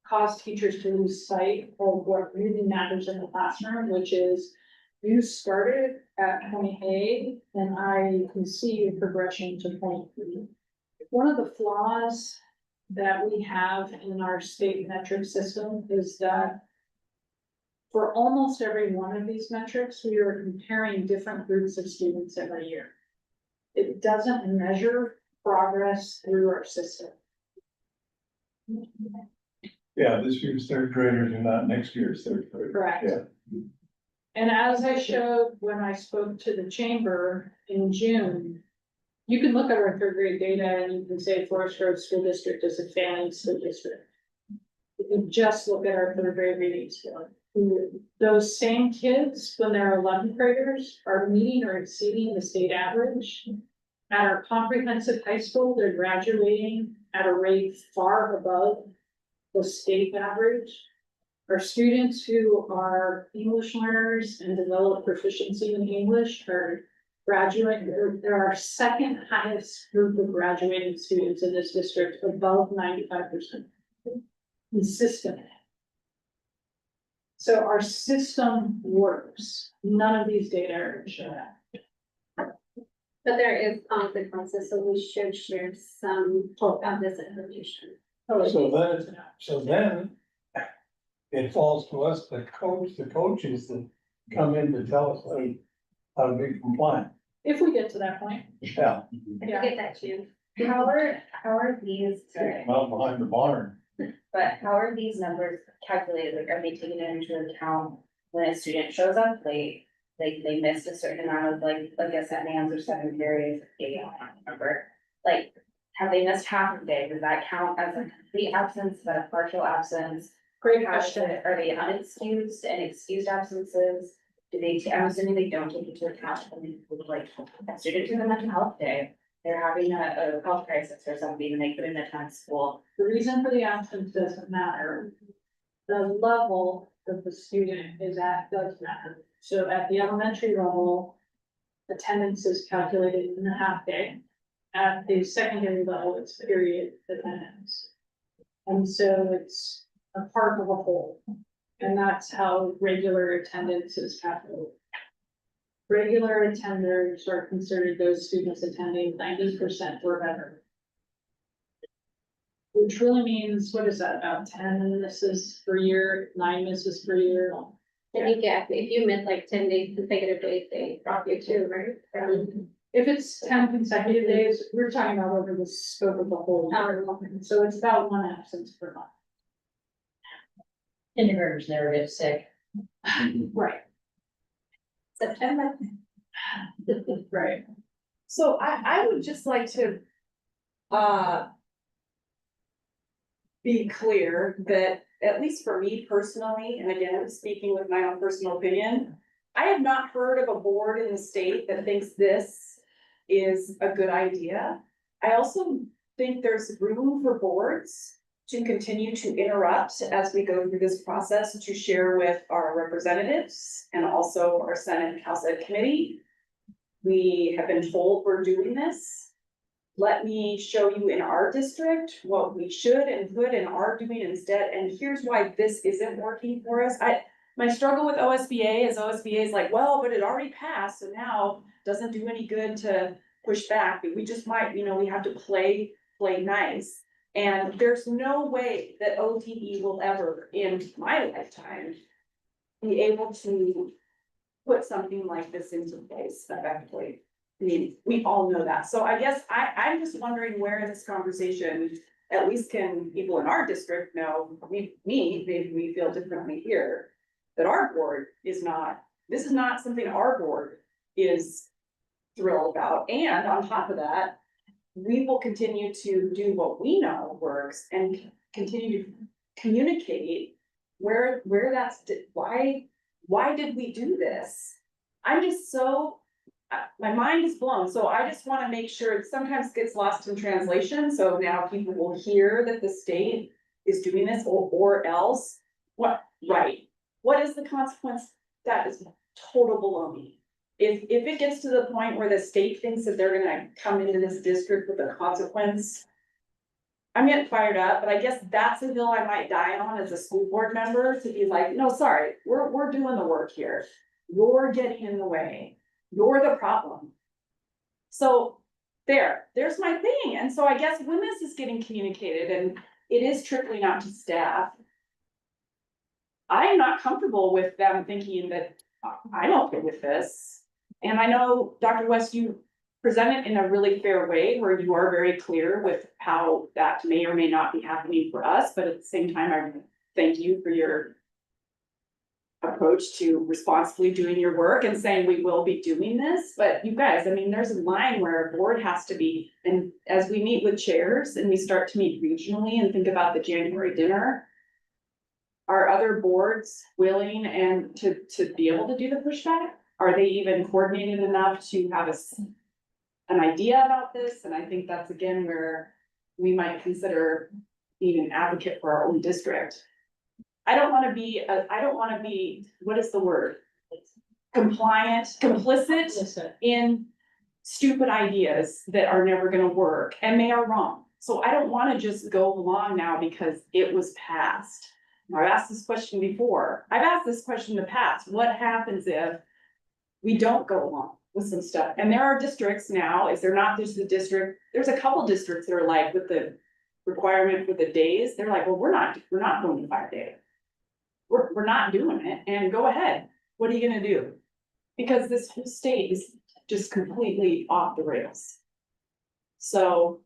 cause teachers to lose sight of what really matters in the classroom, which is you started at point A and I can see your progression to point B. One of the flaws that we have in our state metric system is that for almost every one of these metrics, we are comparing different groups of students every year. It doesn't measure progress through our system. Yeah, this year's third graders are not next year's third graders. Correct. Yeah. And as I showed when I spoke to the chamber in June, you can look at our third grade data and you can say Forest Grove School District is a failing school district. If you just look at our third grade reading scale, those same kids, when they're 11th graders, are meeting or exceeding the state average. At our comprehensive high school, they're graduating at a rate far above the state average. Our students who are English learners and develop proficiency in English are graduating, they're our second highest group of graduating students in this district, above 95%. Consistently. So our system works. None of these data are show that. But there is consequences, so we should share some of this information. So then it falls to us, the coaches that come in to tell us how to be compliant. If we get to that point. Yeah, I Yeah. get that too. How are these, out behind the barn. but how are these numbers calculated? Like, are they taken into account when a student shows up late? Like, they missed a certain amount of like exams or 7 periods, maybe, I don't remember. Like, have they missed half a day? Does that count as a complete absence, but a partial absence? Great How is question. it, are they unexcused and excused absences? Do they, I'm assuming they don't take into account when they, like, a student doing a mental health day, they're having a health crisis or something, and they couldn't attend school. The reason for the absence doesn't matter. The level that the student is at does matter. So at the elementary level, attendance is calculated in a half day. At the secondary level, it's period attendance. And so it's a part of a whole. And that's how regular attendance is calculated. regular attenders are considered those students attending 90% or better. Which really means, what is that, about 10 misses per year, 9 misses per year? I think, yeah, if you miss like 10 days consecutive days, they drop you too, right? If it's 10 consecutive days, we're talking about over the scope of the whole year. So it's about 1 absence per month. Kindergartners never get sick. Right. September. Right. So I would just like to, be clear that, at least for me personally, and again, I'm speaking with my own personal opinion, I have not heard of a board in the state that thinks this is a good idea. I also think there's room for boards to continue to interrupt as we go through this process, to share with our representatives and also our Senate and House Ed Committee. We have been told we're doing this. Let me show you in our district what we should and could and are doing instead, and here's why this isn't working for us. My struggle with OSBA is OSBA is like, well, but it already passed, so now doesn't do any good to push back, but we just might, we have to play nice. And there's no way that OTE will ever, in my lifetime, be able to put something like this into place effectively. I mean, we all know that. So I guess I'm just wondering where in this conversation, at least can people in our district know, maybe we feel differently here, that our board is not, this is not something our board is thrilled about. And on top of that, we will continue to do what we know works and continue to communicate where that's, why did we do this? I'm just so, my mind is blown, so I just wanna make sure, it sometimes gets lost in translation, so now people will hear that the state is doing this, or else, what, right? What is the consequence? That is total baloney. If it gets to the point where the state thinks that they're gonna come into this district with a consequence, I'm getting fired up, but I guess that's a hill I might die on as a school board member, to be like, no, sorry, we're doing the work here. You're getting in the way. You're the problem. So there's my thing. And so I guess when this is getting communicated and it is trickling out to staff, I am not comfortable with them thinking that I'm okay with this. And I know, Dr. West, you present it in a really fair way where you are very clear with how that may or may not be happening for us, but at the same time, I thank you for your approach to responsibly doing your work and saying we will be doing this. But you guys, I mean, there's a line where a board has to be, and as we meet with chairs and we start to meet regionally and think about the January dinner, are other boards willing and to be able to do the pushback? Are they even coordinated enough to have an idea about this? And I think that's again where we might consider being an advocate for our own district. I don't wanna be, what is the word? Compliant, complicit in stupid ideas that are never gonna work, and they are wrong. So I don't wanna just go along now because it was passed. I've asked this question before. I've asked this question in the past. What happens if we don't go along with some stuff? And there are districts now, is there not just the district? There's a couple districts that are like with the requirement for the days, they're like, well, we're not going to 5 days. We're not doing it, and go ahead. What are you gonna do? Because this whole state is just completely off the rails. So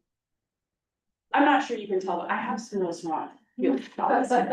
I'm not sure you can tell, but I have some real strong feelings about this. But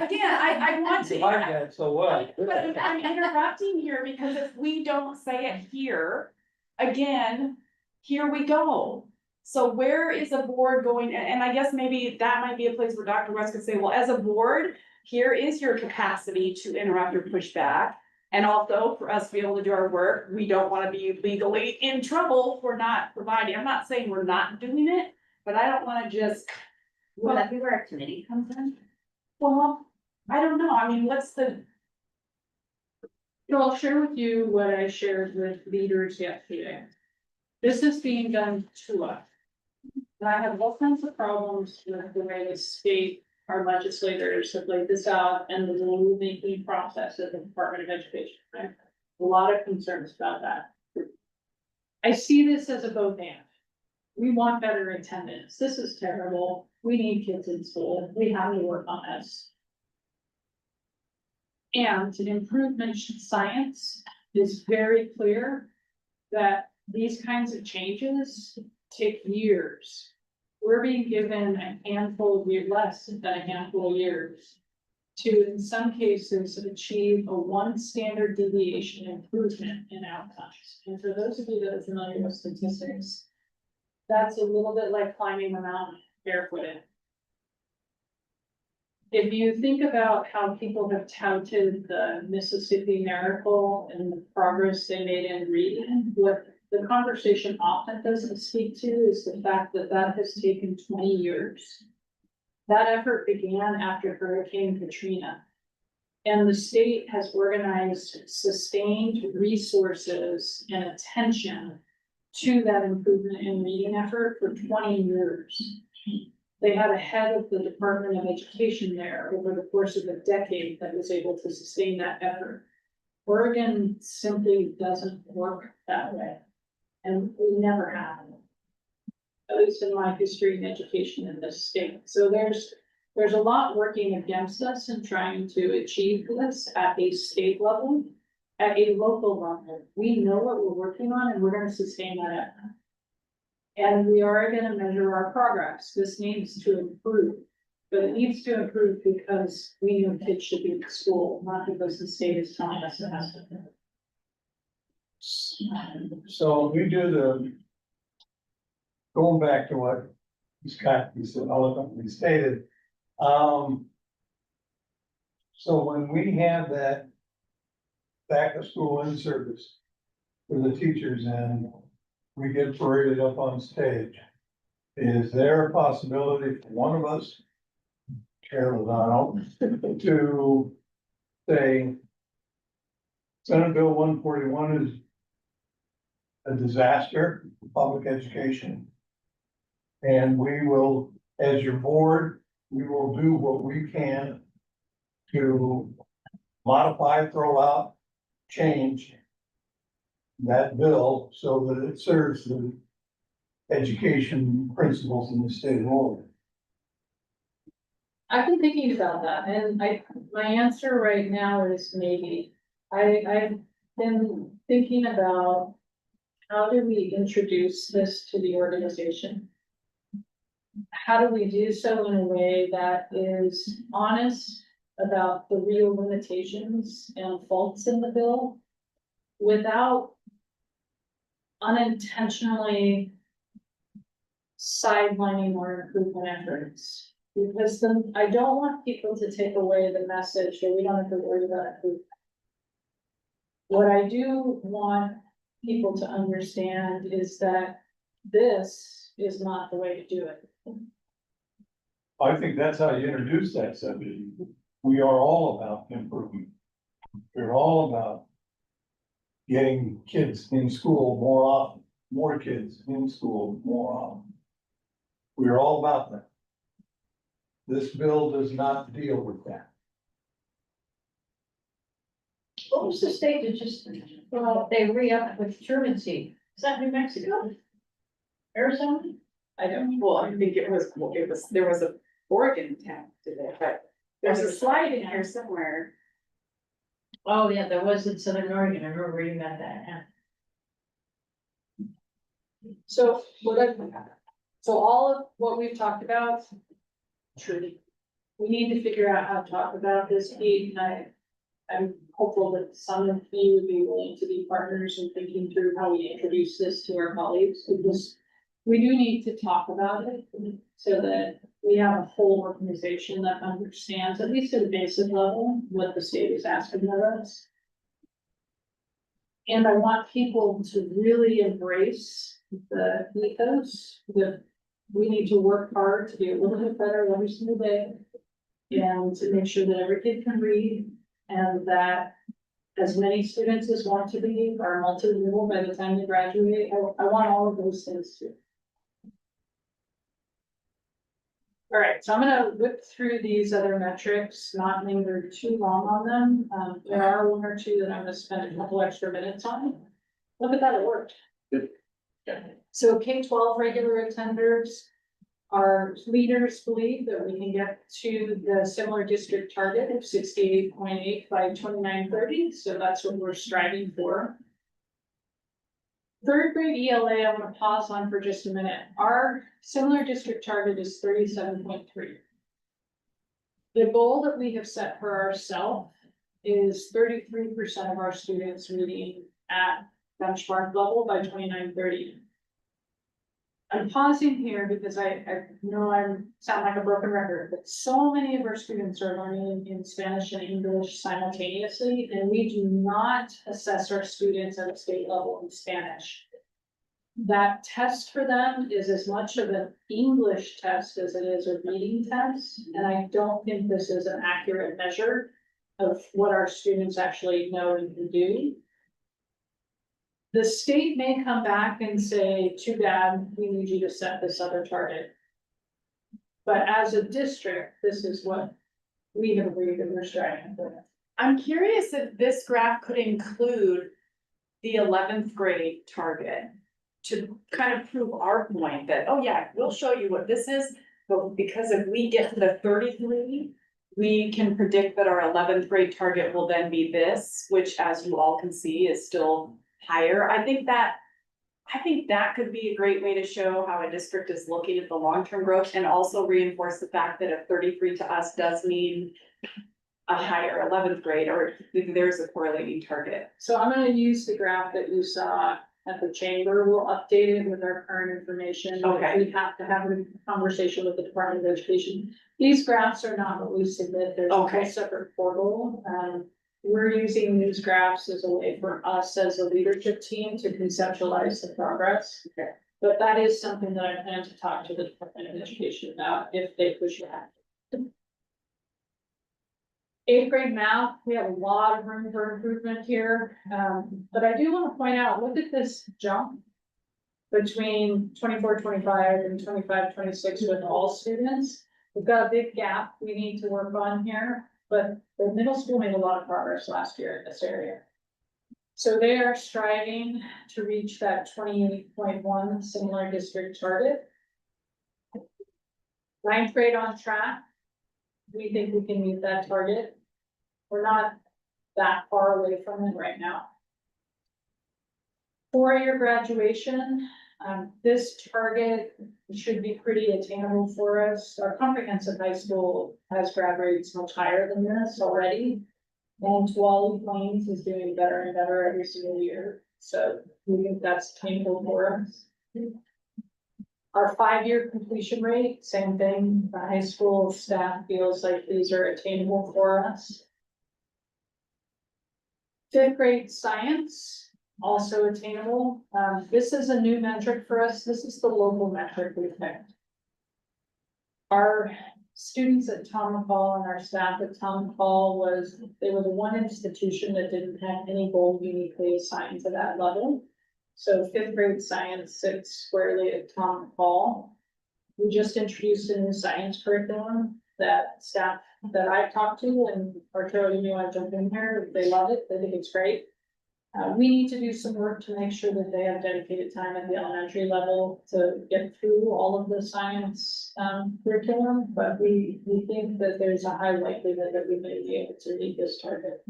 again, I want to. Like that, so what? But I'm interrupting here because if we don't say it here, again, here we go. So where is a board going? And I guess maybe that might be a place where Dr. West could say, well, as a board, here is your capacity to interrupt or push back. And also for us to be able to do our work, we don't want to be legally in trouble for not providing. I'm not saying we're not doing it, but I don't want to just. Will that be where a committee comes in? Well, I don't know. I mean, what's the, So I'll share with you what I shared with leaders yesterday. This is being done to us. And I have all kinds of problems with the way the state, our legislators have laid this out and the rulemaking process of the Department of Education, right? a lot of concerns about that. I see this as a both and. We want better attendance. This is terrible. We need kids in school. We have to work on this. And improvement science is very clear that these kinds of changes take years. We're being given a handful of years, less than a handful of years, to, in some cases, achieve a one standard deviation improvement in outcomes. And for those of you that are familiar with statistics, that's a little bit like climbing a mountain barefooted. If you think about how people have touted the Mississippi Miracle and the progress they made in reading, what the conversation often doesn't speak to is the fact that that has taken 20 years. That effort began after Hurricane Katrina. And the state has organized sustained resources and attention to that improvement in reading effort for 20 years. They had a head of the Department of Education there over the course of a decade that was able to sustain that effort. Oregon simply doesn't work that way. And we never have, at least in my history in education in this state. So there's a lot working against us in trying to achieve this at a state level, at a local level. We know what we're working on and we're going to sustain that effort. And we are going to measure our progress. This needs to improve, but it needs to improve because we know kids should be in school, not because the state is telling us it has to. So we do going back to what Scott eloquently stated. So when we have that back to school in service for the teachers and we get paraded up on stage, is there a possibility for one of us, Chair Lozano, to say Senate Bill 141 is a disaster for public education? And we will, as your board, we will do what we can to modify, throw out, change that bill so that it serves the education principles in the state of Oregon. I've been thinking about that, and my answer right now is maybe. I've been thinking about how do we introduce this to the organization? How do we do so in a way that is honest about the real limitations and faults in the bill without unintentionally sidelining our improvement efforts? Because then I don't want people to take away the message that we don't have to worry about improvement. What I do want people to understand is that this is not the way to do it. I think that's how you introduce that subject. We are all about improvement. We're all about getting kids in school more often, more kids in school more often. We're all about that. This bill does not deal with that. What was the state that just, well, they re-upped with truancy? Is that New Mexico? Arizona? I don't, well, I think there was a Oregon town today, but there's a slide in here somewhere. Oh, yeah, there was in Southern Oregon. I remember reading about that, yeah. So all of what we've talked about, truly, we need to figure out how to talk about this, Pete, and I'm hopeful that some of you would be willing to be partners in thinking through how we introduce this to our colleagues, because we do need to talk about it so that we have a whole organization that understands, at least at a basic level, what the state is asking of us. And I want people to really embrace the ethos that we need to work hard to be a little bit better every single day. And to make sure that every kid can read and that as many students as want to be are multilingual by the time they graduate. I want all of those things too. All right, so I'm gonna whip through these other metrics, not linger too long on them. There are one or two that I'm gonna spend a couple extra minutes on. Look at that, it worked. Good. So K-12 regular attenders, our leaders believe that we can get to the similar district target of 68.8 by 2930. So that's what we're striving for. Third grade ELA, I want to pause on for just a minute. Our similar district target is 37.3. The goal that we have set for ourselves is 33% of our students reading at benchmark level by 2930. I'm pausing here because I know I sound like a broken record, but so many of our students are learning in Spanish and English simultaneously, and we do not assess our students at a state level in Spanish. That test for them is as much of an English test as it is a reading test, and I don't think this is an accurate measure of what our students actually know and can do. The state may come back and say, too bad, we need you to set this other target. But as a district, this is what we have agreed that we're striving for. I'm curious if this graph could include the 11th grade target to kind of prove our point that, oh yeah, we'll show you what this is, but because if we get to the 33, we can predict that our 11th grade target will then be this, which as you all can see is still higher. I think that could be a great way to show how a district is looking at the long-term growth and also reinforce the fact that a 33 to us does mean a higher 11th grade, or there's a correlating target. So I'm gonna use the graph that you saw at the chamber. We'll update it with our current information. Okay. We have to have a conversation with the Department of Education. These graphs are not what we submit. There's a Okay. whole separate portal. We're using these graphs as a way for us as a leadership team to conceptualize the progress. Okay. But that is something that I plan to talk to the Department of Education about if they push back. 8th grade math, we have a lot of room for improvement here. But I do want to point out, look at this jump between 24-25 and 25-26 with all students. We've got a big gap we need to work on here, but the middle school made a lot of progress last year in this area. So they are striving to reach that 28.1 similar district target. 9th grade on track. We think we can meet that target. We're not that far away from it right now. 4-year graduation, this target should be pretty attainable for us. Our comprehensive high school has grad rates much higher than this already. And Tuolumne Plains is doing better and better every single year. So we think that's attainable for us. Our 5-year completion rate, same thing. The high school staff feels like these are attainable for us. 5th grade science, also attainable. This is a new metric for us. This is the local metric we picked. Our students at Tom McCall and our staff at Tom McCall they were the one institution that didn't have any goal uniquely assigned to that level. So 5th grade science sits squarely at Tom McCall. We just introduced a new science curriculum that staff that I've talked to, and Arturo, you want to jump in here, they love it, they think it's great. We need to do some work to make sure that they have dedicated time at the elementary level to get through all of the science curriculum, but we think that there's a high likelihood that we may be able to meet this target.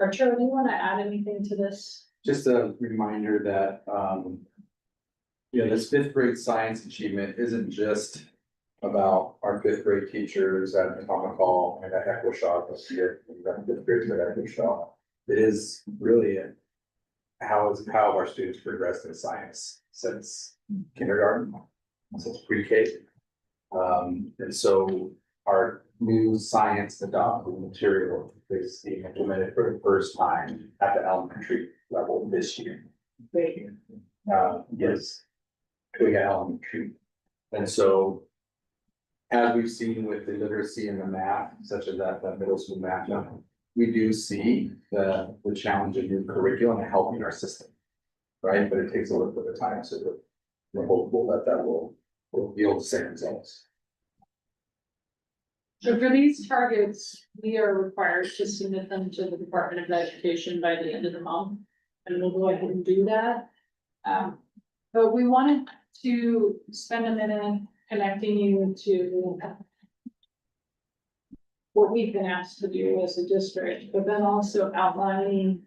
Arturo, do you want to add anything to this? Just a reminder that, this 5th grade science achievement isn't just about our 5th grade teachers at Atomic Hall and at Echo Shaw this year, 5th grade at Echo Shaw. It is really how our students progressed in science since kindergarten, since pre-K. And so our new science adopted material is being implemented for the first time at the elementary level this year. Yes, we got elementary. And so as we've seen with the literacy and the math, such as that middle school math, we do see the challenge of new curriculum and helping our system, right? But it takes a little bit of time, so we're hopeful that will will yield the same results. So for these targets, we are required to submit them to the Department of Education by the end of the month. And we'll go ahead and do that. But we wanted to spend a minute connecting you to what we've been asked to do as a district, but then also outlining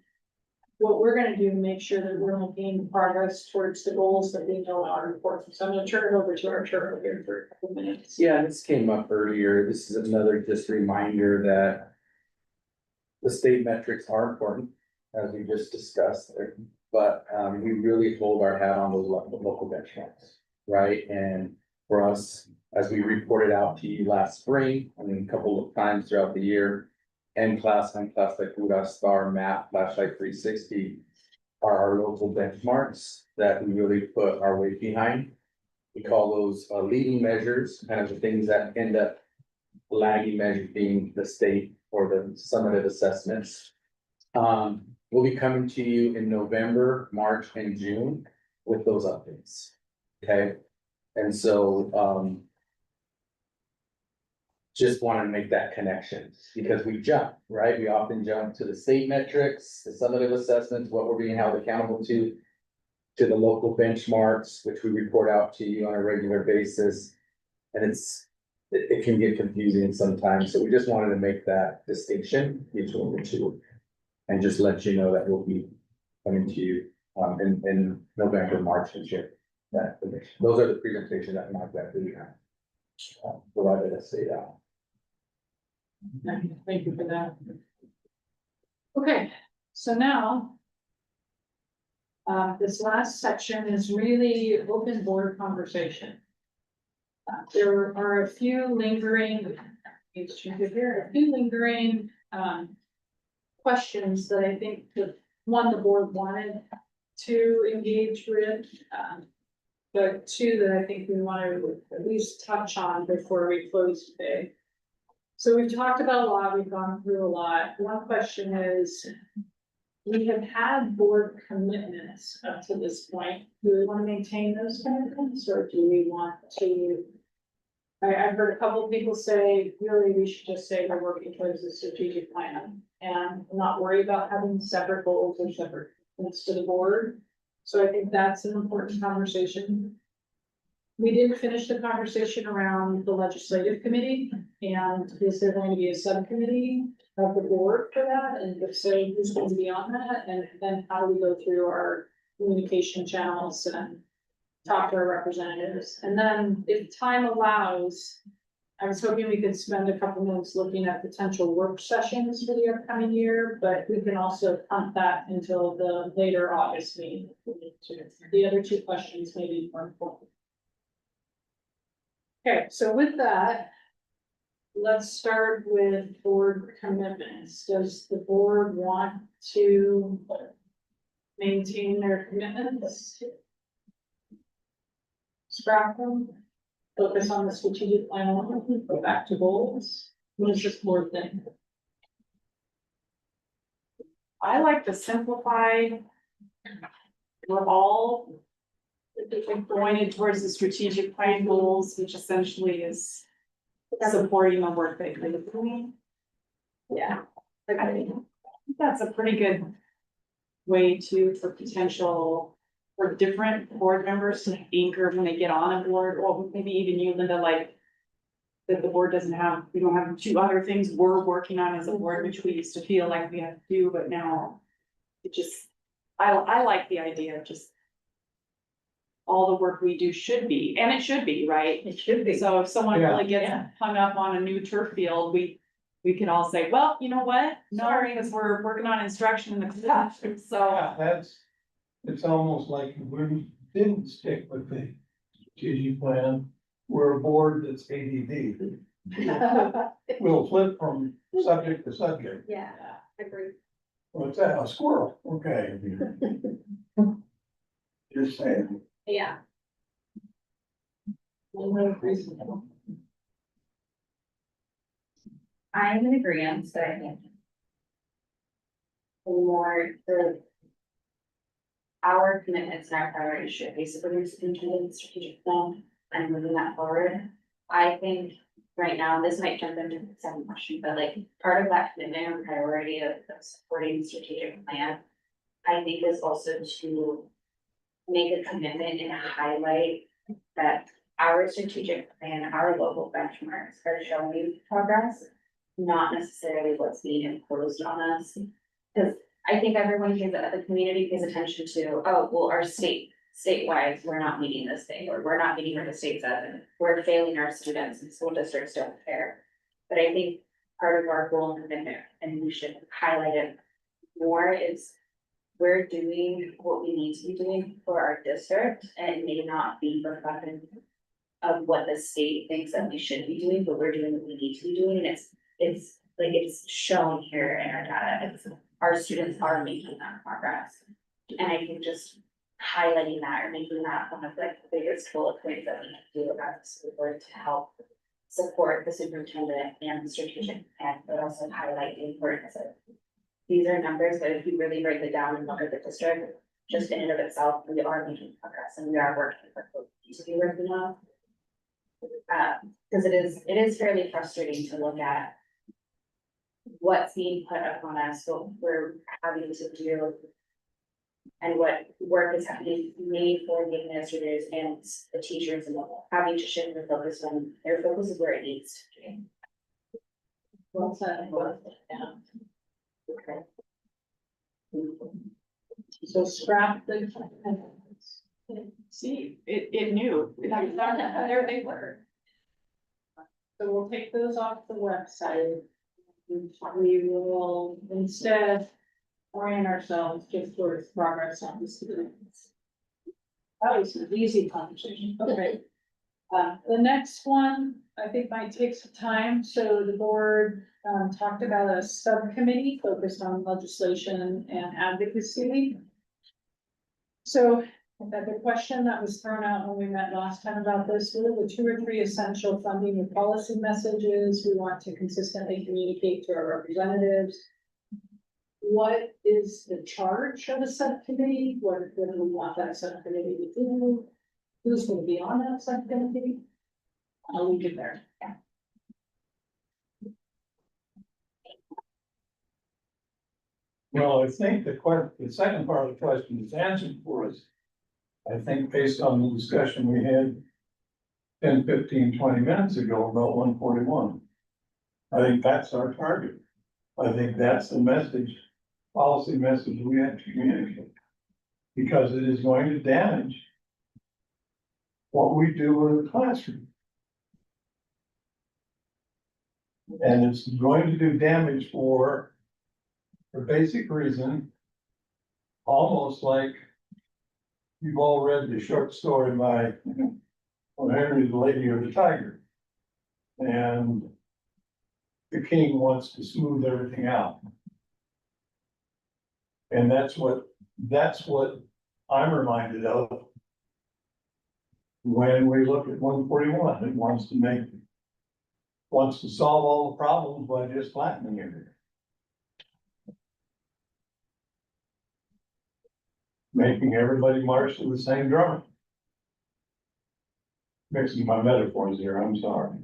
what we're gonna do to make sure that we're making progress towards the goals that we know are important. So I'm gonna turn it over to our chair here for a couple minutes. Yeah, this came up earlier. This is another just reminder that the state metrics are important, as we just discussed, but we really hold our hat on those local benchmarks, right? And for us, as we reported out to you last spring, I mean, a couple of times throughout the year, M-Class, Lectura, Star, Map, Flashlight 360 are our local benchmarks that we really put our weight behind. We call those leading measures, kind of the things that end up lagging measures being the state or the summative assessments. We'll be coming to you in November, March, and June with those updates. Okay, and so just want to make that connection because we jump, right? We often jump to the state metrics, the summative assessments, what we're being held accountable to the local benchmarks, which we report out to you on a regular basis. And it can get confusing sometimes. So we just wanted to make that distinction between the two. And just let you know that we'll be coming to you in November, March, and June. Those are the presentations that Mike provided us data. Thank you for that. Okay, so now. This last section is really open board conversation. There are a few lingering, questions that I think the board wanted to engage with. But two that I think we want to at least touch on before we close today. So we've talked about a lot, we've gone through a lot. One question is, we have had board commitments up to this point. Do we want to maintain those commitments or do we want to? I've heard a couple of people say, really, we should just say we're working towards the strategic plan and not worry about having separate goals or separate commitments to the board. So I think that's an important conversation. We didn't finish the conversation around the legislative committee, and is there going to be a subcommittee of the board for that? And if so, who's going to be on that? And then how do we go through our communication channels and talk to our representatives? And then if time allows, I was hoping we could spend a couple minutes looking at potential work sessions for the upcoming year, but we can also punt that until the later August meeting. The other two questions may be more important. Okay, so with that, let's start with board commitments. Does the board want to maintain their commitments? Scrap them? Focus on the strategic plan, go back to goals? What does this board think? I like to simplify. We're all pointed towards the strategic plan goals, which essentially is supporting the work that you're doing. Yeah. I think that's a pretty good way for potential, for different board members to anchor when they get on a board, or maybe even you, Linda, like that the board doesn't have, we don't have two other things we're working on as a board, which we used to feel like we had to do, but now it just, I like the idea of just all the work we do should be, and it should be, right? It should be. So if someone Yeah. really gets hung up on a new turf field, we can all say, well, you know what? No, because we're working on instruction in the classroom, so. Yeah, it's almost like we didn't stick with the strategic plan. We're a board that's ADD. We'll flip from subject to subject. Yeah, agree. What's that? A squirrel? Okay. Just saying. Yeah. I'm in agreement that I think our commitments and our priorities should be supported into the strategic plan. and moving that forward. I think right now, this might jump into the second question, but like, part of that commitment and priority of supporting the strategic plan, I think is also to make a commitment and highlight that our strategic plan, our local benchmarks are showing progress, not necessarily what's being imposed on us. Cause I think everyone pays, the community pays attention to, oh, well, our statewide, we're not meeting this thing, or we're not meeting where the state says, and we're failing our students and school districts don't care. But I think part of our goal and commitment, and we should highlight it more, is we're doing what we need to be doing for our district, and it may not be reflective of what the state thinks that we should be doing, but we're doing what we need to be doing, and it's like, it's shown here in our data, our students are making that progress. And I think just highlighting that or making that one of like the biggest bullet points that we can do about the school board to help support the superintendent and the strategic plan, but also highlight the importance of. These are numbers that if you really break it down and look at the district, just in and of itself, we are making progress and we are working for what we need to be working on. Because it is fairly frustrating to look at what's being put upon us, what we're having to do, and what work is happening made for the administrators and the teachers, and having to shift their focus when their focus is where it needs to be. Well said. Yeah. Okay. So scrap the. See, it knew, there they were. So we'll take those off the website. We will instead orient ourselves just towards progress on the students. That was an easy conversation, okay. The next one, I think might take some time, so the board talked about a subcommittee focused on legislation and advocacy. So the question that was thrown out when we met last time about this, what are the 2 or 3 essential funding and policy messages we want to consistently communicate to our representatives? What is the charge of a subcommittee? What do we want that subcommittee to do? Who's going to be on that subcommittee? I'll leave it there. Yeah. Well, I think the second part of the question is answered for us. I think based on the discussion we had 10, 15, 20 minutes ago about 141. I think that's our target. I think that's the message, policy message we have to communicate. Because it is going to damage what we do in the classroom. And it's going to do damage for the basic reason, almost like you've all read the short story by Henry the Lady or the Tiger. And the king wants to smooth everything out. And that's what I'm reminded of when we look at 141. It wants to solve all the problems by just flattening it. Making everybody march to the same drum. Mixing my metaphors here, I'm sorry.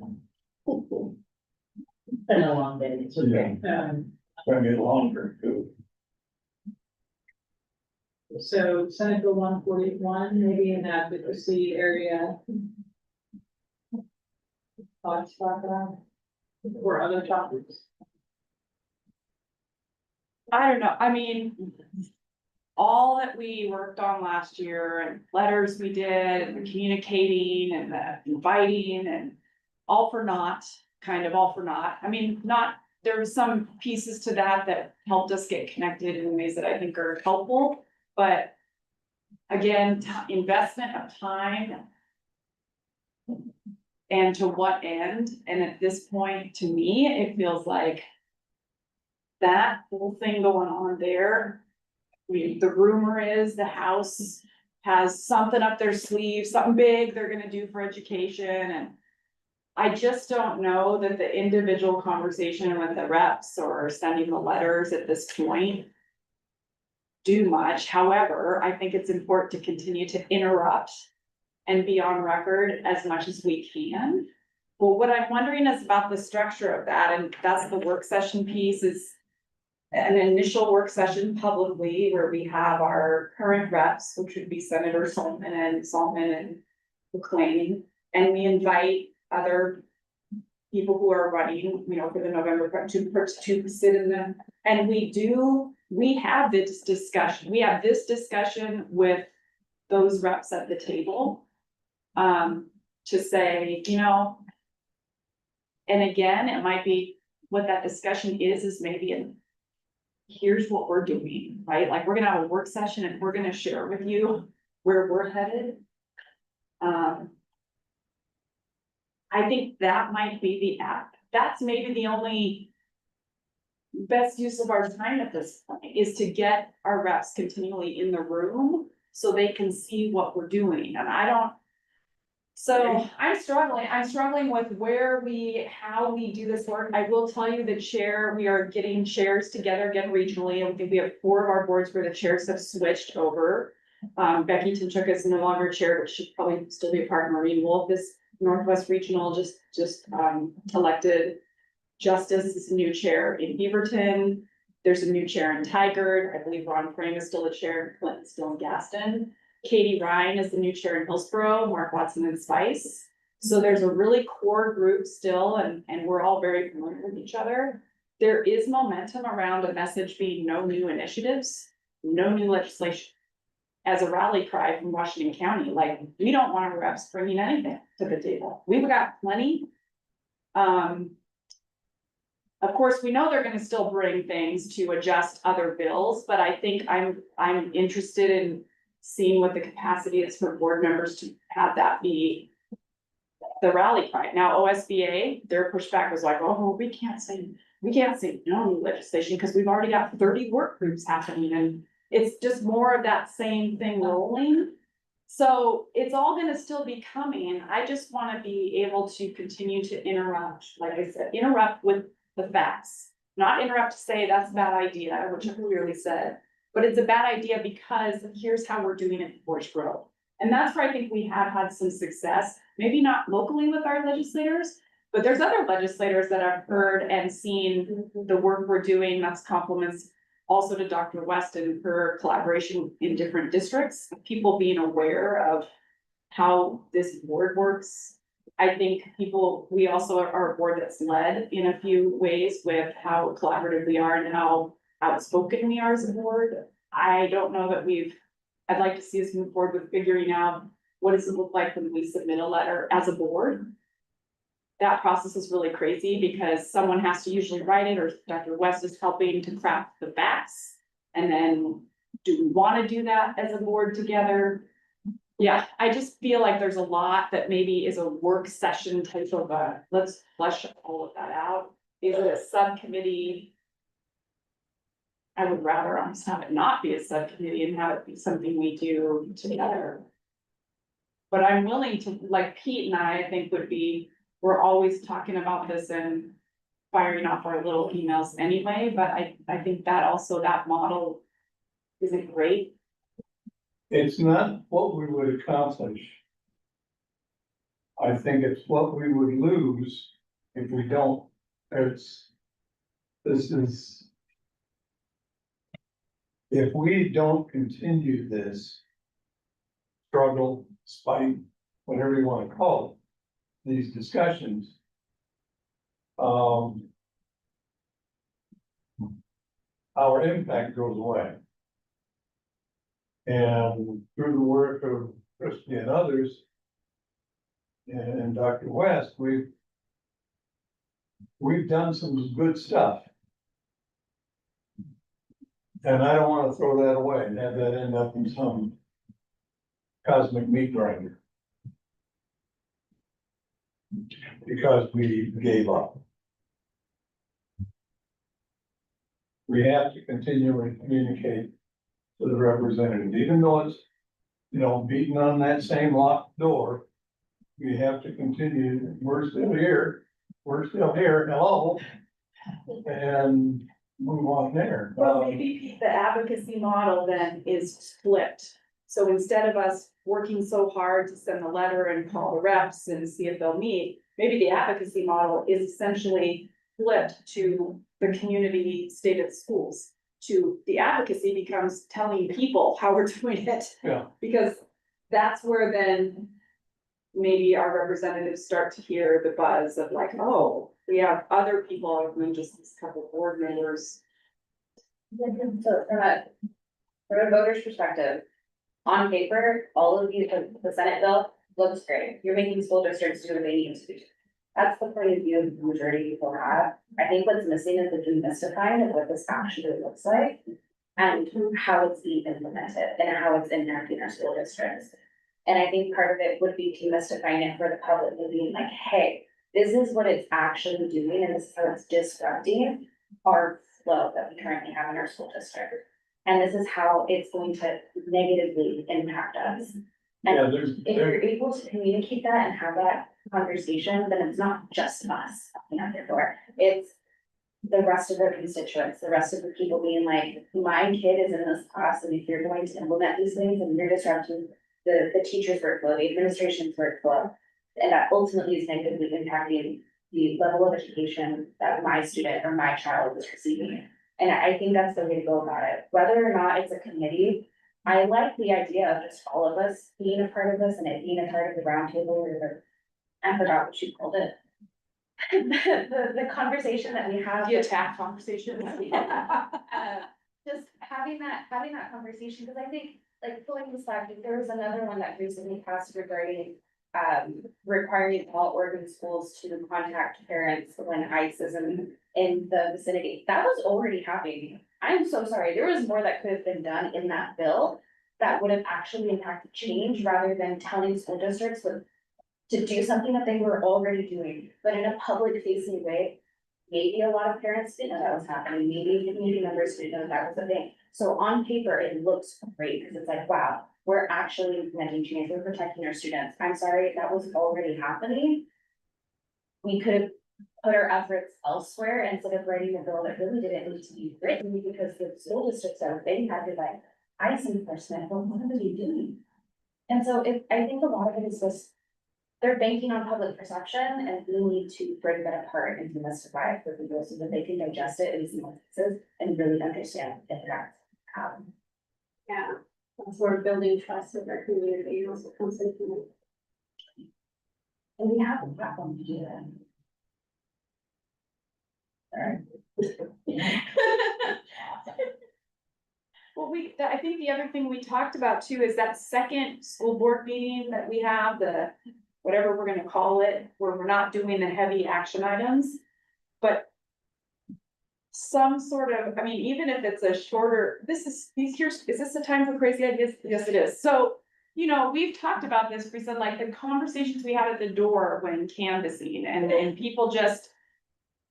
It's been a long day, it's okay. It's gonna get longer too. So Senate Bill 141, maybe in advocacy area. Thoughts about that? Or other topics? I don't know, I mean, all that we worked on last year and letters we did and the communicating and the inviting and all for naught, kind of all for naught. I mean, there was some pieces to that helped us get connected in ways that I think are helpful, but again, investment of time and to what end? And at this point, to me, it feels like that whole thing going on there. The rumor is the House has something up their sleeve, something big they're gonna do for education, and I just don't know that the individual conversation with the reps or sending the letters at this point do much. However, I think it's important to continue to interrupt and be on record as much as we can. Well, what I'm wondering is about the structure of that, and that's the work session piece is an initial work session publicly where we have our current reps, which would be Senator Saltman and McLean, and we invite other people who are running, you know, for the November to sit in them. And we have this discussion with those reps at the table. To say, you know. And again, it might be what that discussion is maybe here's what we're doing, right? Like, we're gonna have a work session and we're gonna share with you where we're headed. I think that might be the app. That's maybe the only best use of our time at this point is to get our reps continually in the room so they can see what we're doing. And so I'm struggling with how we do this work. I will tell you the chair, we are getting chairs together again regionally. I think we have 4 of our boards where the chairs have switched over. Becky Tinchuk is no longer chair, but should probably still be a part of Marine Wolf. This Northwest Regional just elected. Justice is a new chair in Beaverton. There's a new chair in Tigard. I believe Ron Frame is still a chair, Clinton's still in Gaston. Katie Ryan is the new chair in Hillsborough, Mark Watson in Spice. So there's a really core group still, and we're all very familiar with each other. There is momentum around a message being no new initiatives, no new legislation. As a rally cry from Washington County, like, we don't want our reps bringing anything to the table. We've got plenty. Of course, we know they're gonna still bring things to adjust other bills, but I think I'm interested in seeing what the capacity is for board members to have that be the rally cry. Now, OSBA, their pushback was like, oh, we can't say no new legislation because we've already got 30 work groups happening, and it's just more of that same thing rolling. So it's all gonna still be coming. I just wanna be able to continue to interrupt, like I said, interrupt with the facts. Not interrupt to say that's a bad idea, which I clearly said, but it's a bad idea because here's how we're doing it in Forge Grove. And that's where I think we have had some success, maybe not locally with our legislators, but there's other legislators that I've heard and seen the work we're doing. That's compliments also to Dr. West and her collaboration in different districts, people being aware of how this board works. I think we also are a board that's led in a few ways with how collaborative we are and how outspoken we are as a board. I don't know that I'd like to see us move forward with figuring out what does it look like when we submit a letter as a board. That process is really crazy because someone has to usually write it, or Dr. West is helping to craft the facts. And then, do we want to do that as a board together? Yeah, I just feel like there's a lot that maybe is a work session type of let's flesh all of that out. Is it a subcommittee? I would rather almost have it not be a subcommittee and have it be something we do together. But I'm willing to, like Pete and I think we're always talking about this and firing off our little emails anyway, but I think that also that model isn't great. It's not what we would accomplish. I think it's what we would lose if we don't. If we don't continue this struggle, fight, whatever you want to call it, these discussions, our impact goes away. And through the work of Christie and others, and Dr. West, we've done some good stuff. And I don't want to throw that away and have that end up in some cosmic meat grinder. Because we gave up. We have to continually communicate to the representative, even though it's, beating on that same locked door. We have to continue, we're still here, hello, and move on there. Well, maybe the advocacy model then is flipped. So instead of us working so hard to send the letter and call the reps and see if they'll meet, maybe the advocacy model is essentially flipped to the community stated schools. To the advocacy becomes telling people how we're doing it. Yeah. Because that's where then maybe our representatives start to hear the buzz of like, oh, we have other people other than just these couple board members. So from a voter's perspective, on paper, all of you, the Senate bill looks great. You're making school districts do what they need to do. That's the point of view the majority of people have. I think what's missing is the demystifying of what this actually looks like and how it's being implemented and how it's impacting our school districts. And I think part of it would be demystifying it for the public and being like, hey, this is what it's actually doing and this is how it's disrupting our flow that we currently have in our school district. And this is how it's going to negatively impact us. Yeah, And there's, if you're able to communicate that and have that conversation, then it's not just us knocking on their door. It's the rest of their constituents, the rest of the people being like, my kid is in this class, and if you're going to implement these things and you're disrupting the teacher's workflow, the administration's workflow, and that ultimately is negatively impacting the level of education that my student or my child is receiving. And I think that's the way to go about it, whether or not it's a committee. I like the idea of just all of us being a part of this and it being a part of the roundtable or I forgot what you called it. The conversation that we have. The attack conversation. Just having that conversation, because I think, like, pulling this back, there was another one that recently passed regarding requiring all Oregon schools to contact parents when ICE is in the vicinity. That was already happening. I'm so sorry. There was more that could have been done in that bill that would have actually impacted change rather than telling school districts to do something that they were already doing, but in a public facing way. Maybe a lot of parents didn't know that was happening. Maybe community members didn't know that was a thing. So on paper, it looks great because it's like, wow, we're actually implementing change. We're protecting our students. I'm sorry, that was already happening. We could have put our efforts elsewhere instead of writing a bill that really didn't need to be written because the school districts are, they had to like ICE enforcement, but what are they doing? And so I think a lot of it is just, they're banking on public perception and we need to break that apart and demystify it for people so that they can digest it in small pieces and really understand the impact. Yeah, that's where building trust with our community also comes into. And we have a platform to do that. Well, I think the other thing we talked about too is that second school board meeting that we have, whatever we're gonna call it, where we're not doing the heavy action items. But some sort of, I mean, even if it's a shorter, is this the time for crazy ideas? Yes, it is. So, you know, we've talked about this, we said like the conversations we had at the door when canvassing and people just,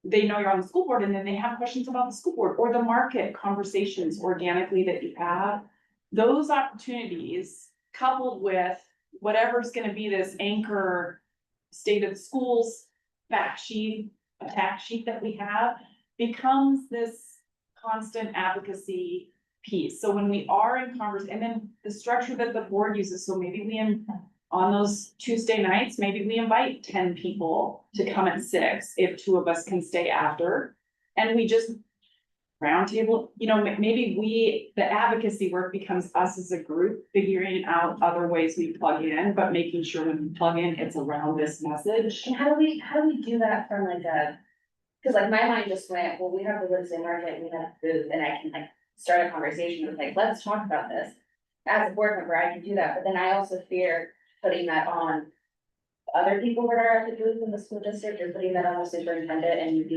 they know you're on the school board and then they have questions about the school board or the market conversations organically that you have. Those opportunities coupled with whatever's gonna be this anchor state of the schools fact sheet, attack sheet that we have becomes this constant advocacy piece. So when we are in conversation, and then the structure that the board uses, so maybe on those Tuesday nights, maybe we invite 10 people to come at 6 if 2 of us can stay after. And we just roundtable, you know, maybe the advocacy work becomes us as a group figuring out other ways we plug in, but making sure when we plug in, it's around this message. And how do we do that from like cause like my mind just went, well, we have the Wednesday market, we have booth, and I can like start a conversation with like, let's talk about this. As a board member, I can do that, but then I also fear putting that on other people that are at the booth in the school district or putting that on the superintendent and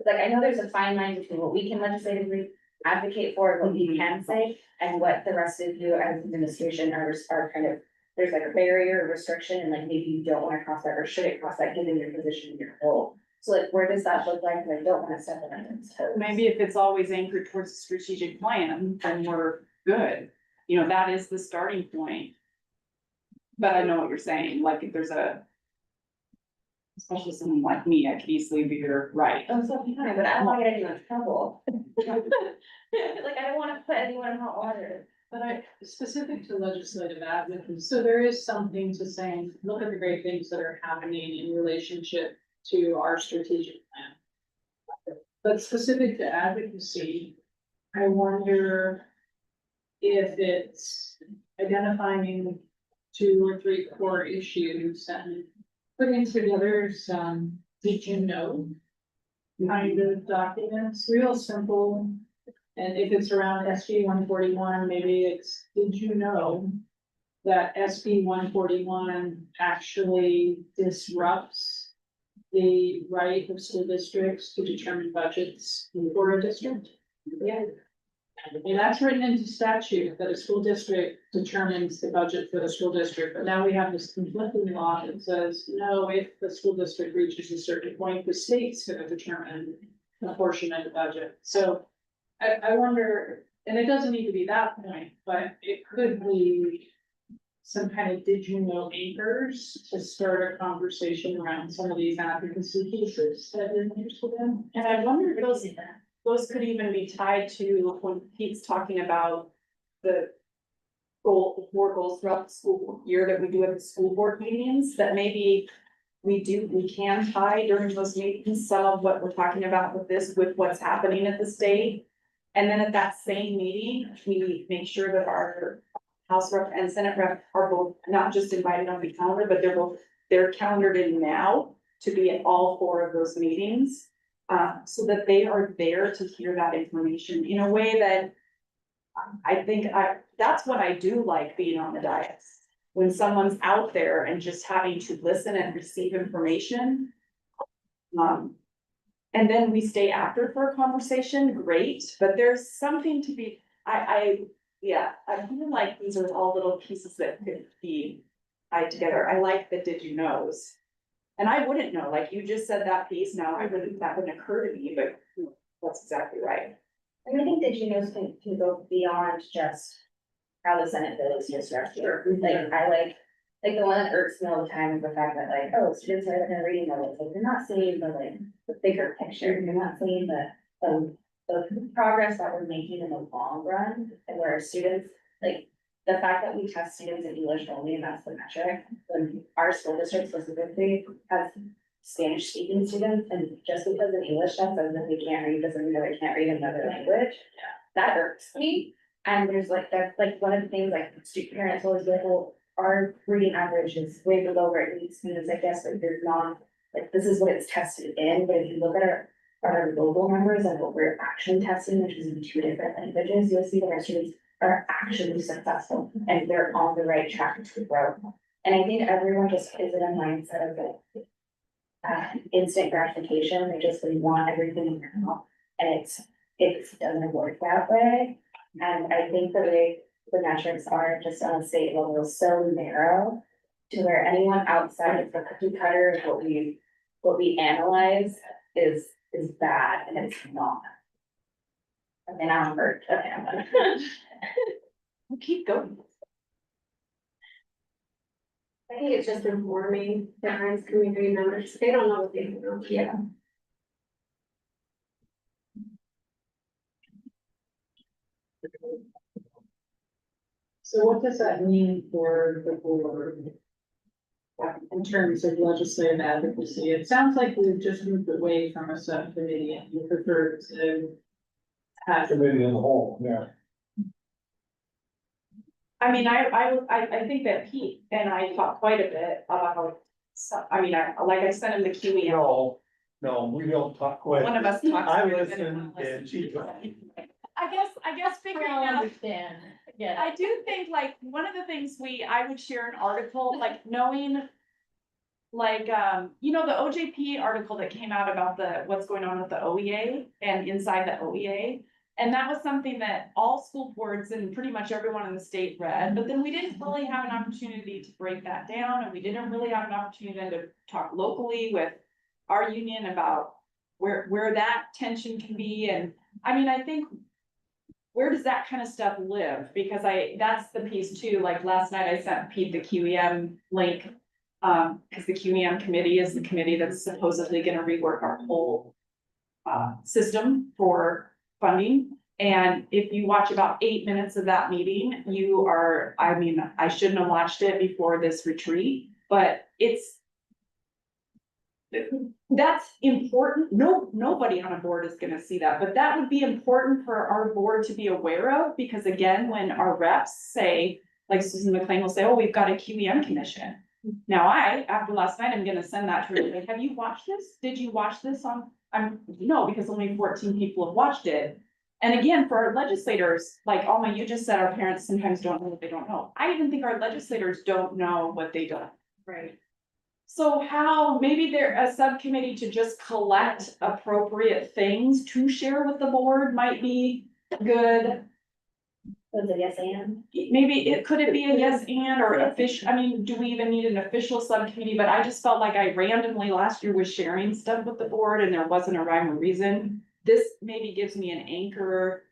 like, I know there's a fine line between what we can legislatively advocate for and what we can say and what the rest of you as administration are kind of, there's like a barrier or restriction and like maybe you don't want to cross that or should it cross that given your position in your role. So like, where does that look like? I don't want to step on anyone's toes. Maybe if it's always anchored towards a strategic plan, then we're good. You know, that is the starting point. But I know what you're saying, like if there's especially someone like me, I could easily be right. I'm so but I don't want to get anyone in trouble. Like, I don't want to put anyone in hot water. But specific to legislative advocacy, so there is something to saying, look at the great things that are happening in relationship to our strategic plan. But specific to advocacy, I wonder if it's identifying 2 or 3 core issues and putting together some, did you know? Kind of documents, real simple. And if it's around SB 141, maybe it's, did you know that SB 141 actually disrupts the right of school districts to determine budgets for a district? Yeah. And that's written into statute that a school district determines the budget for the school district, but now we have this conflicting law that says, no, if the school district reaches a certain point, the state's gonna determine a portion of the budget. So I wonder, and it doesn't need to be that point, but it could be some kind of did you know anchors to start a conversation around some of these advocacy cases that are interested in. And I wonder if those could even be tied to when Pete's talking about the the 4 goals throughout the school year that we do at the school board meetings, that maybe we can tie during those meetings some of what we're talking about with this, with what's happening at the state. And then at that same meeting, we make sure that our House rep and Senate rep are both not just invited on the calendar, but they're calendared in now to be at all 4 of those meetings. So that they are there to hear that information in a way that I think that's what I do like being on the dais. When someone's out there and just having to listen and receive information. And then we stay after for a conversation, great, but there's something to be, I feel like these are all little pieces that could be tied together. I like the did you knows. And I wouldn't know, like you just said that piece, now that wouldn't occur to me, but that's exactly right. And I think that you know can go beyond just how the Senate bill is structured. Like I like the one that irks me all the time is the fact that like, oh, students are in reading levels, like you're not seeing the bigger picture, you're not seeing the progress that we're making in the long run, and where our students, like, the fact that we test students in English only, and that's the metric, when our school district specifically has Spanish speaking students, and just because an English test says that they can't read, doesn't mean that they can't read another language. That irks me, and that's like one of the things, like, student parents always be like, well, our reading average is way below where it needs to be, it's like, yes, but there's not, like, this is what it's tested in, but if you look at our global numbers and what we're actually testing, which is in 2 different languages, you'll see that our students are actually successful and they're on the right track to grow. And I think everyone just is in a mindset of like instant gratification. They just really want everything now, and it doesn't work that way. And I think the way the metrics are just on a state level is so narrow to where anyone outside of the cookie cutter of what we analyze is bad, and it's not. Okay, now I'm hurt. Okay, I'm done. We'll keep going. I think it's just informing parents, community members, they don't know what they know. Yeah. So what does that mean for the board? In terms of legislative advocacy, it sounds like we've just moved away from a subcommittee and we prefer to have. Committee in the whole, yeah. I mean, I think that Pete and I talked quite a bit about, like I sent him the QE. No, we don't talk quite. One of us talks. I quite a bit, listen and one and she. I guess figuring I out. understand, yeah. I do think like one of the things I would share an article, like knowing. Like, the OJP article that came out about what's going on with the OEA and inside the OEA. And that was something that all school boards and pretty much everyone in the state read, but then we didn't really have an opportunity to break that down. And we didn't really have an opportunity then to talk locally with our union about where that tension can be. And I mean, I think, where does that kind of stuff live? Because that's the piece too, like last night I sent Pete the QEM link. Because the QEM committee is the committee that's supposedly gonna rework our whole system for funding. And if you watch about 8 minutes of that meeting, you are, I mean, I shouldn't have watched it before this retreat, but it's. That's important. Nobody on a board is gonna see that, but that would be important for our board to be aware of, because again, when our reps say, like Susan McLean will say, oh, we've got a QEM commission. Now after last night, I'm gonna send that to her, like, have you watched this? Did you watch this on, no, because only 14 people have watched it. And again, for our legislators, like Alma, you just said our parents sometimes don't know what they don't know. I even think our legislators don't know what they don't. Right. So how, maybe there, a subcommittee to just collect appropriate things to share with the board might be good. Was it yes and? Maybe could it be a yes and or official, I mean, do we even need an official subcommittee? But I just felt like I randomly last year was sharing stuff with the board and there wasn't a rhyme or reason. This maybe gives me an anchor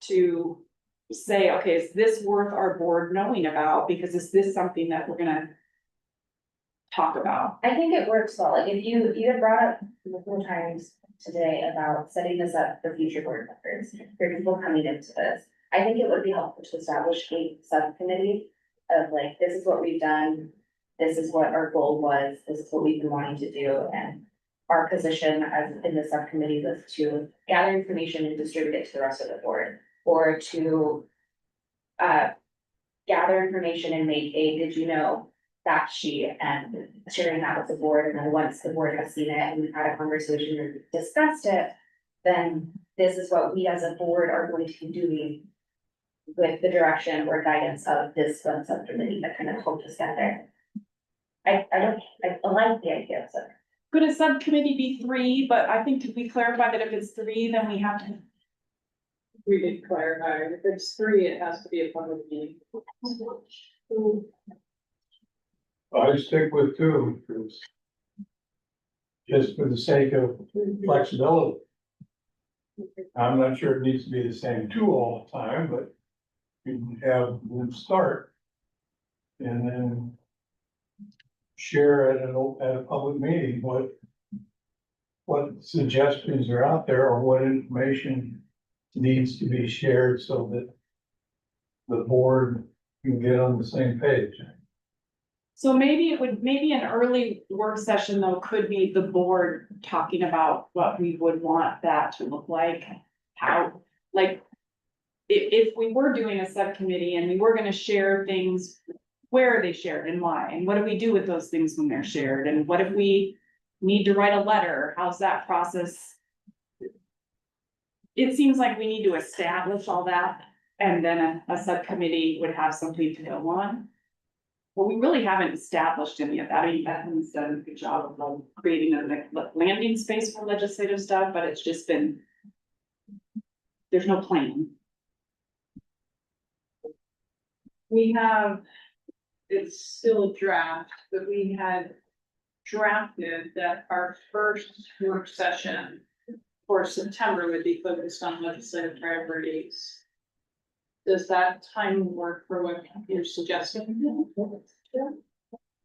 to say, okay, is this worth our board knowing about? Because is this something that we're gonna talk about? I think it works well, like if you had brought up multiple times today about setting this up for future board members, for people coming into this. I think it would be helpful to establish a subcommittee of like, this is what we've done. This is what our goal was, this is what we've been wanting to do, and our position as in the subcommittee was to gather information and distribute it to the rest of the board. Or to gather information and make a, did you know, fact sheet and sharing that with the board, and then once the board has seen it and we've had a conversation and discussed it, then this is what we as a board are going to be doing with the direction or guidance of this one subcommittee that kind of helped us get there. I like the idea of it. Could a subcommittee be 3? But I think if we clarify that if it's 3, then we have to. We did clarify, if it's 3, it has to be a public meeting. I stick with 2, because just for the sake of flexibility. I'm not sure it needs to be the same 2 all the time, but you can have them start. And then share at a public meeting what suggestions are out there or what information needs to be shared so that the board can get on the same page. So maybe an early work session though could be the board talking about what we would want that to look like. How, like, if we were doing a subcommittee and we were gonna share things, where are they shared and why? And what do we do with those things when they're shared? And what if we need to write a letter? How's that process? It seems like we need to establish all that, and then a subcommittee would have something to go on. Well, we really haven't established any of that. I mean, Bethan's done a good job of like creating a landing space for legislative stuff, but it's just been. There's no plan. We have, it's still a draft, but we had drafted that our first work session for September would be focused on legislative priorities. Does that time work for what you're suggesting?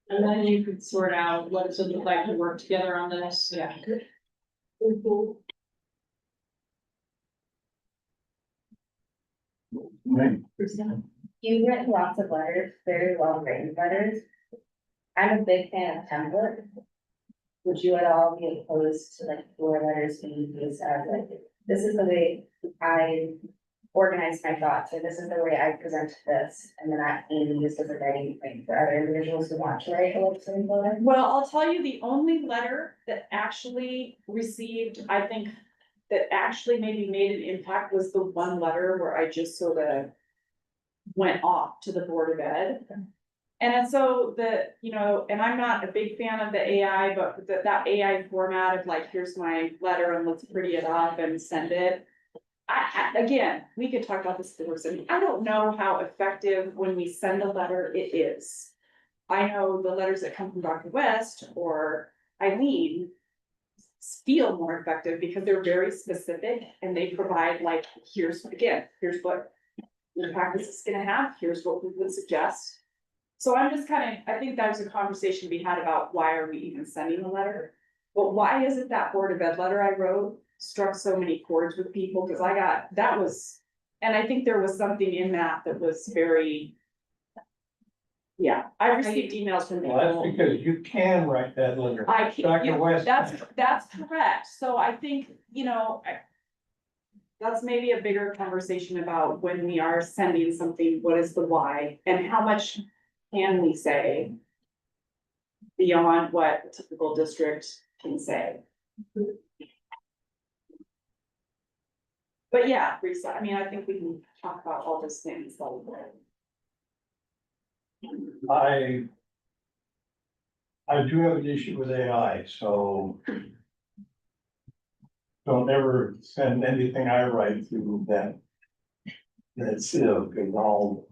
And then you could sort out what does it look like to work together on this? Yeah. Right? You've written lots of letters, very well written letters. I'm a big fan of templates. Would you at all be opposed to like your letters being used as like, this is the way I organize my thoughts, or this is the way I present this, and then that being used as a writing point for other individuals who want to write a legislative letter? Well, I'll tell you, the only letter that actually received, I think, that actually maybe made an impact was the one letter where I just sort of went off to the Board of Ed. And so and I'm not a big fan of the AI, but that AI format of like, here's my letter and let's pretty it up and send it. Again, we could talk about this for some. I don't know how effective when we send a letter it is. I know the letters that come from Dr. West or Eileen feel more effective because they're very specific and they provide like, here's what impact this is gonna have, here's what we would suggest. So I'm just I think that was a conversation we had about why are we even sending a letter? But why is it that Board of Ed letter I wrote struck so many chords with people, because that was, and I think there was something in that was very. Yeah, I received emails from Well, that's people. because you can write that letter. I can't, Dr. yeah, West. that's correct, so I think, that's maybe a bigger conversation about when we are sending something, what is the why, and how much can we say? Beyond what a typical district can say. But yeah, Lisa, I mean, I think we can talk about all those things. I do have an issue with AI, so. Don't ever send anything I write through that. That's it, because I'll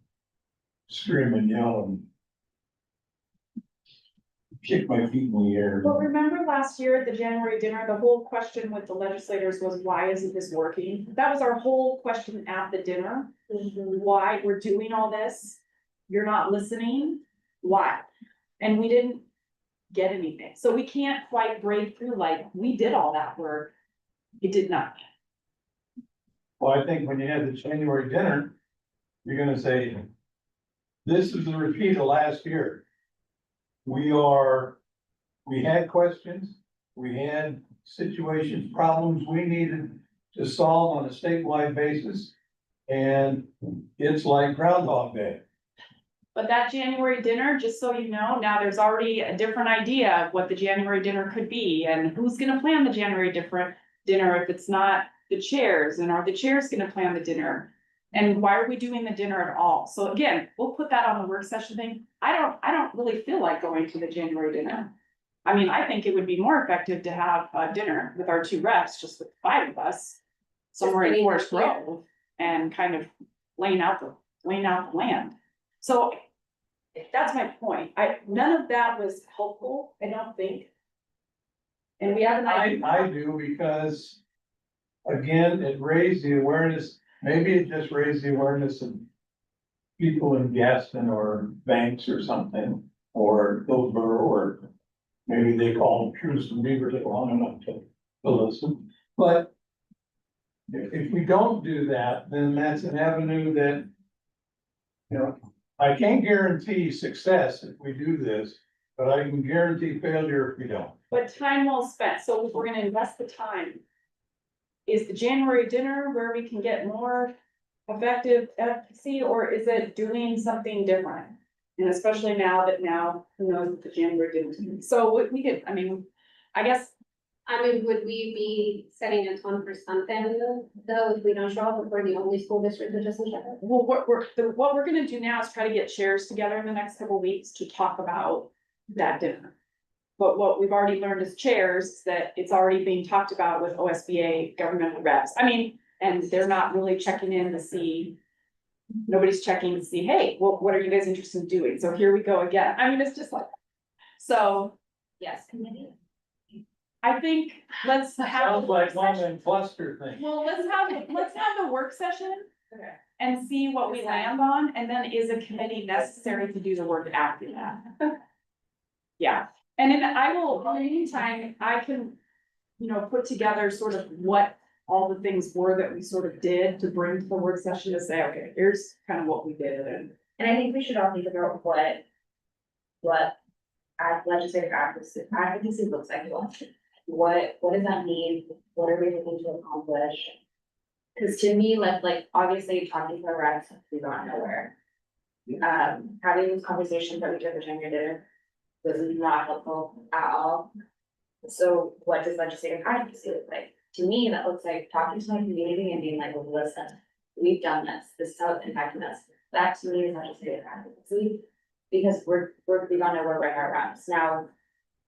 scream and yell and. Kick my feet in the air. Well, remember last year at the January dinner, the whole question with the legislators was, why isn't this working? That was our whole question at the dinner. Why we're doing all this? You're not listening, why? And we didn't get anything, so we can't quite break through, like, we did all that work. It did not. Well, I think when you have the January dinner, you're gonna say. This is a repeat of last year. We had questions, we had situations, problems we needed to solve on a statewide basis. And it's like Groundhog Day. But that January dinner, just so you know, now there's already a different idea of what the January dinner could be, and who's gonna plan the January dinner if it's not the chairs, and are the chairs gonna plan the dinner? And why are we doing the dinner at all? So again, we'll put that on the work session thing. I don't really feel like going to the January dinner. I mean, I think it would be more effective to have a dinner with our two reps, just with 5 of us. Somewhere in sitting Forest here. Grove and kind of laying out the land. So that's my point. None of that was helpful, I don't think. And we have an idea. I do, because. Again, it raised the awareness, maybe it just raised the awareness of. People in Gaston or Banks or something, or Hillsborough, or. Maybe they call them Truist and Beaver long enough to listen, but. If we don't do that, then that's an avenue that. I can't guarantee success if we do this, but I can guarantee failure if we don't. But time well spent, so if we're gonna invest the time. Is the January dinner where we can get more effective efficacy, or is it doing something different? And especially now, who knows what the January dinner, so we could, I mean, I guess. Would we be setting a tone for something though, if we don't show up, if we're the only school district that doesn't show up? Well, what we're gonna do now is try to get chairs together in the next couple of weeks to talk about that dinner. But what we've already learned as chairs is that it's already being talked about with OSBA governmental reps. I mean, and they're not really checking in to see. Nobody's checking to see, hey, well, what are you guys interested in doing? So here we go again. I mean, it's just like, so. Yes, committee. I think let's have. Sounds like one of them cluster things. Well, let's have the work session. Okay. And see what we land on, and then is a committee necessary to do the work after that? Yeah, and then I will, in the meantime, I can, put together sort of what all the things were that we sort of did to bring to the work session to say, okay, here's kind of what we did, and. And I think we should all think about what legislative advocacy looks like to us. What does that mean? What are we looking to accomplish? Cause to me, like obviously talking to our reps, we got nowhere. Having these conversations that we did with January dinner was not helpful at all. So what does legislative advocacy look like? To me, that looks like talking to my community and being like, well, listen, we've done this is how it's impacting us. That to me is legislative advocacy. Because we don't know where we're at our reps. Now,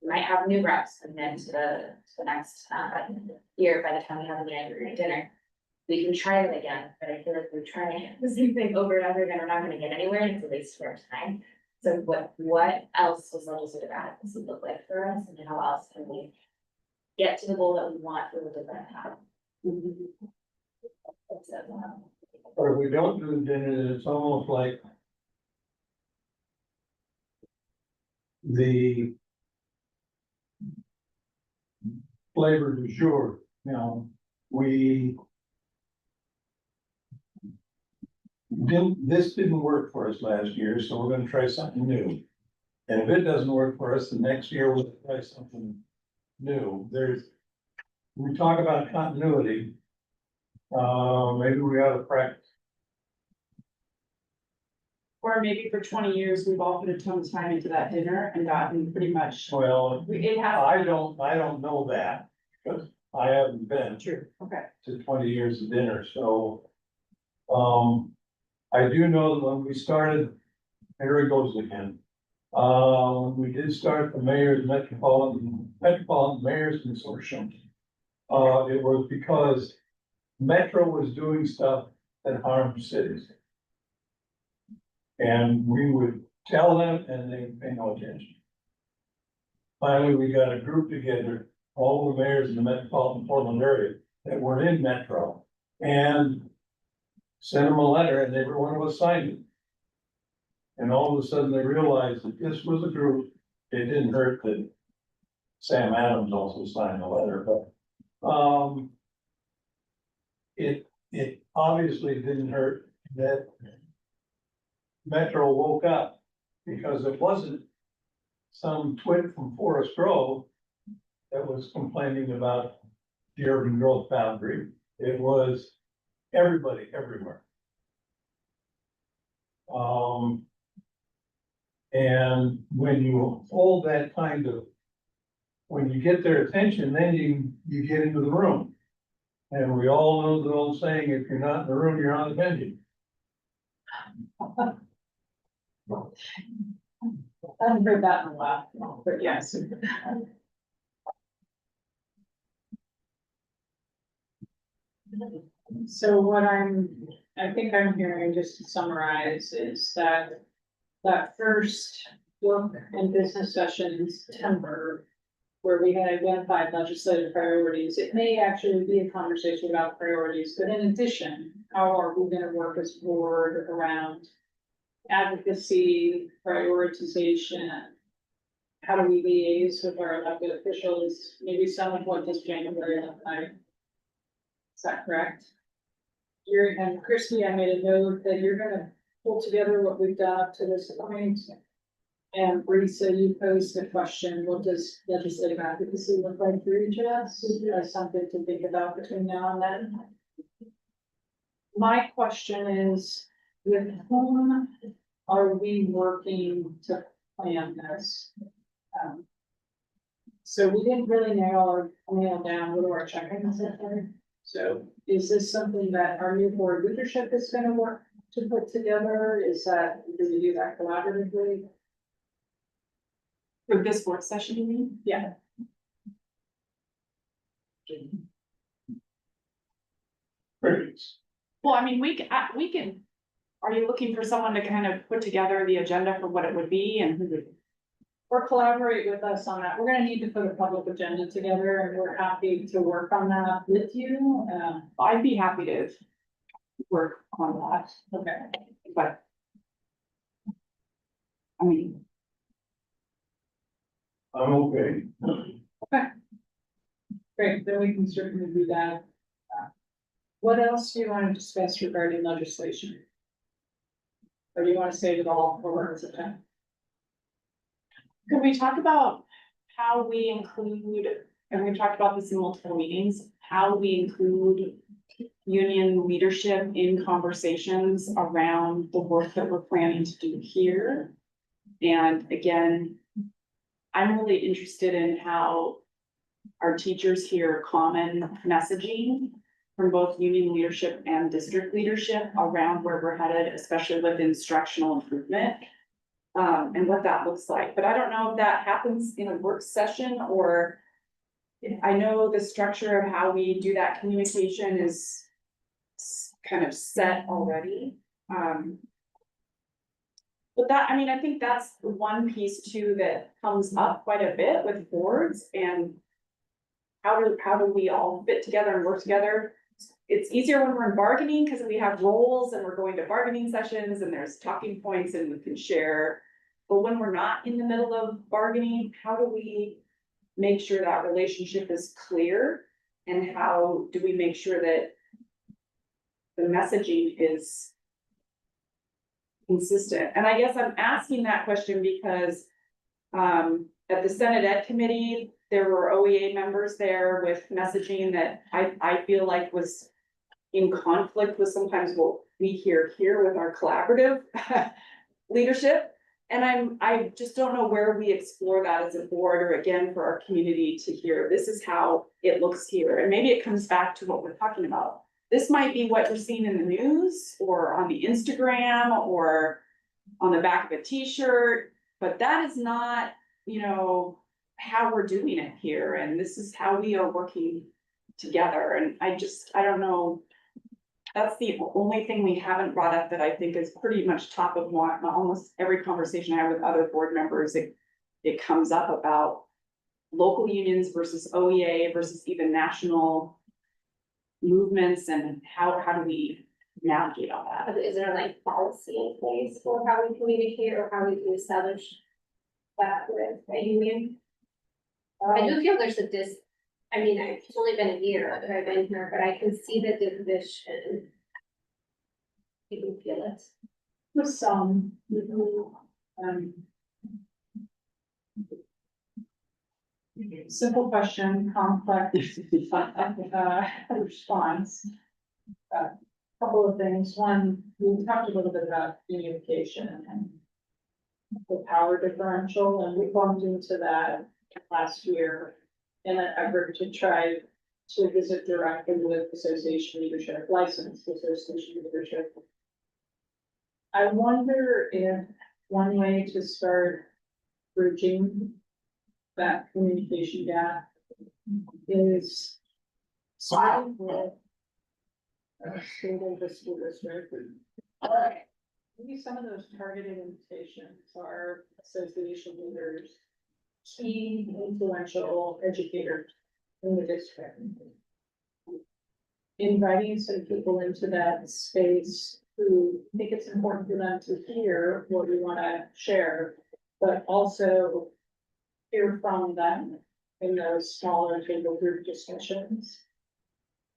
we might have new reps coming into the next year by the time we have the January dinner. We can try it again, but I feel like we're trying the same thing over and over again. We're not gonna get anywhere and it's a waste of our time. So what else does legislative advocacy look like for us, and how else can we get to the goal that we want for the different time? Or if we don't do the dinner, then it's almost like. The. Flavor du jour, this didn't work for us last year, so we're gonna try something new. And if it doesn't work for us, the next year we'll try something new. We talk about continuity. Maybe we ought to practice. Or maybe for 20 years, we've all put a ton of time into that dinner and gotten pretty much, Well, it has. I don't know that, because I haven't been True, okay. to 20 years of dinner, so. I do know that when we started, here it goes again. We did start the Metropolitan Mayors Consortium. It was because Metro was doing stuff that harmed cities. And we would tell them and they would pay no attention. Finally, we got a group together, all the mayors in the metropolitan Portland area that were in Metro. And sent them a letter and every one of us signed it. And all of a sudden they realized that this was a group, it didn't hurt that Sam Adams also signed the letter, but, it obviously didn't hurt that Metro woke up, because it wasn't some twit from Forest Grove that was complaining about the urban growth boundary. It was everybody, everywhere. And when you hold that kind of, when you get their attention, then you get into the room. And we all know the old saying, if you're not in the room, you're on the menu. I haven't heard that in a while, but yes. So what I think I'm hearing, just to summarize, is that that first work and business session in September, where we had identified legislative priorities, it may actually be a conversation about priorities, but in addition, how are we gonna work as a board around advocacy, prioritization? How do we liaise with our elected officials? Maybe some of what this January looked like. Is that correct? You're, and Christie, I made a note that you're gonna pull together what we've done up to this point. And Brisa, you posed the question, what does legislative advocacy look like for each of us? That's something to think about between now and then. My question is, with whom are we working to plan this? So we didn't really nail down what our check-ins are. So is this something that our new board leadership is gonna work to put together? Is that, do we do that collaboratively? For this work session, you mean? Yeah. Well, I mean, we can, are you looking for someone to kind of put together the agenda for what it would be and who would? Or collaborate with us on that. We're gonna need to put a public agenda together and we're happy to work on that with you. I'd be happy to work on that, Okay. but. I mean, I'm okay. Great, then we can certainly do that. What else do you want to discuss regarding legislation? Or do you want to save it all for words of time? could we talk about how we include, and we've talked about this in multiple meetings, how we include union leadership in conversations around the work that we're planning to do here? And again, I'm really interested in how our teachers hear common messaging from both union leadership and district leadership around where we're headed, especially with instructional improvement. And what that looks like, but I don't know if that happens in a work session or. I know the structure of how we do that communication is kind of set already. But that, I mean, I think that's the one piece too that comes up quite a bit with boards and. How do we all fit together and work together? It's easier when we're in bargaining because we have roles and we're going to bargaining sessions and there's talking points and we can share. But when we're not in the middle of bargaining, how do we make sure that relationship is clear? And how do we make sure that the messaging is consistent? And I guess I'm asking that question because at the Senate Ed Committee, there were OEA members there with messaging that I feel like was in conflict with sometimes what we hear here with our collaborative leadership. And I just don't know where we explore that as a board, or again, for our community to hear, this is how it looks here. And maybe it comes back to what we're talking about. This might be what you're seeing in the news or on the Instagram or on the back of a t-shirt, but that is not, you know, how we're doing it here. And this is how we are working together. And I don't know. That's the only thing we haven't brought up that I think is pretty much top of mind. Almost every conversation I have with other board members, it comes up about local unions versus OEA versus even national movements, and how do we navigate all that? Is there like policy in place for how we communicate or how we can establish that with a union? I do feel there's I mean, it's only been a year that I've been here, but I can see the division. You can feel it. With some, simple question, complex, response. Couple of things. One, we talked a little bit about communication and the power differential, and we bumped into that last year in an effort to try to visit directly with association leadership, licensed association leadership. I wonder if one way to start bridging that communication gap is starting with a school district. Maybe some of those targeted invitations are association leaders, key influential educators in the district. Inviting some people into that space who think it's important for them to hear what we want to share, but also hear from them in those smaller table group discussions.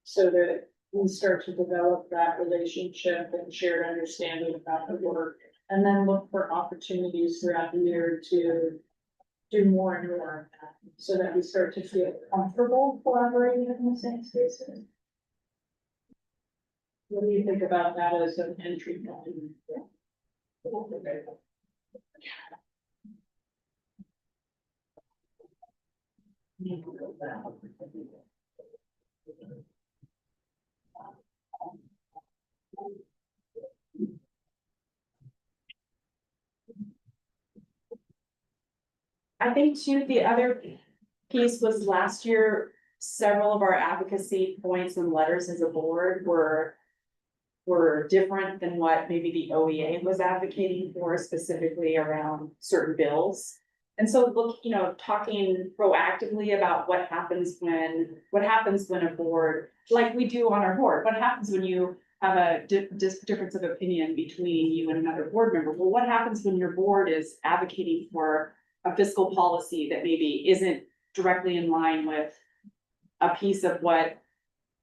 So that we start to develop that relationship and shared understanding about the work, and then look for opportunities throughout the year to do more and more of that, so that we start to feel comfortable collaborating in the same spaces. What do you think about that as an entry point? I think too, the other piece was last year, several of our advocacy points and letters as a board were different than what maybe the OEA was advocating for, specifically around certain bills. And so look, you know, talking proactively about what happens when a board, like we do on our board, what happens when you have a difference of opinion between you and another board member? Well, what happens when your board is advocating for a fiscal policy that maybe isn't directly in line with a piece of what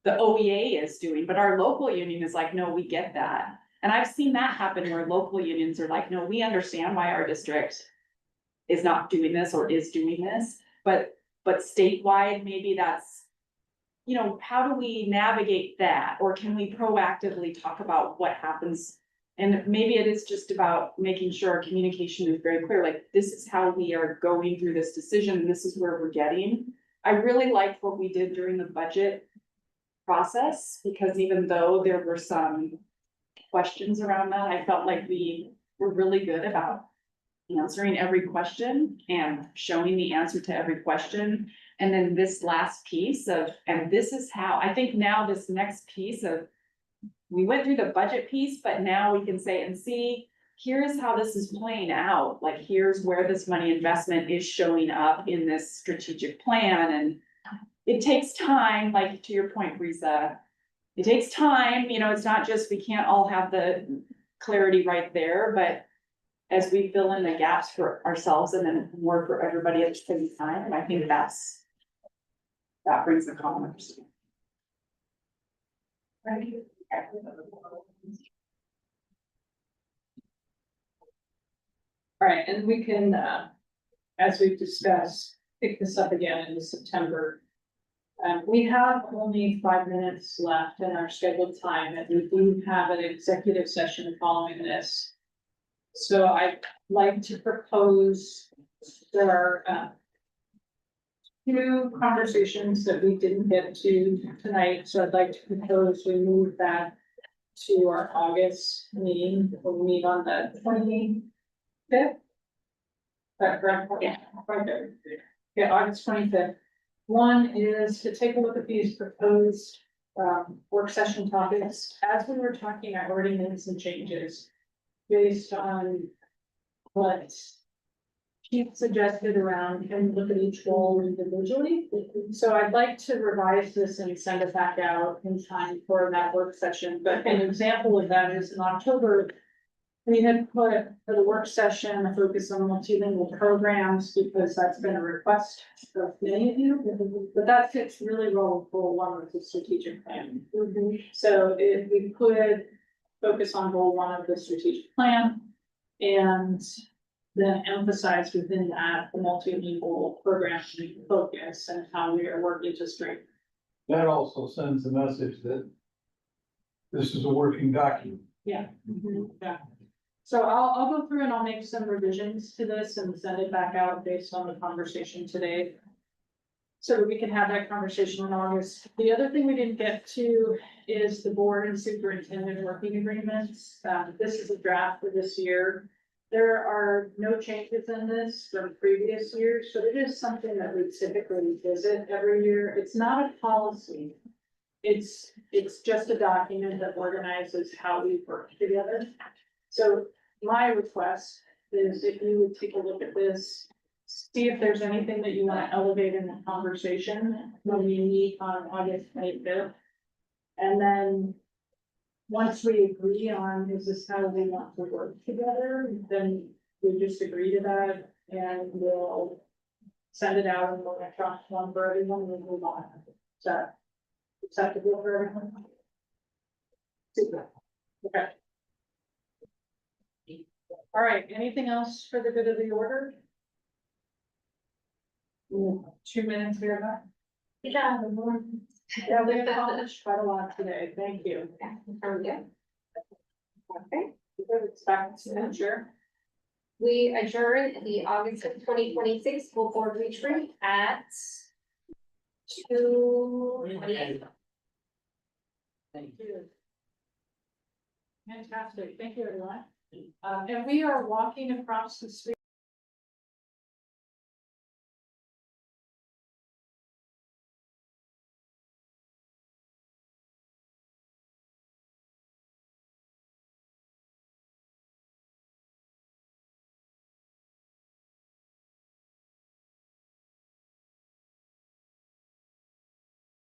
the OEA is doing, but our local union is like, no, we get that. And I've seen that happen where local unions are like, no, we understand why our district is not doing this or is doing this, but statewide, maybe that's, you know, how do we navigate that? Or can we proactively talk about what happens? And maybe it is just about making sure our communication is very clear, like this is how we are going through this decision, and this is where we're getting. I really liked what we did during the budget process, because even though there were some questions around that, I felt like we were really good about answering every question and showing the answer to every question. And then this last piece of, and this is how, I think now this next piece of, we went through the budget piece, but now we can say and see, here's how this is playing out. Like, here's where this money investment is showing up in this strategic plan. And it takes time, like to your point, Risa, it takes time, you know, it's not just, we can't all have the clarity right there, but as we fill in the gaps for ourselves and then more for everybody at the same time, I think that brings the common understanding. All right, and we can, as we've discussed, pick this up again in September. We have only 5 minutes left in our scheduled time, and we do have an executive session following this. So I'd like to propose, there are, two conversations that we didn't get to tonight, so I'd like to propose we move that to our August meeting, we'll meet on the 25th. Is that correct? Yeah. Right there. Yeah, August 25th. One is to take a look at these proposed work session topics. As we were talking, I already made some changes based on what Keith suggested around and look at each role individually. So I'd like to revise this and send it back out in time for that work session. But an example of that is in October, we had put for the work session, a focus on multilingual programs because that's been a request of many of you. But that fits really well with goal one of the strategic plan. So if we could focus on goal one of the strategic plan and then emphasize within that the multilingual program focus and how we are working to strengthen. That also sends the message that this is a working document. Yeah. Yeah. So I'll go through and I'll make some revisions to this and send it back out based on the conversation today. So that we can have that conversation in August. The other thing we didn't get to is the board and superintendent working agreements. This is a draft for this year. There are no changes in this from previous years, so it is something that we typically visit every year. It's not a policy. It's just a document that organizes how we work together. So my request is if you would take a look at this, see if there's anything that you want to elevate in the conversation when we meet on August 25th. And then once we agree on, is this how we want to work together, then we just agree to that and we'll send it out and we'll electronic one for everyone and we'll move on. Is that acceptable for everyone? Super. Okay. All right, anything else for the good of the order? 2 minutes here, Matt? Yeah. Yeah, we accomplished quite a lot today, thank you. Sound good? Okay. It's back to adjourn. We adjourn the August of 2026 school board retreat at 2:28. Thank you. Fantastic, thank you, everyone. And we are walking across the street.